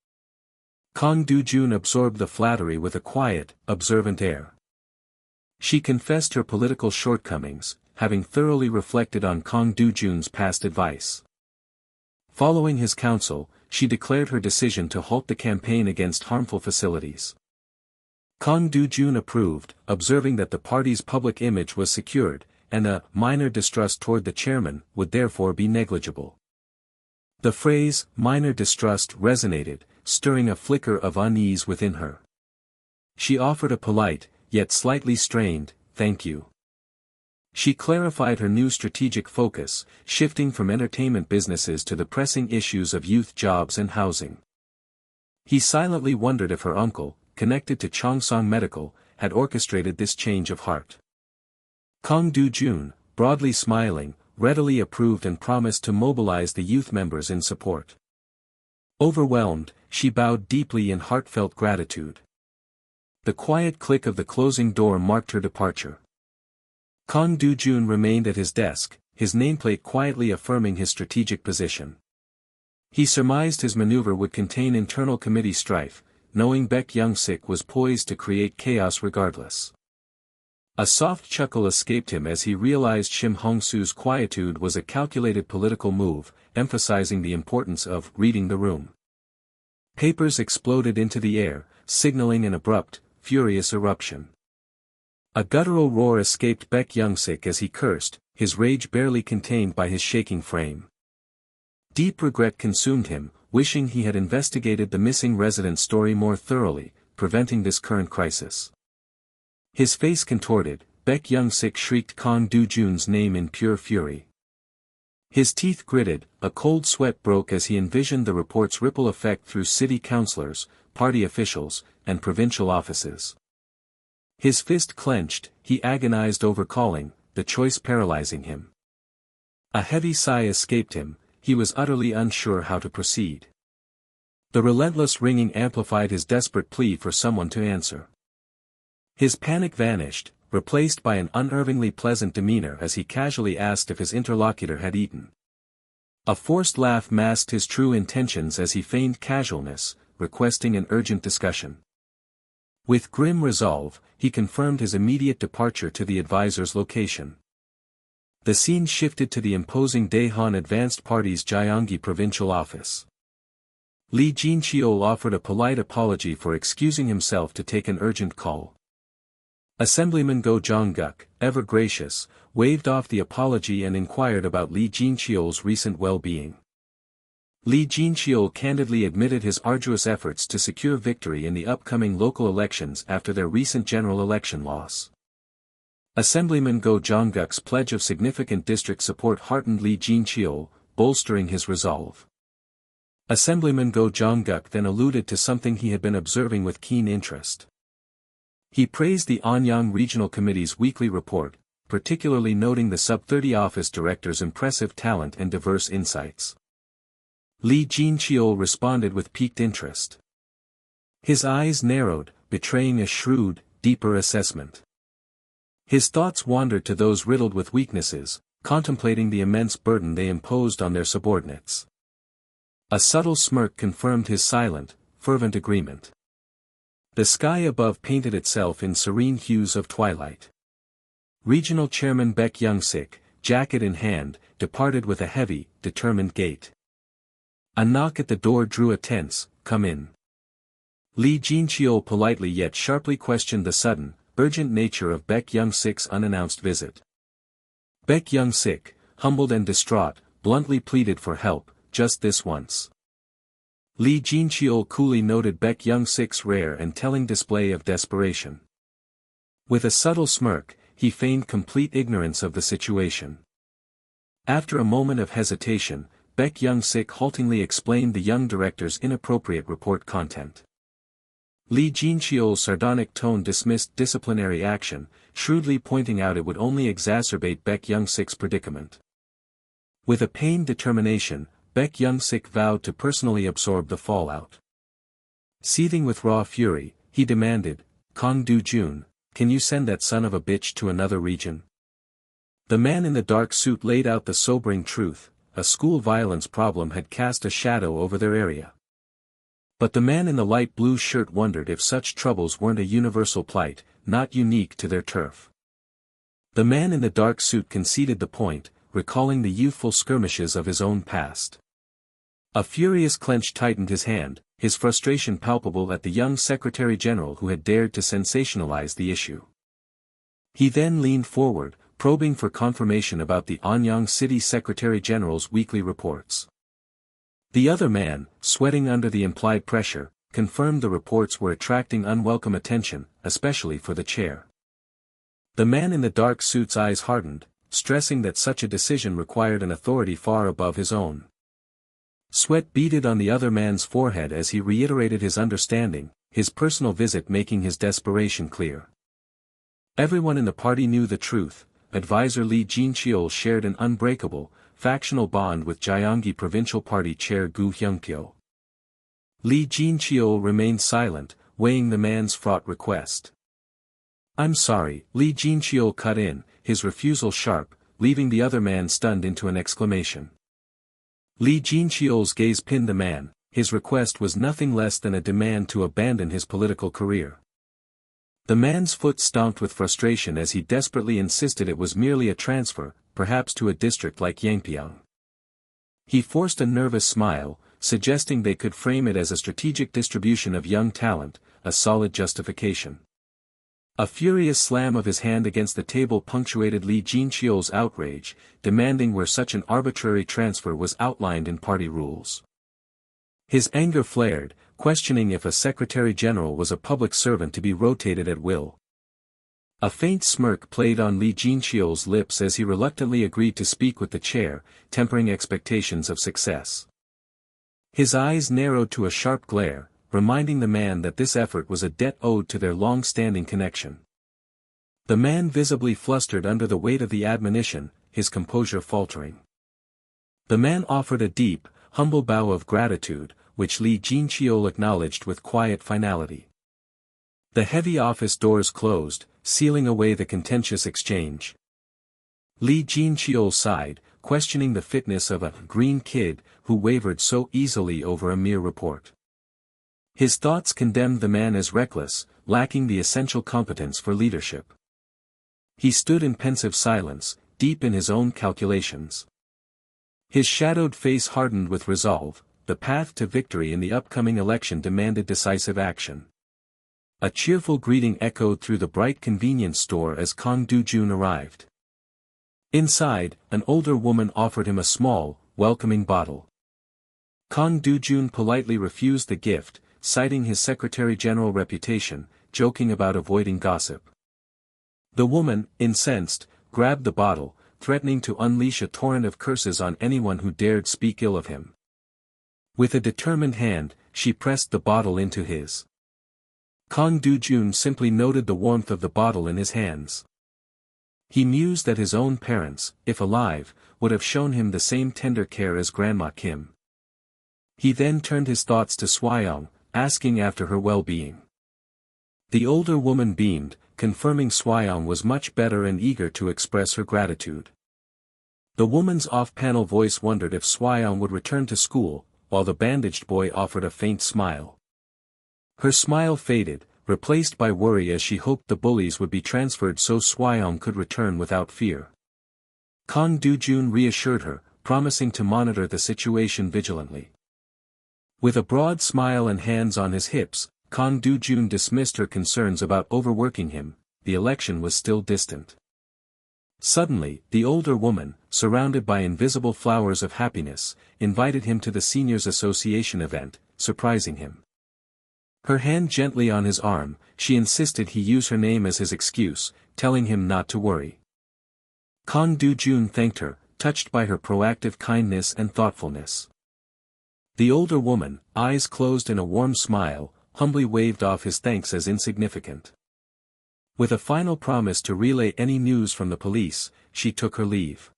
Kang Dojun absorbed the flattery with a quiet, observant air. She confessed her political shortcomings, having thoroughly reflected on Kang Dojun's past advice. Following his counsel, she declared her decision to halt the campaign against harmful facilities. Kang Dojun approved, observing that the party's public image was secured, and a minor distrust toward the chairman would therefore be negligible. The phrase, minor distrust, resonated, stirring a flicker of unease within her. She offered a polite, yet slightly strained, thank you. She clarified her new strategic focus, shifting from entertainment businesses to the pressing issues of youth jobs and housing. He silently wondered if her uncle, connected to Chongsong Medical, had orchestrated this change of heart. Kang Dojun, broadly smiling, readily approved and promised to mobilize the youth members in support. Overwhelmed, she bowed deeply in heartfelt gratitude. The quiet click of the closing door marked her departure. Kang Dojun remained at his desk, his nameplate quietly affirming his strategic position. He surmised his maneuver would contain internal committee strife, knowing Baek Young-sik was poised to create chaos regardless. A soft chuckle escaped him as he realized Shim Hong-soo's quietude was a calculated political move, emphasizing the importance of reading the room. Papers exploded into the air, signaling an abrupt, furious eruption. A guttural roar escaped Baek Young-sik as he cursed, his rage barely contained by his shaking frame. Deep regret consumed him, wishing he had investigated the missing resident's story more thoroughly, preventing this current crisis. His face contorted, Baek Young-sik shrieked Kang Dojun's name in pure fury. His teeth gritted, a cold sweat broke as he envisioned the report's ripple effect through city councilors, party officials, and provincial offices. His fist clenched, he agonized over calling, the choice paralyzing him. A heavy sigh escaped him, he was utterly unsure how to proceed. The relentless ringing amplified his desperate plea for someone to answer. His panic vanished, replaced by an unnervingly pleasant demeanor as he casually asked if his interlocutor had eaten. A forced laugh masked his true intentions as he feigned casualness, requesting an urgent discussion. With grim resolve, he confirmed his immediate departure to the advisor's location. The scene shifted to the imposing Daehan Advanced Party's Gyeonggi provincial office. Lee Jin-cheol offered a polite apology for excusing himself to take an urgent call. Assemblyman Go Jong-guk, ever gracious, waved off the apology and inquired about Lee Jin-cheol's recent well-being. Lee Jin-cheol candidly admitted his arduous efforts to secure victory in the upcoming local elections after their recent general election loss. Assemblyman Go Jong-guk's pledge of significant district support heartened Lee Jin-cheol, bolstering his resolve. Assemblyman Go Jong-guk then alluded to something he had been observing with keen interest. He praised the Anyang Regional Committee's weekly report, particularly noting the Sub-30 office director's impressive talent and diverse insights. Lee Jin-cheol responded with piqued interest. His eyes narrowed, betraying a shrewd, deeper assessment. His thoughts wandered to those riddled with weaknesses, contemplating the immense burden they imposed on their subordinates. A subtle smirk confirmed his silent, fervent agreement. The sky above painted itself in serene hues of twilight. Regional Chairman Baek Young-sik, jacket in hand, departed with a heavy, determined gait. A knock at the door drew a tense, "Come in." Lee Jin-cheol politely yet sharply questioned the sudden, urgent nature of Baek Young-sik's unannounced visit. Baek Young-sik, humbled and distraught, bluntly pleaded for help, just this once. Lee Jin-cheol coolly noted Baek Young-sik's rare and telling display of desperation. With a subtle smirk, he feigned complete ignorance of the situation. After a moment of hesitation, Baek Young-sik haltingly explained the young director's inappropriate report content. Lee Jin-cheol's sardonic tone dismissed disciplinary action, shrewdly pointing out it would only exacerbate Baek Young-sik's predicament. With a pained determination, Baek Young-sik vowed to personally absorb the fallout. Seething with raw fury, he demanded, "Kang Do-jun, can you send that son of a bitch to another region?" The man in the dark suit laid out the sobering truth: a school violence problem had cast a shadow over their area. But the man in the light blue shirt wondered if such troubles weren't a universal plight, not unique to their turf. The man in the dark suit conceded the point, recalling the youthful skirmishes of his own past. A furious clench tightened his hand, his frustration palpable at the young Secretary General who had dared to sensationalize the issue. He then leaned forward, probing for confirmation about the Anyang City Secretary General's weekly reports. The other man, sweating under the implied pressure, confirmed the reports were attracting unwelcome attention, especially for the chair. The man in the dark suit's eyes hardened, stressing that such a decision required an authority far above his own. Sweat beaded on the other man's forehead as he reiterated his understanding, his personal visit making his desperation clear. Everyone in the party knew the truth. Advisor Lee Jin-cheol shared an unbreakable, factional bond with Gyeonggi Provincial Party Chair Gu Hyung-pyo. Lee Jin-cheol remained silent, weighing the man's fraught request. "I'm sorry," Lee Jin-cheol cut in, his refusal sharp, leaving the other man stunned into an exclamation. Lee Jin-cheol's gaze pinned the man. His request was nothing less than a demand to abandon his political career. The man's foot stomped with frustration as he desperately insisted it was merely a transfer, perhaps to a district like Yangpyeong. He forced a nervous smile, suggesting they could frame it as a strategic distribution of young talent, a solid justification. A furious slam of his hand against the table punctuated Lee Jin-cheol's outrage, demanding where such an arbitrary transfer was outlined in party rules. His anger flared, questioning if a Secretary General was a public servant to be rotated at will. A faint smirk played on Lee Jin-cheol's lips as he reluctantly agreed to speak with the chair, tempering expectations of success. His eyes narrowed to a sharp glare, reminding the man that this effort was a debt owed to their long-standing connection. The man visibly flustered under the weight of the admonition, his composure faltering. The man offered a deep, humble bow of gratitude, which Lee Jin-cheol acknowledged with quiet finality. The heavy office doors closed, sealing away the contentious exchange. Lee Jin-cheol sighed, questioning the fitness of a green kid who wavered so easily over a mere report. His thoughts condemned the man as reckless, lacking the essential competence for leadership. He stood in pensive silence, deep in his own calculations. His shadowed face hardened with resolve. The path to victory in the upcoming election demanded decisive action. A cheerful greeting echoed through the bright convenience store as Kang Do-jun arrived. Inside, an older woman offered him a small, welcoming bottle. Kang Do-jun politely refused the gift, citing his Secretary General reputation, joking about avoiding gossip. The woman, incensed, grabbed the bottle, threatening to unleash a torrent of curses on anyone who dared speak ill of him. With a determined hand, she pressed the bottle into his. Kang Do-jun simply noted the warmth of the bottle in his hands. He mused that his own parents, if alive, would have shown him the same tender care as Grandma Kim. He then turned his thoughts to Swyong, asking after her well-being. The older woman beamed, confirming Swyong was much better and eager to express her gratitude. The woman's off-panel voice wondered if Swyong would return to school, while the bandaged boy offered a faint smile. Her smile faded, replaced by worry as she hoped the bullies would be transferred so Swyong could return without fear. Kang Do-jun reassured her, promising to monitor the situation vigilantly. With a broad smile and hands on his hips, Kang Do-jun dismissed her concerns about overworking him. The election was still distant. Suddenly, the older woman, surrounded by invisible flowers of happiness, invited him to the Seniors Association event, surprising him. Her hand gently on his arm, she insisted he use her name as his excuse, telling him not to worry. Kang Do-jun thanked her, touched by her proactive kindness and thoughtfulness. The older woman, eyes closed in a warm smile, humbly waved off his thanks as insignificant. With a final promise to relay any news from the police, she took her leave.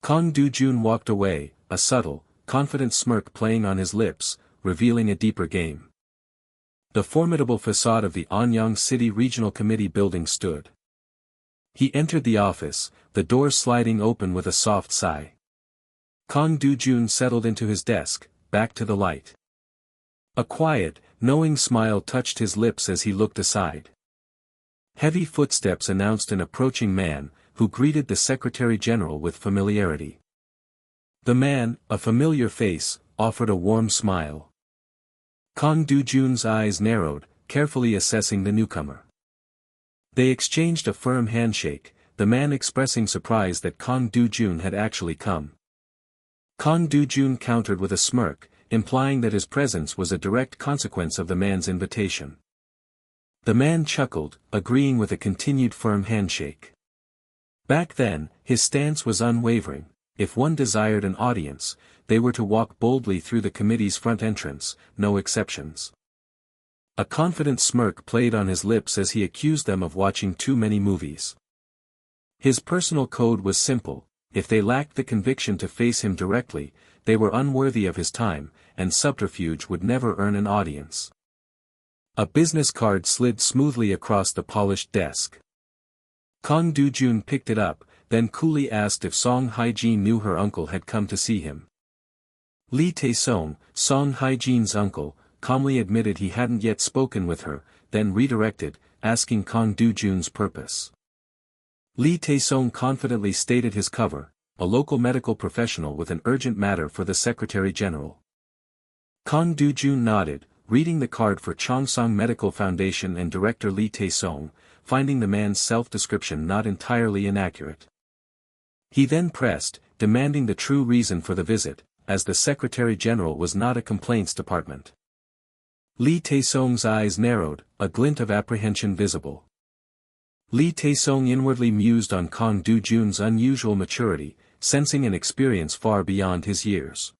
Kang Dojun walked away, a subtle, confident smirk playing on his lips, revealing a deeper game. The formidable facade of the Anyang City Regional Committee building stood. He entered the office, the door sliding open with a soft sigh. Kang Dojun settled into his desk, back to the light. A quiet, knowing smile touched his lips as he looked aside. Heavy footsteps announced an approaching man, who greeted the Secretary-General with familiarity. The man, a familiar face, offered a warm smile. Kang Dojun's eyes narrowed, carefully assessing the newcomer. They exchanged a firm handshake, the man expressing surprise that Kang Dojun had actually come. Kang Dojun countered with a smirk, implying that his presence was a direct consequence of the man's invitation. The man chuckled, agreeing with a continued firm handshake. Back then, his stance was unwavering. If one desired an audience, they were to walk boldly through the committee's front entrance, no exceptions. A confident smirk played on his lips as he accused them of watching too many movies. His personal code was simple: if they lacked the conviction to face him directly, they were unworthy of his time, and subterfuge would never earn an audience. A business card slid smoothly across the polished desk. Kang Dojun picked it up, then coolly asked if Song Haijin knew her uncle had come to see him. Lee Tae-song, Song Haijin's uncle, calmly admitted he hadn't yet spoken with her, then redirected, asking Kang Dojun's purpose. Lee Tae-song confidently stated his cover, a local medical professional with an urgent matter for the Secretary-General. Kang Dojun nodded, reading the card for Chongsong Medical Foundation and Director Lee Tae-song, finding the man's self-description not entirely inaccurate. He then pressed, demanding the true reason for the visit, as the Secretary-General was not a complaints department. Lee Tae-song's eyes narrowed, a glint of apprehension visible. Lee Tae-song inwardly mused on Kang Dojun's unusual maturity, sensing an experience far beyond his years.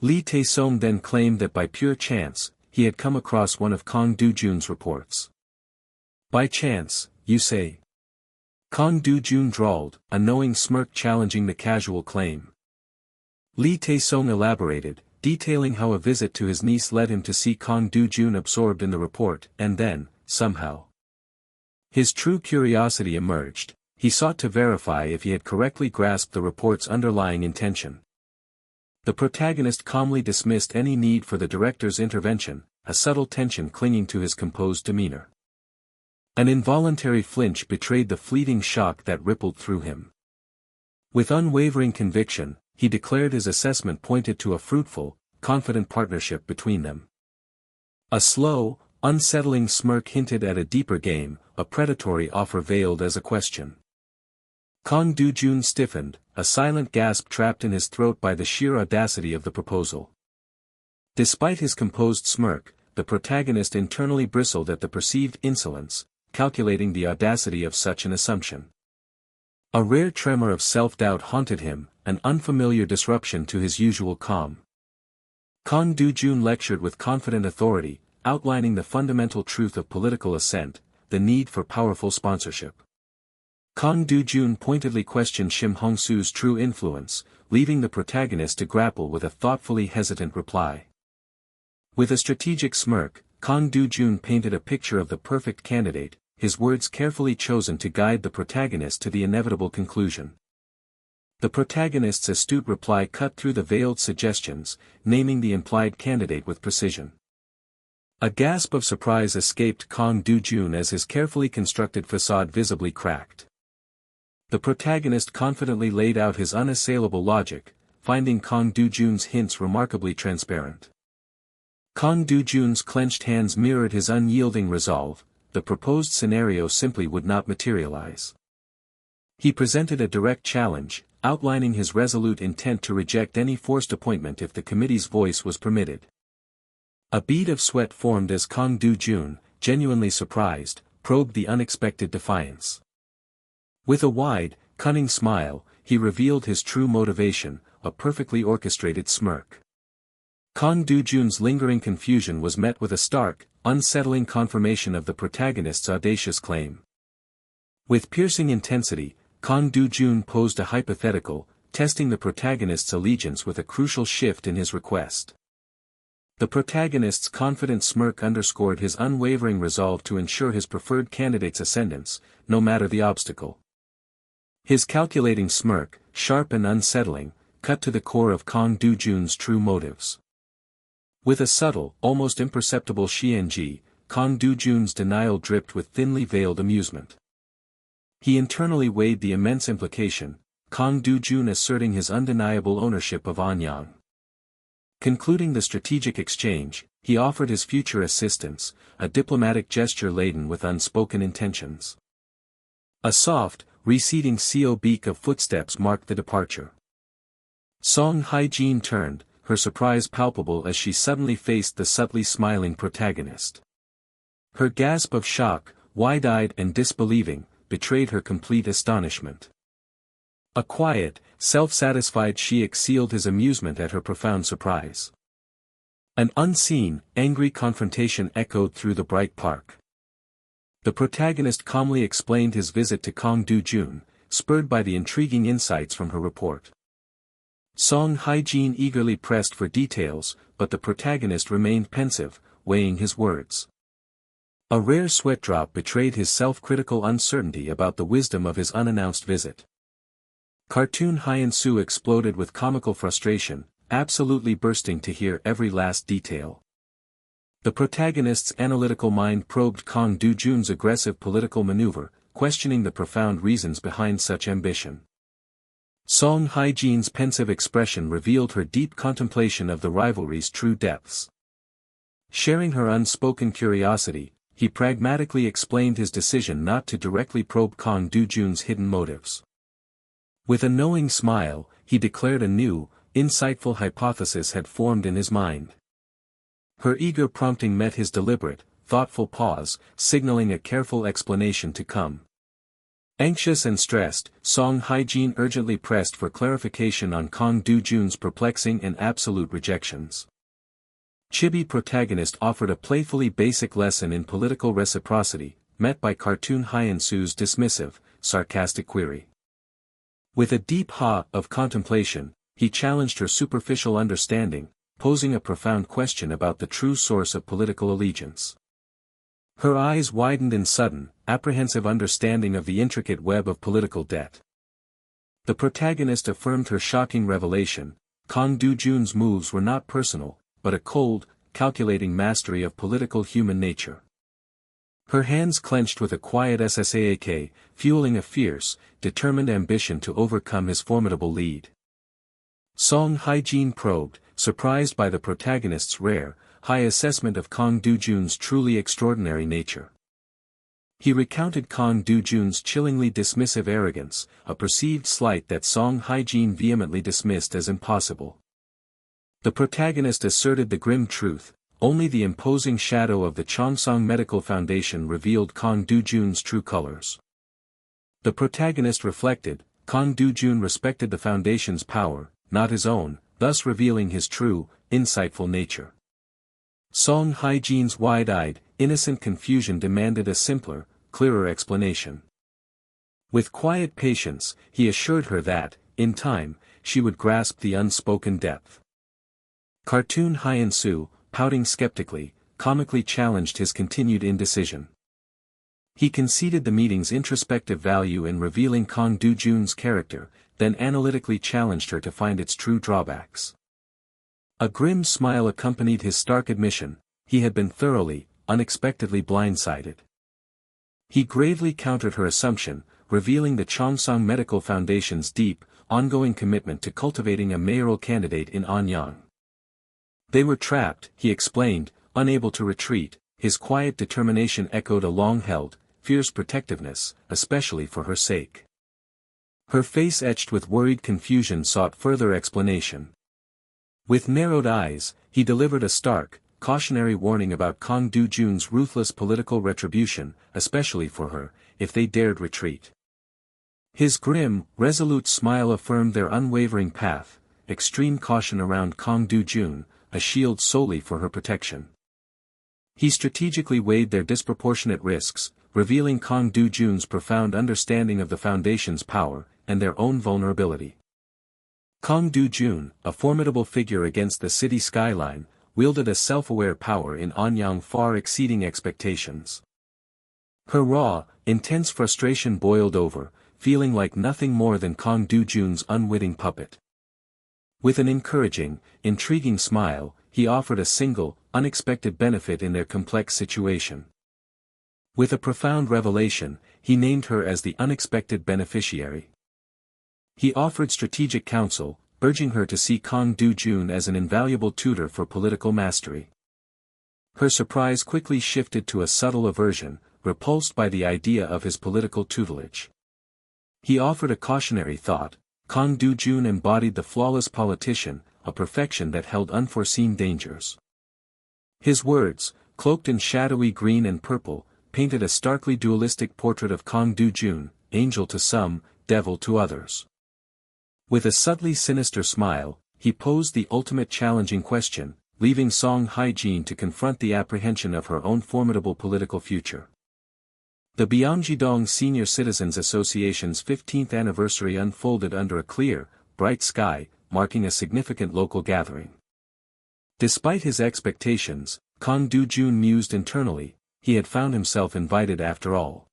Lee Tae-song then claimed that by pure chance, he had come across one of Kang Dojun's reports. By chance, you say? Kang Dojun drawled, a knowing smirk challenging the casual claim. Lee Tae-song elaborated, detailing how a visit to his niece led him to see Kang Dojun absorbed in the report, and then, somehow, his true curiosity emerged. He sought to verify if he had correctly grasped the report's underlying intention. The protagonist calmly dismissed any need for the director's intervention, a subtle tension clinging to his composed demeanor. An involuntary flinch betrayed the fleeting shock that rippled through him. With unwavering conviction, he declared his assessment pointed to a fruitful, confident partnership between them. A slow, unsettling smirk hinted at a deeper game, a predatory offer veiled as a question. Kang Dojun stiffened, a silent gasp trapped in his throat by the sheer audacity of the proposal. Despite his composed smirk, the protagonist internally bristled at the perceived insolence, calculating the audacity of such an assumption. A rare tremor of self-doubt haunted him, an unfamiliar disruption to his usual calm. Kang Dojun lectured with confident authority, outlining the fundamental truth of political assent, the need for powerful sponsorship. Kang Dojun pointedly questioned Shim Hong-soo's true influence, leaving the protagonist to grapple with a thoughtfully hesitant reply. With a strategic smirk, Kang Dojun painted a picture of the perfect candidate, his words carefully chosen to guide the protagonist to the inevitable conclusion. The protagonist's astute reply cut through the veiled suggestions, naming the implied candidate with precision. A gasp of surprise escaped Kang Dojun as his carefully constructed facade visibly cracked. The protagonist confidently laid out his unassailable logic, finding Kang Dojun's hints remarkably transparent. Kang Dojun's clenched hands mirrored his unyielding resolve. The proposed scenario simply would not materialize. He presented a direct challenge, outlining his resolute intent to reject any forced appointment if the committee's voice was permitted. A bead of sweat formed as Kang Dojun, genuinely surprised, probed the unexpected defiance. With a wide, cunning smile, he revealed his true motivation, a perfectly orchestrated smirk. Kang Dojun's lingering confusion was met with a stark, unsettling confirmation of the protagonist's audacious claim. With piercing intensity, Kang Dojun posed a hypothetical, testing the protagonist's allegiance with a crucial shift in his request. The protagonist's confident smirk underscored his unwavering resolve to ensure his preferred candidate's ascendance, no matter the obstacle. His calculating smirk, sharp and unsettling, cut to the core of Kang Dojun's true motives. With a subtle, almost imperceptible xianji, Kang Dojun's denial dripped with thinly veiled amusement. He internally weighed the immense implication, Kang Dojun asserting his undeniable ownership of Anyang. Concluding the strategic exchange, he offered his future assistance, a diplomatic gesture laden with unspoken intentions. A soft, receding beat of footsteps marked the departure. Song Haijin turned, her surprise palpable as she suddenly faced the subtly smiling protagonist. Her gasp of shock, wide-eyed and disbelieving, betrayed her complete astonishment. A quiet, self-satisfied Shiik sealed his amusement at her profound surprise. An unseen, angry confrontation echoed through the bright park. The protagonist calmly explained his visit to Kang Dojun, spurred by the intriguing insights from her report. Song Haijin eagerly pressed for details, but the protagonist remained pensive, weighing his words. A rare sweat drop betrayed his self-critical uncertainty about the wisdom of his unannounced visit. Cartoon Hyan-soo exploded with comical frustration, absolutely bursting to hear every last detail. The protagonist's analytical mind probed Kang Dojun's aggressive political maneuver, questioning the profound reasons behind such ambition. Song Haijin's pensive expression revealed her deep contemplation of the rivalry's true depths. Sharing her unspoken curiosity, he pragmatically explained his decision not to directly probe Kang Dojun's hidden motives. With a knowing smile, he declared a new, insightful hypothesis had formed in his mind. Her eager prompting met his deliberate, thoughtful pause, signaling a careful explanation to come. Anxious and stressed, Song Haijin urgently pressed for clarification on Kang Dojun's perplexing and absolute rejections. Chibi protagonist offered a playfully basic lesson in political reciprocity, met by Cartoon Hyan-soo's dismissive, sarcastic query. With a deep ha of contemplation, he challenged her superficial understanding, posing a profound question about the true source of political allegiance. Her eyes widened in sudden, apprehensive understanding of the intricate web of political debt. The protagonist affirmed her shocking revelation, Kang Dojun's moves were not personal, but a cold, calculating mastery of political human nature. Her hands clenched with a quiet SSAAK, fueling a fierce, determined ambition to overcome his formidable lead. Song Haijin probed, surprised by the protagonist's rare, high assessment of Kang Dojun's truly extraordinary nature. He recounted Kang Dojun's chillingly dismissive arrogance, a perceived slight that Song Haijin vehemently dismissed as impossible. The protagonist asserted the grim truth, only the imposing shadow of the Chongsong Medical Foundation revealed Kang Dojun's true colors. The protagonist reflected, Kang Dojun respected the Foundation's power, not his own, thus revealing his true, insightful nature. Song Haijin's wide-eyed, innocent confusion demanded a simpler, clearer explanation. With quiet patience, he assured her that, in time, she would grasp the unspoken depth. Cartoon Hyan-soo, pouting skeptically, comically challenged his continued indecision. He conceded the meeting's introspective value in revealing Kang Dojun's character, then analytically challenged her to find its true drawbacks. A grim smile accompanied his stark admission, he had been thoroughly, unexpectedly blindsided. He gravely countered her assumption, revealing the Chongsong Medical Foundation's deep, ongoing commitment to cultivating a mayoral candidate in Anyang. They were trapped, he explained, unable to retreat, his quiet determination echoed a long-held, fierce protectiveness, especially for her sake. Her face etched with worried confusion sought further explanation. With narrowed eyes, he delivered a stark, cautionary warning about Kang Dojun's ruthless political retribution, especially for her, if they dared retreat. His grim, resolute smile affirmed their unwavering path, extreme caution around Kong Dojun, a shield solely for her protection. He strategically weighed their disproportionate risks, revealing Kong Dojun's profound understanding of the Foundation's power, and their own vulnerability. Kong Dojun, a formidable figure against the city skyline, wielded a self-aware power in Anyang far exceeding expectations. Her raw, intense frustration boiled over, feeling like nothing more than Kong Dojun's unwitting puppet. With an encouraging, intriguing smile, he offered a single, unexpected benefit in their complex situation. With a profound revelation, he named her as the unexpected beneficiary. He offered strategic counsel, urging her to see Kong Dojun as an invaluable tutor for political mastery. Her surprise quickly shifted to a subtle aversion, repulsed by the idea of his political tutelage. He offered a cautionary thought: Kong Dojun embodied the flawless politician, a perfection that held unforeseen dangers. His words, cloaked in shadowy green and purple, painted a starkly dualistic portrait of Kong Dojun, angel to some, devil to others. With a subtly sinister smile, he posed the ultimate challenging question, leaving Song Haijin to confront the apprehension of her own formidable political future. The Byeongjidong Senior Citizens Association's 15th anniversary unfolded under a clear, bright sky, marking a significant local gathering. Despite his expectations, Kong Dojun mused internally, he had found himself invited after all.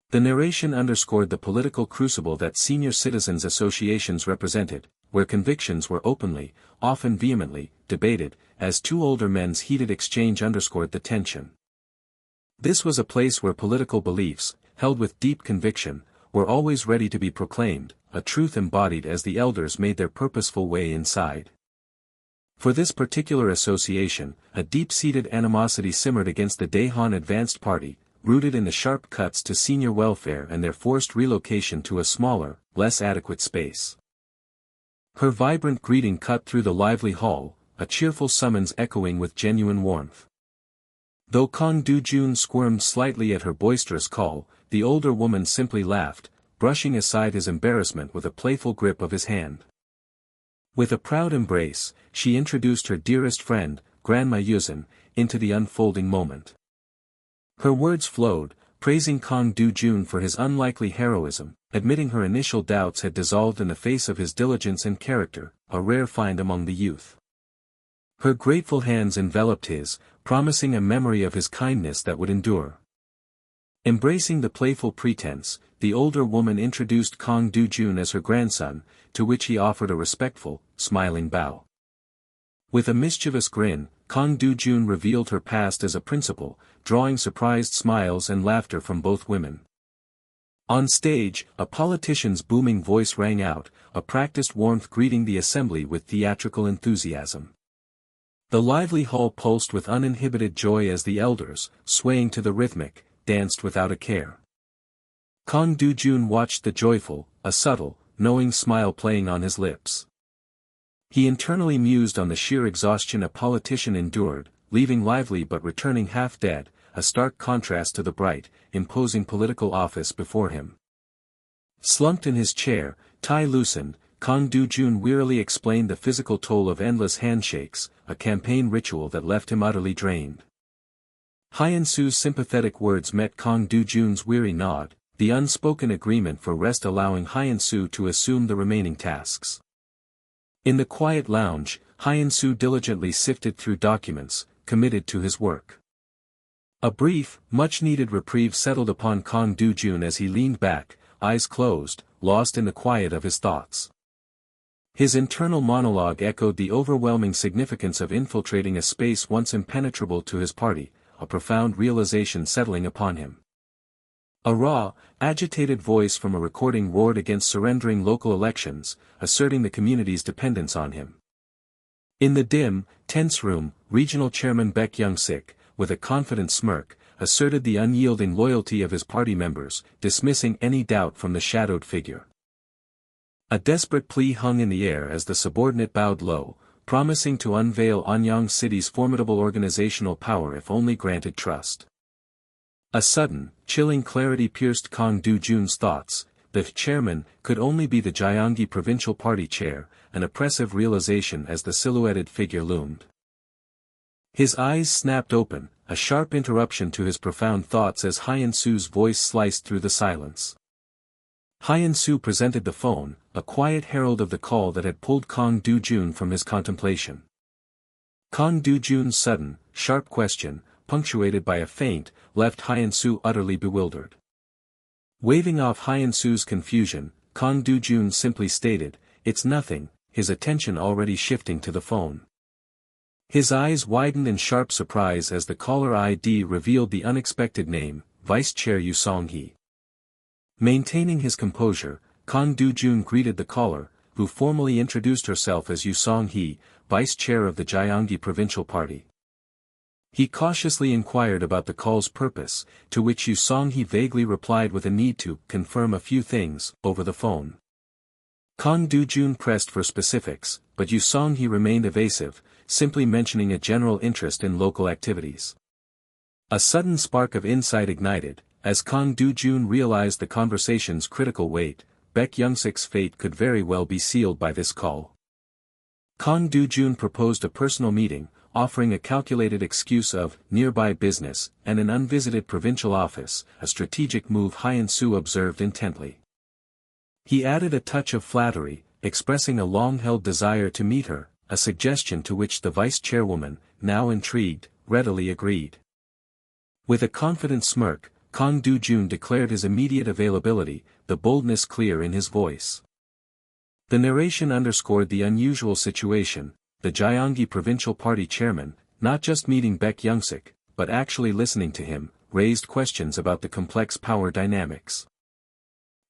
The narration underscored the political crucible that senior citizens associations represented, where convictions were openly, often vehemently, debated, as two older men's heated exchange underscored the tension. This was a place where political beliefs, held with deep conviction, were always ready to be proclaimed, a truth embodied as the elders made their purposeful way inside. For this particular association, a deep-seated animosity simmered against the Daehan Advanced Party, rooted in the sharp cuts to senior welfare and their forced relocation to a smaller, less adequate space. Her vibrant greeting cut through the lively hall, a cheerful summons echoing with genuine warmth. Though Kong Dojun squirmed slightly at her boisterous call, the older woman simply laughed, brushing aside his embarrassment with a playful grip of his hand. With a proud embrace, she introduced her dearest friend, Grandma Yuzin, into the unfolding moment. Her words flowed, praising Kong Dojun for his unlikely heroism, admitting her initial doubts had dissolved in the face of his diligence and character, a rare find among the youth. Her grateful hands enveloped his, promising a memory of his kindness that would endure. Embracing the playful pretense, the older woman introduced Kong Dojun as her grandson, to which he offered a respectful, smiling bow. With a mischievous grin, Kong Dojun revealed her past as a principal, drawing surprised smiles and laughter from both women. On stage, a politician's booming voice rang out, a practiced warmth greeting the assembly with theatrical enthusiasm. The lively hall pulsed with uninhibited joy as the elders, swaying to the rhythmic, danced without a care. Kong Dojun watched the joyful, a subtle, knowing smile playing on his lips. He internally mused on the sheer exhaustion a politician endured, leaving lively but returning half dead, a stark contrast to the bright, imposing political office before him. Slumped in his chair, tie loosened, Kong Dojun wearily explained the physical toll of endless handshakes, a campaign ritual that left him utterly drained. Hyun-soo's sympathetic words met Kong Dojun's weary nod, the unspoken agreement for rest allowing Hyun-soo to assume the remaining tasks. In the quiet lounge, Hyun-soo diligently sifted through documents, committed to his work. A brief, much-needed reprieve settled upon Kong Dojun as he leaned back, eyes closed, lost in the quiet of his thoughts. His internal monologue echoed the overwhelming significance of infiltrating a space once impenetrable to his party, a profound realization settling upon him. A raw, agitated voice from a recording roared against surrendering local elections, asserting the community's dependence on him. In the dim, tense room, Regional Chairman Baek Young-sik, with a confident smirk, asserted the unyielding loyalty of his party members, dismissing any doubt from the shadowed figure. A desperate plea hung in the air as the subordinate bowed low, promising to unveil Anyang City's formidable organizational power if only granted trust. A sudden, chilling clarity pierced Kong Dojun's thoughts, the chairman, could only be the Gyeonggi Provincial Party chair, an oppressive realization as the silhouetted figure loomed. His eyes snapped open, a sharp interruption to his profound thoughts as Hyun-soo's voice sliced through the silence. Hyun-soo presented the phone, a quiet herald of the call that had pulled Kang Do-jun from his contemplation. Kang Do-jun's sudden, sharp question, punctuated by a feint, left Hyun-soo utterly bewildered. Waving off Hyun-soo's confusion, Kang Do-jun simply stated, "It's nothing," his attention already shifting to the phone. His eyes widened in sharp surprise as the caller ID revealed the unexpected name, Vice Chair Yoo Song-hee. Maintaining his composure, Kang Do-jun greeted the caller, who formally introduced herself as Yoo Song-hee, Vice Chair of the Gyeonggi Provincial Party. He cautiously inquired about the call's purpose, to which Yoo Song-hee vaguely replied with a need to confirm a few things over the phone. Kang Do-jun pressed for specifics, but Yoo Song-hee remained evasive, simply mentioning a general interest in local activities. A sudden spark of insight ignited, as Kang Do-jun realized the conversation's critical weight. Baek Young-sik's fate could very well be sealed by this call. Kang Do-jun proposed a personal meeting, offering a calculated excuse of nearby business and an unvisited provincial office, a strategic move Hyun-soo observed intently. He added a touch of flattery, expressing a long-held desire to meet her, a suggestion to which the vice chairwoman, now intrigued, readily agreed. With a confident smirk, Kang Do-jun declared his immediate availability, the boldness clear in his voice. The narration underscored the unusual situation, the Gyeonggi Provincial Party chairman, not just meeting Baek Young-sik, but actually listening to him, raised questions about the complex power dynamics.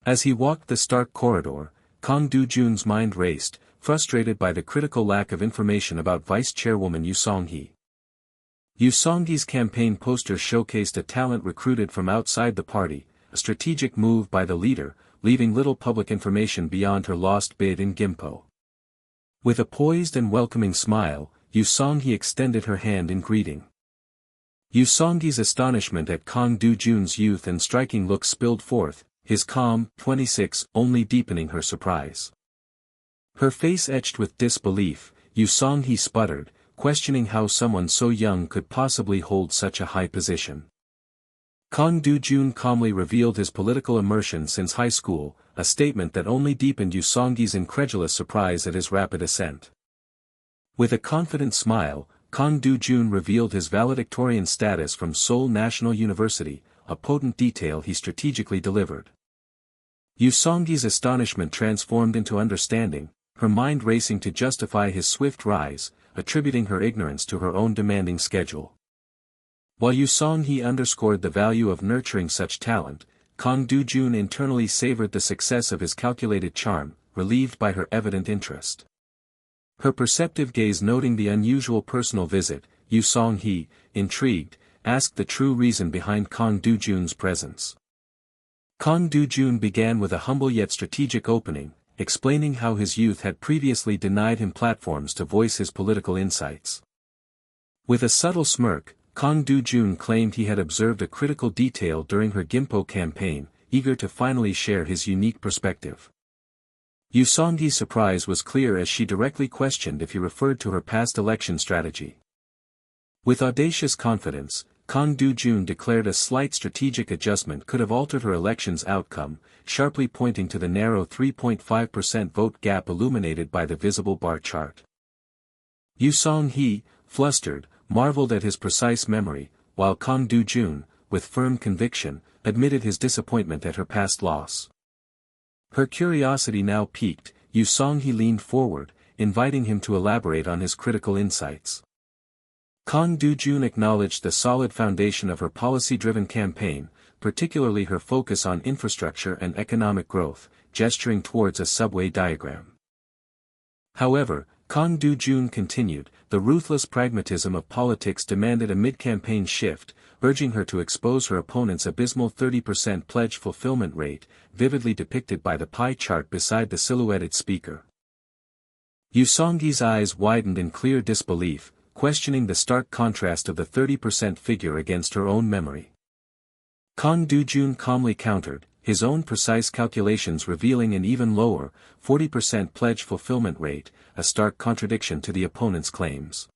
As he walked the stark corridor, Kang Do-jun's mind raced, frustrated by the critical lack of information about Vice Chairwoman Yoo Song-hee. Yoo Song-hee's campaign poster showcased a talent recruited from outside the party, a strategic move by the leader, leaving little public information beyond her lost bid in Gimpo. With a poised and welcoming smile, Yoo Song-hee extended her hand in greeting. Yoo Song-hee's astonishment at Kang Do-jun's youth and striking looks spilled forth, his calm, 26, only deepening her surprise. Her face etched with disbelief, Yoo Song-hee sputtered, questioning how someone so young could possibly hold such a high position. Kang Do-jun calmly revealed his political immersion since high school, a statement that only deepened Yoo Song-hee's incredulous surprise at his rapid ascent. With a confident smile, Kang Do-jun revealed his valedictorian status from Seoul National University, a potent detail he strategically delivered. Yoo Song-hee's astonishment transformed into understanding, her mind racing to justify his swift rise, attributing her ignorance to her own demanding schedule. While Yoo Song-hee underscored the value of nurturing such talent, Kang Do-jun internally savored the success of his calculated charm, relieved by her evident interest. Her perceptive gaze noting the unusual personal visit, Yoo Song-hee, intrigued, asked the true reason behind Kang Do-jun's presence. Kang Do-jun began with a humble yet strategic opening, explaining how his youth had previously denied him platforms to voice his political insights. With a subtle smirk, Kang Do-jun claimed he had observed a critical detail during her Gimpo campaign, eager to finally share his unique perspective. Yoo Song-hee's surprise was clear as she directly questioned if he referred to her past election strategy. With audacious confidence, Kang Do-jun declared a slight strategic adjustment could have altered her election's outcome, sharply pointing to the narrow 3.5% vote gap illuminated by the visible bar chart. Yoo Song-hee, flustered, marveled at his precise memory, while Kang Do-jun, with firm conviction, admitted his disappointment at her past loss. Her curiosity now piqued, Yoo Song-hee leaned forward, inviting him to elaborate on his critical insights. Kang Do-jun acknowledged the solid foundation of her policy-driven campaign, particularly her focus on infrastructure and economic growth, gesturing towards a subway diagram. However, Kang Do-jun continued, the ruthless pragmatism of politics demanded a mid-campaign shift, urging her to expose her opponent's abysmal 30% pledge fulfillment rate, vividly depicted by the pie chart beside the silhouetted speaker. Yoo Song-hee's eyes widened in clear disbelief, questioning the stark contrast of the 30% figure against her own memory. Kang Do-jun calmly countered, his own precise calculations revealing an even lower, 40% pledge fulfillment rate, a stark contradiction to the opponent's claims.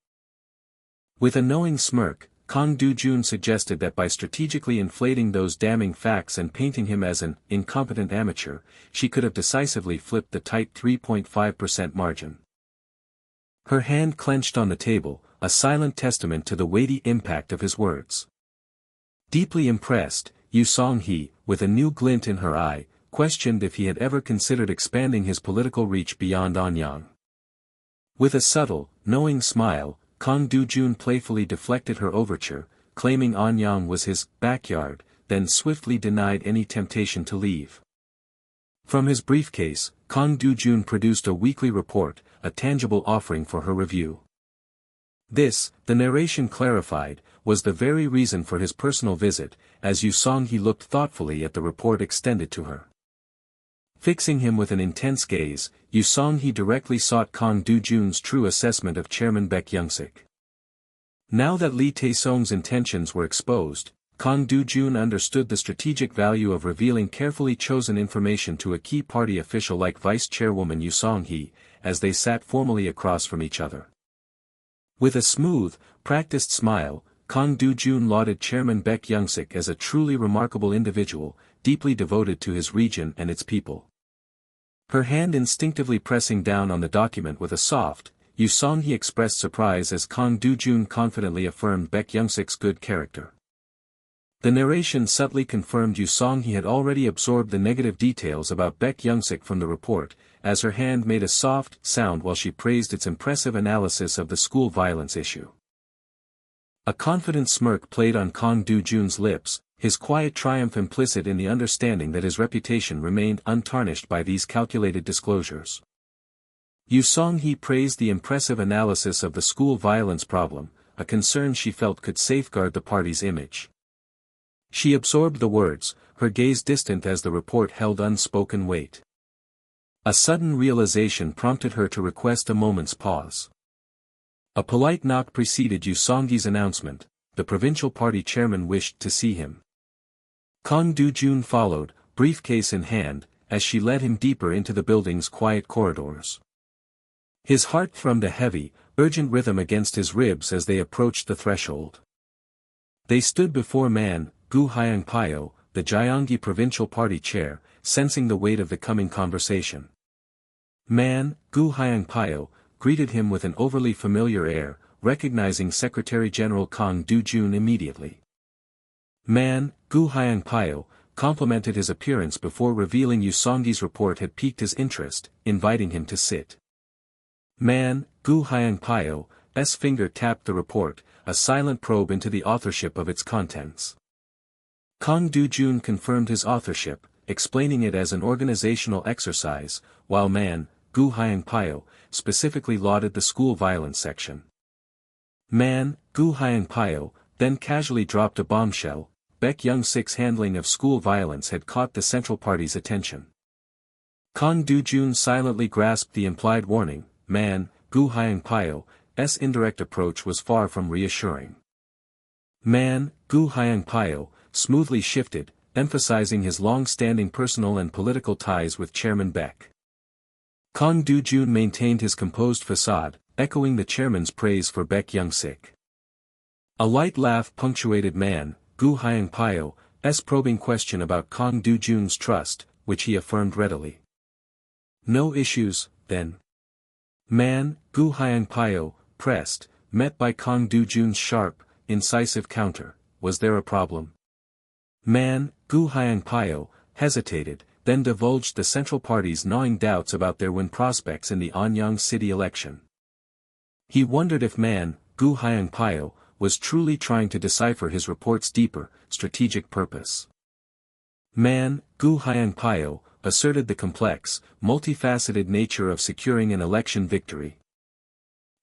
With a knowing smirk, Kang Dojun suggested that by strategically inflating those damning facts and painting him as an incompetent amateur, she could have decisively flipped the tight 3.5% margin. Her hand clenched on the table, a silent testament to the weighty impact of his words. Deeply impressed, Yu Song-hee, with a new glint in her eye, questioned if he had ever considered expanding his political reach beyond Anyang. With a subtle, knowing smile, Kang Dojun playfully deflected her overture, claiming Anyang was his backyard, then swiftly denied any temptation to leave. From his briefcase, Kang Dojun produced a weekly report, a tangible offering for her review. This, the narration clarified, was the very reason for his personal visit, as Yu Song-hee looked thoughtfully at the report extended to her. Fixing him with an intense gaze, Yu Song-hee directly sought Kang Dojun's true assessment of Chairman Baek Young-sik. Now that Lee Tae-song's intentions were exposed, Kang Dojun understood the strategic value of revealing carefully chosen information to a key party official like Vice Chairwoman Yu Song-hee, as they sat formally across from each other. With a smooth, practiced smile, Kang Dojun lauded Chairman Baek Young-sik as a truly remarkable individual, deeply devoted to his region and its people. Her hand instinctively pressing down on the document with a soft, Yu Song-hee expressed surprise as Kang Dojun confidently affirmed Baek Young-sik's good character. The narration subtly confirmed Yu Song-hee had already absorbed the negative details about Baek Young-sik from the report, as her hand made a soft sound while she praised its impressive analysis of the school violence issue. A confident smirk played on Kang Dojun's lips, his quiet triumph implicit in the understanding that his reputation remained untarnished by these calculated disclosures. Yu Song-hee praised the impressive analysis of the school violence problem, a concern she felt could safeguard the party's image. She absorbed the words, her gaze distant as the report held unspoken weight. A sudden realization prompted her to request a moment's pause. A polite knock preceded Yu Song-hee's announcement. The provincial party chairman wished to see him. Kang Dojun followed, briefcase in hand, as she led him deeper into the building's quiet corridors. His heart thrummed a heavy, urgent rhythm against his ribs as they approached the threshold. They stood before Man, Gu Hyang-pyo, the Gyeonggi provincial party chair, sensing the weight of the coming conversation. Man, Gu Hyang-pyo, greeted him with an overly familiar air, recognizing Secretary-General Kang Dojun immediately. Man, Gu Hyang-pyo, complimented his appearance before revealing Yu Song-hee's report had piqued his interest, inviting him to sit. Man, Gu Hyang-pyo's finger tapped the report, a silent probe into the authorship of its contents. Kang Dojun confirmed his authorship, explaining it as an organizational exercise, while Man, Gu Hyang-pyo, specifically lauded the school violence section. Man, Gu Hyang-pyo, then casually dropped a bombshell. Baek Young-sik's handling of school violence had caught the Central Party's attention. Kang Dojun silently grasped the implied warning. Man, Gu Hyang-pyo's indirect approach was far from reassuring. Man, Gu Hyang-pyo, smoothly shifted, emphasizing his long-standing personal and political ties with Chairman Baek. Kang Dojun maintained his composed facade, echoing the chairman's praise for Baek Young-sik. A light laugh punctuated Man, Gu Hyang-pyo's probing question about Kang Dojun's trust, which he affirmed readily. No issues, then. Man, Gu Hyang-pyo, pressed, met by Kang Dojun's sharp, incisive counter. Was there a problem? Man, Gu Hyang-pyo, hesitated, then divulged the Central Party's gnawing doubts about their win prospects in the Anyang city election. He wondered if Man, Gu Hyang-pyo, was truly trying to decipher his report's deeper, strategic purpose. Man, Gu Hyang-pyo, asserted the complex, multifaceted nature of securing an election victory.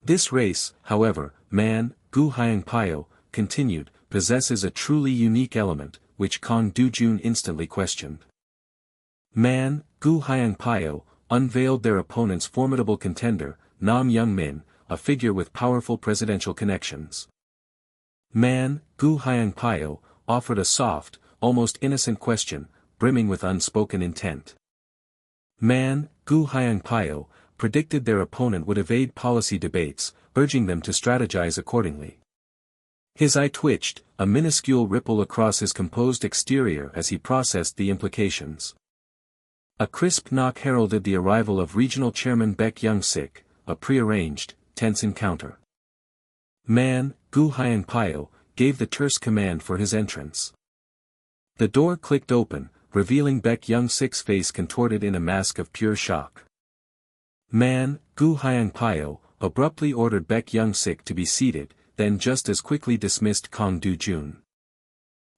This race, however, Man, Gu Hyang-pyo, continued, possesses a truly unique element, which Kang Dojun instantly questioned. Man, Gu Hyang-pyo, unveiled their opponent's formidable contender, Nam Young-min, a figure with powerful presidential connections. Man, Gu Hyang-pyo, offered a soft, almost innocent question. brimming with unspoken intent. Man, Gu Hyangpyo, predicted their opponent would evade policy debates, urging them to strategize accordingly. His eye twitched, a minuscule ripple across his composed exterior as he processed the implications. A crisp knock heralded the arrival of Regional Chairman Baek Young-sik, a prearranged, tense encounter. Man, Gu Hyangpyo, gave the terse command for his entrance. The door clicked open, revealing Baek Young-sik's face contorted in a mask of pure shock. Man, Gu Hyangpyo, abruptly ordered Baek Young-sik to be seated, then just as quickly dismissed Kang Do-jun.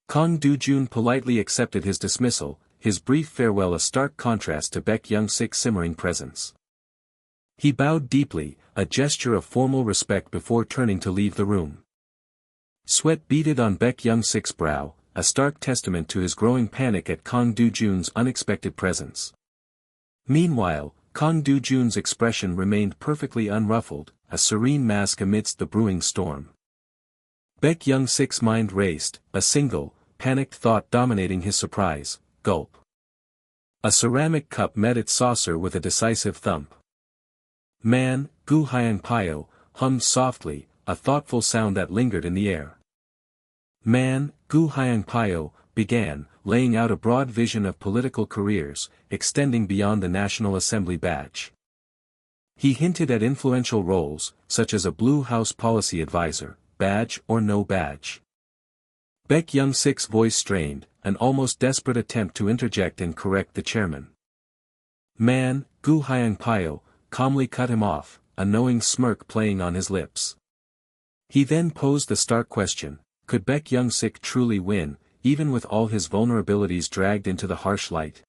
Kang Do-jun politely accepted his dismissal, his brief farewell a stark contrast to Baek Young-sik's simmering presence. He bowed deeply, a gesture of formal respect before turning to leave the room. Sweat beaded on Baek Young-sik's brow, a stark testament to his growing panic at Kang Do-jun's unexpected presence. Meanwhile, Kang Do-jun's expression remained perfectly unruffled, a serene mask amidst the brewing storm. Baek Young-sik's mind raced, a single, panicked thought dominating his surprise: gulp. A ceramic cup met its saucer with a decisive thump. Man, Gu Hyangpyo, hummed softly, a thoughtful sound that lingered in the air. Man, Gu Hyangpyo, began, laying out a broad vision of political careers, extending beyond the National Assembly badge. He hinted at influential roles, such as a Blue House policy advisor, badge or no badge. Baek Young-sik's voice strained, an almost desperate attempt to interject and correct the chairman. Man, Gu Hyangpyo, calmly cut him off, a knowing smirk playing on his lips. He then posed the stark question: could Baek Young-sik truly win, even with all his vulnerabilities dragged into the harsh light?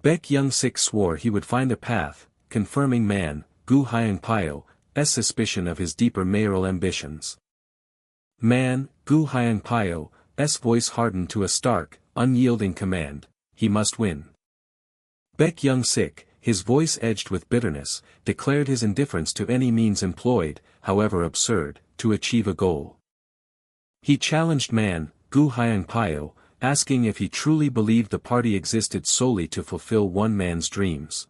Baek Young-sik swore he would find a path, confirming Man, Gu Hyangpyo's suspicion of his deeper mayoral ambitions. Man, Gu Hyangpyo's voice hardened to a stark, unyielding command: he must win. Baek Young-sik, his voice edged with bitterness, declared his indifference to any means employed, however absurd, to achieve a goal. He challenged Man, Gu Hyangpyo, asking if he truly believed the party existed solely to fulfill one man's dreams.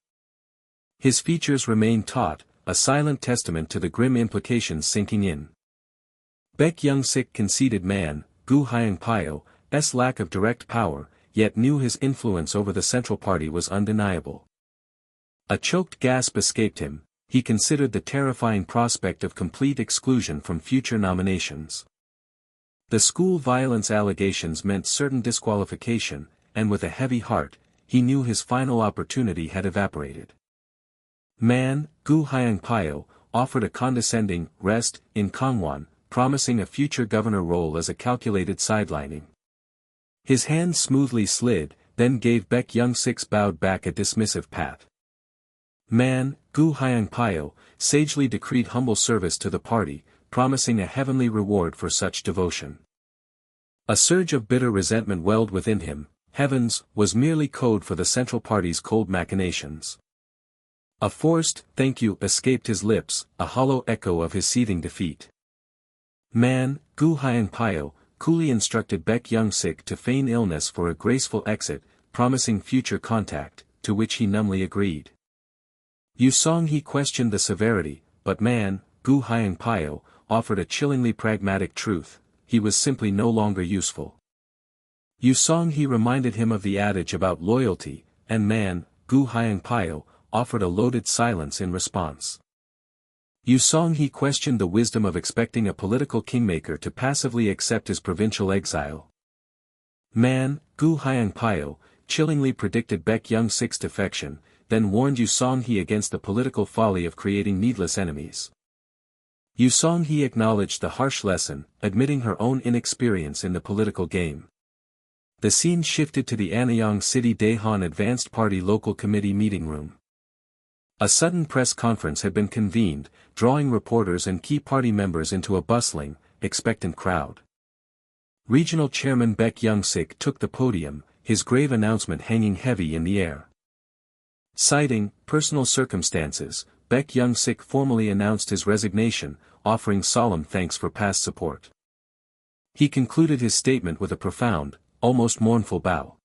His features remained taut, a silent testament to the grim implications sinking in. Baek Young-sik conceded Man, Gu Hyangpyo's lack of direct power, yet knew his influence over the Central Party was undeniable. A choked gasp escaped him. He considered the terrifying prospect of complete exclusion from future nominations. The school violence allegations meant certain disqualification, and with a heavy heart, he knew his final opportunity had evaporated. Man, Gu Hyangpyo, offered a condescending rest in Kangwon, promising a future governor role as a calculated sidelining. His hand smoothly slid, then gave Baek Young-sik's bowed back a dismissive pat. Man, Gu Hyangpyo, sagely decreed humble service to the party, promising a heavenly reward for such devotion. A surge of bitter resentment welled within him. Heavens was merely code for the Central Party's cold machinations. A forced thank you escaped his lips, a hollow echo of his seething defeat. Man, Gu Hyangpyo, coolly instructed Baek Young-sik to feign illness for a graceful exit, promising future contact, to which he numbly agreed. He questioned the severity, but Man, Gu Hyangpyo, offered a chillingly pragmatic truth: he was simply no longer useful. He reminded him of the adage about loyalty, and Man, Gu Hyangpyo, offered a loaded silence in response. He questioned the wisdom of expecting a political kingmaker to passively accept his provincial exile. Man, Gu Hyangpyo, chillingly predicted Baek Young-sik's defection, then warned He against the political folly of creating needless enemies. He acknowledged the harsh lesson, admitting her own inexperience in the political game. The scene shifted to the Anyang City Daehan Advanced Party Local Committee meeting room. A sudden press conference had been convened, drawing reporters and key party members into a bustling, expectant crowd. Regional Chairman Baek Young-sik took the podium, his grave announcement hanging heavy in the air. Citing personal circumstances, Baek Young-sik formally announced his resignation, offering solemn thanks for past support. He concluded his statement with a profound, almost mournful bow.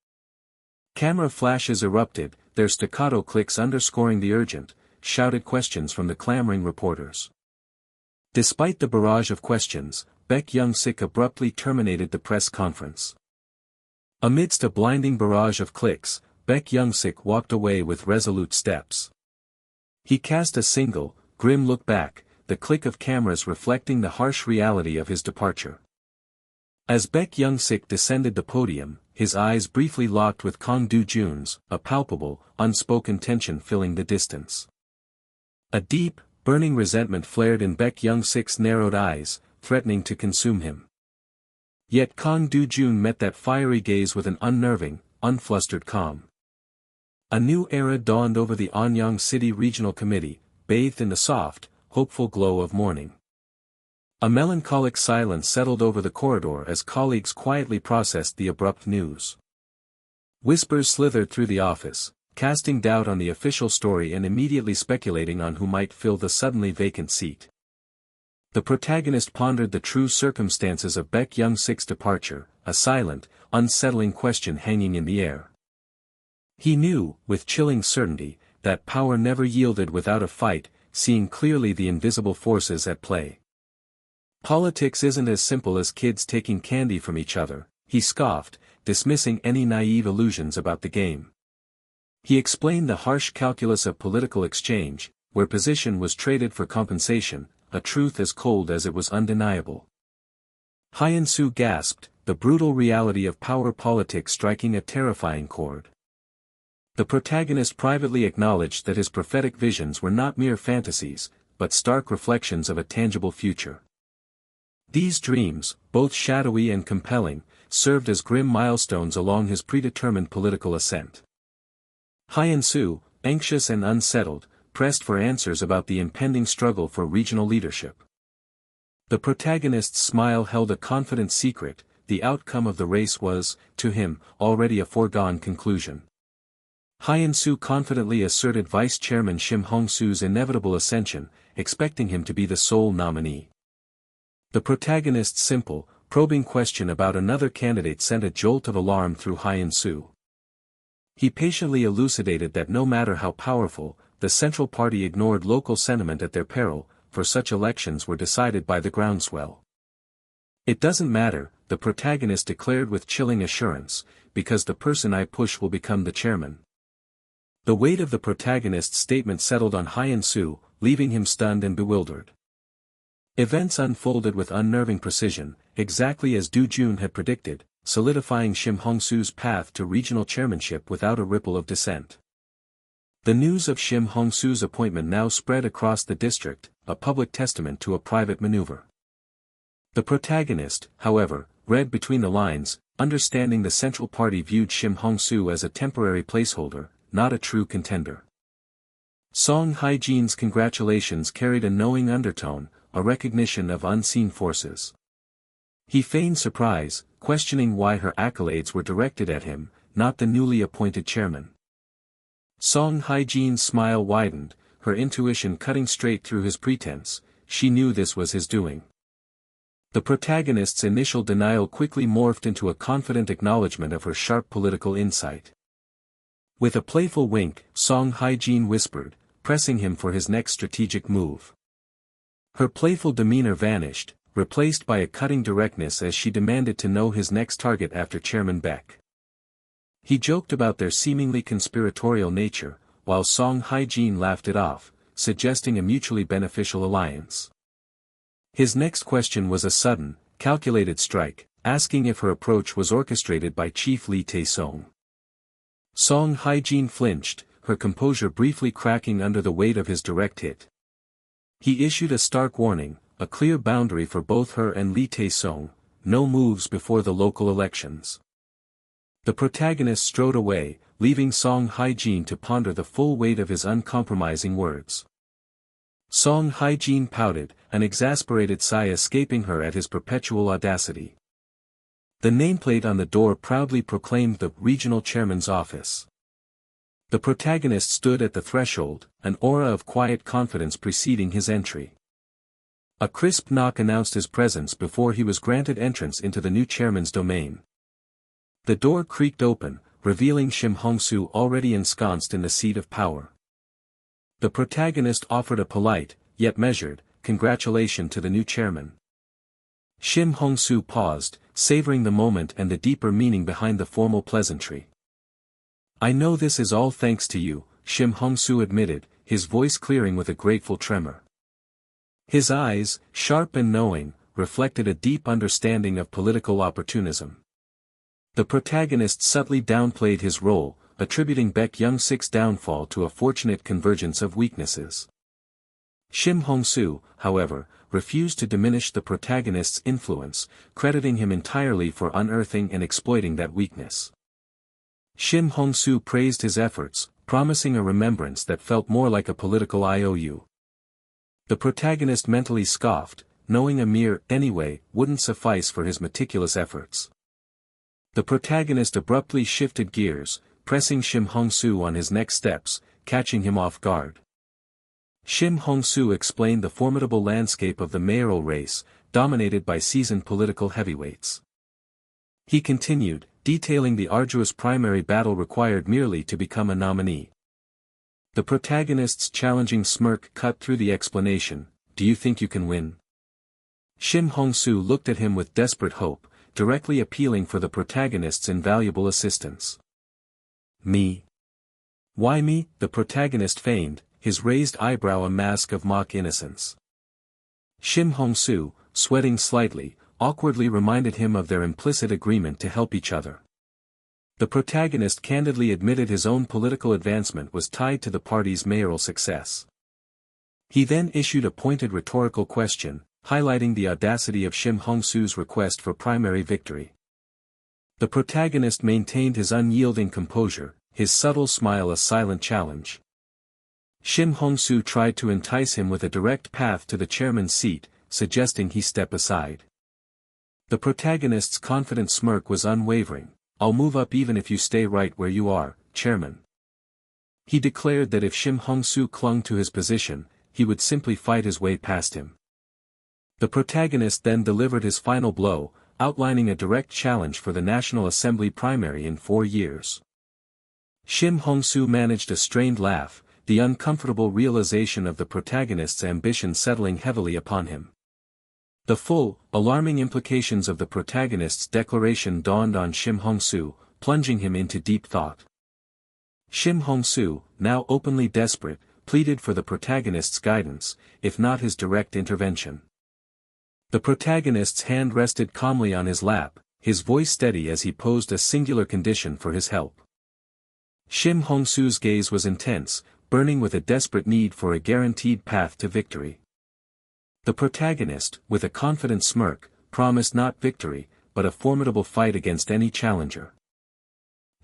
Camera flashes erupted, their staccato clicks underscoring the urgent, shouted questions from the clamoring reporters. Despite the barrage of questions, Baek Young-sik abruptly terminated the press conference. Amidst a blinding barrage of clicks, Baek Young-sik walked away with resolute steps. He cast a single, grim look back, the click of cameras reflecting the harsh reality of his departure. As Baek Young-sik descended the podium, his eyes briefly locked with Kang Do-jun's, a palpable, unspoken tension filling the distance. A deep, burning resentment flared in Baek Young-sik's narrowed eyes, threatening to consume him. Yet Kang Do-jun met that fiery gaze with an unnerving, unflustered calm. A new era dawned over the Anyang City Regional Committee, bathed in the soft, hopeful glow of morning. A melancholic silence settled over the corridor as colleagues quietly processed the abrupt news. Whispers slithered through the office, casting doubt on the official story and immediately speculating on who might fill the suddenly vacant seat. The protagonist pondered the true circumstances of Baek Young-sik's departure, a silent, unsettling question hanging in the air. He knew, with chilling certainty, that power never yielded without a fight, seeing clearly the invisible forces at play. Politics isn't as simple as kids taking candy from each other, he scoffed, dismissing any naive illusions about the game. He explained the harsh calculus of political exchange, where position was traded for compensation, a truth as cold as it was undeniable. Hyun-soo gasped, the brutal reality of power politics striking a terrifying chord. The protagonist privately acknowledged that his prophetic visions were not mere fantasies, but stark reflections of a tangible future. These dreams, both shadowy and compelling, served as grim milestones along his predetermined political ascent. Hyun-soo, anxious and unsettled, pressed for answers about the impending struggle for regional leadership. The protagonist's smile held a confident secret, the outcome of the race was, to him, already a foregone conclusion. Hyun-soo confidently asserted Vice Chairman Shim Hong-soo's inevitable ascension, expecting him to be the sole nominee. The protagonist's simple, probing question about another candidate sent a jolt of alarm through Hyun-soo. He patiently elucidated that no matter how powerful, the Central Party ignored local sentiment at their peril, for such elections were decided by the groundswell. It doesn't matter, the protagonist declared with chilling assurance, because the person I push will become the chairman. The weight of the protagonist's statement settled on Hyun-soo, leaving him stunned and bewildered. Events unfolded with unnerving precision, exactly as Dojun had predicted, solidifying Shim Hong-soo's path to regional chairmanship without a ripple of dissent. The news of Shim Hong-soo's appointment now spread across the district, a public testament to a private maneuver. The protagonist, however, read between the lines, understanding the Central Party viewed Shim Hong-soo as a temporary placeholder, not a true contender. Song Hae-jin's congratulations carried a knowing undertone, a recognition of unseen forces. He feigned surprise, questioning why her accolades were directed at him, not the newly appointed chairman. Song Hae-jin's smile widened, her intuition cutting straight through his pretense, she knew this was his doing. The protagonist's initial denial quickly morphed into a confident acknowledgement of her sharp political insight. With a playful wink, Song Hae-jin whispered, pressing him for his next strategic move. Her playful demeanor vanished, replaced by a cutting directness as she demanded to know his next target after Chairman Baek. He joked about their seemingly conspiratorial nature, while Song Hae-jin laughed it off, suggesting a mutually beneficial alliance. His next question was a sudden, calculated strike, asking if her approach was orchestrated by Chief Lee Tae-song. Song Hae-jin flinched, her composure briefly cracking under the weight of his direct hit. He issued a stark warning, a clear boundary for both her and Lee Tae-song, no moves before the local elections. The protagonist strode away, leaving Song Hae-jin to ponder the full weight of his uncompromising words. Song Hae-jin pouted, an exasperated sigh escaping her at his perpetual audacity. The nameplate on the door proudly proclaimed the regional chairman's office. The protagonist stood at the threshold, an aura of quiet confidence preceding his entry. A crisp knock announced his presence before he was granted entrance into the new chairman's domain. The door creaked open, revealing Shim Hongsu already ensconced in the seat of power. The protagonist offered a polite, yet measured, congratulation to the new chairman. Shim Hongsu paused, savoring the moment and the deeper meaning behind the formal pleasantry. "I know this is all thanks to you," Shim Hongsu admitted, his voice clearing with a grateful tremor. His eyes, sharp and knowing, reflected a deep understanding of political opportunism. The protagonist subtly downplayed his role, attributing Baek Young-sik's downfall to a fortunate convergence of weaknesses. Shim Hongsu, however, refused to diminish the protagonist's influence, crediting him entirely for unearthing and exploiting that weakness. Shim Hongsu praised his efforts, promising a remembrance that felt more like a political IOU. The protagonist mentally scoffed, knowing a mere "anyway" wouldn't suffice for his meticulous efforts. The protagonist abruptly shifted gears, pressing Shim Hongsu on his next steps, catching him off guard. Shim Hongsu explained the formidable landscape of the mayoral race, dominated by seasoned political heavyweights. He continued, detailing the arduous primary battle required merely to become a nominee. The protagonist's challenging smirk cut through the explanation. "Do you think you can win?" Shim Hongsu looked at him with desperate hope, directly appealing for the protagonist's invaluable assistance. "Me? Why me?" the protagonist feigned, his raised eyebrow a mask of mock innocence. Shim Hongsu, sweating slightly, awkwardly reminded him of their implicit agreement to help each other. The protagonist candidly admitted his own political advancement was tied to the party's mayoral success. He then issued a pointed rhetorical question, highlighting the audacity of Shim Hongsu's request for primary victory. The protagonist maintained his unyielding composure, his subtle smile a silent challenge. Shim Hongsu tried to entice him with a direct path to the chairman's seat, suggesting he step aside. The protagonist's confident smirk was unwavering. "I'll move up even if you stay right where you are, Chairman." He declared that if Shim Hongsu clung to his position, he would simply fight his way past him. The protagonist then delivered his final blow, outlining a direct challenge for the National Assembly primary in 4 years. Shim Hongsu managed a strained laugh, the uncomfortable realization of the protagonist's ambition settling heavily upon him. The full, alarming implications of the protagonist's declaration dawned on Shim Hongsu, plunging him into deep thought. Shim Hongsu, now openly desperate, pleaded for the protagonist's guidance, if not his direct intervention. The protagonist's hand rested calmly on his lap, his voice steady as he posed a singular condition for his help. Shim Hongsu's gaze was intense, burning with a desperate need for a guaranteed path to victory. The protagonist, with a confident smirk, promised not victory, but a formidable fight against any challenger.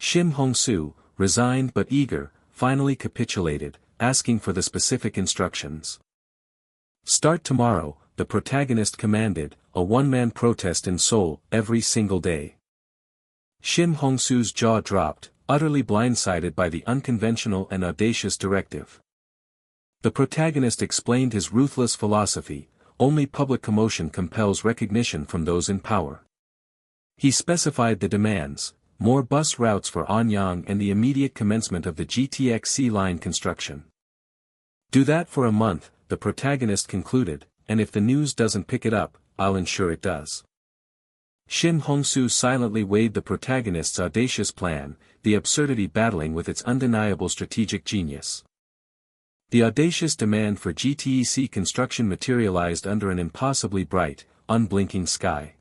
Shim Hongsu, resigned but eager, finally capitulated, asking for the specific instructions. "Start tomorrow," the protagonist commanded, "a one-man protest in Seoul, every single day." Shim Hongsu's jaw dropped, utterly blindsided by the unconventional and audacious directive. The protagonist explained his ruthless philosophy: only public commotion compels recognition from those in power. He specified the demands: more bus routes for Anyang and the immediate commencement of the GTX-C line construction. "Do that for a month," the protagonist concluded, "and if the news doesn't pick it up, I'll ensure it does." Shim Hongsu silently weighed the protagonist's audacious plan, the absurdity battling with its undeniable strategic genius. The audacious demand for GTEC construction materialized under an impossibly bright, unblinking sky.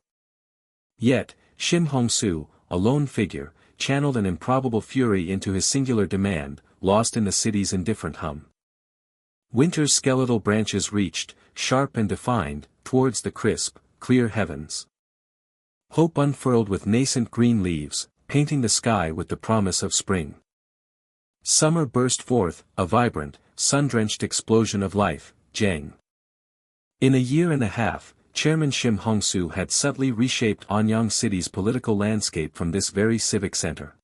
Yet, Shim Hongsu, a lone figure, channeled an improbable fury into his singular demand, lost in the city's indifferent hum. Winter's skeletal branches reached, sharp and defined, towards the crisp, clear heavens. Hope unfurled with nascent green leaves, painting the sky with the promise of spring. Summer burst forth, a vibrant, sun-drenched explosion of life, Jang. In a year and a half, Chairman Shim Hongsu had subtly reshaped Anyang City's political landscape from this very civic center.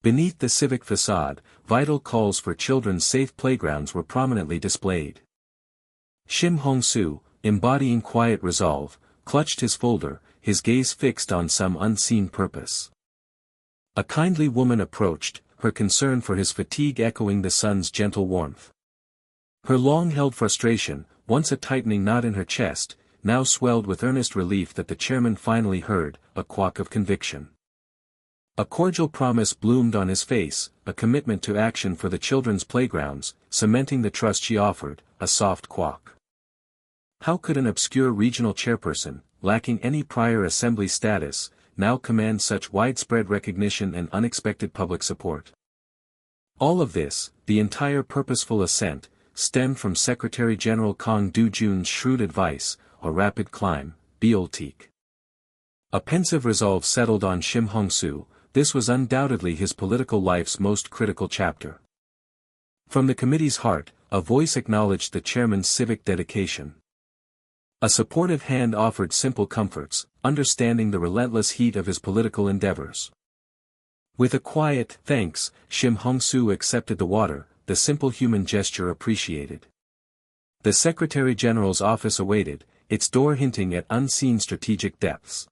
Beneath the civic facade, vital calls for children's safe playgrounds were prominently displayed. Shim Hongsu, embodying quiet resolve, clutched his folder, his gaze fixed on some unseen purpose. A kindly woman approached, her concern for his fatigue echoing the sun's gentle warmth. Her long-held frustration, once a tightening knot in her chest, now swelled with earnest relief that the chairman finally heard, a quack of conviction. A cordial promise bloomed on his face, a commitment to action for the children's playgrounds, cementing the trust she offered, a soft quack. How could an obscure regional chairperson, lacking any prior assembly status, now command such widespread recognition and unexpected public support? All of this, the entire purposeful assent, stemmed from Secretary General Kang Dojun's shrewd advice, a rapid climb, Beolteek. A pensive resolve settled on Shim Hong-soo. This was undoubtedly his political life's most critical chapter. From the committee's heart, a voice acknowledged the chairman's civic dedication. A supportive hand offered simple comforts, understanding the relentless heat of his political endeavors. With a quiet thanks, Shim Hong-soo accepted the water, the simple human gesture appreciated. The Secretary General's office awaited, its door hinting at unseen strategic depths.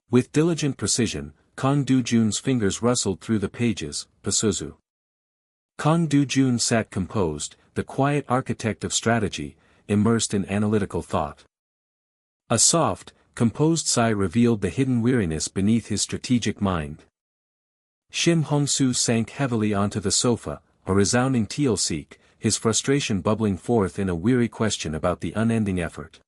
With diligent precision, Kang Dojun's fingers rustled through the pages, Pasozu. Kang Dojun sat composed, the quiet architect of strategy, immersed in analytical thought. A soft, composed sigh revealed the hidden weariness beneath his strategic mind. Shim Hong-soo sank heavily onto the sofa, a resounding teal-seek, his frustration bubbling forth in a weary question about the unending effort.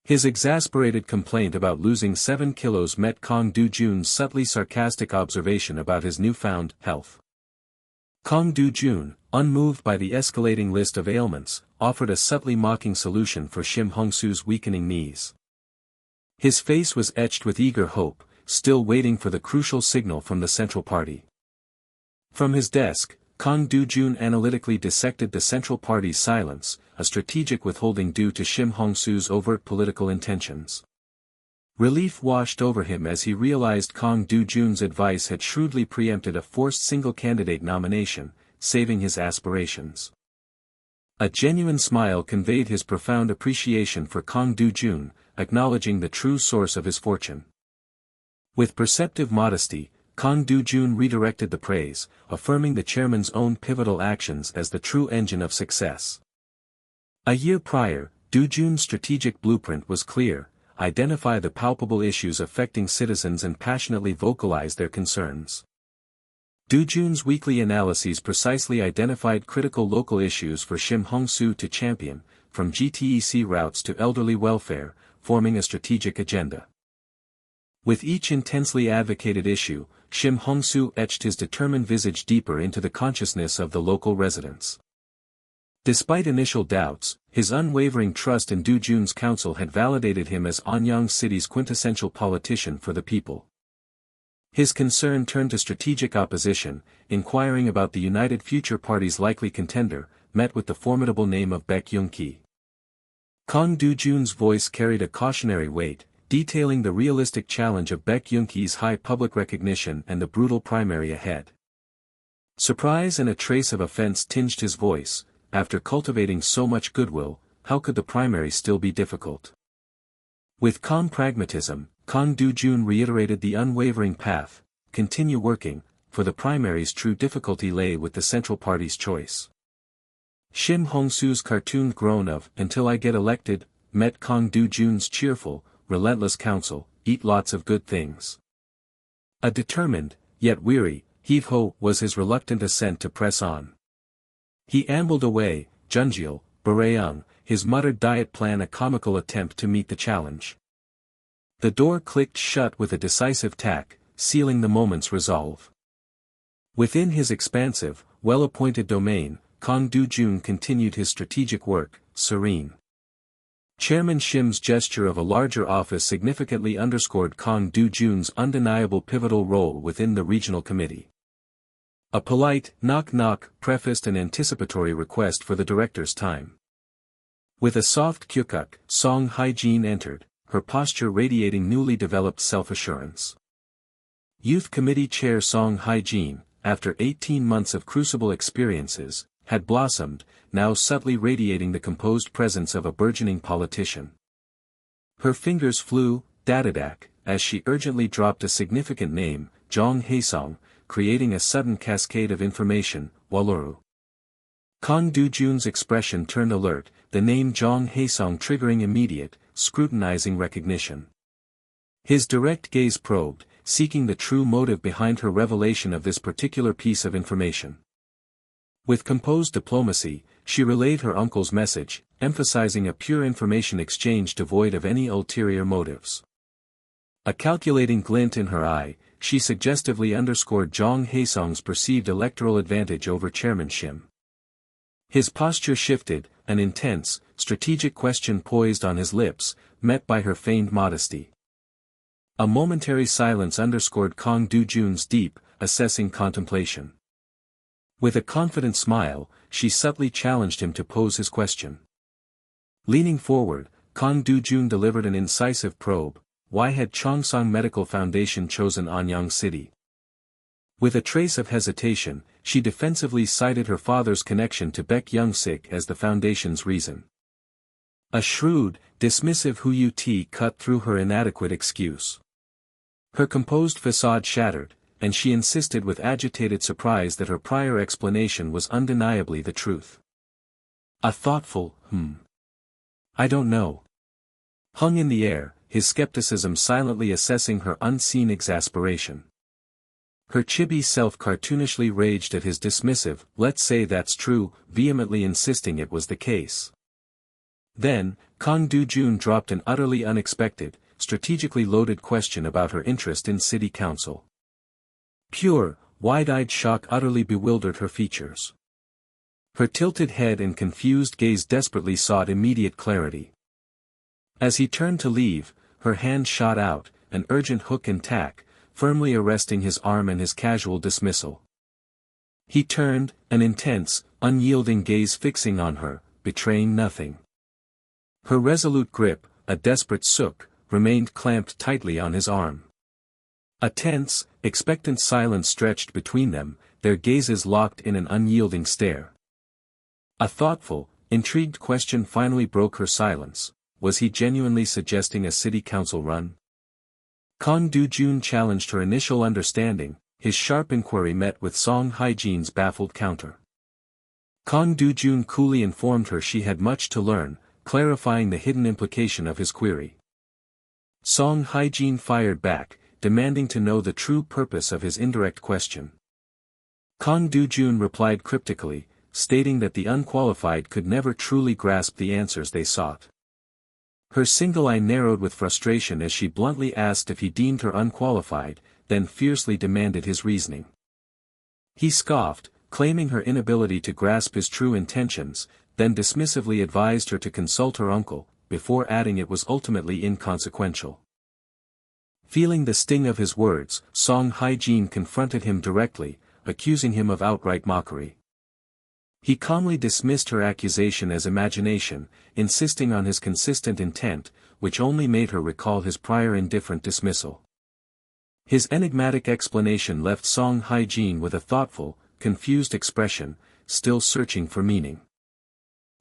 His exasperated complaint about losing 7 kilos met Kang Dojun's subtly sarcastic observation about his newfound health. Kang Dojun, unmoved by the escalating list of ailments, offered a subtly mocking solution for Shim Hong-soo's weakening knees. His face was etched with eager hope, still waiting for the crucial signal from the Central Party. From his desk, Kang Dojun analytically dissected the Central Party's silence, a strategic withholding due to Shim Hong-soo's overt political intentions. Relief washed over him as he realized Kang Dojun's advice had shrewdly preempted a forced single-candidate nomination, saving his aspirations. A genuine smile conveyed his profound appreciation for Kang Dojun, acknowledging the true source of his fortune. With perceptive modesty, Kang Dojun redirected the praise, affirming the chairman's own pivotal actions as the true engine of success. A year prior, Dojun's strategic blueprint was clear: identify the palpable issues affecting citizens and passionately vocalize their concerns. Dojun's weekly analyses precisely identified critical local issues for Shim Hong-soo to champion, from GTEC routes to elderly welfare, forming a strategic agenda. With each intensely advocated issue, Shim Hong-soo etched his determined visage deeper into the consciousness of the local residents. Despite initial doubts, his unwavering trust in Dojun's counsel had validated him as Anyang City's quintessential politician for the people. His concern turned to strategic opposition, inquiring about the United Future Party's likely contender, met with the formidable name of Baek Yoon-ki. Kang Dojun's voice carried a cautionary weight, detailing the realistic challenge of Baek Yoon-ki's high public recognition and the brutal primary ahead. Surprise and a trace of offense tinged his voice. After cultivating so much goodwill, how could the primary still be difficult? With calm pragmatism, Kang Dojun reiterated the unwavering path: continue working, for the primary's true difficulty lay with the Central Party's choice. Shim Hong-soo's cartooned groan of "until I get elected," met Kang Dojun's cheerful, relentless counsel: eat lots of good things. A determined, yet weary, heave-ho was his reluctant assent to press on. He ambled away, Junjil, Bareung, his muttered diet plan a comical attempt to meet the challenge. The door clicked shut with a decisive tack, sealing the moment's resolve. Within his expansive, well-appointed domain, Kang Dojun continued his strategic work, serene. Chairman Shim's gesture of a larger office significantly underscored Kang Dojun's undeniable pivotal role within the regional committee. A polite knock-knock prefaced an anticipatory request for the director's time. With a soft kyukuk, Song Hae-jin entered, her posture radiating newly developed self-assurance. Youth Committee Chair Song Hae-jin, after 18 months of crucible experiences, had blossomed, now subtly radiating the composed presence of a burgeoning politician. Her fingers flew, dadadak, as she urgently dropped a significant name: Jong Haesong, creating a sudden cascade of information, Waluru. Kang Dojun's expression turned alert, the name Jong Haesong triggering immediate, scrutinizing recognition. His direct gaze probed, seeking the true motive behind her revelation of this particular piece of information. With composed diplomacy, she relayed her uncle's message, emphasizing a pure information exchange devoid of any ulterior motives. A calculating glint in her eye, she suggestively underscored Jong Haesong's perceived electoral advantage over Chairman Shim. His posture shifted, an intense, strategic question poised on his lips, met by her feigned modesty. A momentary silence underscored Kang Dojun's deep, assessing contemplation. With a confident smile, she subtly challenged him to pose his question. Leaning forward, Kang Dojun delivered an incisive probe. Why had Chongsong Medical Foundation chosen Anyang City? With a trace of hesitation, she defensively cited her father's connection to Baek Young-sik as the foundation's reason. A shrewd, dismissive Hu cut through her inadequate excuse. Her composed facade shattered, and she insisted with agitated surprise that her prior explanation was undeniably the truth. A thoughtful, I don't know, hung in the air, his skepticism silently assessing her unseen exasperation. Her chibi self cartoonishly raged at his dismissive, let's say that's true, vehemently insisting it was the case. Then, Kang Dojun dropped an utterly unexpected, strategically loaded question about her interest in city council. Pure, wide-eyed shock utterly bewildered her features. Her tilted head and confused gaze desperately sought immediate clarity. As he turned to leave, her hand shot out, an urgent hook and tack, firmly arresting his arm and his casual dismissal. He turned, an intense, unyielding gaze fixing on her, betraying nothing. Her resolute grip, a desperate sook, remained clamped tightly on his arm. A tense, expectant silence stretched between them, their gazes locked in an unyielding stare. A thoughtful, intrigued question finally broke her silence. Was he genuinely suggesting a city council run? Kang Dojun challenged her initial understanding, his sharp inquiry met with Song Hae-jin's baffled counter. Kang Dojun coolly informed her she had much to learn, clarifying the hidden implication of his query. Song Hae-jin fired back, demanding to know the true purpose of his indirect question. Kang Dojun replied cryptically, stating that the unqualified could never truly grasp the answers they sought. Her single eye narrowed with frustration as she bluntly asked if he deemed her unqualified, then fiercely demanded his reasoning. He scoffed, claiming her inability to grasp his true intentions, then dismissively advised her to consult her uncle, before adding it was ultimately inconsequential. Feeling the sting of his words, Song Hae-jin confronted him directly, accusing him of outright mockery. He calmly dismissed her accusation as imagination, insisting on his consistent intent, which only made her recall his prior indifferent dismissal. His enigmatic explanation left Song Hae-jin with a thoughtful, confused expression, still searching for meaning.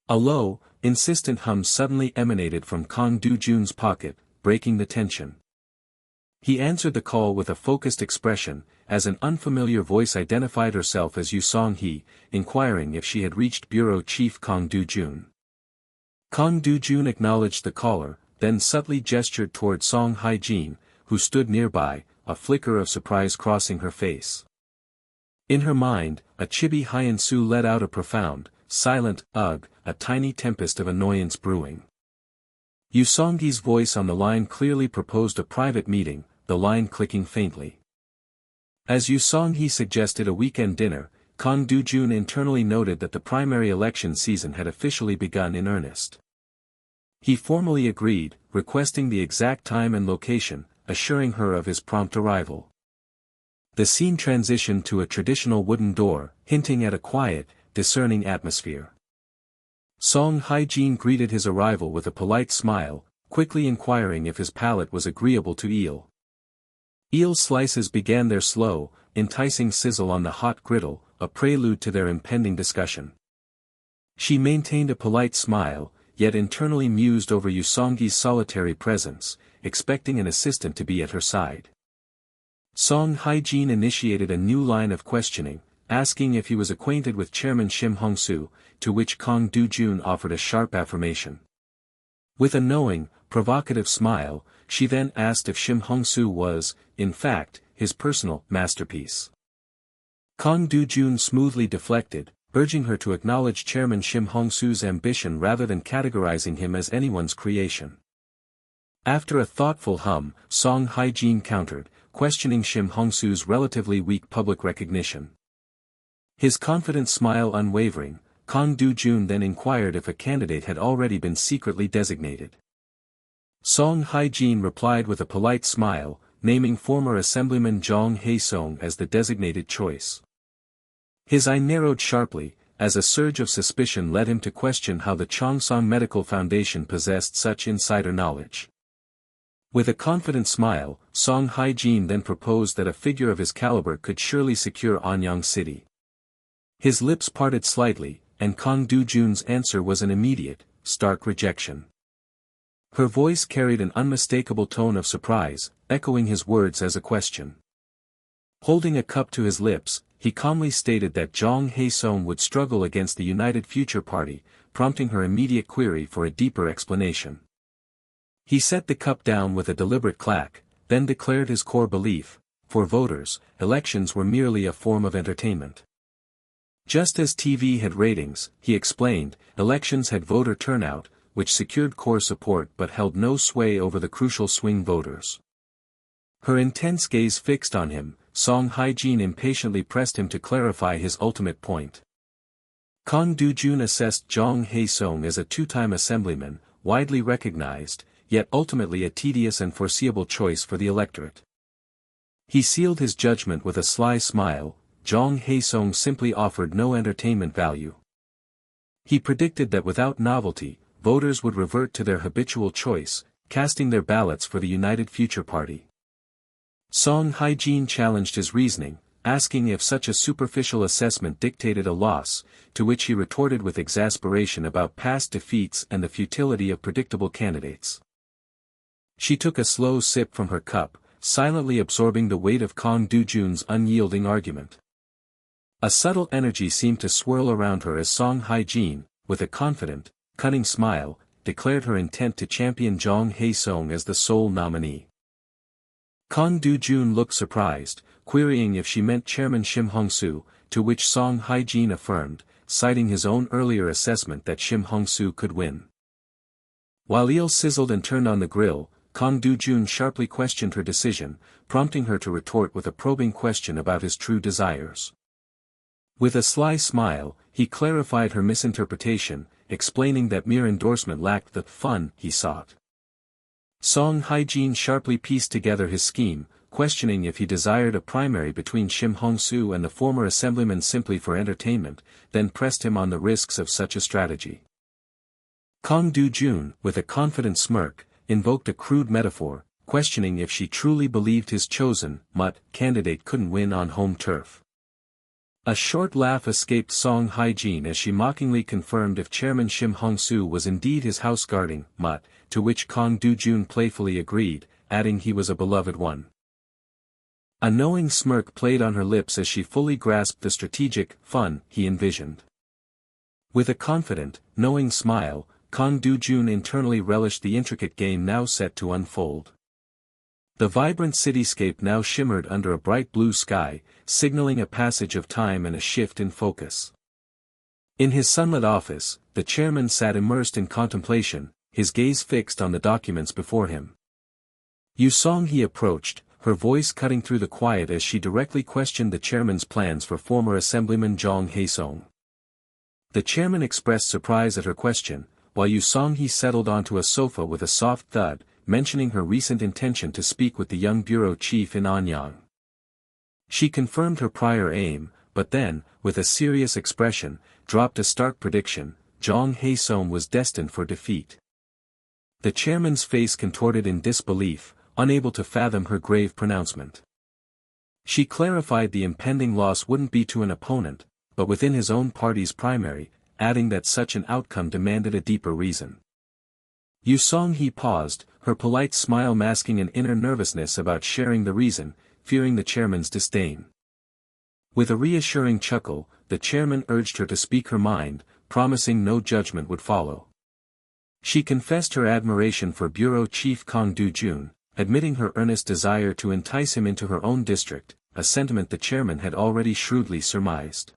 A low, insistent hum suddenly emanated from Kang Dojun's pocket, breaking the tension. He answered the call with a focused expression, as an unfamiliar voice identified herself as Yu Song-hee, inquiring if she had reached Bureau Chief Kang Dojun. Kang Dojun acknowledged the caller, then subtly gestured toward Song Hae-jin, who stood nearby, a flicker of surprise crossing her face. In her mind, a chibi Hyeon-soo let out a profound, silent, ugh, a tiny tempest of annoyance brewing. Yu Song-hee's voice on the line clearly proposed a private meeting, the line clicking faintly. As Yu Song-hee suggested a weekend dinner, Kang Dojun internally noted that the primary election season had officially begun in earnest. He formally agreed, requesting the exact time and location, assuring her of his prompt arrival. The scene transitioned to a traditional wooden door, hinting at a quiet, discerning atmosphere. Song Hae-jin greeted his arrival with a polite smile, quickly inquiring if his palate was agreeable to eel. Eel slices began their slow, enticing sizzle on the hot griddle, a prelude to their impending discussion. She maintained a polite smile, yet internally mused over Yu Song-hee's solitary presence, expecting an assistant to be at her side. Song Hae-jin initiated a new line of questioning, asking if he was acquainted with Chairman Shim Hong-soo, to which Kang Dojun offered a sharp affirmation. With a knowing, provocative smile, she then asked if Shim Hong-soo was, in fact, his personal masterpiece. Kang Dojun smoothly deflected, urging her to acknowledge Chairman Shim Hong-soo's ambition rather than categorizing him as anyone's creation. After a thoughtful hum, Song Hae-jin countered, questioning Shim Hong-soo's relatively weak public recognition. His confident smile unwavering, Kang Dojun then inquired if a candidate had already been secretly designated. Song Hae-jin replied with a polite smile, naming former Assemblyman Jong Hae-song as the designated choice. His eye narrowed sharply, as a surge of suspicion led him to question how the Chongsong Medical Foundation possessed such insider knowledge. With a confident smile, Song Hae-jin then proposed that a figure of his caliber could surely secure Anyang City. His lips parted slightly, and Kang Dojun's answer was an immediate, stark rejection. Her voice carried an unmistakable tone of surprise, echoing his words as a question. Holding a cup to his lips, he calmly stated that Jong Hae-song would struggle against the United Future Party, prompting her immediate query for a deeper explanation. He set the cup down with a deliberate clack, then declared his core belief: for voters, elections were merely a form of entertainment. Just as TV had ratings, he explained, elections had voter turnout, which secured core support but held no sway over the crucial swing voters. Her intense gaze fixed on him, Song Hae-jin impatiently pressed him to clarify his ultimate point. Kang Dojun assessed Jong Hae-song as a two-time assemblyman, widely recognized, yet ultimately a tedious and foreseeable choice for the electorate. He sealed his judgment with a sly smile: Jong Hae-song simply offered no entertainment value. He predicted that without novelty, voters would revert to their habitual choice, casting their ballots for the United Future Party. Song Hae-jin challenged his reasoning, asking if such a superficial assessment dictated a loss, to which he retorted with exasperation about past defeats and the futility of predictable candidates. She took a slow sip from her cup, silently absorbing the weight of Kang Dojun's unyielding argument. A subtle energy seemed to swirl around her as Song Hae-jin, with a confident, cunning smile, declared her intent to champion Jong Hae-song as the sole nominee. Kang Dojun looked surprised, querying if she meant Chairman Shim Hong-soo, to which Song Hae-jin affirmed, citing his own earlier assessment that Shim Hong-soo could win. While eel sizzled and turned on the grill, Kang Dojun sharply questioned her decision, prompting her to retort with a probing question about his true desires. With a sly smile, he clarified her misinterpretation, explaining that mere endorsement lacked the fun he sought. Song Hae-jin sharply pieced together his scheme, questioning if he desired a primary between Shim Hong-soo and the former assemblyman simply for entertainment, then pressed him on the risks of such a strategy. Kang Dojun, with a confident smirk, invoked a crude metaphor, questioning if she truly believed his chosen candidate couldn't win on home turf. A short laugh escaped Song Hae-jin as she mockingly confirmed if Chairman Shim Hong-soo was indeed his house-guarding to which Kang Dojun playfully agreed, adding he was a beloved one. A knowing smirk played on her lips as she fully grasped the strategic fun he envisioned. With a confident, knowing smile, Kang Dojun internally relished the intricate game now set to unfold. The vibrant cityscape now shimmered under a bright blue sky, signaling a passage of time and a shift in focus. In his sunlit office, the chairman sat immersed in contemplation, his gaze fixed on the documents before him. Yu-song he approached, her voice cutting through the quiet as she directly questioned the chairman's plans for former Assemblyman Jong Hae-song. The chairman expressed surprise at her question, while Yu-song he settled onto a sofa with a soft thud, mentioning her recent intention to speak with the young bureau chief in Anyang. She confirmed her prior aim, but then, with a serious expression, dropped a stark prediction: Jong Hae-song was destined for defeat. The chairman's face contorted in disbelief, unable to fathom her grave pronouncement. She clarified the impending loss wouldn't be to an opponent, but within his own party's primary, adding that such an outcome demanded a deeper reason. Yu-song he paused, her polite smile masking an inner nervousness about sharing the reason, fearing the chairman's disdain. With a reassuring chuckle, the chairman urged her to speak her mind, promising no judgment would follow. She confessed her admiration for Bureau Chief Kong Dojun, admitting her earnest desire to entice him into her own district, a sentiment the chairman had already shrewdly surmised.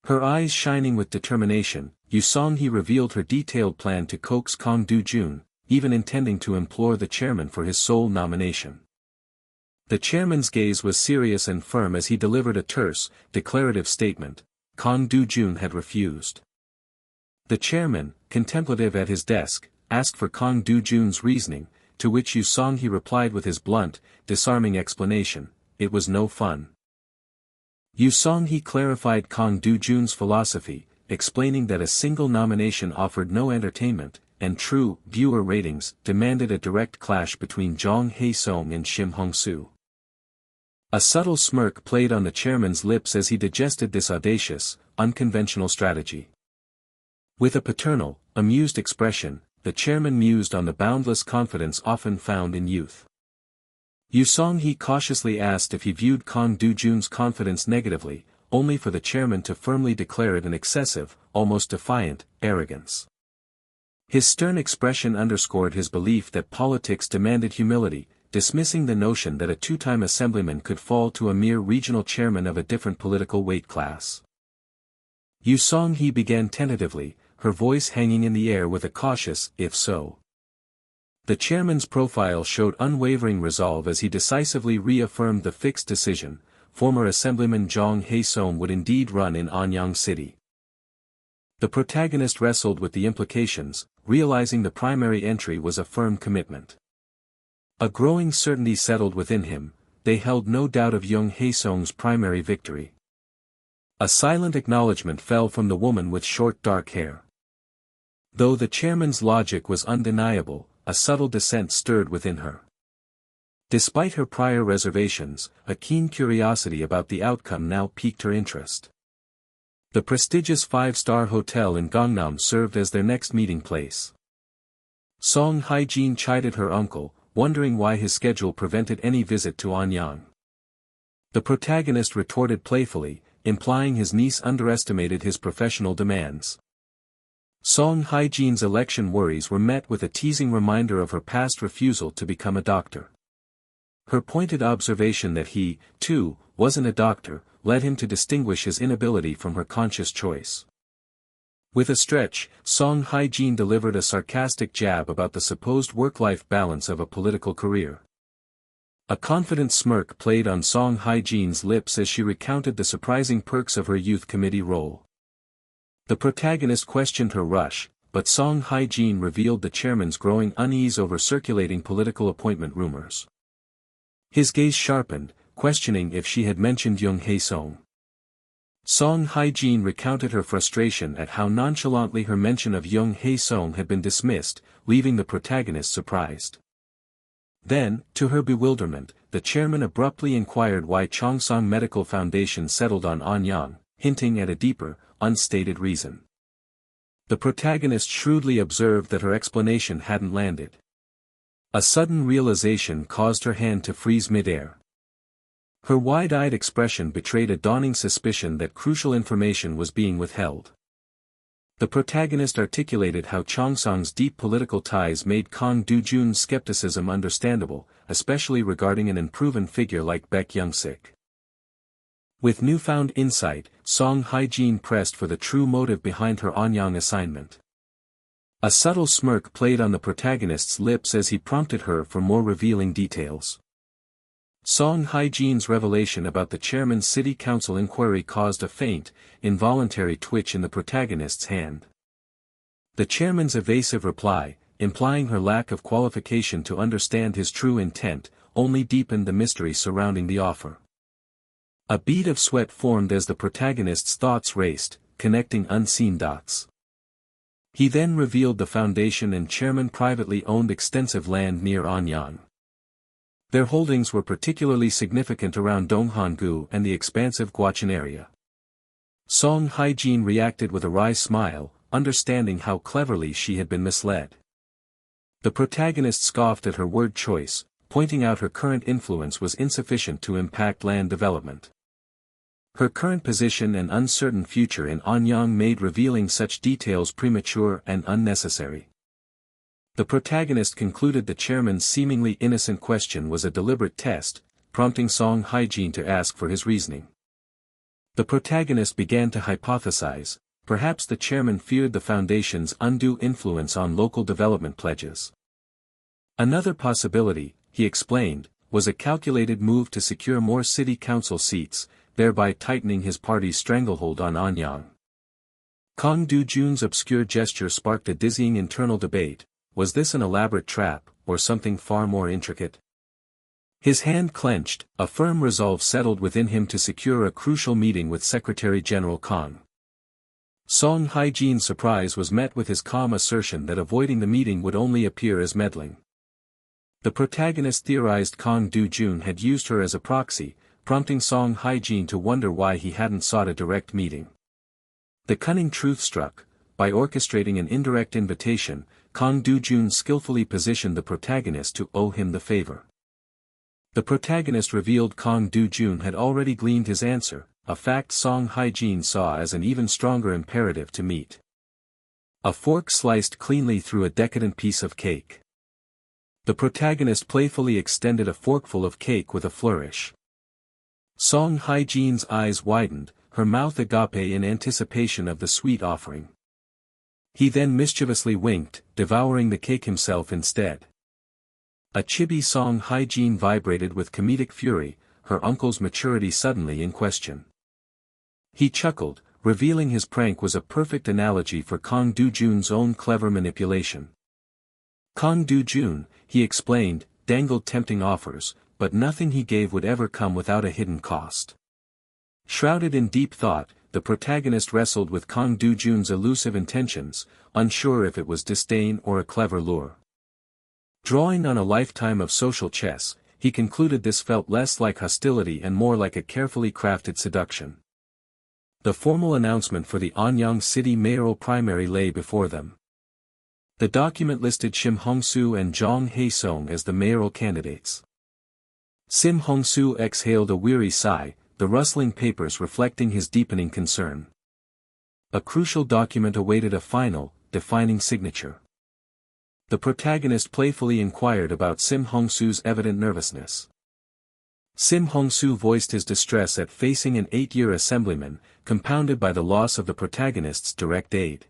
Her eyes shining with determination, Yusong-hee revealed her detailed plan to coax Kong Dojun, even intending to implore the chairman for his sole nomination. The chairman's gaze was serious and firm as he delivered a terse, declarative statement. Kong Dojun had refused. The chairman, contemplative at his desk, asked for Kong Dojun's reasoning, to which Yusong-hee replied with his blunt, disarming explanation, "It was no fun." Yusong-hee clarified Kong Dojun's philosophy, explaining that a single nomination offered no entertainment, and true viewer ratings demanded a direct clash between Jong Hae-sung and Shim Hong-soo. A subtle smirk played on the chairman's lips as he digested this audacious, unconventional strategy. With a paternal, amused expression, the chairman mused on the boundless confidence often found in youth. Yusong-hee cautiously asked if he viewed Kong Dojun's confidence negatively, only for the chairman to firmly declare it an excessive, almost defiant, arrogance. His stern expression underscored his belief that politics demanded humility, dismissing the notion that a two-time assemblyman could fall to a mere regional chairman of a different political weight class. Yusong-hee began tentatively, her voice hanging in the air with a cautious, "if so." The chairman's profile showed unwavering resolve as he decisively reaffirmed the fixed decision, former Assemblyman Jong Hae-sung would indeed run in Anyang City. The protagonist wrestled with the implications, realizing the primary entry was a firm commitment. A growing certainty settled within him, they held no doubt of Jong Hae-sung's primary victory. A silent acknowledgement fell from the woman with short dark hair. Though the chairman's logic was undeniable, a subtle dissent stirred within her. Despite her prior reservations, a keen curiosity about the outcome now piqued her interest. The prestigious five-star hotel in Gangnam served as their next meeting place. Song Hae-jin chided her uncle, wondering why his schedule prevented any visit to Anyang. The protagonist retorted playfully, implying his niece underestimated his professional demands. Song Hae-jin's election worries were met with a teasing reminder of her past refusal to become a doctor. Her pointed observation that he, too, wasn't a doctor, led him to distinguish his inability from her conscious choice. With a stretch, Song Hae-jin delivered a sarcastic jab about the supposed work-life balance of a political career. A confident smirk played on Song Hae-jin's lips as she recounted the surprising perks of her youth committee role. The protagonist questioned her rush, but Song Hae-jin revealed the chairman's growing unease over circulating political appointment rumors. His gaze sharpened, questioning if she had mentioned Jong Hae-sung. Song Hae-jin recounted her frustration at how nonchalantly her mention of Jong Hae-sung had been dismissed, leaving the protagonist surprised. Then, to her bewilderment, the chairman abruptly inquired why Chongsong Medical Foundation settled on Anyang, hinting at a deeper, unstated reason. The protagonist shrewdly observed that her explanation hadn't landed. A sudden realization caused her hand to freeze mid-air. Her wide-eyed expression betrayed a dawning suspicion that crucial information was being withheld. The protagonist articulated how Chongsong's deep political ties made Kong Dojun's skepticism understandable, especially regarding an unproven figure like Baek Young-sik. With newfound insight, Song Hae-jin pressed for the true motive behind her Anyang assignment. A subtle smirk played on the protagonist's lips as he prompted her for more revealing details. Song Hae-jin's revelation about the chairman's city council inquiry caused a faint, involuntary twitch in the protagonist's hand. The chairman's evasive reply, implying her lack of qualification to understand his true intent, only deepened the mystery surrounding the offer. A bead of sweat formed as the protagonist's thoughts raced, connecting unseen dots. He then revealed the foundation and chairman privately owned extensive land near Anyang. Their holdings were particularly significant around Donghan-gu and the expansive Gwacheon area. Song Hae-jin reacted with a wry smile, understanding how cleverly she had been misled. The protagonist scoffed at her word choice, pointing out her current influence was insufficient to impact land development. Her current position and uncertain future in Anyang made revealing such details premature and unnecessary. The protagonist concluded the chairman's seemingly innocent question was a deliberate test, prompting Song Hae-jin to ask for his reasoning. The protagonist began to hypothesize, perhaps the chairman feared the foundation's undue influence on local development pledges. Another possibility, he explained, was a calculated move to secure more city council seats, thereby tightening his party's stranglehold on Anyang. Kang Do-jun's obscure gesture sparked a dizzying internal debate. Was this an elaborate trap, or something far more intricate? His hand clenched, a firm resolve settled within him to secure a crucial meeting with Secretary General Kang. Song Hae-jin's surprise was met with his calm assertion that avoiding the meeting would only appear as meddling. The protagonist theorized Kang Do-jun had used her as a proxy, prompting Song Hae-jin to wonder why he hadn't sought a direct meeting. The cunning truth struck: by orchestrating an indirect invitation, Kang Do-jun skillfully positioned the protagonist to owe him the favor. The protagonist revealed Kang Do-jun had already gleaned his answer, a fact Song Hae-jin saw as an even stronger imperative to meet. A fork sliced cleanly through a decadent piece of cake. The protagonist playfully extended a forkful of cake with a flourish. Song Hae-jin's eyes widened, her mouth agape in anticipation of the sweet offering. He then mischievously winked, devouring the cake himself instead. A chibi Song Hae-jin vibrated with comedic fury, her uncle's maturity suddenly in question. He chuckled, revealing his prank was a perfect analogy for Kang Do-jun's own clever manipulation. Kang Do-jun, he explained, dangled tempting offers, but nothing he gave would ever come without a hidden cost. Shrouded in deep thought, the protagonist wrestled with Kang Do-jun's elusive intentions, unsure if it was disdain or a clever lure. Drawing on a lifetime of social chess, he concluded this felt less like hostility and more like a carefully crafted seduction. The formal announcement for the Anyang City mayoral primary lay before them. The document listed Shim Hong-soo and Jong Hae-sung as the mayoral candidates. Sim Hong-soo exhaled a weary sigh, the rustling papers reflecting his deepening concern. A crucial document awaited a final, defining signature. The protagonist playfully inquired about Sim Hong-soo's evident nervousness. Sim Hong-soo voiced his distress at facing an 8-year assemblyman, compounded by the loss of the protagonist's direct aid.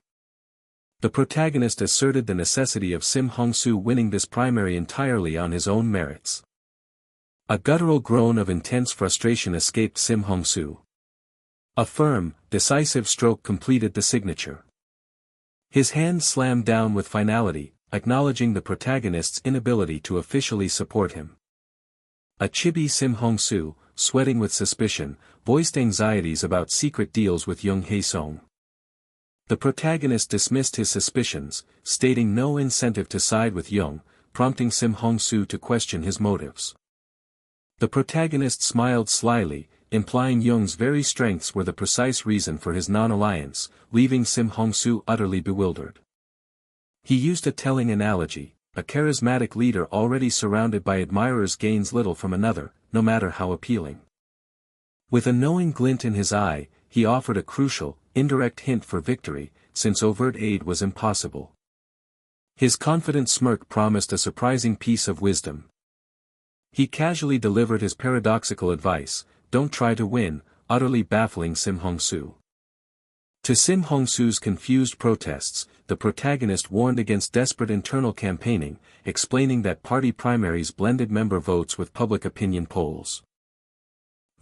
The protagonist asserted the necessity of Sim Hong-soo winning this primary entirely on his own merits. A guttural groan of intense frustration escaped Sim Hong-soo. A firm, decisive stroke completed the signature. His hand slammed down with finality, acknowledging the protagonist's inability to officially support him. A chibi Sim Hong-soo, sweating with suspicion, voiced anxieties about secret deals with Jung Hae-sung. The protagonist dismissed his suspicions, stating no incentive to side with Jung, prompting Sim Hong-soo to question his motives. The protagonist smiled slyly, implying Jung's very strengths were the precise reason for his non-alliance, leaving Sim Hong-soo utterly bewildered. He used a telling analogy: a charismatic leader already surrounded by admirers gains little from another, no matter how appealing. With a knowing glint in his eye, he offered a crucial, indirect hint for victory, since overt aid was impossible. His confident smirk promised a surprising piece of wisdom. He casually delivered his paradoxical advice: don't try to win, utterly baffling Sim Hong-soo. To Sim Hong-soo's confused protests, the protagonist warned against desperate internal campaigning, explaining that party primaries blended member votes with public opinion polls.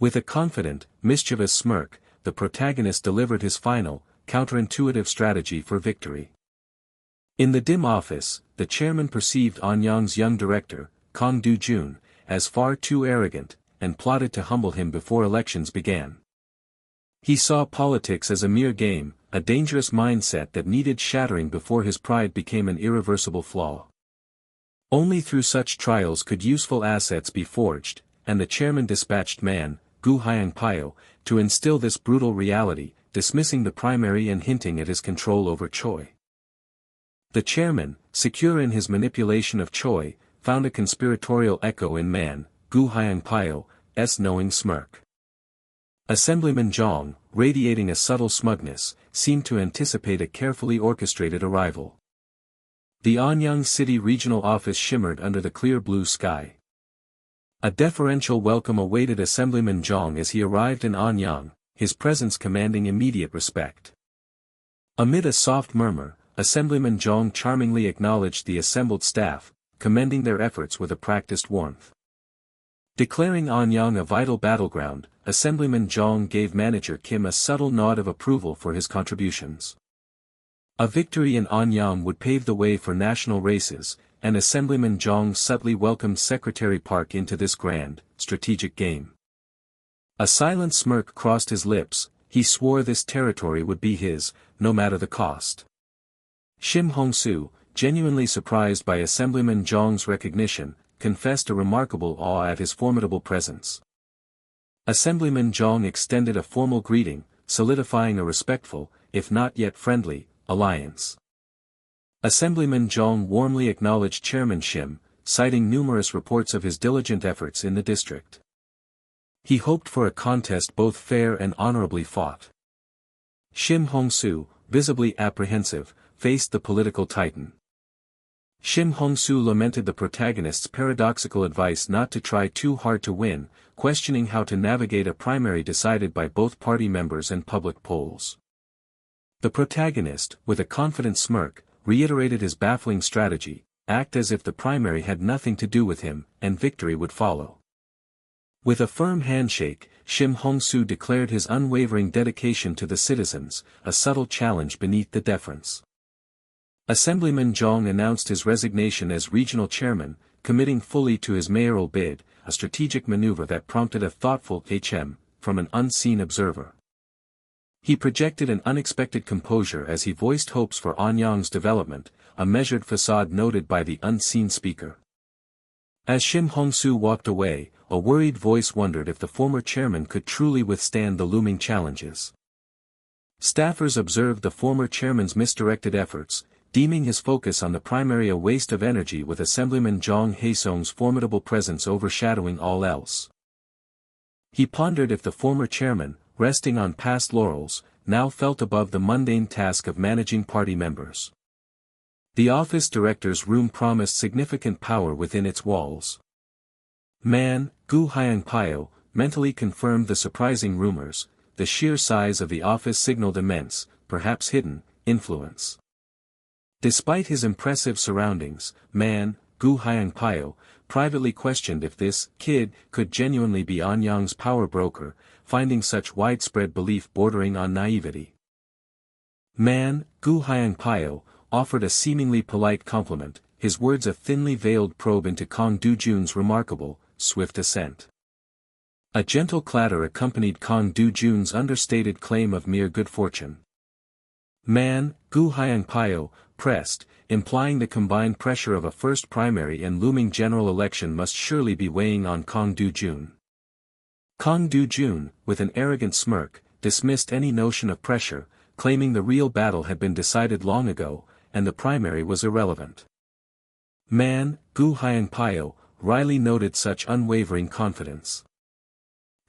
With a confident, mischievous smirk, the protagonist delivered his final, counterintuitive strategy for victory. In the dim office, the chairman perceived Anyang's young director, Kang Do-jun, as far too arrogant, and plotted to humble him before elections began. He saw politics as a mere game, a dangerous mindset that needed shattering before his pride became an irreversible flaw. Only through such trials could useful assets be forged, and the chairman dispatched Man, Gu Hyang-pyo, to instill this brutal reality, dismissing the primary and hinting at his control over Choi. The chairman, secure in his manipulation of Choi, found a conspiratorial echo in Man, Gu Hyangpao's knowing smirk. Assemblyman Zhang, radiating a subtle smugness, seemed to anticipate a carefully orchestrated arrival. The Anyang City Regional Office shimmered under the clear blue sky. A deferential welcome awaited Assemblyman Zhang as he arrived in Anyang, his presence commanding immediate respect. Amid a soft murmur, Assemblyman Zhang charmingly acknowledged the assembled staff, commending their efforts with a practiced warmth. Declaring Anyang a vital battleground, Assemblyman Zhang gave Manager Kim a subtle nod of approval for his contributions. A victory in Anyang would pave the way for national races, and Assemblyman Zhang subtly welcomed Secretary Park into this grand, strategic game. A silent smirk crossed his lips. He swore this territory would be his, no matter the cost. Shim Hongsu, genuinely surprised by Assemblyman Zhang's recognition, confessed a remarkable awe at his formidable presence. Assemblyman Zhang extended a formal greeting, solidifying a respectful, if not yet friendly, alliance. Assemblyman Zhang warmly acknowledged Chairman Shim, citing numerous reports of his diligent efforts in the district. He hoped for a contest both fair and honorably fought. Shim Hongsu, visibly apprehensive, faced the political titan. Shim Hongsu lamented the protagonist's paradoxical advice not to try too hard to win, questioning how to navigate a primary decided by both party members and public polls. The protagonist, with a confident smirk, reiterated his baffling strategy: act as if the primary had nothing to do with him, and victory would follow. With a firm handshake, Shim Hongsu declared his unwavering dedication to the citizens, a subtle challenge beneath the deference. Assemblyman Zhang announced his resignation as regional chairman, committing fully to his mayoral bid, a strategic maneuver that prompted a thoughtful "hm" from an unseen observer. He projected an unexpected composure as he voiced hopes for Anyang's development, a measured facade noted by the unseen speaker. As Shim Hongsu walked away, a worried voice wondered if the former chairman could truly withstand the looming challenges. Staffers observed the former chairman's misdirected efforts, deeming his focus on the primary a waste of energy, with Assemblyman Zhang Haesong's formidable presence overshadowing all else. He pondered if the former chairman, resting on past laurels, now felt above the mundane task of managing party members. The office director's room promised significant power within its walls. Man, Gu Hyangpao, mentally confirmed the surprising rumors. The sheer size of the office signaled immense, perhaps hidden, influence. Despite his impressive surroundings, Man, Gu Hyangpao, privately questioned if this kid could genuinely be Anyang's power broker, finding such widespread belief bordering on naivety. Man, Gu Hyangpao, offered a seemingly polite compliment, his words a thinly veiled probe into Kong Dojun's remarkable, swift ascent. A gentle clatter accompanied Kong Dojun's understated claim of mere good fortune. Man, Gu Hyangpao, pressed, implying the combined pressure of a first primary and looming general election must surely be weighing on Kong Dojun. Kong Dojun, with an arrogant smirk, dismissed any notion of pressure, claiming the real battle had been decided long ago, and the primary was irrelevant. Man, Gu Hyangpao, wryly noted such unwavering confidence.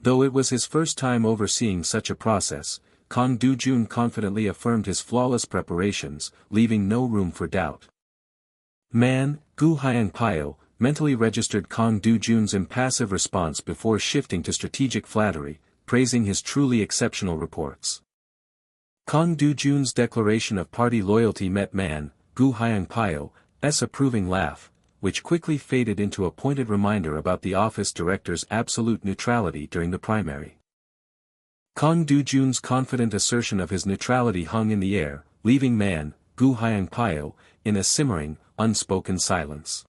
Though it was his first time overseeing such a process, Kong Dojun confidently affirmed his flawless preparations, leaving no room for doubt. Man, Gu Hyangpao, mentally registered Kong Dojun's impassive response before shifting to strategic flattery, praising his truly exceptional reports. Kong Dojun's declaration of party loyalty met Man, Gu Hyangpao's approving laugh, which quickly faded into a pointed reminder about the office director's absolute neutrality during the primary. Kong Dojun's confident assertion of his neutrality hung in the air, leaving Man, Gu Hyangpao, in a simmering, unspoken silence.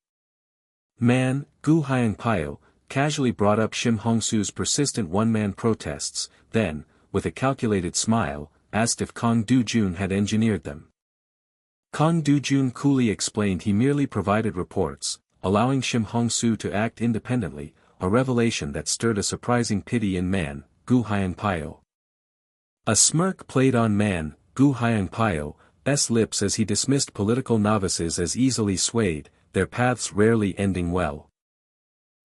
Man, Gu Hyangpao, casually brought up Shim Hongsu's persistent one-man protests, then, with a calculated smile, asked if Kong Dojun had engineered them. Kong Dojun coolly explained he merely provided reports, allowing Shim Hongsu to act independently, a revelation that stirred a surprising pity in Man, Gu Hyangpao. A smirk played on Man, Gu Hyangpao's lips as he dismissed political novices as easily swayed, their paths rarely ending well.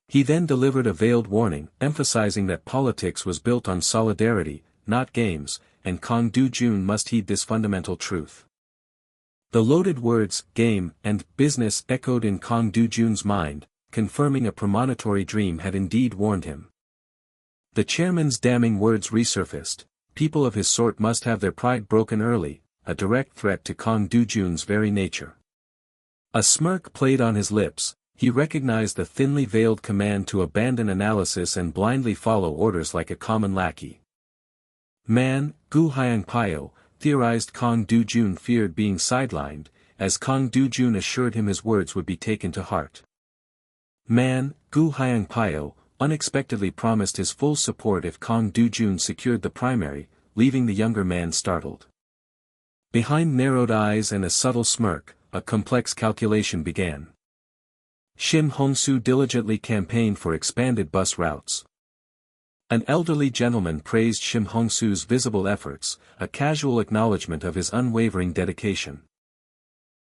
He then delivered a veiled warning, emphasizing that politics was built on solidarity, not games, and Kang Dojun must heed this fundamental truth. The loaded words, game, and business echoed in Kang Dojun's mind, confirming a premonitory dream had indeed warned him. The chairman's damning words resurfaced: people of his sort must have their pride broken early, a direct threat to Kang Dojun's very nature. A smirk played on his lips. He recognized the thinly veiled command to abandon analysis and blindly follow orders like a common lackey. Man, Gu Hyangpyo, theorized Kang Dojun feared being sidelined, as Kang Dojun assured him his words would be taken to heart. Man, Gu Hyangpyo, unexpectedly promised his full support if Kang Dojun secured the primary, leaving the younger man startled. Behind narrowed eyes and a subtle smirk, a complex calculation began. Shim Hongsu diligently campaigned for expanded bus routes. An elderly gentleman praised Shim Hongsu's visible efforts, a casual acknowledgement of his unwavering dedication.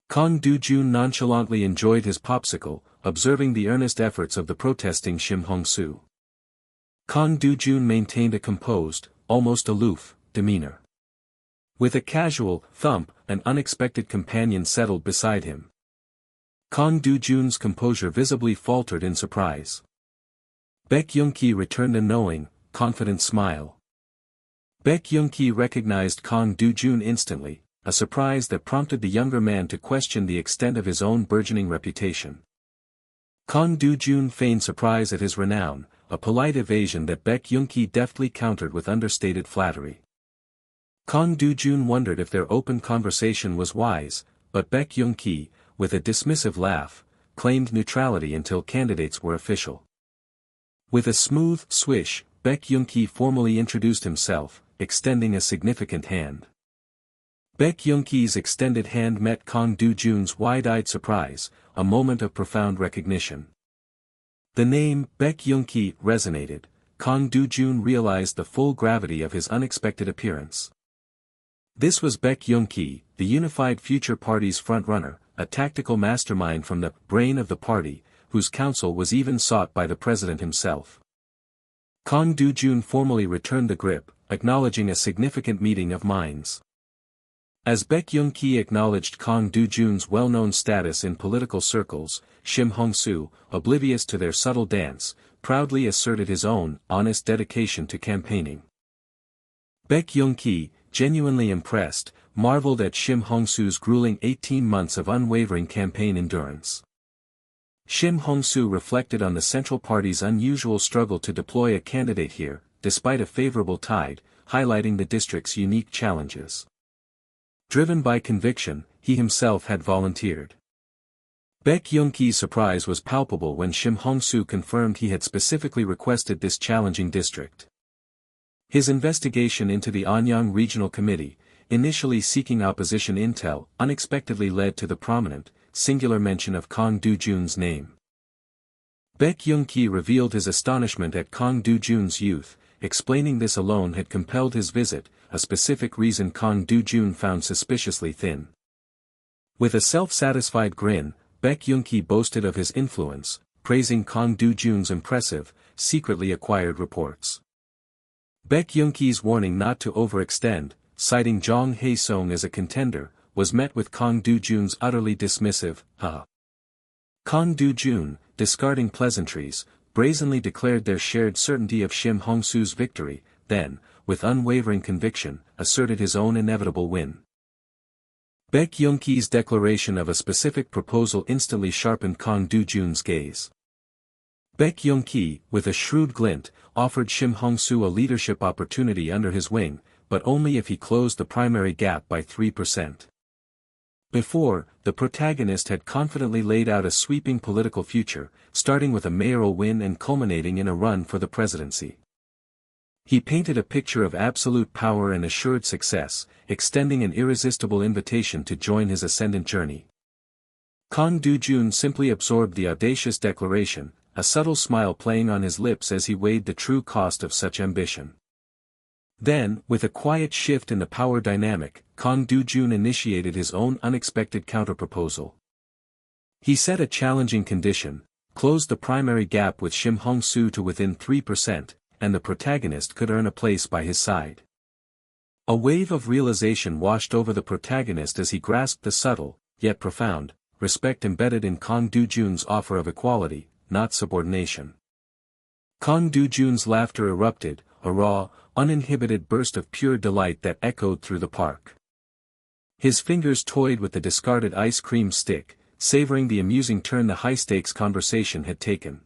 Kang Dojun nonchalantly enjoyed his popsicle, observing the earnest efforts of the protesting Shim Hongsu. Kang Dojun maintained a composed, almost aloof, demeanor. With a casual thump, an unexpected companion settled beside him. Kang Dojun's composure visibly faltered in surprise. Baek Young-ki returned a knowing, confident smile. Baek Young-ki recognized Kang Dojun instantly, a surprise that prompted the younger man to question the extent of his own burgeoning reputation. Kang Dojun feigned surprise at his renown, a polite evasion that Baek Young-ki deftly countered with understated flattery. Kang Dojun wondered if their open conversation was wise, but Baek Young-ki, with a dismissive laugh, claimed neutrality until candidates were official. With a smooth swish, Baek Young-ki formally introduced himself, extending a significant hand. Baek Young-ki's extended hand met Kang Dojun's wide-eyed surprise, a moment of profound recognition. The name Baek Young-ki resonated. Kang Dojun realized the full gravity of his unexpected appearance. This was Baek Young-ki, the Unified Future Party's frontrunner, a tactical mastermind from the brain of the party, whose counsel was even sought by the president himself. Kang Dojun formally returned the grip, acknowledging a significant meeting of minds. As Baek Young-ki acknowledged Kang Dojun's well-known status in political circles, Shim Hongsu, oblivious to their subtle dance, proudly asserted his own honest dedication to campaigning. Baek Young-ki, genuinely impressed, marveled at Shim Hongsu's grueling 18 months of unwavering campaign endurance. Shim Hongsu reflected on the Central Party's unusual struggle to deploy a candidate here, despite a favorable tide, highlighting the district's unique challenges. Driven by conviction, he himself had volunteered. Baek Young-ki's surprise was palpable when Shim Hongsu confirmed he had specifically requested this challenging district. His investigation into the Anyang Regional Committee, initially seeking opposition intel, unexpectedly led to the prominent, singular mention of Kang Dojun's name. Baek Young-ki revealed his astonishment at Kang Dojun's youth, explaining this alone had compelled his visit, a specific reason Kang Dojun found suspiciously thin. With a self-satisfied grin, Baek Young-ki boasted of his influence, praising Kang Dojun's impressive, secretly acquired reports. Baek Young-ki's warning not to overextend, citing Jong Hae-sung as a contender, was met with Kang Dojun's utterly dismissive, Kang Dojun, discarding pleasantries, brazenly declared their shared certainty of Shim Hongsu's victory, then, with unwavering conviction, asserted his own inevitable win. Baek Young-ki's declaration of a specific proposal instantly sharpened Kang Dojun's gaze. Baek Young-ki, with a shrewd glint, offered Shim Hongsu a leadership opportunity under his wing, but only if he closed the primary gap by 3%. Before, the protagonist had confidently laid out a sweeping political future, starting with a mayoral win and culminating in a run for the presidency. He painted a picture of absolute power and assured success, extending an irresistible invitation to join his ascendant journey. Kang Dojun simply absorbed the audacious declaration, a subtle smile playing on his lips as he weighed the true cost of such ambition. Then, with a quiet shift in the power dynamic, Kang Dojun initiated his own unexpected counterproposal. He set a challenging condition: close the primary gap with Shim Hong-soo to within 3%, and the protagonist could earn a place by his side. A wave of realization washed over the protagonist as he grasped the subtle, yet profound, respect embedded in Kang Do-jun's offer of equality, not subordination. Kang Do-jun's laughter erupted, a raw, uninhibited burst of pure delight that echoed through the park. His fingers toyed with the discarded ice cream stick, savoring the amusing turn the high-stakes conversation had taken.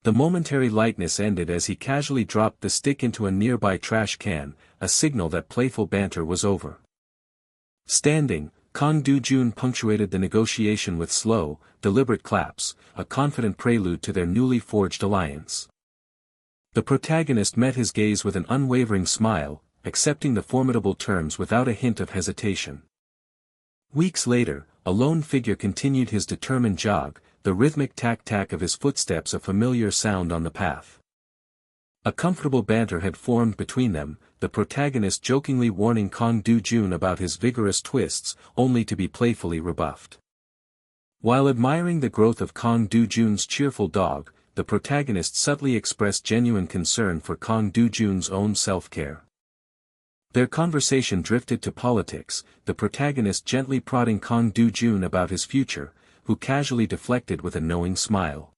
The momentary lightness ended as he casually dropped the stick into a nearby trash can, a signal that playful banter was over. Standing, Kang Do-jun punctuated the negotiation with slow, deliberate claps, a confident prelude to their newly forged alliance. The protagonist met his gaze with an unwavering smile, accepting the formidable terms without a hint of hesitation. Weeks later, a lone figure continued his determined jog, the rhythmic tack-tack of his footsteps a familiar sound on the path. A comfortable banter had formed between them, the protagonist jokingly warning Kang Do-jun about his vigorous twists, only to be playfully rebuffed. While admiring the growth of Kang Do-jun's cheerful dog, the protagonist subtly expressed genuine concern for Kang Do-jun's own self-care. Their conversation drifted to politics, the protagonist gently prodding Kang Do-jun about his future, who casually deflected with a knowing smile.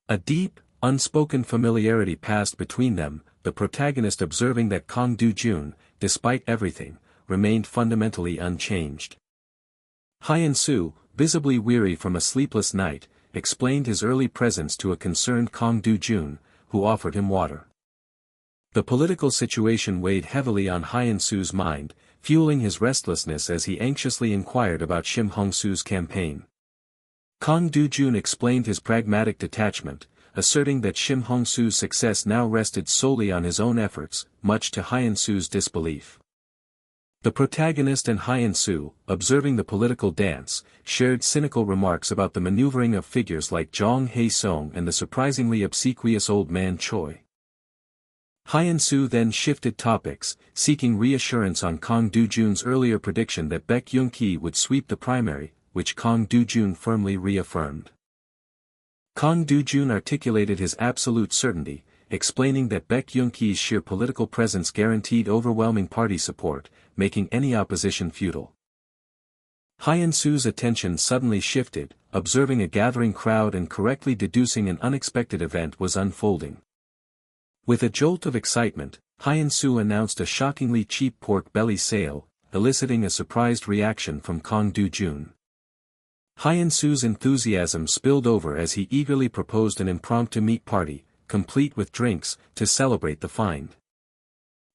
A deep, unspoken familiarity passed between them, the protagonist observing that Kang Do-jun, despite everything, remained fundamentally unchanged. Hyun-soo, visibly weary from a sleepless night, explained his early presence to a concerned Kang Do-jun, who offered him water. The political situation weighed heavily on Hyun-soo's mind, fueling his restlessness as he anxiously inquired about Shim Hong-soo's campaign. Kang Do-jun explained his pragmatic detachment, asserting that Shim Hong-soo's success now rested solely on his own efforts, much to Hyun-soo's disbelief. The protagonist and Hyun-soo, observing the political dance, shared cynical remarks about the maneuvering of figures like Jong Hae-sung and the surprisingly obsequious old man Choi. Hyun-soo then shifted topics, seeking reassurance on Kang Do-jun's earlier prediction that Baek Young-ki would sweep the primary, which Kang Do-jun firmly reaffirmed. Kang Do-jun articulated his absolute certainty, explaining that Baek Young-ki's sheer political presence guaranteed overwhelming party support, making any opposition futile. Hyun-soo's attention suddenly shifted, observing a gathering crowd and correctly deducing an unexpected event was unfolding. With a jolt of excitement, Hyun-soo announced a shockingly cheap pork belly sale, eliciting a surprised reaction from Kang Do-jun. Hyun-soo's enthusiasm spilled over as he eagerly proposed an impromptu meat party, complete with drinks, to celebrate the find.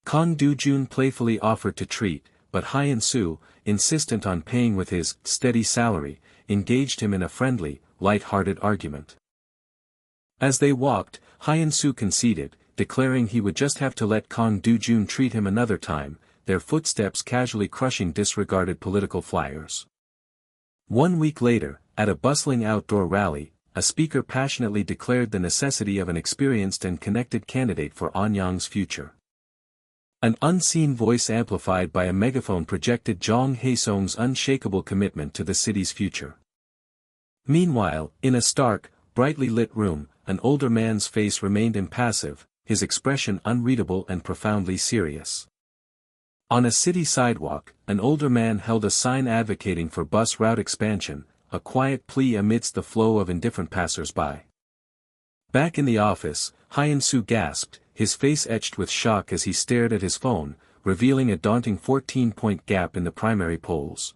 Kang Do-jun playfully offered to treat, but Hyun-soo, insistent on paying with his steady salary, engaged him in a friendly, light-hearted argument. As they walked, Hyun-soo conceded, declaring he would just have to let Kang Do-jun treat him another time, their footsteps casually crushing disregarded political flyers. 1 week later, at a bustling outdoor rally, a speaker passionately declared the necessity of an experienced and connected candidate for Anyang's future. An unseen voice amplified by a megaphone projected Jong Hae-sung's unshakable commitment to the city's future. Meanwhile, in a stark, brightly lit room, an older man's face remained impassive, his expression unreadable and profoundly serious. On a city sidewalk, an older man held a sign advocating for bus route expansion, a quiet plea amidst the flow of indifferent passers-by. Back in the office, Hyun-soo gasped, his face etched with shock as he stared at his phone, revealing a daunting 14-point gap in the primary polls.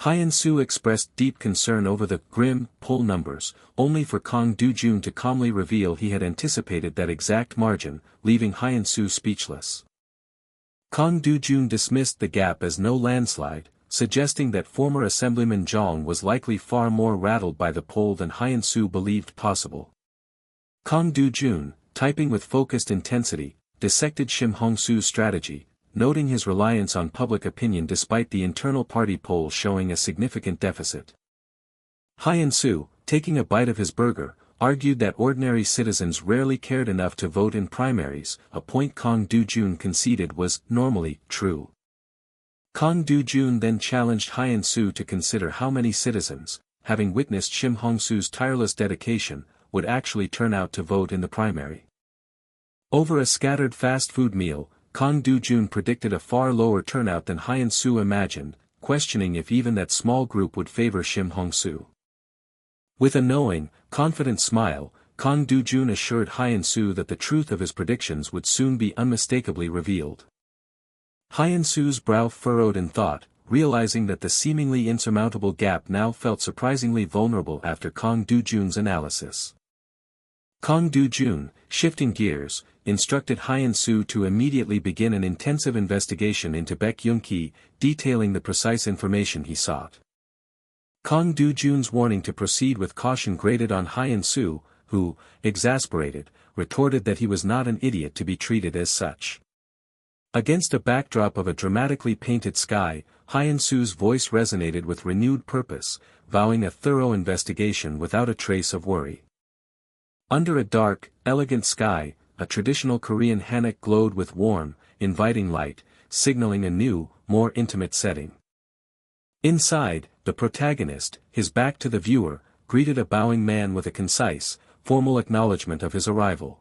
Hyun-soo expressed deep concern over the grim poll numbers, only for Kang Do-jun to calmly reveal he had anticipated that exact margin, leaving Hyun-soo speechless. Kang Do-jun dismissed the gap as no landslide, suggesting that former Assemblyman Jong was likely far more rattled by the poll than Hyun-soo believed possible. Kang Do-jun, typing with focused intensity, dissected Shim Hong-soo's strategy, noting his reliance on public opinion despite the internal party poll showing a significant deficit. Hyun-soo, taking a bite of his burger, argued that ordinary citizens rarely cared enough to vote in primaries, a point Kang Do-jun conceded was normally true. Kang Do-jun then challenged Hyun-soo to consider how many citizens, having witnessed Shim Hongsu's tireless dedication, would actually turn out to vote in the primary. Over a scattered fast food meal, Kang Dojun predicted a far lower turnout than Hyun-soo imagined, questioning if even that small group would favor Shim Hongsu. With a knowing, confident smile, Kang Dojun assured Hyun-soo that the truth of his predictions would soon be unmistakably revealed. Hyun-soo's brow furrowed in thought, realizing that the seemingly insurmountable gap now felt surprisingly vulnerable after Kang Dojun's analysis. Kang Dojun, shifting gears, instructed Hyun-soo to immediately begin an intensive investigation into Baek Yoon-ki, detailing the precise information he sought. Kang Dojun's warning to proceed with caution grated on Hyun-soo, who, exasperated, retorted that he was not an idiot to be treated as such. Against a backdrop of a dramatically painted sky, Hyun-soo's voice resonated with renewed purpose, vowing a thorough investigation without a trace of worry. Under a dark, elegant sky, a traditional Korean hanok glowed with warm, inviting light, signaling a new, more intimate setting. Inside, the protagonist, his back to the viewer, greeted a bowing man with a concise, formal acknowledgement of his arrival.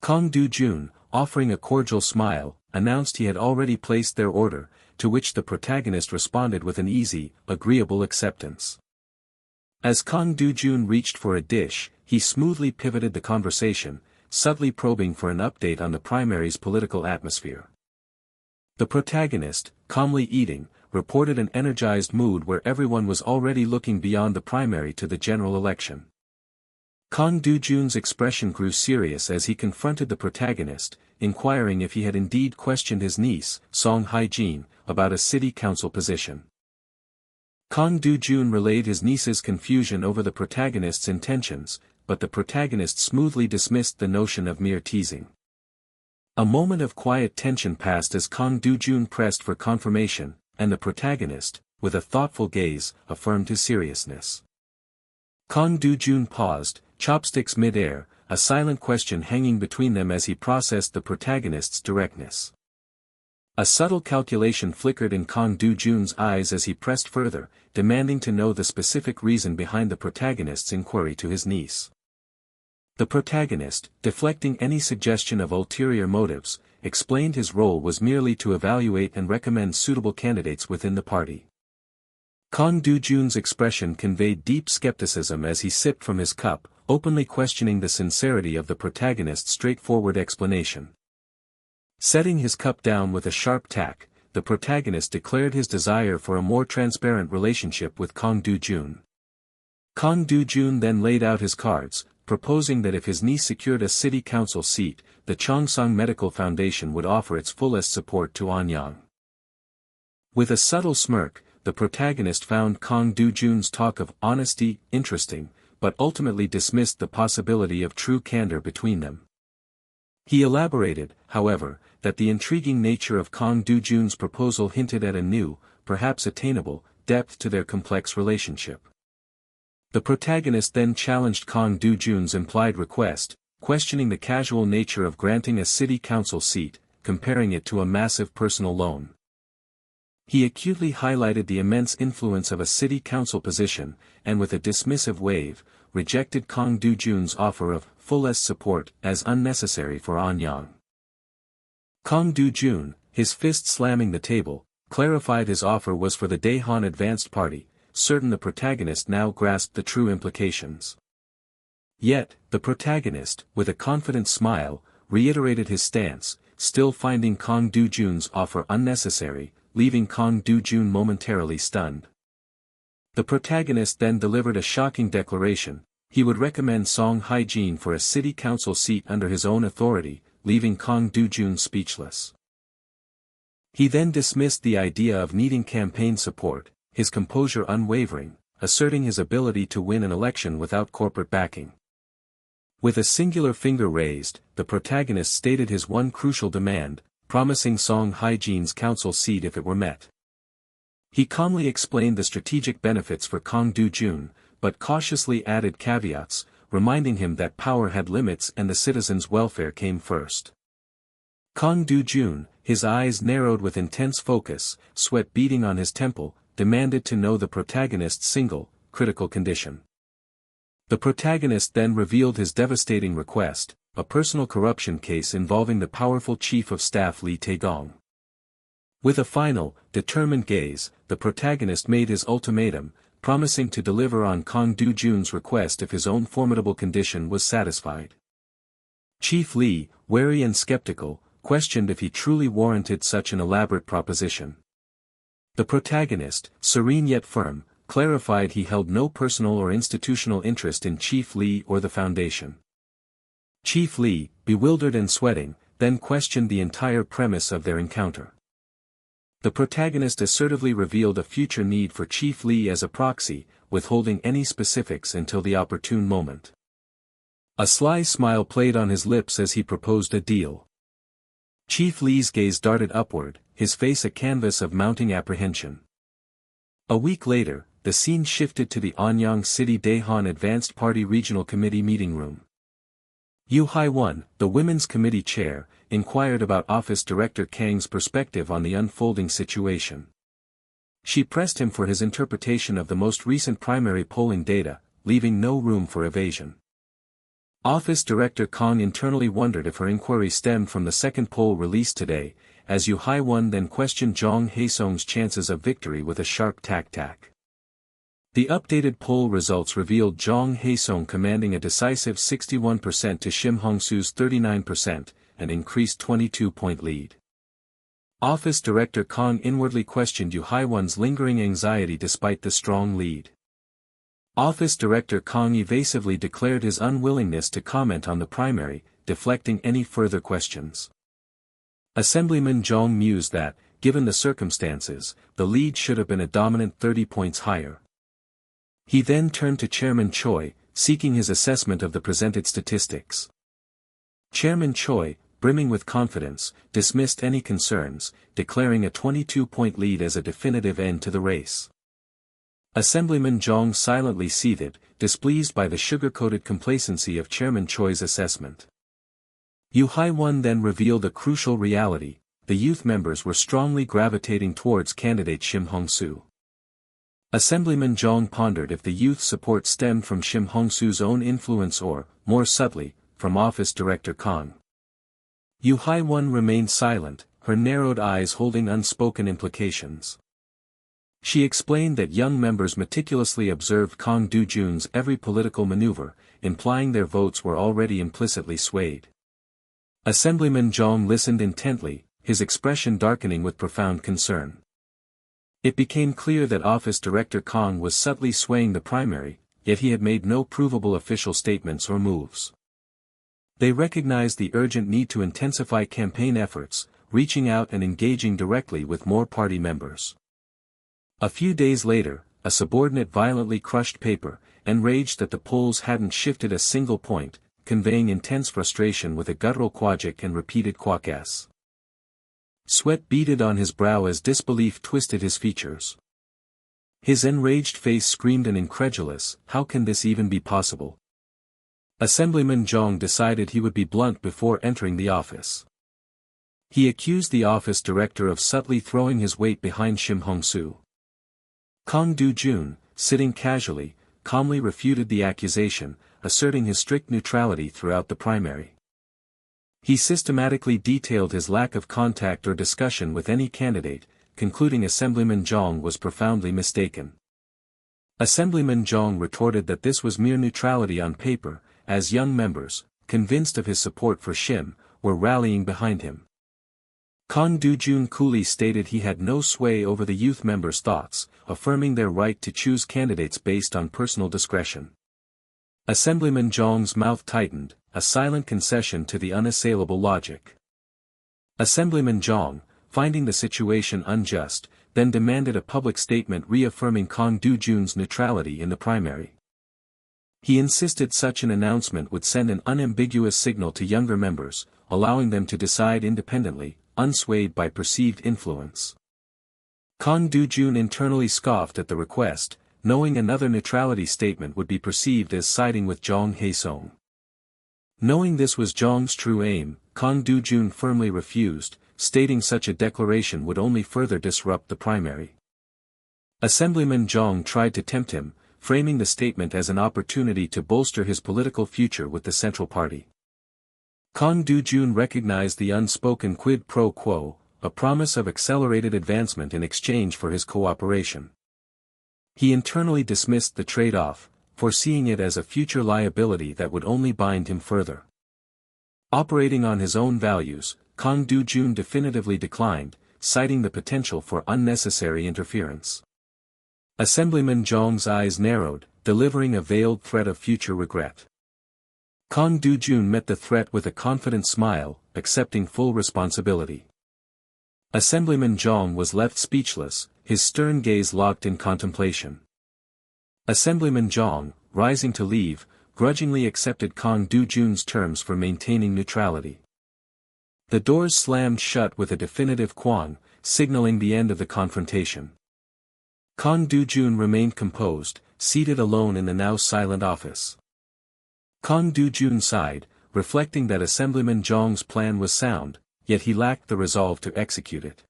Kang Dojun, offering a cordial smile, announced he had already placed their order, to which the protagonist responded with an easy, agreeable acceptance. As Kang Dojun reached for a dish, he smoothly pivoted the conversation, subtly probing for an update on the primary's political atmosphere. The protagonist, calmly eating, reported an energized mood where everyone was already looking beyond the primary to the general election. Kang Dojun's expression grew serious as he confronted the protagonist, inquiring if he had indeed questioned his niece, Song Hae-jin, about a city council position. Kang Dojun relayed his niece's confusion over the protagonist's intentions, but the protagonist smoothly dismissed the notion of mere teasing. A moment of quiet tension passed as Kang Dojun pressed for confirmation, and the protagonist, with a thoughtful gaze, affirmed his seriousness. Kang Dojun paused, chopsticks mid-air, a silent question hanging between them as he processed the protagonist's directness. A subtle calculation flickered in Kang Dojun's eyes as he pressed further, demanding to know the specific reason behind the protagonist's inquiry to his niece. The protagonist, deflecting any suggestion of ulterior motives, explained his role was merely to evaluate and recommend suitable candidates within the party. Kang Dojun's expression conveyed deep skepticism as he sipped from his cup, openly questioning the sincerity of the protagonist's straightforward explanation. Setting his cup down with a sharp tack, the protagonist declared his desire for a more transparent relationship with Kang Dojun. Kang Dojun then laid out his cards, proposing that if his niece secured a city council seat, the Chongsong Medical Foundation would offer its fullest support to Anyang. With a subtle smirk, the protagonist found Kang Dojun's talk of honesty interesting, but ultimately dismissed the possibility of true candor between them. He elaborated, however, that the intriguing nature of Kang Dojun's proposal hinted at a new, perhaps attainable, depth to their complex relationship. The protagonist then challenged Kang Dojun's implied request, questioning the casual nature of granting a city council seat, comparing it to a massive personal loan. He acutely highlighted the immense influence of a city council position, and with a dismissive wave, rejected Kang Dojun's offer of fullest support as unnecessary for Anyang. Kang Dojun, his fist slamming the table, clarified his offer was for the Daehan Advanced Party, certain the protagonist now grasped the true implications. Yet, the protagonist, with a confident smile, reiterated his stance, still finding Kang Dojun's offer unnecessary, leaving Kang Dojun momentarily stunned. The protagonist then delivered a shocking declaration: he would recommend Song Hae-jin for a city council seat under his own authority, leaving Kang Dojun speechless. He then dismissed the idea of needing campaign support, his composure unwavering, asserting his ability to win an election without corporate backing. With a singular finger raised, the protagonist stated his one crucial demand, promising Song Hae-jin's council seat if it were met. He calmly explained the strategic benefits for Kang Dojun, but cautiously added caveats, reminding him that power had limits and the citizens' welfare came first. Kang Dojun, his eyes narrowed with intense focus, sweat beading on his temple, demanded to know the protagonist's single, critical condition. The protagonist then revealed his devastating request, a personal corruption case involving the powerful chief of staff Lee Taegong. With a final, determined gaze, the protagonist made his ultimatum, promising to deliver on Kang Do-jun's request if his own formidable condition was satisfied. Chief Lee, wary and skeptical, questioned if he truly warranted such an elaborate proposition. The protagonist, serene yet firm, clarified he held no personal or institutional interest in Chief Lee or the Foundation. Chief Lee, bewildered and sweating, then questioned the entire premise of their encounter. The protagonist assertively revealed a future need for Chief Lee as a proxy, withholding any specifics until the opportune moment. A sly smile played on his lips as he proposed a deal. Chief Lee's gaze darted upward, his face a canvas of mounting apprehension. A week later, the scene shifted to the Anyang City Daehan Advanced Party Regional Committee meeting room. Yu Hai-won, the Women's Committee chair, inquired about Office Director Kang's perspective on the unfolding situation. She pressed him for his interpretation of the most recent primary polling data, leaving no room for evasion. Office Director Kang internally wondered if her inquiry stemmed from the second poll released today, as Yu Hai-won then questioned Jong Hae-sung's chances of victory with a sharp tac-tac. The updated poll results revealed Jong Hae-sung commanding a decisive 61% to Shim Hong-soo's 39%, an increased 22-point lead. Office Director Kang inwardly questioned Yu Hai-won's lingering anxiety despite the strong lead. Office Director Kang evasively declared his unwillingness to comment on the primary, deflecting any further questions. Assemblyman Jong mused that, given the circumstances, the lead should have been a dominant 30 points higher. He then turned to Chairman Choi, seeking his assessment of the presented statistics. Chairman Choi, brimming with confidence, dismissed any concerns, declaring a 22-point lead as a definitive end to the race. Assemblyman Jong silently seethed, displeased by the sugar-coated complacency of Chairman Choi's assessment. Yu Hai-won then revealed a crucial reality: the youth members were strongly gravitating towards candidate Shim Hong-soo. Assemblyman Jong pondered if the youth support stemmed from Shim Hong-soo's own influence or, more subtly, from Office Director Kang. Yu Hai-won remained silent, her narrowed eyes holding unspoken implications. She explained that young members meticulously observed Kang Do-jun's every political maneuver, implying their votes were already implicitly swayed. Assemblyman Jong listened intently, his expression darkening with profound concern. It became clear that Office Director Kang was subtly swaying the primary, yet he had made no provable official statements or moves. They recognized the urgent need to intensify campaign efforts, reaching out and engaging directly with more party members. A few days later, a subordinate violently crushed paper, enraged that the polls hadn't shifted a single point, conveying intense frustration with a guttural quajik and repeated quakas. Sweat beaded on his brow as disbelief twisted his features. His enraged face screamed an incredulous, "How can this even be possible?" Assemblyman Jong decided he would be blunt before entering the office. He accused the office director of subtly throwing his weight behind Shim Hong-soo. Kang Do-jun, sitting casually, calmly refuted the accusation, asserting his strict neutrality throughout the primary. He systematically detailed his lack of contact or discussion with any candidate, concluding Assemblyman Jong was profoundly mistaken. Assemblyman Jong retorted that this was mere neutrality on paper, as young members, convinced of his support for Shim, were rallying behind him. Kang Do-jun coolly stated he had no sway over the youth members' thoughts, affirming their right to choose candidates based on personal discretion. Assemblyman Jong's mouth tightened, a silent concession to the unassailable logic. Assemblyman Jong, finding the situation unjust, then demanded a public statement reaffirming Kang Do-jun's neutrality in the primary. He insisted such an announcement would send an unambiguous signal to younger members, allowing them to decide independently, unswayed by perceived influence. Kang Do-jun internally scoffed at the request, knowing another neutrality statement would be perceived as siding with Jong Hae-sung. Knowing this was Jong's true aim, Kang Do-jun firmly refused, stating such a declaration would only further disrupt the primary. Assemblyman Jong tried to tempt him, framing the statement as an opportunity to bolster his political future with the Central Party. Kang Dojun recognized the unspoken quid pro quo, a promise of accelerated advancement in exchange for his cooperation. He internally dismissed the trade-off, foreseeing it as a future liability that would only bind him further. Operating on his own values, Kang Dojun definitively declined, citing the potential for unnecessary interference. Assemblyman Zhong's eyes narrowed, delivering a veiled threat of future regret. Kang Dojun met the threat with a confident smile, accepting full responsibility. Assemblyman Zhong was left speechless, his stern gaze locked in contemplation. Assemblyman Zhong, rising to leave, grudgingly accepted Kang Dojun's terms for maintaining neutrality. The doors slammed shut with a definitive quang, signaling the end of the confrontation. Kang Dojun remained composed, seated alone in the now silent office. Kang Dojun sighed, reflecting that Assemblyman Zhong's plan was sound, yet he lacked the resolve to execute it.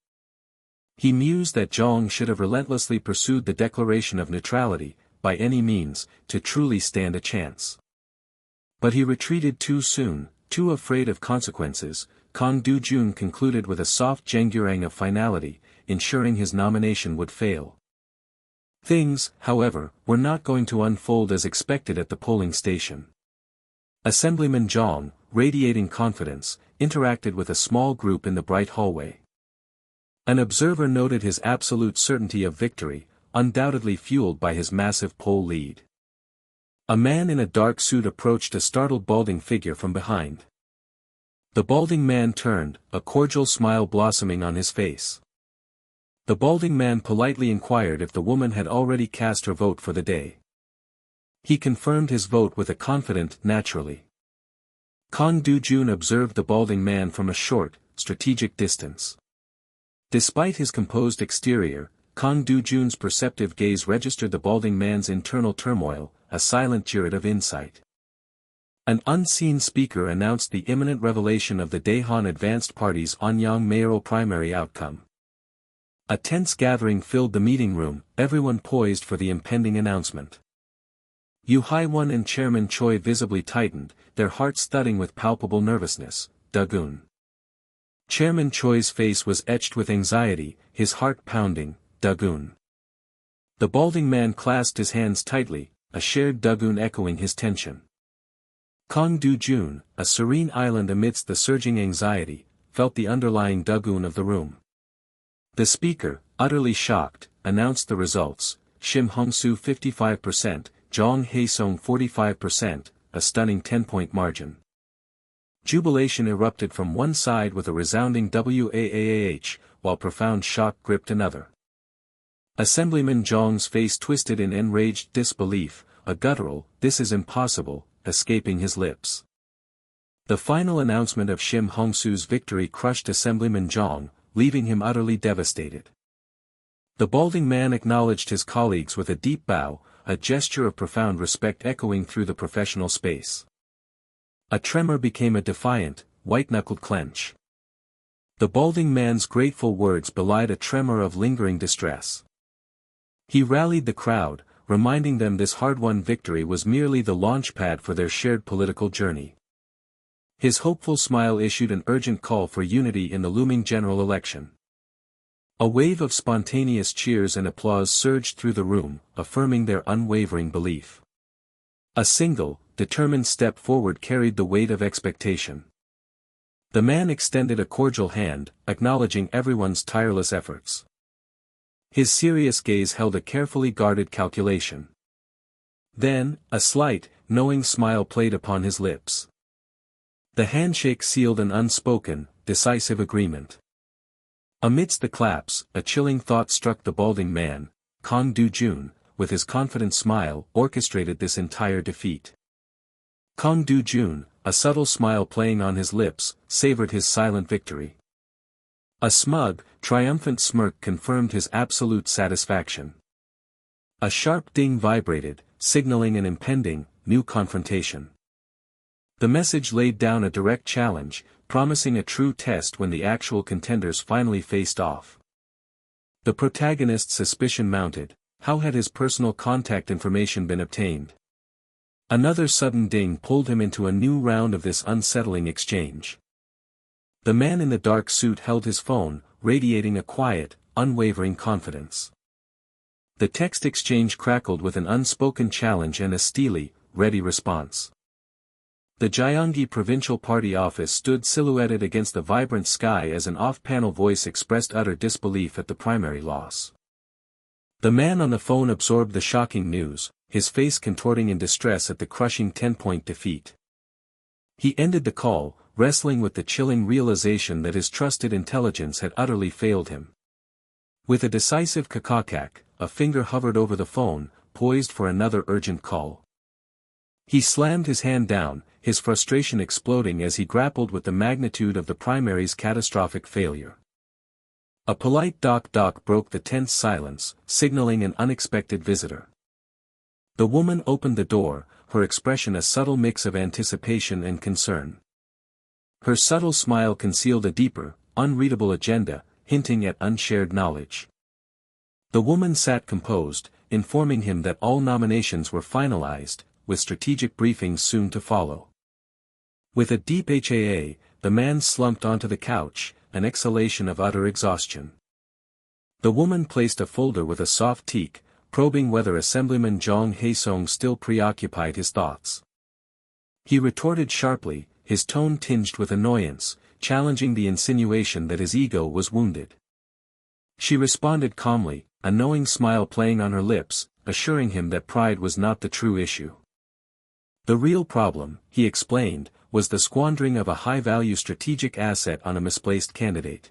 He mused that Zhong should have relentlessly pursued the declaration of neutrality, by any means, to truly stand a chance. But he retreated too soon, too afraid of consequences. Kang Dojun concluded with a soft jangurang of finality, ensuring his nomination would fail. Things, however, were not going to unfold as expected at the polling station. Assemblyman Zhong, radiating confidence, interacted with a small group in the bright hallway. An observer noted his absolute certainty of victory, undoubtedly fueled by his massive poll lead. A man in a dark suit approached a startled balding figure from behind. The balding man turned, a cordial smile blossoming on his face. The balding man politely inquired if the woman had already cast her vote for the day. He confirmed his vote with a confident "naturally." Kang Dojun observed the balding man from a short, strategic distance. Despite his composed exterior, Kang Dojun's perceptive gaze registered the balding man's internal turmoil, a silent juret of insight. An unseen speaker announced the imminent revelation of the Daehan Advanced Party's Anyang mayoral primary outcome. A tense gathering filled the meeting room, everyone poised for the impending announcement. Yu Hai-won and Chairman Choi visibly tightened, their hearts thudding with palpable nervousness. Dojun. Chairman Choi's face was etched with anxiety, his heart pounding. Dojun. The balding man clasped his hands tightly, a shared Dojun echoing his tension. Kang Dojun, a serene island amidst the surging anxiety, felt the underlying Dojun of the room. The speaker, utterly shocked, announced the results: Shim Hong-soo 55%, Jong Hae-sung 45%, a stunning 10-point margin. Jubilation erupted from one side with a resounding "Waah," while profound shock gripped another. Assemblyman Zhong's face twisted in enraged disbelief, a guttural "this is impossible," escaping his lips. The final announcement of Shim Hong-soo's victory crushed Assemblyman Zhong, leaving him utterly devastated. The balding man acknowledged his colleagues with a deep bow, a gesture of profound respect echoing through the professional space. A tremor became a defiant, white-knuckled clench. The balding man's grateful words belied a tremor of lingering distress. He rallied the crowd, reminding them this hard-won victory was merely the launchpad for their shared political journey. His hopeful smile issued an urgent call for unity in the looming general election. A wave of spontaneous cheers and applause surged through the room, affirming their unwavering belief. A single, determined step forward carried the weight of expectation. The man extended a cordial hand, acknowledging everyone's tireless efforts. His serious gaze held a carefully guarded calculation. Then, a slight, knowing smile played upon his lips. The handshake sealed an unspoken, decisive agreement. Amidst the claps, a chilling thought struck the balding man. Kang Dojun, with his confident smile, orchestrated this entire defeat. Kang Dojun, a subtle smile playing on his lips, savored his silent victory. A smug, triumphant smirk confirmed his absolute satisfaction. A sharp ding vibrated, signaling an impending, new confrontation. The message laid down a direct challenge, promising a true test when the actual contenders finally faced off. The protagonist's suspicion mounted, How had his personal contact information been obtained? Another sudden ding pulled him into a new round of this unsettling exchange. The man in the dark suit held his phone, radiating a quiet, unwavering confidence. The text exchange crackled with an unspoken challenge and a steely, ready response. The Gyeonggi Provincial Party office stood silhouetted against the vibrant sky as an off-panel voice expressed utter disbelief at the primary loss. The man on the phone absorbed the shocking news, his face contorting in distress at the crushing 10-point defeat. He ended the call, wrestling with the chilling realization that his trusted intelligence had utterly failed him. With a decisive kakakak, a finger hovered over the phone, poised for another urgent call. He slammed his hand down, his frustration exploding as he grappled with the magnitude of the primary's catastrophic failure. A polite doc broke the tense silence, signaling an unexpected visitor. The woman opened the door, her expression a subtle mix of anticipation and concern. Her subtle smile concealed a deeper, unreadable agenda, hinting at unshared knowledge. The woman sat composed, informing him that all nominations were finalized, with strategic briefings soon to follow. With a deep HAA, the man slumped onto the couch, an exhalation of utter exhaustion. The woman placed a folder with a soft teak, probing whether Assemblyman Jong Hae-sung still preoccupied his thoughts. He retorted sharply, his tone tinged with annoyance, challenging the insinuation that his ego was wounded. She responded calmly, a knowing smile playing on her lips, assuring him that pride was not the true issue. The real problem, he explained, was the squandering of a high-value strategic asset on a misplaced candidate.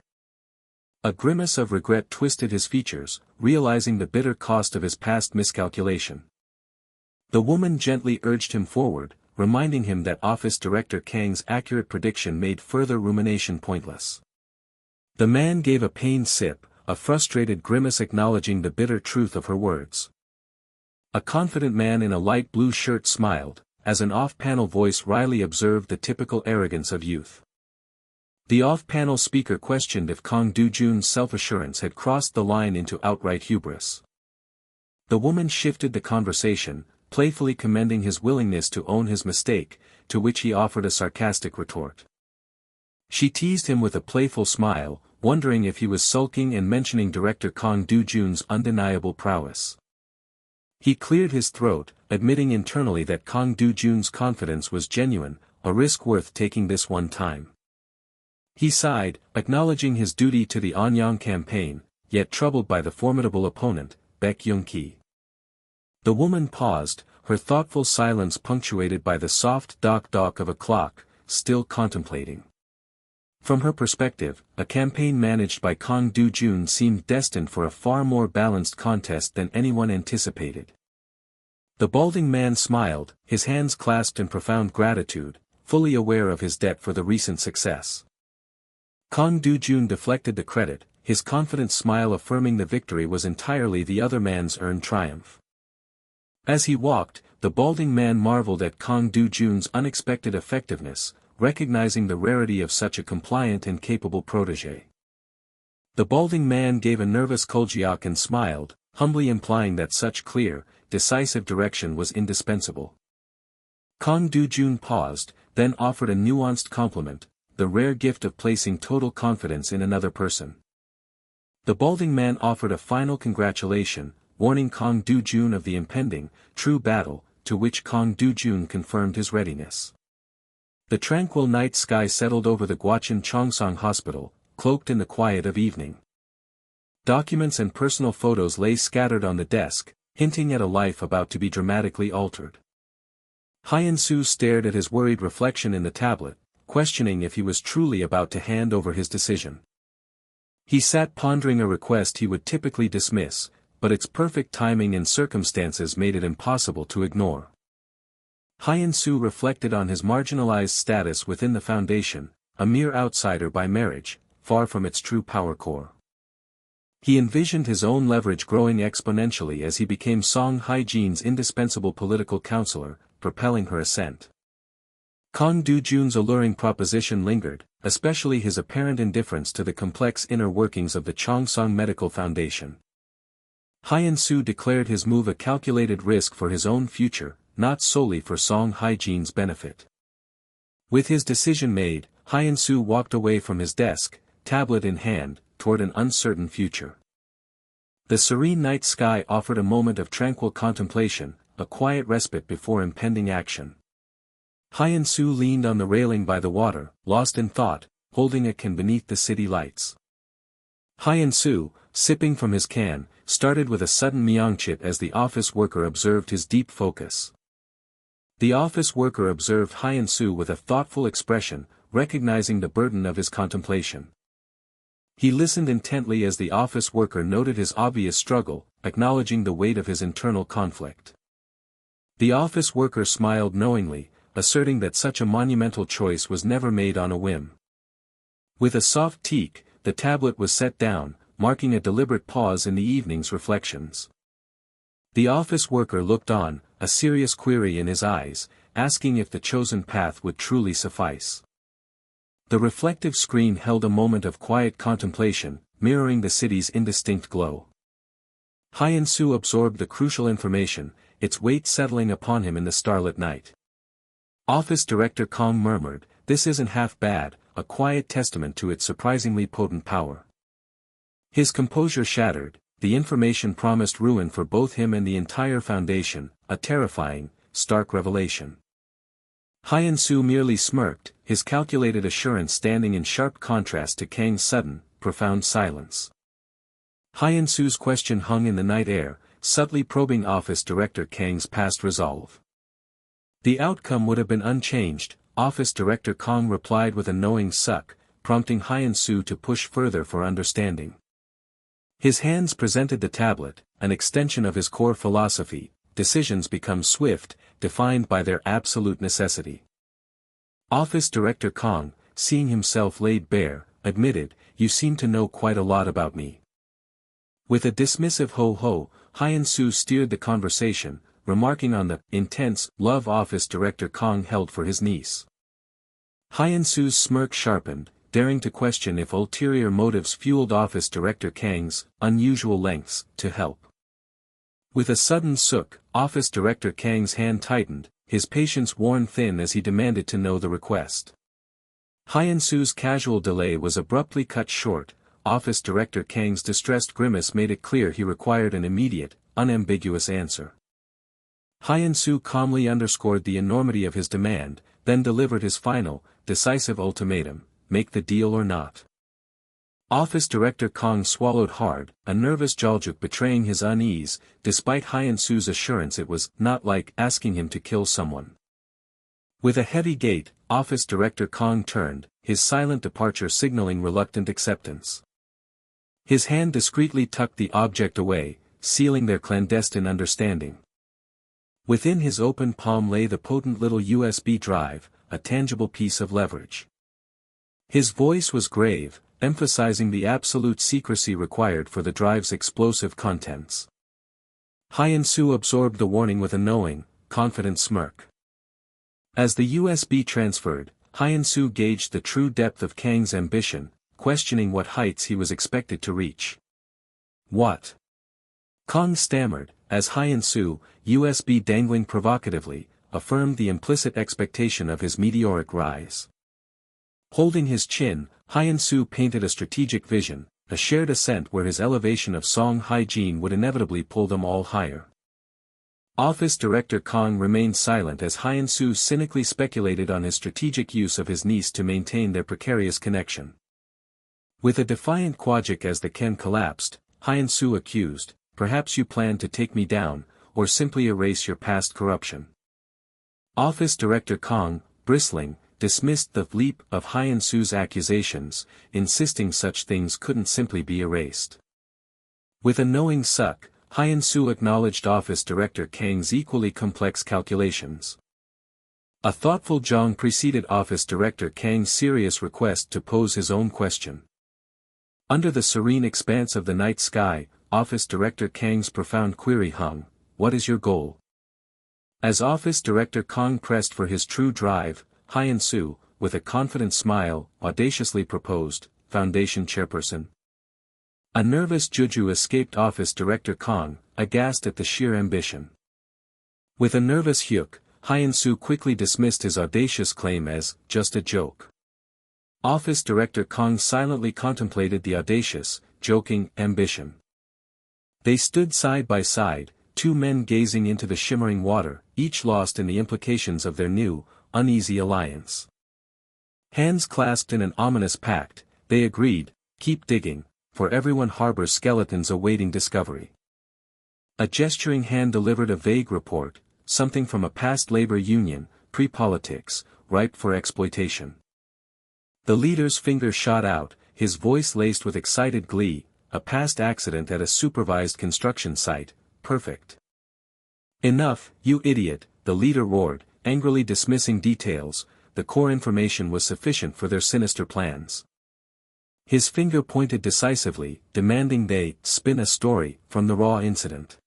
A grimace of regret twisted his features, realizing the bitter cost of his past miscalculation. The woman gently urged him forward, reminding him that Office Director Kang's accurate prediction made further rumination pointless. The man gave a pained sip, a frustrated grimace acknowledging the bitter truth of her words. A confident man in a light blue shirt smiled, as an off-panel voice wryly observed the typical arrogance of youth. The off-panel speaker questioned if Kang Dojun's self-assurance had crossed the line into outright hubris. The woman shifted the conversation, playfully commending his willingness to own his mistake, to which he offered a sarcastic retort. She teased him with a playful smile, wondering if he was sulking and mentioning director Kang Dojun's undeniable prowess. He cleared his throat, admitting internally that Kang Dojun's confidence was genuine, a risk worth taking this one time. He sighed, acknowledging his duty to the Anyang campaign, yet troubled by the formidable opponent, Baek Young-ki. The woman paused, her thoughtful silence punctuated by the soft dock of a clock, still contemplating. From her perspective, a campaign managed by Kang Dojun seemed destined for a far more balanced contest than anyone anticipated. The balding man smiled, his hands clasped in profound gratitude, fully aware of his debt for the recent success. Kang Dojun deflected the credit, his confident smile affirming the victory was entirely the other man's earned triumph. As he walked, the balding man marveled at Kang Dojun's unexpected effectiveness, recognizing the rarity of such a compliant and capable protégé. The balding man gave a nervous Koljiak and smiled, humbly implying that such clear, decisive direction was indispensable. Kang Dojun paused, then offered a nuanced compliment, the rare gift of placing total confidence in another person. The balding man offered a final congratulation, warning Kang Dojun of the impending, true battle, to which Kang Dojun confirmed his readiness. The tranquil night sky settled over the Gwacheon Chongsong Hospital, cloaked in the quiet of evening. Documents and personal photos lay scattered on the desk, hinting at a life about to be dramatically altered. Hyun-soo stared at his worried reflection in the tablet, questioning if he was truly about to hand over his decision. He sat pondering a request he would typically dismiss, but its perfect timing and circumstances made it impossible to ignore. Hyun-soo reflected on his marginalized status within the foundation, a mere outsider by marriage, far from its true power core. He envisioned his own leverage growing exponentially as he became Song Hae-jin's indispensable political counselor, propelling her ascent. Kang Dojun's alluring proposition lingered, especially his apparent indifference to the complex inner workings of the Chongsong Medical Foundation. Hyen-soo declared his move a calculated risk for his own future, not solely for Song Hae-jin's benefit. With his decision made, Hyen-soo walked away from his desk, tablet in hand, toward an uncertain future. The serene night sky offered a moment of tranquil contemplation, a quiet respite before impending action. Hyen-soo leaned on the railing by the water, lost in thought, holding a can beneath the city lights. Hyen-soo, sipping from his can, started with a sudden myeongchit as the office worker observed his deep focus. The office worker observed Hyen-soo with a thoughtful expression, recognizing the burden of his contemplation. He listened intently as the office worker noted his obvious struggle, acknowledging the weight of his internal conflict. The office worker smiled knowingly, asserting that such a monumental choice was never made on a whim. With a soft teak, the tablet was set down, marking a deliberate pause in the evening's reflections. The office worker looked on, a serious query in his eyes, asking if the chosen path would truly suffice. The reflective screen held a moment of quiet contemplation, mirroring the city's indistinct glow. Hyen-soo absorbed the crucial information, its weight settling upon him in the starlit night. Office Director Kong murmured, "This isn't half bad, a quiet testament to its surprisingly potent power." His composure shattered, the information promised ruin for both him and the entire Foundation, a terrifying, stark revelation. Hyen-soo merely smirked, his calculated assurance standing in sharp contrast to Kang's sudden, profound silence. Hyen-soo's question hung in the night air, subtly probing Office Director Kang's past resolve. The outcome would have been unchanged, Office Director Kang replied with a knowing suck, prompting Hyen-soo to push further for understanding. His hands presented the tablet, an extension of his core philosophy: decisions become swift, defined by their absolute necessity. Office Director Kang, seeing himself laid bare, admitted, "You seem to know quite a lot about me." With a dismissive ho-ho, Hyen-soo steered the conversation, remarking on the intense love Office Director Kang held for his niece. Hyen-soo's smirk sharpened, daring to question if ulterior motives fueled Office Director Kang's unusual lengths to help. With a sudden sook, Office Director Kang's hand tightened, his patience worn thin as he demanded to know the request. Hyen-soo's casual delay was abruptly cut short. Office Director Kang's distressed grimace made it clear he required an immediate, unambiguous answer. Hyen-soo calmly underscored the enormity of his demand, then delivered his final, decisive ultimatum: make the deal or not. Office Director Kang swallowed hard, a nervous Jaljuk betraying his unease, despite Hyen-soo's assurance it was not like asking him to kill someone. With a heavy gait, Office Director Kang turned, his silent departure signaling reluctant acceptance. His hand discreetly tucked the object away, sealing their clandestine understanding. Within his open palm lay the potent little USB drive, a tangible piece of leverage. His voice was grave, emphasizing the absolute secrecy required for the drive's explosive contents. Hyen-soo absorbed the warning with a knowing, confident smirk. As the USB transferred, Hyen-soo gauged the true depth of Kang's ambition, questioning what heights he was expected to reach. "What?" Kang stammered, as Hyen-soo, USB dangling provocatively, affirmed the implicit expectation of his meteoric rise. Holding his chin, Hyen-soo painted a strategic vision, a shared ascent where his elevation of Song Hae-jin would inevitably pull them all higher. Office Director Kang remained silent as Hyen-soo cynically speculated on his strategic use of his niece to maintain their precarious connection. With a defiant quajik as the Ken collapsed, Hyen-soo accused, "Perhaps you plan to take me down, or simply erase your past corruption." Office Director Kang, bristling, dismissed the leap of Hyen-soo's accusations, insisting such things couldn't simply be erased. With a knowing suck, Hyen-soo acknowledged Office Director Kang's equally complex calculations. A thoughtful jong preceded Office Director Kang's serious request to pose his own question. Under the serene expanse of the night sky, Office Director Kang's profound query hung: "What is your goal?" As Office Director Kang pressed for his true drive, Hyen-soo, with a confident smile, audaciously proposed, "Foundation Chairperson." A nervous Juju escaped office director Kong, aghast at the sheer ambition. With a nervous Hyuk, Hyun-soo quickly dismissed his audacious claim as just a joke. Office director Kong silently contemplated the audacious, joking ambition. They stood side by side, two men gazing into the shimmering water, each lost in the implications of their new, uneasy alliance. Hands clasped in an ominous pact, they agreed, keep digging, for everyone harbors skeletons awaiting discovery. A gesturing hand delivered a vague report, something from a past labor union, pre-politics, ripe for exploitation. The leader's finger shot out, his voice laced with excited glee, a past accident at a supervised construction site, perfect. Enough, you idiot, the leader roared, angrily dismissing details, the core information was sufficient for their sinister plans. His finger pointed decisively, demanding they spin a story from the raw incident.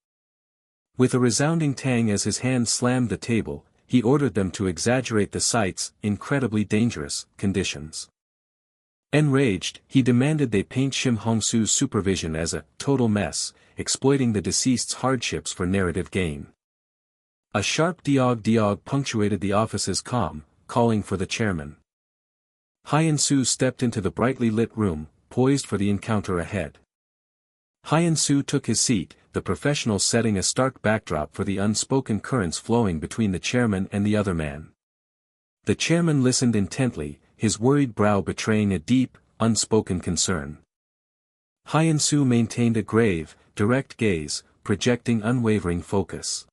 With a resounding tang as his hand slammed the table, he ordered them to exaggerate the site's incredibly dangerous conditions. Enraged, he demanded they paint Shim Hong-soo's supervision as a total mess, exploiting the deceased's hardships for narrative gain. A sharp diog punctuated the office's calm, calling for the chairman. Hyun-soo stepped into the brightly lit room, poised for the encounter ahead. Hyun-soo took his seat, the professional setting a stark backdrop for the unspoken currents flowing between the chairman and the other man. The chairman listened intently, his worried brow betraying a deep, unspoken concern. Hyun-soo maintained a grave, direct gaze, projecting unwavering focus.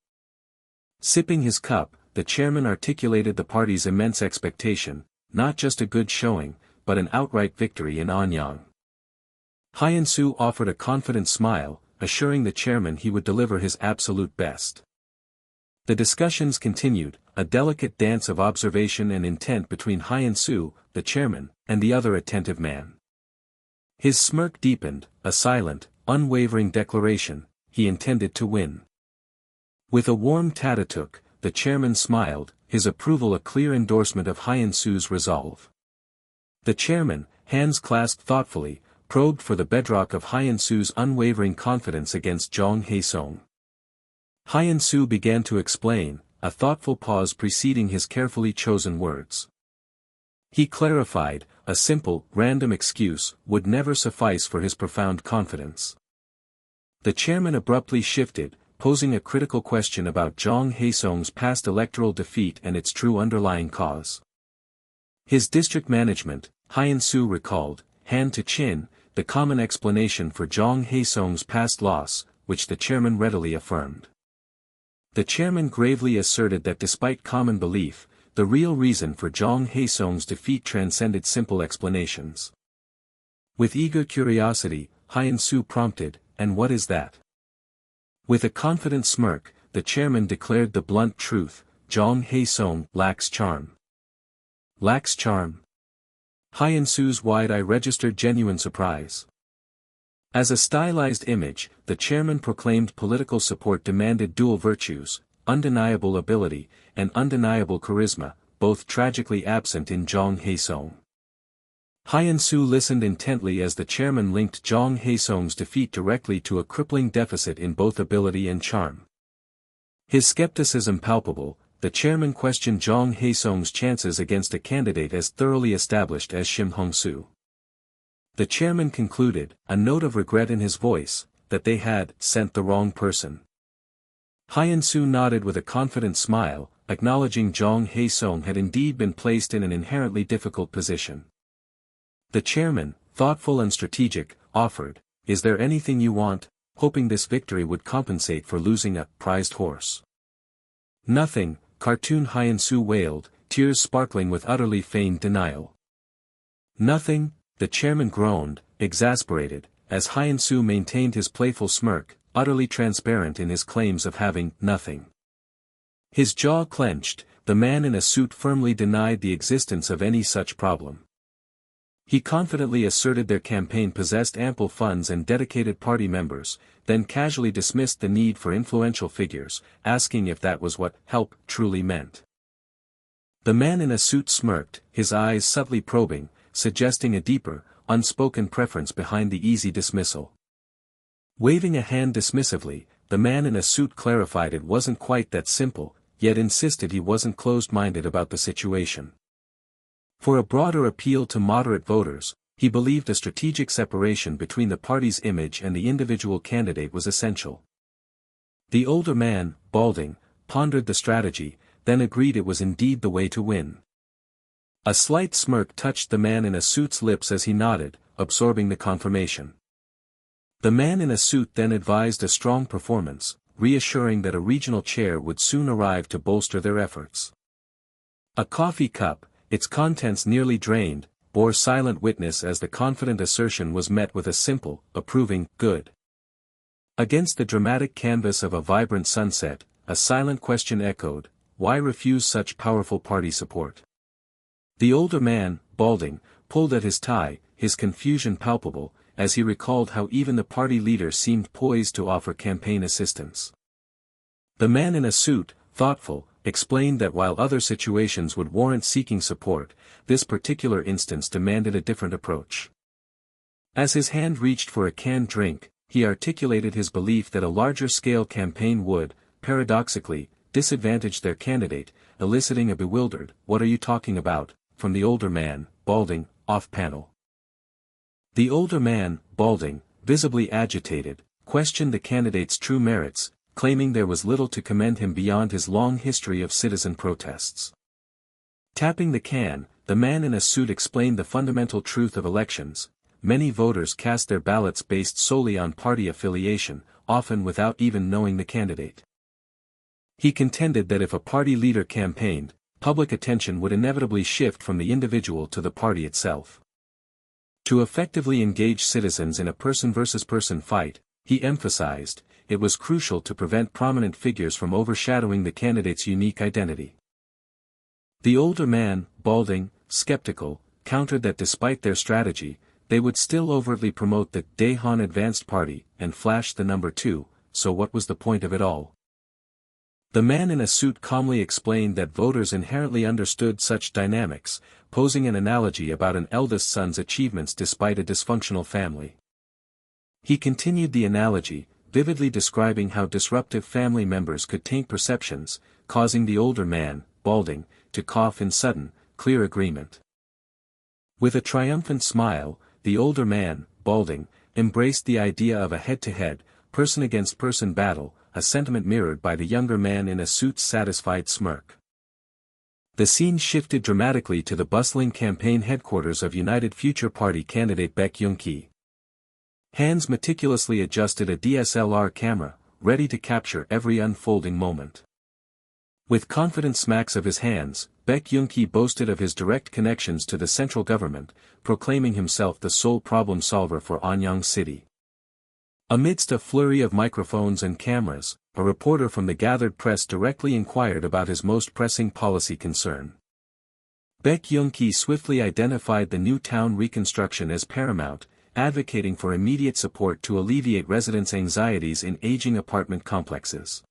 Sipping his cup, the chairman articulated the party's immense expectation, not just a good showing, but an outright victory in Anyang. Hyun-soo offered a confident smile, assuring the chairman he would deliver his absolute best. The discussions continued, a delicate dance of observation and intent between Hyun-soo, the chairman, and the other attentive man. His smirk deepened, a silent, unwavering declaration, he intended to win. With a warm tatatuk, the chairman smiled, his approval a clear endorsement of Hyun-soo's resolve. The chairman, hands clasped thoughtfully, probed for the bedrock of Hyun-soo's unwavering confidence against Jong Hae-sung. Hyun-soo began to explain, a thoughtful pause preceding his carefully chosen words. He clarified, a simple, random excuse would never suffice for his profound confidence. The chairman abruptly shifted, posing a critical question about Jong Hae-sung's past electoral defeat and its true underlying cause. His district management, Hyun-soo recalled, hand to chin, the common explanation for Jong Hae-sung's past loss, which the chairman readily affirmed. The chairman gravely asserted that despite common belief, the real reason for Jong Hae-sung's defeat transcended simple explanations. With eager curiosity, Hyun-soo prompted, and what is that? With a confident smirk, the chairman declared the blunt truth, Jong Hae-sung lacks charm. Lacks charm? Hyun-soo's wide eye registered genuine surprise. As a stylized image, the chairman proclaimed political support demanded dual virtues, undeniable ability, and undeniable charisma, both tragically absent in Jong Hae-sung. Hyun-soo listened intently as the chairman linked Jong Hae-sung's defeat directly to a crippling deficit in both ability and charm. His skepticism palpable, the chairman questioned Jong Hae-sung's chances against a candidate as thoroughly established as Shim Hong-soo. The chairman concluded, a note of regret in his voice, that they had sent the wrong person. Hyun-soo nodded with a confident smile, acknowledging Jong Hae-sung had indeed been placed in an inherently difficult position. The chairman, thoughtful and strategic, offered, is there anything you want, hoping this victory would compensate for losing a prized horse. Nothing, cartoon Hyun-soo wailed, tears sparkling with utterly feigned denial. Nothing, the chairman groaned, exasperated, as Hyun-soo maintained his playful smirk, utterly transparent in his claims of having nothing. His jaw clenched, the man in a suit firmly denied the existence of any such problem. He confidently asserted their campaign possessed ample funds and dedicated party members, then casually dismissed the need for influential figures, asking if that was what help truly meant. The man in a suit smirked, his eyes subtly probing, suggesting a deeper, unspoken preference behind the easy dismissal. Waving a hand dismissively, the man in a suit clarified it wasn't quite that simple, yet insisted he wasn't closed-minded about the situation. For a broader appeal to moderate voters, he believed a strategic separation between the party's image and the individual candidate was essential. The older man, balding, pondered the strategy, then agreed it was indeed the way to win. A slight smirk touched the man in a suit's lips as he nodded, absorbing the confirmation. The man in a suit then advised a strong performance, reassuring that a regional chair would soon arrive to bolster their efforts. A coffee cup, its contents nearly drained, bore silent witness as the confident assertion was met with a simple, approving, good. Against the dramatic canvas of a vibrant sunset, a silent question echoed, why refuse such powerful party support? The older man, balding, pulled at his tie, his confusion palpable, as he recalled how even the party leader seemed poised to offer campaign assistance. The man in a suit, thoughtful, explained that while other situations would warrant seeking support, this particular instance demanded a different approach. As his hand reached for a canned drink, he articulated his belief that a larger-scale campaign would, paradoxically, disadvantage their candidate, eliciting a bewildered, "What are you talking about?" from the older man, balding, off-panel. The older man, balding, visibly agitated, questioned the candidate's true merits, claiming there was little to commend him beyond his long history of citizen protests. Tapping the can, the man in a suit explained the fundamental truth of elections: many voters cast their ballots based solely on party affiliation, often without even knowing the candidate. He contended that if a party leader campaigned, public attention would inevitably shift from the individual to the party itself. To effectively engage citizens in a person-versus-person fight, he emphasized, it was crucial to prevent prominent figures from overshadowing the candidate's unique identity. The older man, balding, skeptical, countered that despite their strategy, they would still overtly promote the Dojun Advanced Party, and flash the number 2, so what was the point of it all? The man in a suit calmly explained that voters inherently understood such dynamics, posing an analogy about an eldest son's achievements despite a dysfunctional family. He continued the analogy, vividly describing how disruptive family members could taint perceptions, causing the older man, balding, to cough in sudden, clear agreement. With a triumphant smile, the older man, balding, embraced the idea of a head-to-head, person-against-person battle, a sentiment mirrored by the younger man in a suit's satisfied smirk. The scene shifted dramatically to the bustling campaign headquarters of United Future Party candidate Baek Young-ki. Hands meticulously adjusted a DSLR camera, ready to capture every unfolding moment. With confident smacks of his hands, Baek Young-ki boasted of his direct connections to the central government, proclaiming himself the sole problem solver for Anyang City. Amidst a flurry of microphones and cameras, a reporter from the gathered press directly inquired about his most pressing policy concern. Baek Young-ki swiftly identified the new town reconstruction as paramount, advocating for immediate support to alleviate residents' anxieties in aging apartment complexes.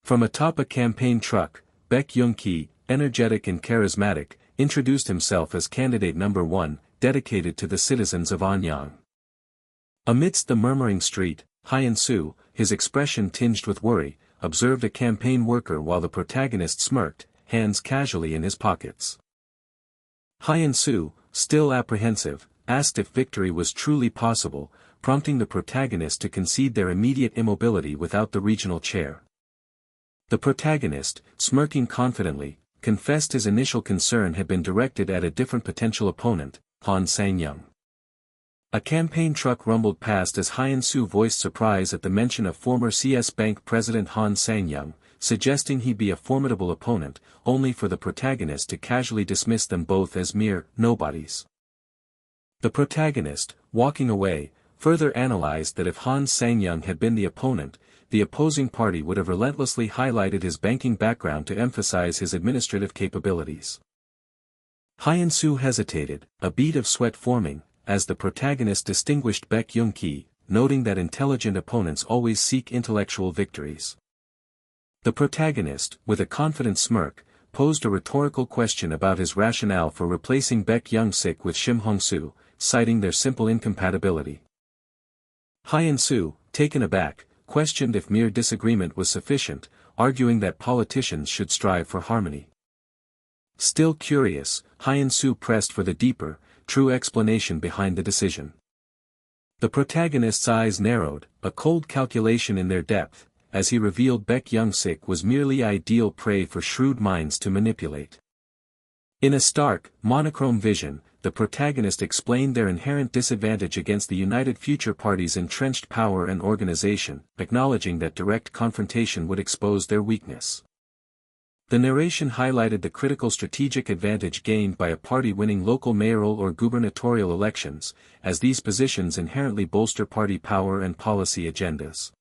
From atop a campaign truck, Baek Young-ki, energetic and charismatic, introduced himself as candidate number 1, dedicated to the citizens of Anyang. Amidst the murmuring street, Hyun-soo, his expression tinged with worry, observed a campaign worker while the protagonist smirked, hands casually in his pockets. Hyun-soo, still apprehensive, asked if victory was truly possible, prompting the protagonist to concede their immediate immobility without the regional chair. The protagonist, smirking confidently, confessed his initial concern had been directed at a different potential opponent, Han Sang-young. A campaign truck rumbled past as Hyun-soo voiced surprise at the mention of former CS Bank President Han Sang-young, suggesting he be a formidable opponent, only for the protagonist to casually dismiss them both as mere nobodies. The protagonist, walking away, further analyzed that if Han Sang-young had been the opponent, the opposing party would have relentlessly highlighted his banking background to emphasize his administrative capabilities. Hyun-soo hesitated, a bead of sweat forming, as the protagonist distinguished Baek Young-ki, noting that intelligent opponents always seek intellectual victories. The protagonist, with a confident smirk, posed a rhetorical question about his rationale for replacing Baek Young-sik with Shim Hong-soo, citing their simple incompatibility. Hyen-soo, taken aback, questioned if mere disagreement was sufficient, arguing that politicians should strive for harmony. Still curious, Hyen-soo pressed for the deeper, true explanation behind the decision. The protagonist's eyes narrowed, a cold calculation in their depth, as he revealed Baek Young-sik was merely ideal prey for shrewd minds to manipulate. In a stark, monochrome vision, the protagonist explained their inherent disadvantage against the United Future Party's entrenched power and organization, acknowledging that direct confrontation would expose their weakness. The narration highlighted the critical strategic advantage gained by a party winning local mayoral or gubernatorial elections, as these positions inherently bolster party power and policy agendas.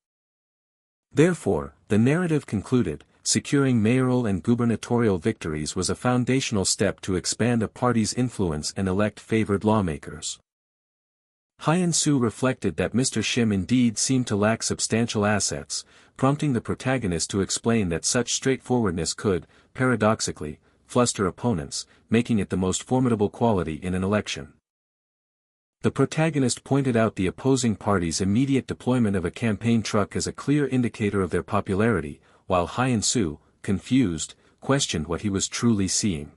Therefore, the narrative concluded, securing mayoral and gubernatorial victories was a foundational step to expand a party's influence and elect favored lawmakers. Hyen-soo reflected that Mr. Shim indeed seemed to lack substantial assets, prompting the protagonist to explain that such straightforwardness could, paradoxically, fluster opponents, making it the most formidable quality in an election. The protagonist pointed out the opposing party's immediate deployment of a campaign truck as a clear indicator of their popularity, while Hyen-soo, confused, questioned what he was truly seeing.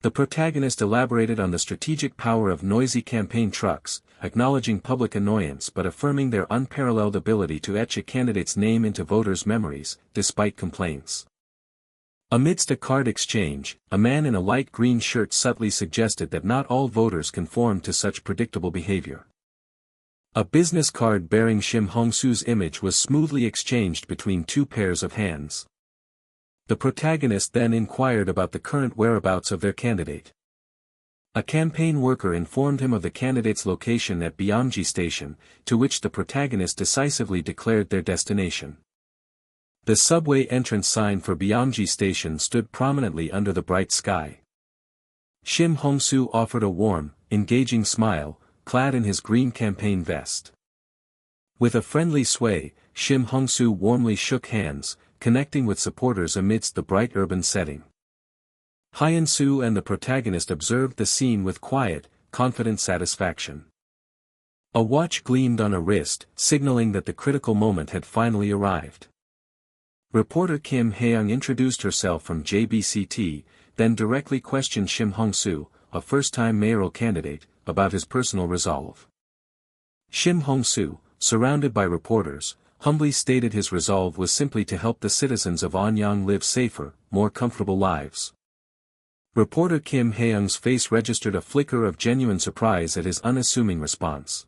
The protagonist elaborated on the strategic power of noisy campaign trucks, acknowledging public annoyance but affirming their unparalleled ability to etch a candidate's name into voters' memories, despite complaints. Amidst a card exchange, a man in a light green shirt subtly suggested that not all voters conform to such predictable behavior. A business card bearing Shim Hong-soo's image was smoothly exchanged between two pairs of hands. The protagonist then inquired about the current whereabouts of their candidate. A campaign worker informed him of the candidate's location at Byamji Station, to which the protagonist decisively declared their destination. The subway entrance sign for Byamji Station stood prominently under the bright sky. Shim Hong-soo offered a warm, engaging smile, clad in his green campaign vest. With a friendly sway, Shim Hong-soo warmly shook hands, connecting with supporters amidst the bright urban setting. Hyen-soo and the protagonist observed the scene with quiet, confident satisfaction. A watch gleamed on a wrist, signaling that the critical moment had finally arrived. Reporter Kim Hae-young introduced herself from JBCT, then directly questioned Shim Hong-soo, a first-time mayoral candidate, about his personal resolve. Shim Hong-soo, surrounded by reporters, humbly stated his resolve was simply to help the citizens of Anyang live safer, more comfortable lives. Reporter Kim Hae-young's face registered a flicker of genuine surprise at his unassuming response.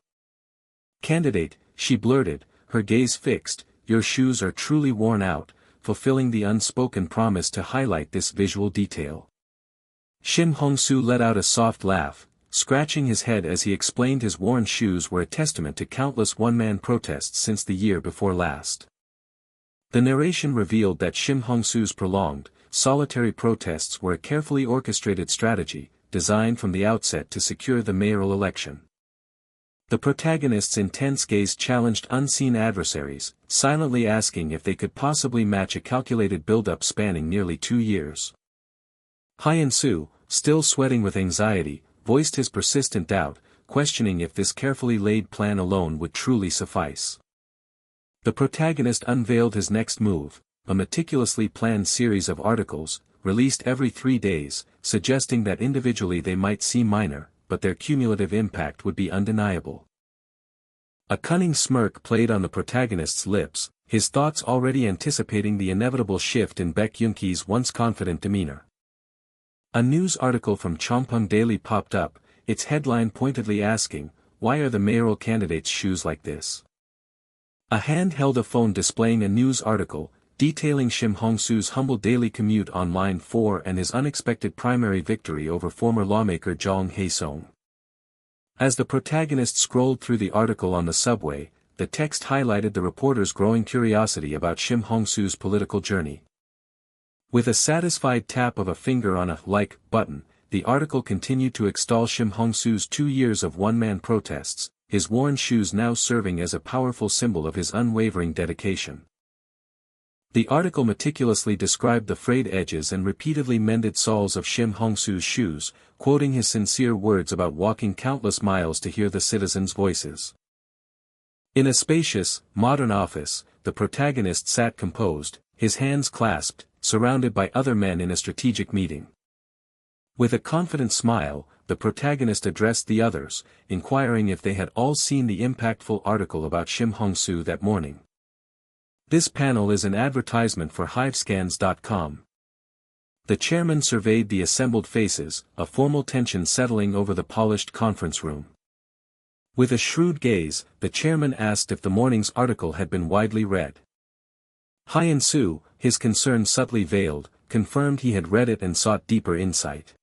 "Candidate," she blurted, her gaze fixed, "your shoes are truly worn out," fulfilling the unspoken promise to highlight this visual detail. Shim Hong-soo let out a soft laugh, scratching his head as he explained his worn shoes were a testament to countless one-man protests since the year before last. The narration revealed that Shim Hong-soo's prolonged, solitary protests were a carefully orchestrated strategy, designed from the outset to secure the mayoral election. The protagonist's intense gaze challenged unseen adversaries, silently asking if they could possibly match a calculated build-up spanning nearly 2 years. Hyen-soo, still sweating with anxiety, voiced his persistent doubt, questioning if this carefully laid plan alone would truly suffice. The protagonist unveiled his next move, a meticulously planned series of articles, released every 3 days, suggesting that individually they might seem minor, but their cumulative impact would be undeniable. A cunning smirk played on the protagonist's lips, his thoughts already anticipating the inevitable shift in Baek Young-ki's once confident demeanor. A news article from Chongpeng Daily popped up, its headline pointedly asking, "Why are the mayoral candidates' shoes like this?" A hand held a phone displaying a news article, detailing Shim Hong-soo's humble daily commute on Line 4 and his unexpected primary victory over former lawmaker Jong Hae-song. As the protagonist scrolled through the article on the subway, the text highlighted the reporter's growing curiosity about Shim Hong-soo's political journey. With a satisfied tap of a finger on a "like" button, the article continued to extol Shim Hong-soo's 2 years of one-man protests, his worn shoes now serving as a powerful symbol of his unwavering dedication. The article meticulously described the frayed edges and repeatedly mended soles of Shim Hong-soo's shoes, quoting his sincere words about walking countless miles to hear the citizens' voices. In a spacious, modern office, the protagonist sat composed, his hands clasped, surrounded by other men in a strategic meeting. With a confident smile, the protagonist addressed the others, inquiring if they had all seen the impactful article about Shim Hong-soo that morning. This panel is an advertisement for Hivescans.com. The chairman surveyed the assembled faces, a formal tension settling over the polished conference room. With a shrewd gaze, the chairman asked if the morning's article had been widely read. Hyun-soo, his concern subtly veiled, confirmed he had read it and sought deeper insight.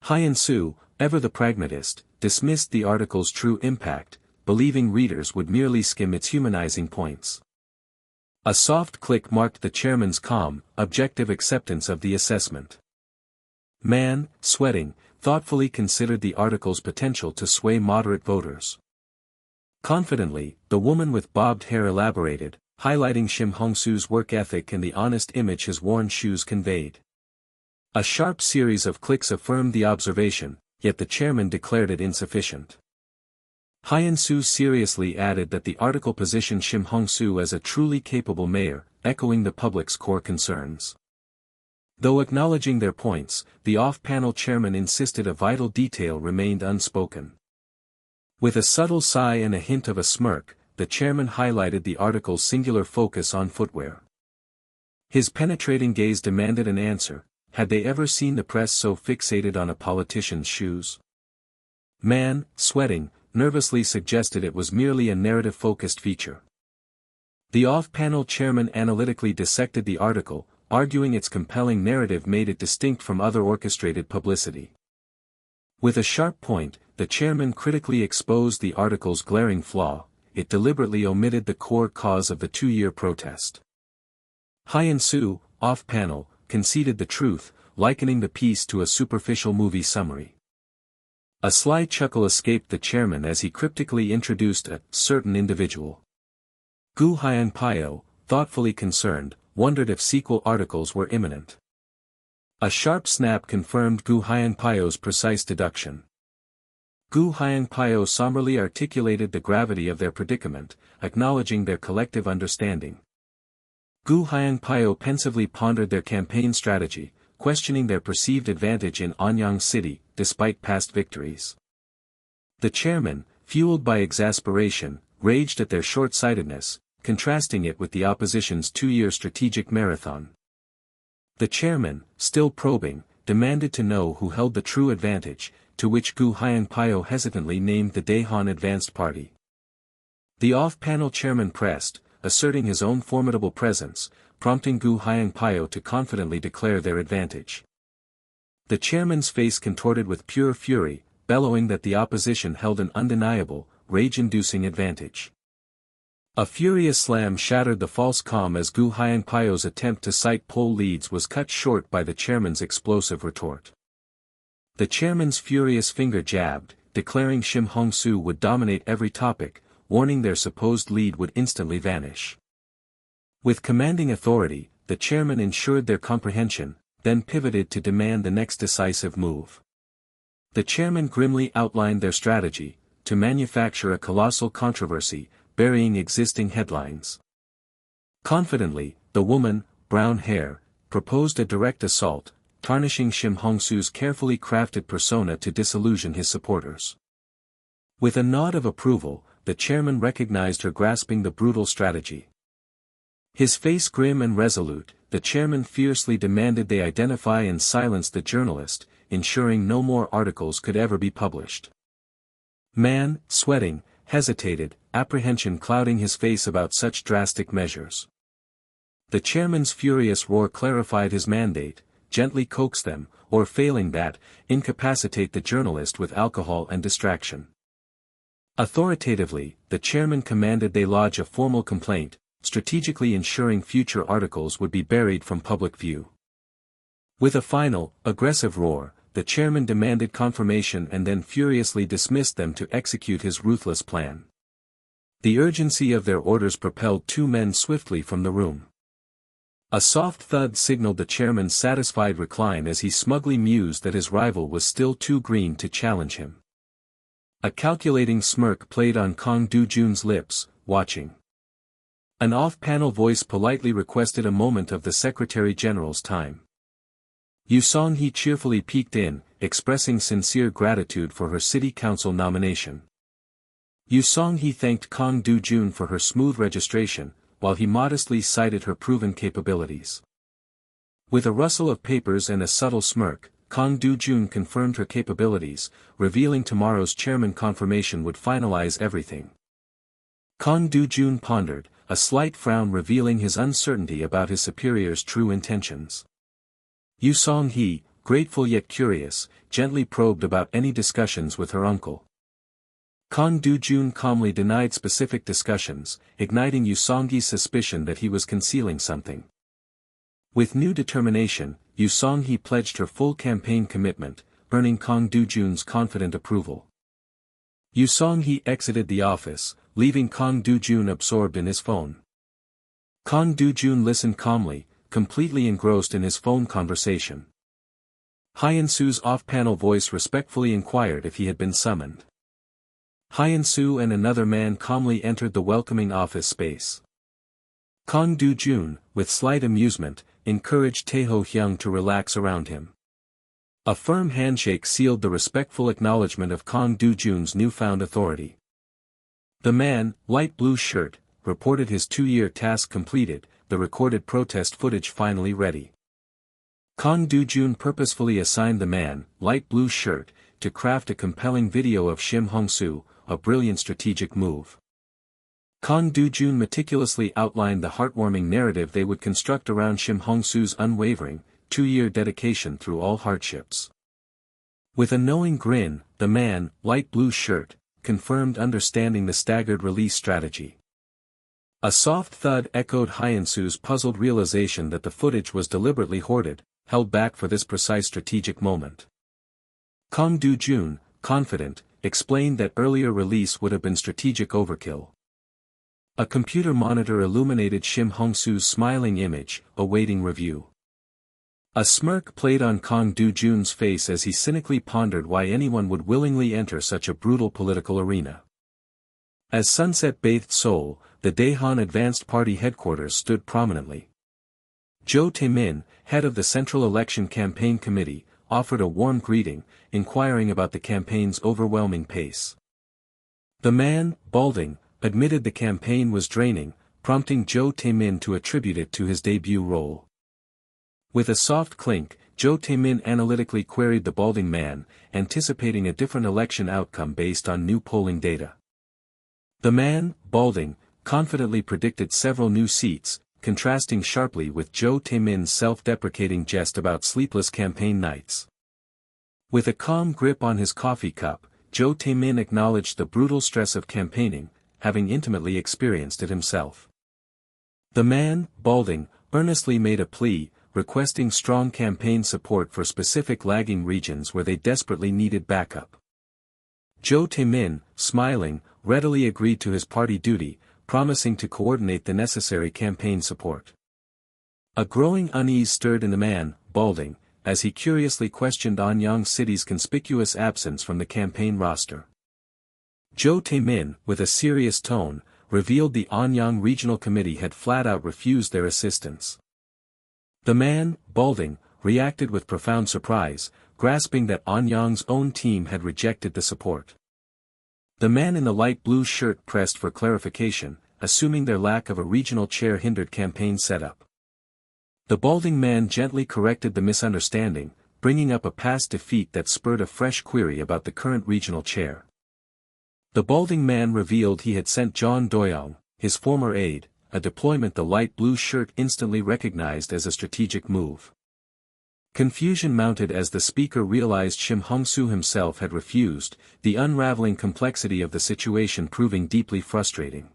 Hyun-soo, ever the pragmatist, dismissed the article's true impact, believing readers would merely skim its humanizing points. A soft click marked the chairman's calm, objective acceptance of the assessment. Man, sweating, thoughtfully considered the article's potential to sway moderate voters. Confidently, the woman with bobbed hair elaborated, highlighting Shim Hong-soo's work ethic and the honest image his worn shoes conveyed. A sharp series of clicks affirmed the observation, yet the chairman declared it insufficient. Hyun-soo seriously added that the article positioned Shim Hong-soo as a truly capable mayor, echoing the public's core concerns. Though acknowledging their points, the off-panel chairman insisted a vital detail remained unspoken. With a subtle sigh and a hint of a smirk, the chairman highlighted the article's singular focus on footwear. His penetrating gaze demanded an answer: had they ever seen the press so fixated on a politician's shoes? Man, sweating, nervously suggested it was merely a narrative-focused feature. The off-panel chairman analytically dissected the article, arguing its compelling narrative made it distinct from other orchestrated publicity. With a sharp point, the chairman critically exposed the article's glaring flaw: it deliberately omitted the core cause of the 2-year protest. Hyun-soo, off-panel, conceded the truth, likening the piece to a superficial movie summary. A sly chuckle escaped the chairman as he cryptically introduced a certain individual. Gu Hyun-pyo, thoughtfully concerned, wondered if sequel articles were imminent. A sharp snap confirmed Gu Hyun-pyo's precise deduction. Gu Hyun-pyo somberly articulated the gravity of their predicament, acknowledging their collective understanding. Gu Hyun-pyo pensively pondered their campaign strategy, questioning their perceived advantage in Anyang City, despite past victories. The chairman, fueled by exasperation, raged at their short-sightedness, contrasting it with the opposition's 2-year strategic marathon. The chairman, still probing, demanded to know who held the true advantage, to which Gu Hyun-pyo hesitantly named the Daehan Advanced Party. The off-panel chairman pressed, asserting his own formidable presence, prompting Gu Hyun-pyo to confidently declare their advantage. The chairman's face contorted with pure fury, bellowing that the opposition held an undeniable, rage-inducing advantage. A furious slam shattered the false calm as Gu Hyun-pyo's attempt to cite poll leads was cut short by the chairman's explosive retort. The chairman's furious finger jabbed, declaring Shim Hong-soo would dominate every topic, warning their supposed lead would instantly vanish. With commanding authority, the chairman ensured their comprehension, then pivoted to demand the next decisive move. The chairman grimly outlined their strategy: to manufacture a colossal controversy, burying existing headlines. Confidently, the woman, brown hair, proposed a direct assault, tarnishing Shim Hong-soo's carefully crafted persona to disillusion his supporters. With a nod of approval, the chairman recognized her grasping the brutal strategy. His face grim and resolute, the chairman fiercely demanded they identify and silence the journalist, ensuring no more articles could ever be published. Man, sweating, hesitated, apprehension clouding his face about such drastic measures. The chairman's furious roar clarified his mandate: gently coax them, or failing that, incapacitate the journalist with alcohol and distraction. Authoritatively, the chairman commanded they lodge a formal complaint, strategically ensuring future articles would be buried from public view. With a final, aggressive roar, the chairman demanded confirmation and then furiously dismissed them to execute his ruthless plan. The urgency of their orders propelled 2 men swiftly from the room. A soft thud signaled the chairman's satisfied recline as he smugly mused that his rival was still too green to challenge him. A calculating smirk played on Kang Dojun's lips, watching. An off-panel voice politely requested a moment of the Secretary General's time. Yu Song-hee cheerfully peeked in, expressing sincere gratitude for her city council nomination. Yu Song-hee thanked Kang Dojun for her smooth registration, while he modestly cited her proven capabilities. With a rustle of papers and a subtle smirk, Kang Dojun confirmed her capabilities, revealing tomorrow's chairman confirmation would finalize everything. Kang Dojun pondered, a slight frown revealing his uncertainty about his superior's true intentions. Yu Song-hee, grateful yet curious, gently probed about any discussions with her uncle. Kang Dojun calmly denied specific discussions, igniting Yu Song-hee's suspicion that he was concealing something. With new determination, Yu Song-hee pledged her full campaign commitment, earning Kang Dojun's confident approval. Yu Song-hee exited the office, leaving Kang Dojun absorbed in his phone. Kang Dojun listened calmly, completely engrossed in his phone conversation. Hyun-soo's off-panel voice respectfully inquired if he had been summoned. Hyun-soo and another man calmly entered the welcoming office space. Kang Dojun, with slight amusement, encouraged Tae-ho Hyung to relax around him. A firm handshake sealed the respectful acknowledgement of Kang Dojun's newfound authority. The man, light blue shirt, reported his 2-year task completed, the recorded protest footage finally ready. Kang Dojun purposefully assigned the man, light blue shirt, to craft a compelling video of Shim Hong-soo, a brilliant strategic move. Kang Dojun meticulously outlined the heartwarming narrative they would construct around Shim Hong-soo's unwavering, 2-year dedication through all hardships. With a knowing grin, the man, light blue shirt, confirmed understanding the staggered release strategy. A soft thud echoed Hyun-soo's puzzled realization that the footage was deliberately hoarded, held back for this precise strategic moment. Kang Dojun, confident, explained that earlier release would have been strategic overkill. A computer monitor illuminated Shim Hong-soo's smiling image, awaiting review. A smirk played on Kang Dojun's face as he cynically pondered why anyone would willingly enter such a brutal political arena. As sunset bathed Seoul, the Daehan Advanced Party headquarters stood prominently. Jo Tae-min, head of the Central Election Campaign Committee, offered a warm greeting, inquiring about the campaign's overwhelming pace. The man, balding, admitted the campaign was draining, prompting Jo Tae-min to attribute it to his debut role. With a soft clink, Jo Tae-min analytically queried the balding man, anticipating a different election outcome based on new polling data. The man, balding, confidently predicted several new seats, contrasting sharply with Jo Tae-min's self-deprecating jest about sleepless campaign nights. With a calm grip on his coffee cup, Jo Tae-min acknowledged the brutal stress of campaigning, having intimately experienced it himself. The man, balding, earnestly made a plea, requesting strong campaign support for specific lagging regions where they desperately needed backup. Jo Tae-min, smiling, readily agreed to his party duty, promising to coordinate the necessary campaign support. A growing unease stirred in the man, balding, as he curiously questioned Anyang City's conspicuous absence from the campaign roster. Jo Tae-min, with a serious tone, revealed the Anyang Regional Committee had flat-out refused their assistance. The man, balding, reacted with profound surprise, grasping that Anyang's own team had rejected the support. The man in the light blue shirt pressed for clarification, assuming their lack of a regional chair hindered campaign setup. The balding man gently corrected the misunderstanding, bringing up a past defeat that spurred a fresh query about the current regional chair. The balding man revealed he had sent John Doyoung, his former aide, a deployment the light blue shirt instantly recognized as a strategic move. Confusion mounted as the speaker realized Shim Hong-soo himself had refused, the unraveling complexity of the situation proving deeply frustrating.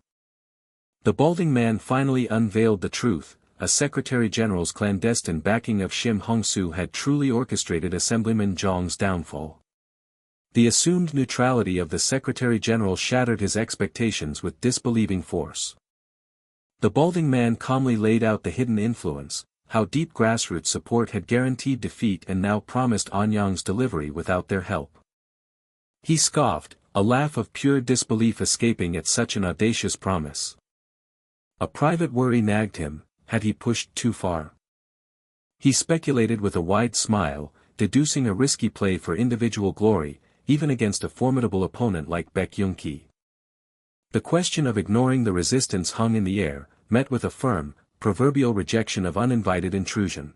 The balding man finally unveiled the truth: a Secretary General's clandestine backing of Shim Hong-soo had truly orchestrated Assemblyman Jong's downfall. The assumed neutrality of the Secretary General shattered his expectations with disbelieving force. The balding man calmly laid out the hidden influence, how deep grassroots support had guaranteed defeat and now promised Anyang's delivery without their help. He scoffed, a laugh of pure disbelief escaping at such an audacious promise. A private worry nagged him, had he pushed too far? He speculated with a wide smile, deducing a risky play for individual glory, even against a formidable opponent like Baek-young-ki. The question of ignoring the resistance hung in the air, met with a firm, proverbial rejection of uninvited intrusion.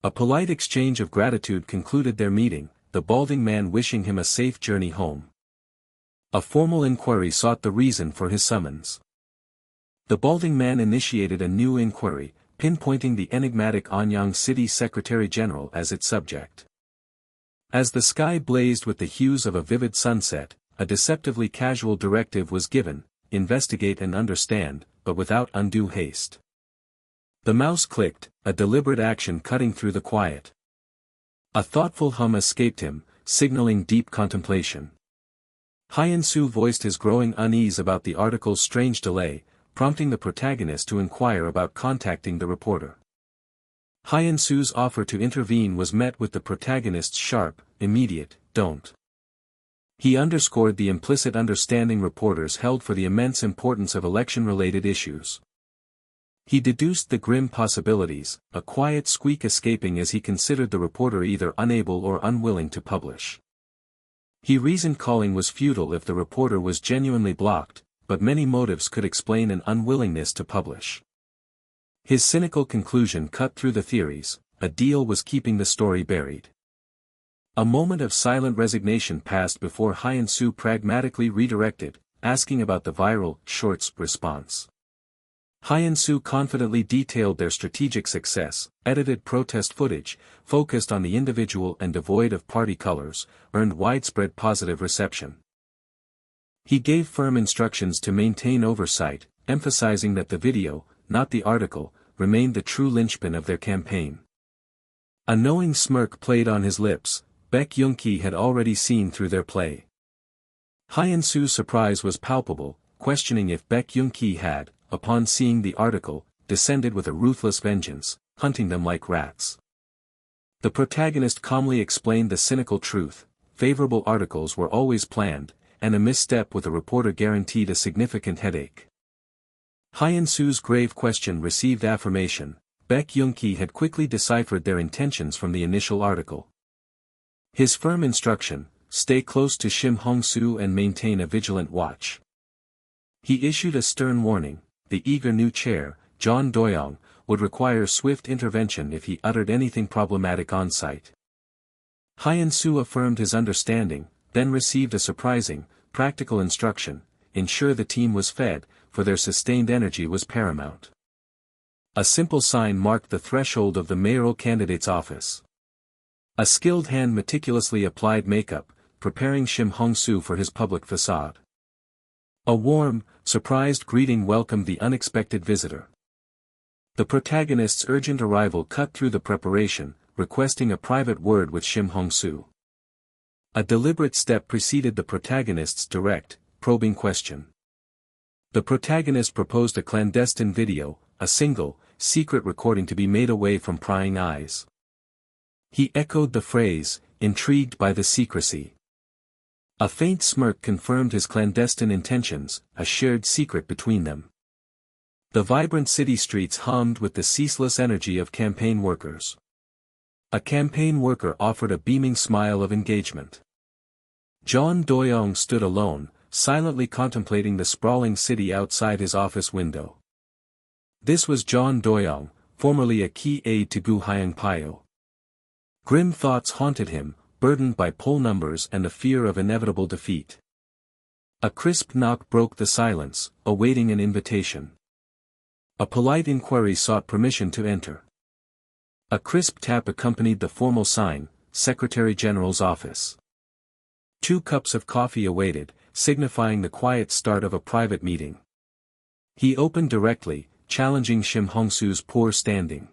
A polite exchange of gratitude concluded their meeting, the balding man wishing him a safe journey home. A formal inquiry sought the reason for his summons. The balding man initiated a new inquiry, pinpointing the enigmatic Anyang City Secretary-General as its subject. As the sky blazed with the hues of a vivid sunset, a deceptively casual directive was given: investigate and understand, but without undue haste. The mouse clicked, a deliberate action cutting through the quiet. A thoughtful hum escaped him, signaling deep contemplation. Hyun-soo voiced his growing unease about the article's strange delay, prompting the protagonist to inquire about contacting the reporter. Hyun-soo's offer to intervene was met with the protagonist's sharp, immediate, "Don't." He underscored the implicit understanding reporters held for the immense importance of election-related issues. He deduced the grim possibilities, a quiet squeak escaping as he considered the reporter either unable or unwilling to publish. He reasoned calling was futile if the reporter was genuinely blocked, but many motives could explain an unwillingness to publish. His cynical conclusion cut through the theories: a deal was keeping the story buried. A moment of silent resignation passed before Hyun-soo pragmatically redirected, asking about the viral shorts response. Hyun-soo confidently detailed their strategic success: edited protest footage, focused on the individual and devoid of party colors, earned widespread positive reception. He gave firm instructions to maintain oversight, emphasizing that the video, not the article, remained the true linchpin of their campaign. A knowing smirk played on his lips. Baek-young-ki had already seen through their play. Hyun-soo's surprise was palpable, questioning if Baek-young-ki had, upon seeing the article, descended with a ruthless vengeance, hunting them like rats. The protagonist calmly explained the cynical truth: favorable articles were always planned, and a misstep with a reporter guaranteed a significant headache. Hyun-soo's grave question received affirmation: Baek-young-ki had quickly deciphered their intentions from the initial article. His firm instruction: stay close to Shim Hong-soo and maintain a vigilant watch. He issued a stern warning: the eager new chair, John Doyoung, would require swift intervention if he uttered anything problematic on site. Hyun-soo affirmed his understanding, then received a surprising, practical instruction: ensure the team was fed, for their sustained energy was paramount. A simple sign marked the threshold of the mayoral candidate's office. A skilled hand meticulously applied makeup, preparing Shim Hong-soo for his public facade. A warm, surprised greeting welcomed the unexpected visitor. The protagonist's urgent arrival cut through the preparation, requesting a private word with Shim Hong-soo. A deliberate step preceded the protagonist's direct, probing question. The protagonist proposed a clandestine video, a single, secret recording to be made away from prying eyes. He echoed the phrase, intrigued by the secrecy. A faint smirk confirmed his clandestine intentions, a shared secret between them. The vibrant city streets hummed with the ceaseless energy of campaign workers. A campaign worker offered a beaming smile of engagement. John Doyoung stood alone, silently contemplating the sprawling city outside his office window. This was John Doyoung, formerly a key aide to Gu Hyung-pyo. Grim thoughts haunted him, burdened by poll numbers and the fear of inevitable defeat. A crisp knock broke the silence, awaiting an invitation. A polite inquiry sought permission to enter. A crisp tap accompanied the formal sign: Secretary General's office. 2 cups of coffee awaited, signifying the quiet start of a private meeting. He opened directly, challenging Shim Hong-soo's poor standing.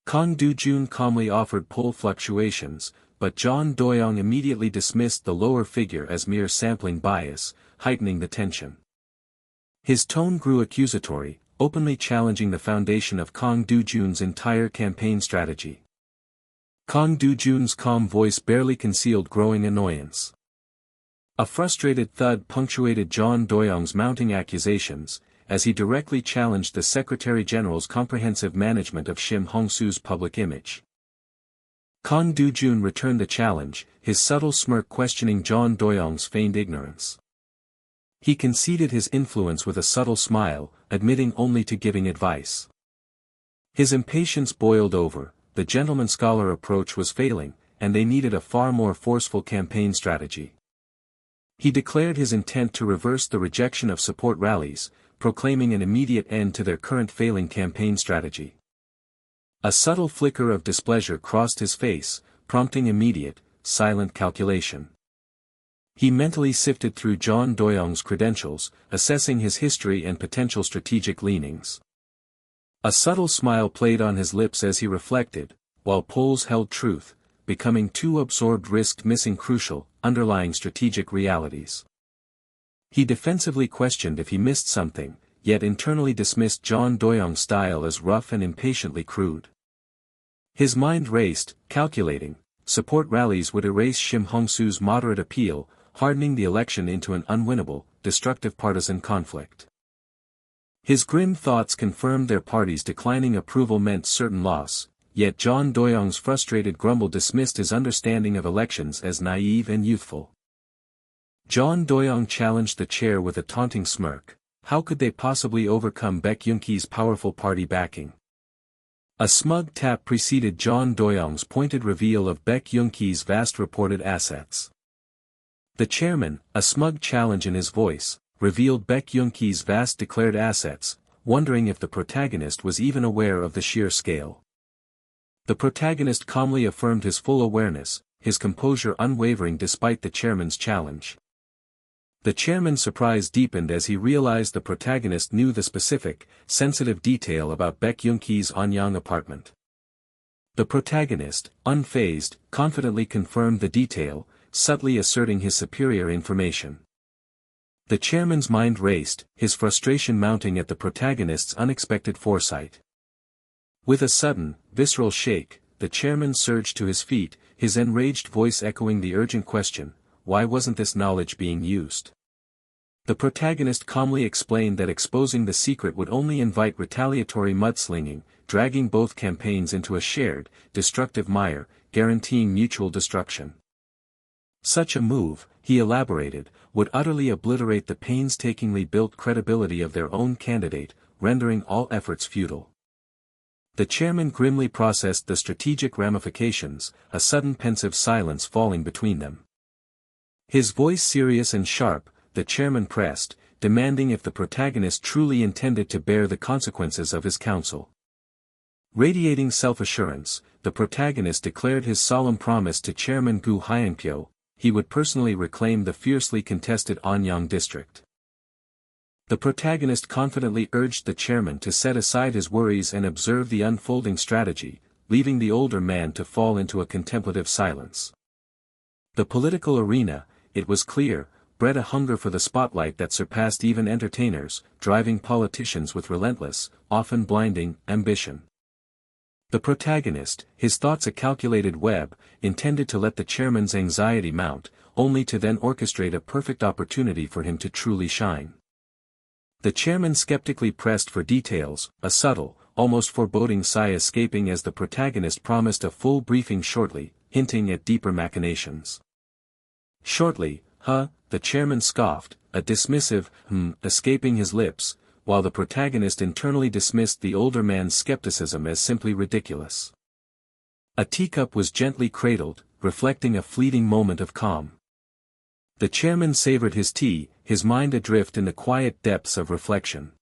Kang Dojun calmly offered poll fluctuations, but John Doyoung immediately dismissed the lower figure as mere sampling bias, heightening the tension. His tone grew accusatory, openly challenging the foundation of Kang Dojun's entire campaign strategy. Kang Dojun's calm voice barely concealed growing annoyance. A frustrated thud punctuated John Doyoung's mounting accusations, as he directly challenged the Secretary General's comprehensive management of Shim Hongsu's public image. Kang Dojun returned the challenge, his subtle smirk questioning John Doyoung's feigned ignorance. He conceded his influence with a subtle smile, admitting only to giving advice. His impatience boiled over, the gentleman scholar approach was failing, and they needed a far more forceful campaign strategy. He declared his intent to reverse the rejection of support rallies, proclaiming an immediate end to their current failing campaign strategy. A subtle flicker of displeasure crossed his face, prompting immediate, silent calculation. He mentally sifted through John Doyoung's credentials, assessing his history and potential strategic leanings. A subtle smile played on his lips as he reflected, while polls held truth, becoming too absorbed risked missing crucial, underlying strategic realities. He defensively questioned if he missed something, yet internally dismissed John Doyoung's style as rough and impatiently crude. His mind raced, calculating, support rallies would erase Shim Hongsu's moderate appeal, hardening the election into an unwinnable, destructive partisan conflict. His grim thoughts confirmed their party's declining approval meant certain loss, yet John Doyoung's frustrated grumble dismissed his understanding of elections as naive and youthful. John Doyoung challenged the chair with a taunting smirk. How could they possibly overcome Baek Yun-ki's powerful party backing? A smug tap preceded John Doyoung's pointed reveal of Baek Yun-ki's vast reported assets. The chairman, a smug challenge in his voice, revealed Baek Yun-ki's vast declared assets, wondering if the protagonist was even aware of the sheer scale. The protagonist calmly affirmed his full awareness, his composure unwavering despite the chairman's challenge. The chairman's surprise deepened as he realized the protagonist knew the specific, sensitive detail about Baek Yun-ki's Anyang apartment. The protagonist, unfazed, confidently confirmed the detail, subtly asserting his superior information. The chairman's mind raced, his frustration mounting at the protagonist's unexpected foresight. With a sudden, visceral shake, the chairman surged to his feet, his enraged voice echoing the urgent question, why wasn't this knowledge being used? The protagonist calmly explained that exposing the secret would only invite retaliatory mudslinging, dragging both campaigns into a shared, destructive mire, guaranteeing mutual destruction. Such a move, he elaborated, would utterly obliterate the painstakingly built credibility of their own candidate, rendering all efforts futile. The chairman grimly processed the strategic ramifications, a sudden pensive silence falling between them. His voice serious and sharp, the chairman pressed, demanding if the protagonist truly intended to bear the consequences of his counsel. Radiating self-assurance, the protagonist declared his solemn promise to Chairman Gu Hyenkyo, he would personally reclaim the fiercely contested Anyang district. The protagonist confidently urged the chairman to set aside his worries and observe the unfolding strategy, leaving the older man to fall into a contemplative silence. The political arena, it was clear, bred a hunger for the spotlight that surpassed even entertainers, driving politicians with relentless, often blinding, ambition. The protagonist, his thoughts a calculated web, intended to let the chairman's anxiety mount, only to then orchestrate a perfect opportunity for him to truly shine. The chairman skeptically pressed for details, a subtle, almost foreboding sigh escaping as the protagonist promised a full briefing shortly, hinting at deeper machinations. Shortly, the chairman scoffed, a dismissive, escaping his lips, while the protagonist internally dismissed the older man's skepticism as simply ridiculous. A teacup was gently cradled, reflecting a fleeting moment of calm. The chairman savored his tea, his mind adrift in the quiet depths of reflection.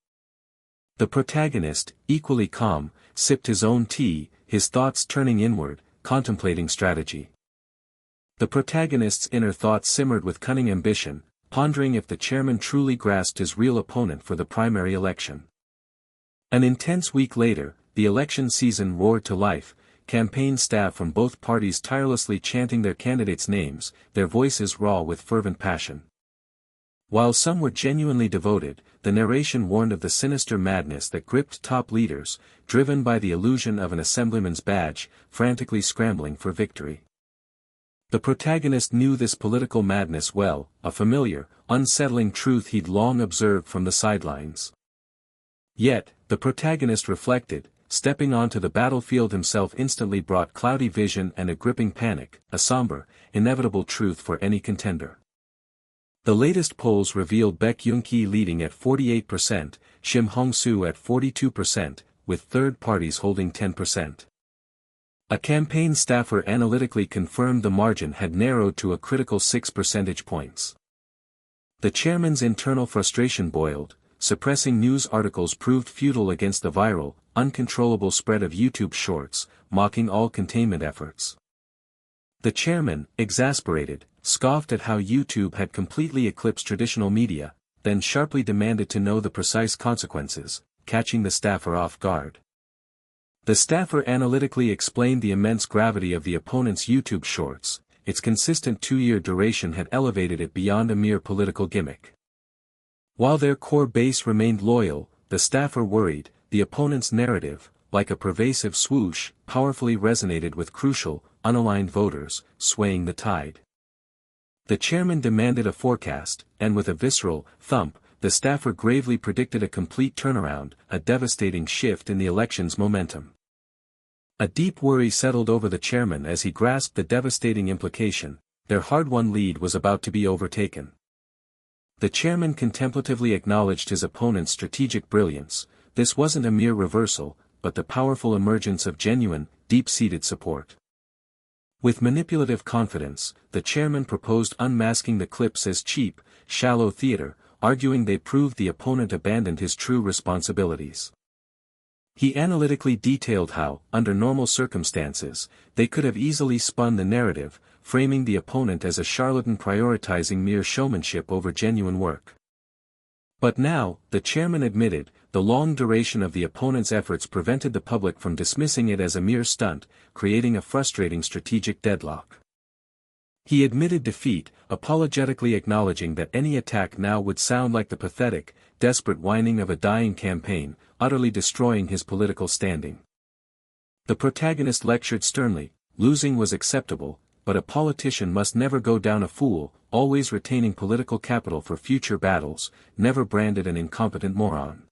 The protagonist, equally calm, sipped his own tea, his thoughts turning inward, contemplating strategy. The protagonist's inner thoughts simmered with cunning ambition, pondering if the chairman truly grasped his real opponent for the primary election. An intense week later, the election season roared to life, campaign staff from both parties tirelessly chanting their candidates' names, their voices raw with fervent passion. While some were genuinely devoted, the narration warned of the sinister madness that gripped top leaders, driven by the illusion of an assemblyman's badge, frantically scrambling for victory. The protagonist knew this political madness well, a familiar, unsettling truth he'd long observed from the sidelines. Yet, the protagonist reflected, stepping onto the battlefield himself instantly brought cloudy vision and a gripping panic, a somber, inevitable truth for any contender. The latest polls revealed Baek Yoon-ki leading at 48%, Shim Hong-soo at 42%, with third parties holding 10%. A campaign staffer analytically confirmed the margin had narrowed to a critical 6 percentage points. The chairman's internal frustration boiled, suppressing news articles proved futile against the viral, uncontrollable spread of YouTube shorts, mocking all containment efforts. The chairman, exasperated, scoffed at how YouTube had completely eclipsed traditional media, then sharply demanded to know the precise consequences, catching the staffer off guard. The staffer analytically explained the immense gravity of the opponent's YouTube shorts. Its consistent 2-year duration had elevated it beyond a mere political gimmick. While their core base remained loyal, the staffer worried, the opponent's narrative, like a pervasive swoosh, powerfully resonated with crucial, unaligned voters, swaying the tide. The chairman demanded a forecast, and with a visceral thump, the staffer gravely predicted a complete turnaround, a devastating shift in the election's momentum. A deep worry settled over the chairman as he grasped the devastating implication: their hard-won lead was about to be overtaken. The chairman contemplatively acknowledged his opponent's strategic brilliance. This wasn't a mere reversal, but the powerful emergence of genuine, deep-seated support. With manipulative confidence, the chairman proposed unmasking the clips as cheap, shallow theater, arguing they proved the opponent abandoned his true responsibilities. He analytically detailed how, under normal circumstances, they could have easily spun the narrative, framing the opponent as a charlatan prioritizing mere showmanship over genuine work. But now, the chairman admitted, the long duration of the opponent's efforts prevented the public from dismissing it as a mere stunt, creating a frustrating strategic deadlock. He admitted defeat, apologetically acknowledging that any attack now would sound like the pathetic, desperate whining of a dying campaign, utterly destroying his political standing. The protagonist lectured sternly, losing was acceptable, but a politician must never go down a fool, always retaining political capital for future battles, never branded an incompetent moron.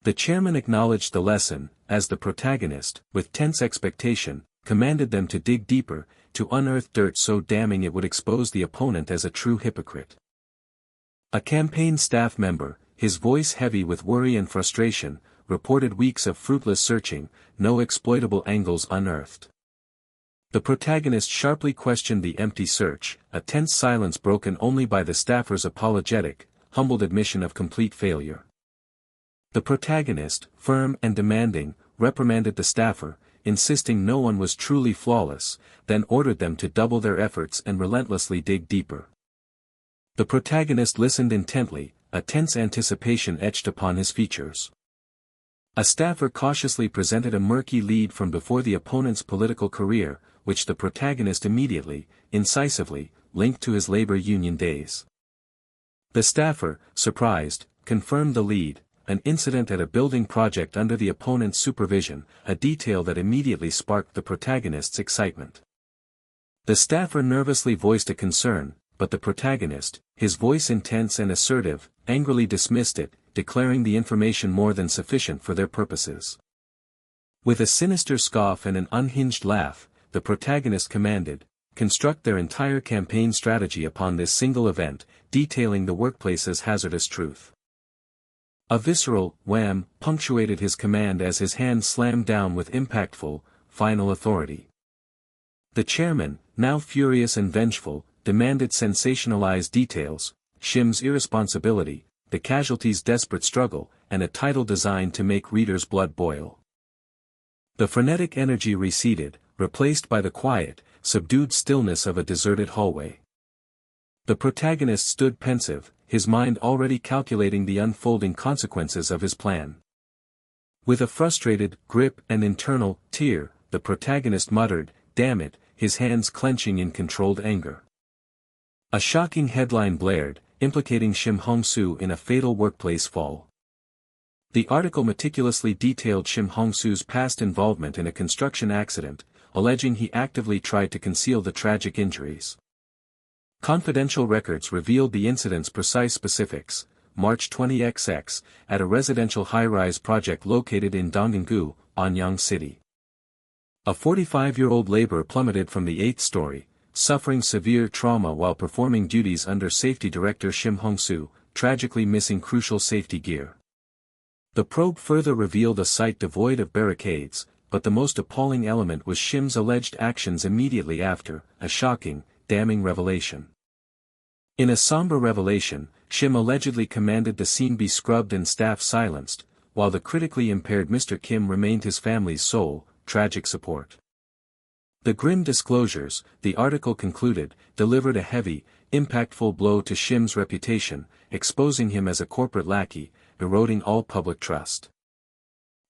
The chairman acknowledged the lesson, as the protagonist, with tense expectation, commanded them to dig deeper, to unearth dirt so damning it would expose the opponent as a true hypocrite. A campaign staff member, his voice heavy with worry and frustration, reported weeks of fruitless searching, no exploitable angles unearthed. The protagonist sharply questioned the empty search, a tense silence broken only by the staffer's apologetic, humbled admission of complete failure. The protagonist, firm and demanding, reprimanded the staffer, insisting no one was truly flawless, then ordered them to double their efforts and relentlessly dig deeper. The protagonist listened intently, a tense anticipation etched upon his features. A staffer cautiously presented a murky lead from before the opponent's political career, which the protagonist immediately, incisively, linked to his labor union days. The staffer, surprised, confirmed the lead, an incident at a building project under the opponent's supervision, a detail that immediately sparked the protagonist's excitement. The staffer nervously voiced a concern, but the protagonist, his voice intense and assertive, angrily dismissed it, declaring the information more than sufficient for their purposes. With a sinister scoff and an unhinged laugh, the protagonist commanded, construct their entire campaign strategy upon this single event, detailing the workplace's hazardous truth. A visceral wham punctuated his command as his hand slammed down with impactful, final authority. The chairman, now furious and vengeful, demanded sensationalized details, Shim's irresponsibility, the casualty's desperate struggle, and a title designed to make readers' blood boil. The frenetic energy receded, replaced by the quiet, subdued stillness of a deserted hallway. The protagonist stood pensive, his mind already calculating the unfolding consequences of his plan. With a frustrated grip and internal tear, the protagonist muttered, "Damn it," his hands clenching in controlled anger. A shocking headline blared, implicating Shim Hong-soo in a fatal workplace fall. The article meticulously detailed Shim Hong-soo's past involvement in a construction accident, alleging he actively tried to conceal the tragic injuries. Confidential records revealed the incident's precise specifics: March 20XX, at a residential high-rise project located in Donggang-gu, Anyang City. A 45-year-old laborer plummeted from the 8th story, suffering severe trauma while performing duties under Safety Director Shim Hong-soo, tragically missing crucial safety gear. The probe further revealed a site devoid of barricades, but the most appalling element was Shim's alleged actions immediately after, a shocking, damning revelation. In a somber revelation, Shim allegedly commanded the scene be scrubbed and staff silenced, while the critically impaired Mr. Kim remained his family's sole, tragic support. The grim disclosures, the article concluded, delivered a heavy, impactful blow to Shim's reputation, exposing him as a corporate lackey, eroding all public trust.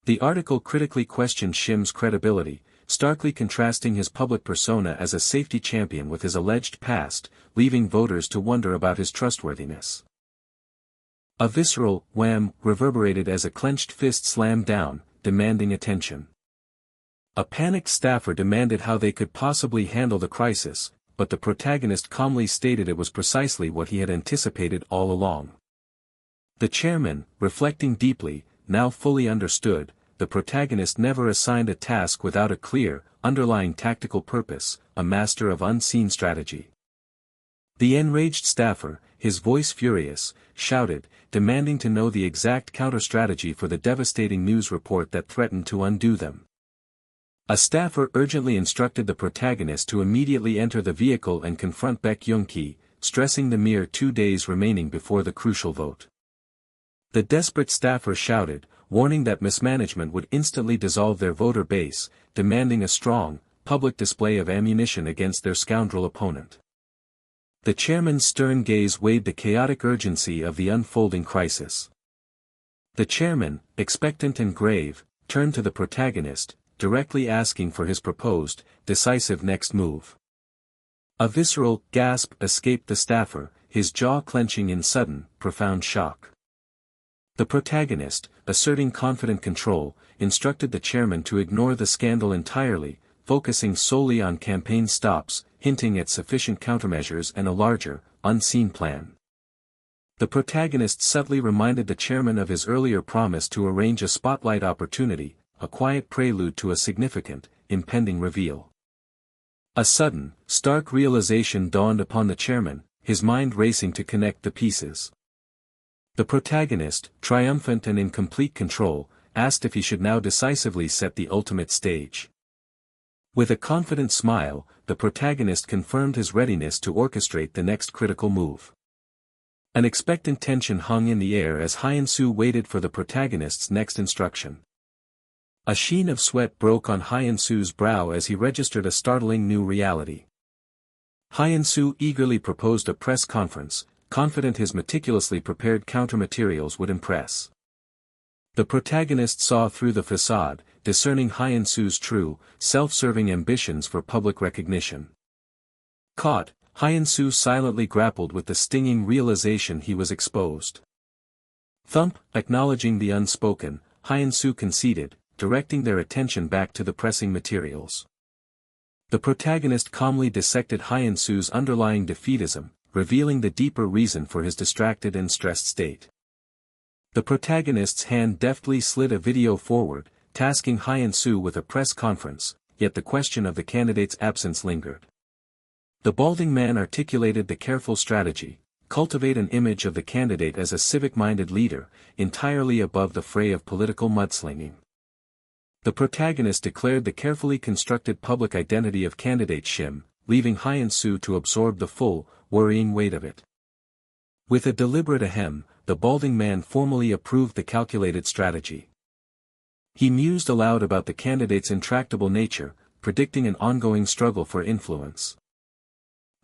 The article critically questioned Shim's credibility, starkly contrasting his public persona as a safety champion with his alleged past, leaving voters to wonder about his trustworthiness. A visceral wham reverberated as a clenched fist slammed down, demanding attention. A panicked staffer demanded how they could possibly handle the crisis, but the protagonist calmly stated it was precisely what he had anticipated all along. The chairman, reflecting deeply, now fully understood, the protagonist never assigned a task without a clear, underlying tactical purpose, a master of unseen strategy. The enraged staffer, his voice furious, shouted, demanding to know the exact counter-strategy for the devastating news report that threatened to undo them. A staffer urgently instructed the protagonist to immediately enter the vehicle and confront Baek Young-ki, stressing the mere 2 days remaining before the crucial vote. The desperate staffer shouted, warning that mismanagement would instantly dissolve their voter base, demanding a strong, public display of ammunition against their scoundrel opponent. The chairman's stern gaze weighed the chaotic urgency of the unfolding crisis. The chairman, expectant and grave, turned to the protagonist, directly asking for his proposed, decisive next move. A visceral gasp escaped the staffer, his jaw clenching in sudden, profound shock. The protagonist, asserting confident control, instructed the chairman to ignore the scandal entirely, focusing solely on campaign stops, hinting at sufficient countermeasures and a larger, unseen plan. The protagonist subtly reminded the chairman of his earlier promise to arrange a spotlight opportunity, a quiet prelude to a significant, impending reveal. A sudden, stark realization dawned upon the chairman, his mind racing to connect the pieces. The protagonist, triumphant and in complete control, asked if he should now decisively set the ultimate stage. With a confident smile, the protagonist confirmed his readiness to orchestrate the next critical move. An expectant tension hung in the air as Hyun-soo waited for the protagonist's next instruction. A sheen of sweat broke on Hyun-soo's brow as he registered a startling new reality. Hyun-soo eagerly proposed a press conference, confident his meticulously prepared countermaterials would impress. The protagonist saw through the facade, discerning Hyun-soo's true, self-serving ambitions for public recognition. Caught, Hyun-soo silently grappled with the stinging realization he was exposed. Thump, acknowledging the unspoken, Hyun-soo conceded, directing their attention back to the pressing materials. The protagonist calmly dissected Hyun-soo's underlying defeatism, revealing the deeper reason for his distracted and stressed state. The protagonist's hand deftly slid a video forward, tasking Hyun-soo with a press conference, yet the question of the candidate's absence lingered. The balding man articulated the careful strategy: cultivate an image of the candidate as a civic-minded leader, entirely above the fray of political mudslinging. The protagonist declared the carefully constructed public identity of candidate Shim, leaving Hyun-soo to absorb the full, worrying weight of it. With a deliberate ahem, the balding man formally approved the calculated strategy. He mused aloud about the candidate's intractable nature, predicting an ongoing struggle for influence.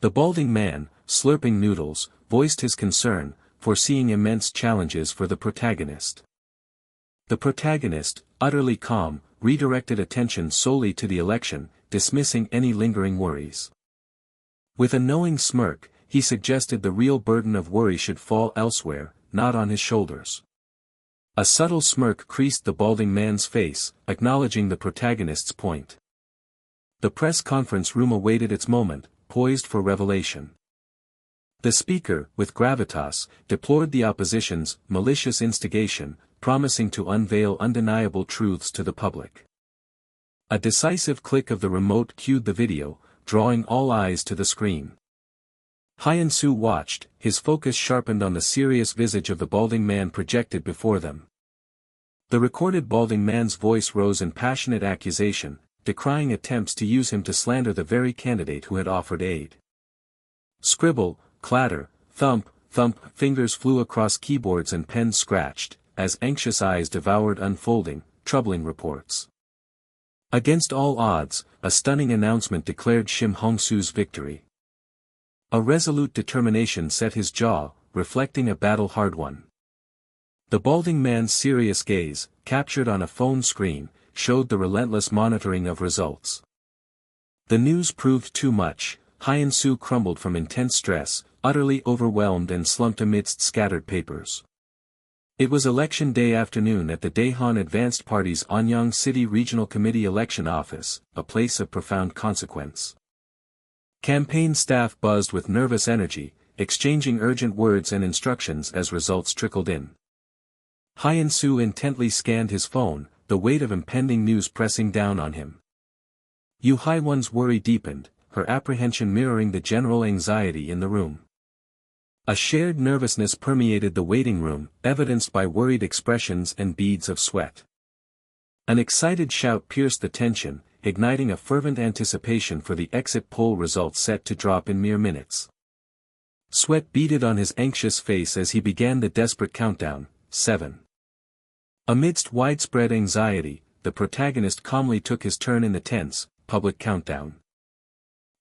The balding man, slurping noodles, voiced his concern, foreseeing immense challenges for the protagonist. The protagonist, utterly calm, redirected attention solely to the election, dismissing any lingering worries. With a knowing smirk, he suggested the real burden of worry should fall elsewhere, not on his shoulders. A subtle smirk creased the balding man's face, acknowledging the protagonist's point. The press conference room awaited its moment, poised for revelation. The speaker, with gravitas, deplored the opposition's malicious instigation, promising to unveil undeniable truths to the public. A decisive click of the remote cued the video, drawing all eyes to the screen. Hyun-soo watched, his focus sharpened on the serious visage of the balding man projected before them. The recorded balding man's voice rose in passionate accusation, decrying attempts to use him to slander the very candidate who had offered aid. Scribble, clatter, thump, thump, fingers flew across keyboards and pens scratched, as anxious eyes devoured unfolding, troubling reports. Against all odds, a stunning announcement declared Shim Hong-soo's victory. A resolute determination set his jaw, reflecting a battle hard won. The balding man's serious gaze, captured on a phone screen, showed the relentless monitoring of results. The news proved too much. Hyun-soo crumbled from intense stress, utterly overwhelmed and slumped amidst scattered papers. It was election day afternoon at the Daehan Advanced Party's Anyang City Regional Committee election office, a place of profound consequence. Campaign staff buzzed with nervous energy, exchanging urgent words and instructions as results trickled in. Hyun-soo intently scanned his phone, the weight of impending news pressing down on him. Yoo Hae-won's worry deepened, her apprehension mirroring the general anxiety in the room. A shared nervousness permeated the waiting room, evidenced by worried expressions and beads of sweat. An excited shout pierced the tension, igniting a fervent anticipation for the exit poll results set to drop in mere minutes. Sweat beaded on his anxious face as he began the desperate countdown. 7. Amidst widespread anxiety, the protagonist calmly took his turn in the tense, public countdown.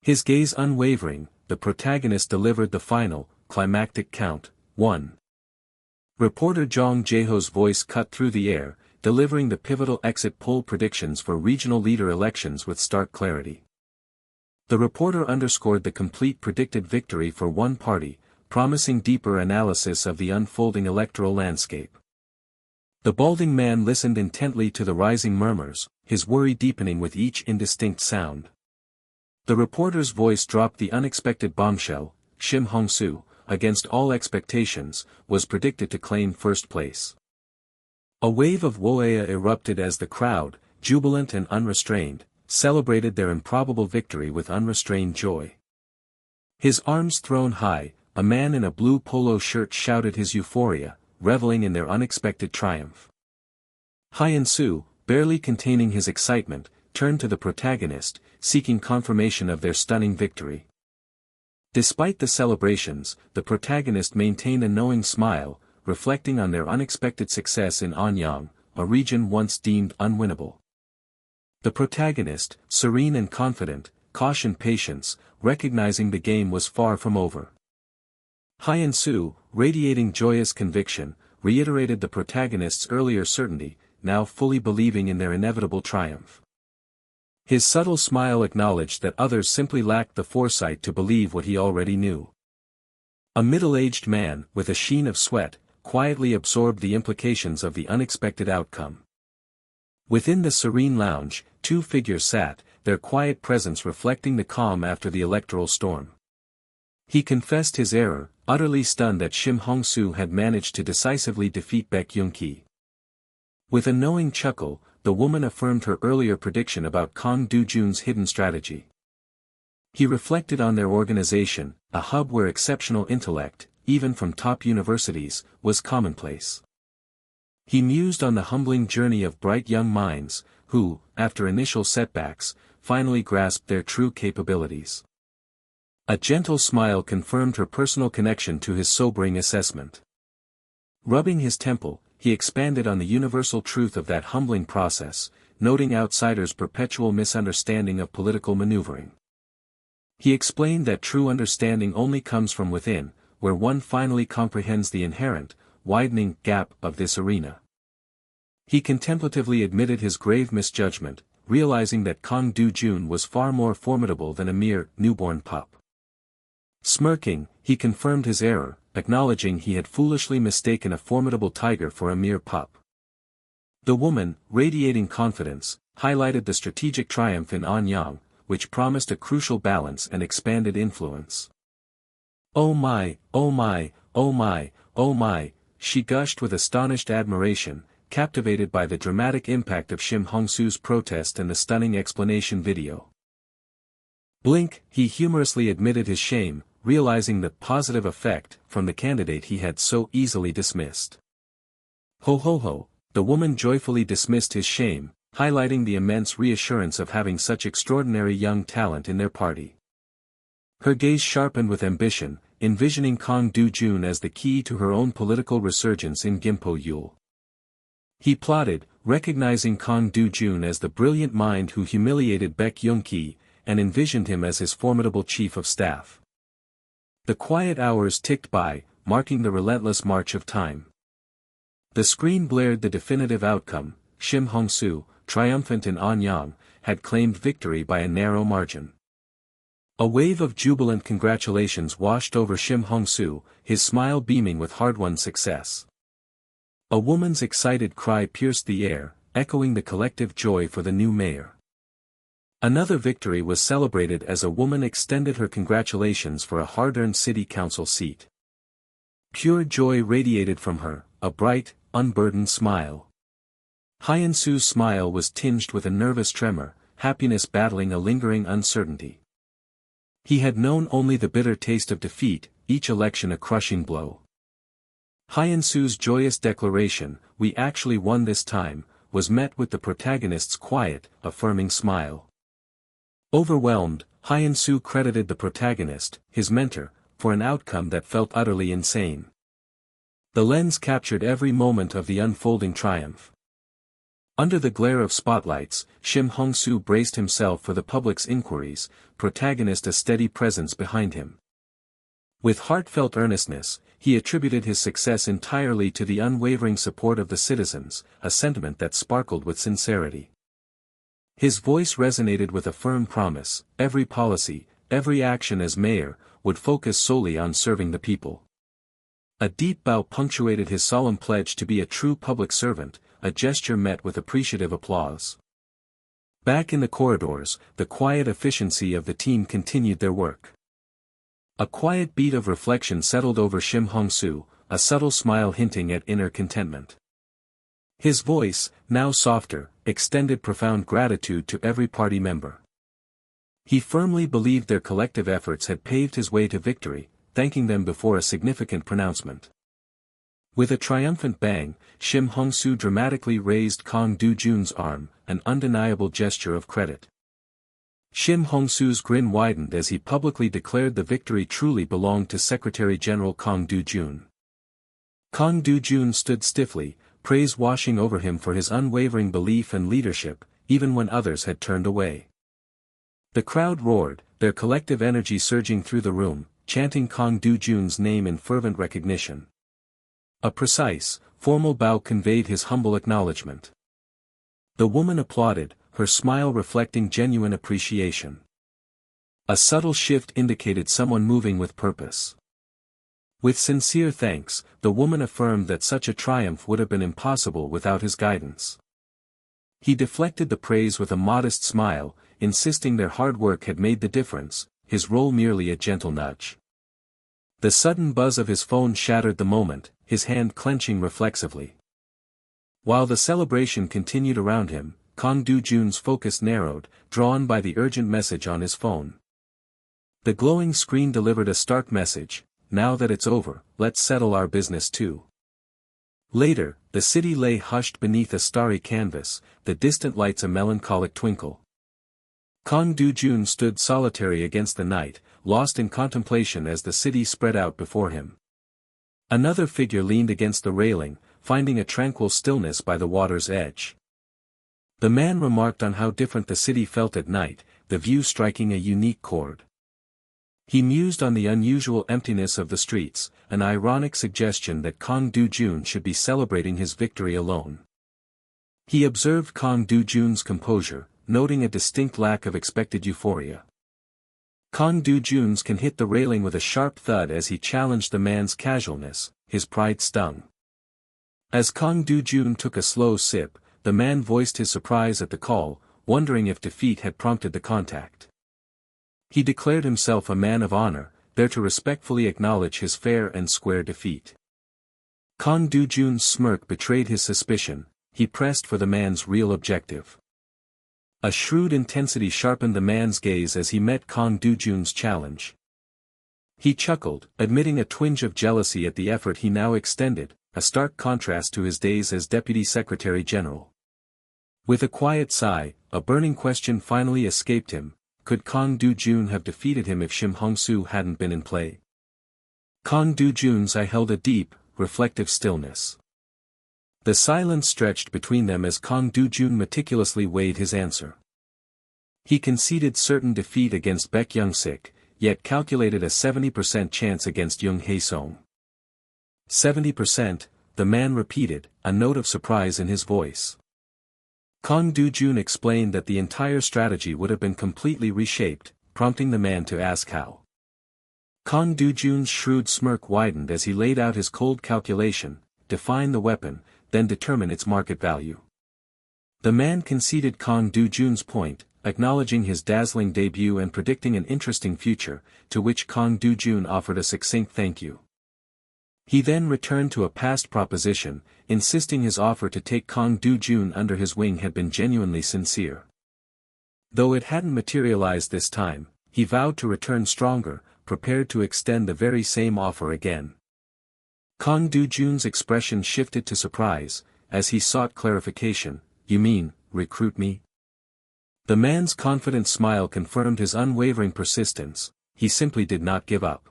His gaze unwavering, the protagonist delivered the final, climactic count. 1. Reporter Jong Jae-ho's voice cut through the air, delivering the pivotal exit poll predictions for regional leader elections with stark clarity. The reporter underscored the complete predicted victory for one party, promising deeper analysis of the unfolding electoral landscape. The balding man listened intently to the rising murmurs, his worry deepening with each indistinct sound. The reporter's voice dropped the unexpected bombshell. Shim Hong-soo, against all expectations, was predicted to claim first place. A wave of woea erupted as the crowd, jubilant and unrestrained, celebrated their improbable victory with unrestrained joy. His arms thrown high, a man in a blue polo shirt shouted his euphoria, reveling in their unexpected triumph. Hyun-soo, barely containing his excitement, turned to the protagonist, seeking confirmation of their stunning victory. Despite the celebrations, the protagonist maintained a knowing smile, reflecting on their unexpected success in Anyang, a region once deemed unwinnable. The protagonist, serene and confident, cautioned patience, recognizing the game was far from over. Hyun-soo, radiating joyous conviction, reiterated the protagonist's earlier certainty, now fully believing in their inevitable triumph. His subtle smile acknowledged that others simply lacked the foresight to believe what he already knew. A middle-aged man, with a sheen of sweat, quietly absorbed the implications of the unexpected outcome. Within the serene lounge, two figures sat, their quiet presence reflecting the calm after the electoral storm. He confessed his error, utterly stunned that Shim Hong-soo had managed to decisively defeat Baek Yoon-ki. With a knowing chuckle, the woman affirmed her earlier prediction about Kang Do-jun's hidden strategy. He reflected on their organization, a hub where exceptional intellect, even from top universities, was commonplace. He mused on the humbling journey of bright young minds, who, after initial setbacks, finally grasped their true capabilities. A gentle smile confirmed her personal connection to his sobering assessment. Rubbing his temple, he expanded on the universal truth of that humbling process, noting outsiders' perpetual misunderstanding of political maneuvering. He explained that true understanding only comes from within, where one finally comprehends the inherent, widening gap of this arena. He contemplatively admitted his grave misjudgment, realizing that Kang Do-jun was far more formidable than a mere newborn pup. Smirking, he confirmed his error, acknowledging he had foolishly mistaken a formidable tiger for a mere pup. The woman, radiating confidence, highlighted the strategic triumph in Anyang, which promised a crucial balance and expanded influence. "Oh my, oh my, oh my, oh my," she gushed with astonished admiration, captivated by the dramatic impact of Shim Hong-soo's protest and the stunning explanation video. Blink, he humorously admitted his shame, realizing the positive effect from the candidate he had so easily dismissed. Ho ho ho, the woman joyfully dismissed his shame, highlighting the immense reassurance of having such extraordinary young talent in their party. Her gaze sharpened with ambition, envisioning Kang Dojun as the key to her own political resurgence in Gimpo-yul. He plotted, recognizing Kang Dojun as the brilliant mind who humiliated Baek Young-ki, and envisioned him as his formidable chief of staff. The quiet hours ticked by, marking the relentless march of time. The screen blared the definitive outcome: Shim Hong-soo, triumphant in Anyang, had claimed victory by a narrow margin. A wave of jubilant congratulations washed over Shim Hong-soo, his smile beaming with hard-won success. A woman's excited cry pierced the air, echoing the collective joy for the new mayor. Another victory was celebrated as a woman extended her congratulations for a hard-earned city council seat. Pure joy radiated from her, a bright, unburdened smile. Hyun-soo's smile was tinged with a nervous tremor, happiness battling a lingering uncertainty. He had known only the bitter taste of defeat, each election a crushing blow. Hyun-soo's joyous declaration, "We actually won this time," was met with the protagonist's quiet, affirming smile. Overwhelmed, Hyun-soo credited the protagonist, his mentor, for an outcome that felt utterly insane. The lens captured every moment of the unfolding triumph. Under the glare of spotlights, Shim Hong-soo braced himself for the public's inquiries, protagonist a steady presence behind him. With heartfelt earnestness, he attributed his success entirely to the unwavering support of the citizens, a sentiment that sparkled with sincerity. His voice resonated with a firm promise: every policy, every action as mayor, would focus solely on serving the people. A deep bow punctuated his solemn pledge to be a true public servant, a gesture met with appreciative applause. Back in the corridors, the quiet efficiency of the team continued their work. A quiet beat of reflection settled over Shim Hong-soo, a subtle smile hinting at inner contentment. His voice, now softer, extended profound gratitude to every party member. He firmly believed their collective efforts had paved his way to victory, thanking them before a significant pronouncement. With a triumphant bang, Shim Hong-soo dramatically raised Kang Dojun's arm, an undeniable gesture of credit. Shim Hong-soo's grin widened as he publicly declared the victory truly belonged to Secretary-General Kang Dojun. Kang Dojun stood stiffly, praise washing over him for his unwavering belief and leadership, even when others had turned away. The crowd roared, their collective energy surging through the room, chanting Kang Dojun's name in fervent recognition. A precise, formal bow conveyed his humble acknowledgement. The woman applauded, her smile reflecting genuine appreciation. A subtle shift indicated someone moving with purpose. With sincere thanks, the woman affirmed that such a triumph would have been impossible without his guidance. He deflected the praise with a modest smile, insisting their hard work had made the difference, his role merely a gentle nudge. The sudden buzz of his phone shattered the moment, his hand clenching reflexively. While the celebration continued around him, Kang Dojun's focus narrowed, drawn by the urgent message on his phone. The glowing screen delivered a stark message: "Now that it's over, let's settle our business too." Later, the city lay hushed beneath a starry canvas, the distant lights a melancholic twinkle. Kang Dojun stood solitary against the night, lost in contemplation as the city spread out before him. Another figure leaned against the railing, finding a tranquil stillness by the water's edge. The man remarked on how different the city felt at night, the view striking a unique chord. He mused on the unusual emptiness of the streets, an ironic suggestion that Kang Dojun should be celebrating his victory alone. He observed Kang Dojun's composure, noting a distinct lack of expected euphoria. Kang Dojun's can hit the railing with a sharp thud as he challenged the man's casualness, his pride stung. As Kang Dojun took a slow sip, the man voiced his surprise at the call, wondering if defeat had prompted the contact. He declared himself a man of honor, there to respectfully acknowledge his fair and square defeat. Kang Dojun's smirk betrayed his suspicion. He pressed for the man's real objective. A shrewd intensity sharpened the man's gaze as he met Kang Dojun's challenge. He chuckled, admitting a twinge of jealousy at the effort he now extended, a stark contrast to his days as Deputy Secretary General. With a quiet sigh, a burning question finally escaped him: could Kang Dojun have defeated him if Shim Hong-soo hadn't been in play? Kang Dojun's eye held a deep, reflective stillness. The silence stretched between them as Kang Dojun meticulously weighed his answer. He conceded certain defeat against Baek Young-sik, yet calculated a 70% chance against Jung Hae-song. 70%, the man repeated, a note of surprise in his voice. Kang Dojun explained that the entire strategy would have been completely reshaped, prompting the man to ask how. Kang Dojun's shrewd smirk widened as he laid out his cold calculation: define the weapon, then determine its market value. The man conceded Kang Dojun's point, acknowledging his dazzling debut and predicting an interesting future, to which Kang Dojun offered a succinct thank you. He then returned to a past proposition, insisting his offer to take Kang Dojun under his wing had been genuinely sincere. Though it hadn't materialized this time, he vowed to return stronger, prepared to extend the very same offer again. Kang Dojun's expression shifted to surprise, as he sought clarification. You mean, recruit me? The man's confident smile confirmed his unwavering persistence. He simply did not give up.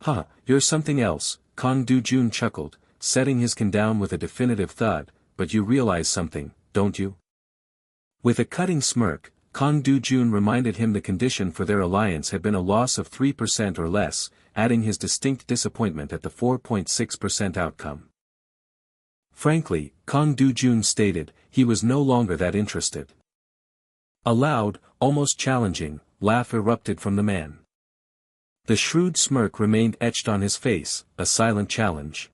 Huh, you're something else, Kang Dojun chuckled, setting his can down with a definitive thud, but you realize something, don't you? With a cutting smirk, Kang Dojun reminded him the condition for their alliance had been a loss of 3% or less, adding his distinct disappointment at the 4.6% outcome. Frankly, Kang Dojun stated, he was no longer that interested. A loud, almost challenging, laugh erupted from the man. The shrewd smirk remained etched on his face, a silent challenge.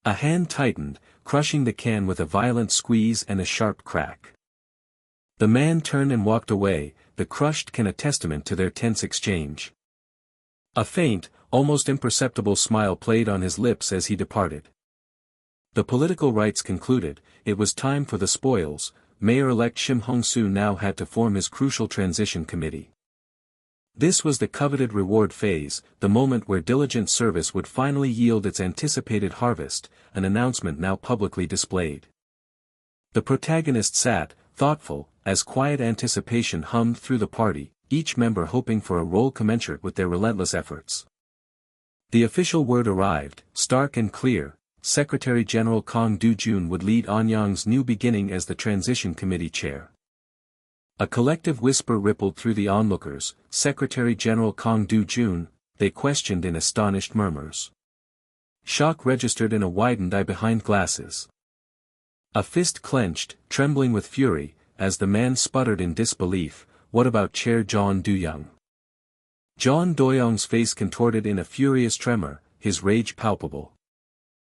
A hand tightened, crushing the can with a violent squeeze and a sharp crack. The man turned and walked away, the crushed can a testament to their tense exchange. A faint, almost imperceptible smile played on his lips as he departed. The political rites concluded, it was time for the spoils. Mayor-elect Shim Hong-soo now had to form his crucial transition committee. This was the coveted reward phase, the moment where diligent service would finally yield its anticipated harvest, an announcement now publicly displayed. The protagonist sat, thoughtful, as quiet anticipation hummed through the party, each member hoping for a role commensurate with their relentless efforts. The official word arrived, stark and clear: Secretary General Kang Dojun would lead Anyang's new beginning as the transition committee chair. A collective whisper rippled through the onlookers. Secretary General Kang Dojun, they questioned in astonished murmurs. Shock registered in a widened eye behind glasses. A fist clenched, trembling with fury, as the man sputtered in disbelief, what about Chair John Doyoung? John Doyoung's face contorted in a furious tremor, his rage palpable.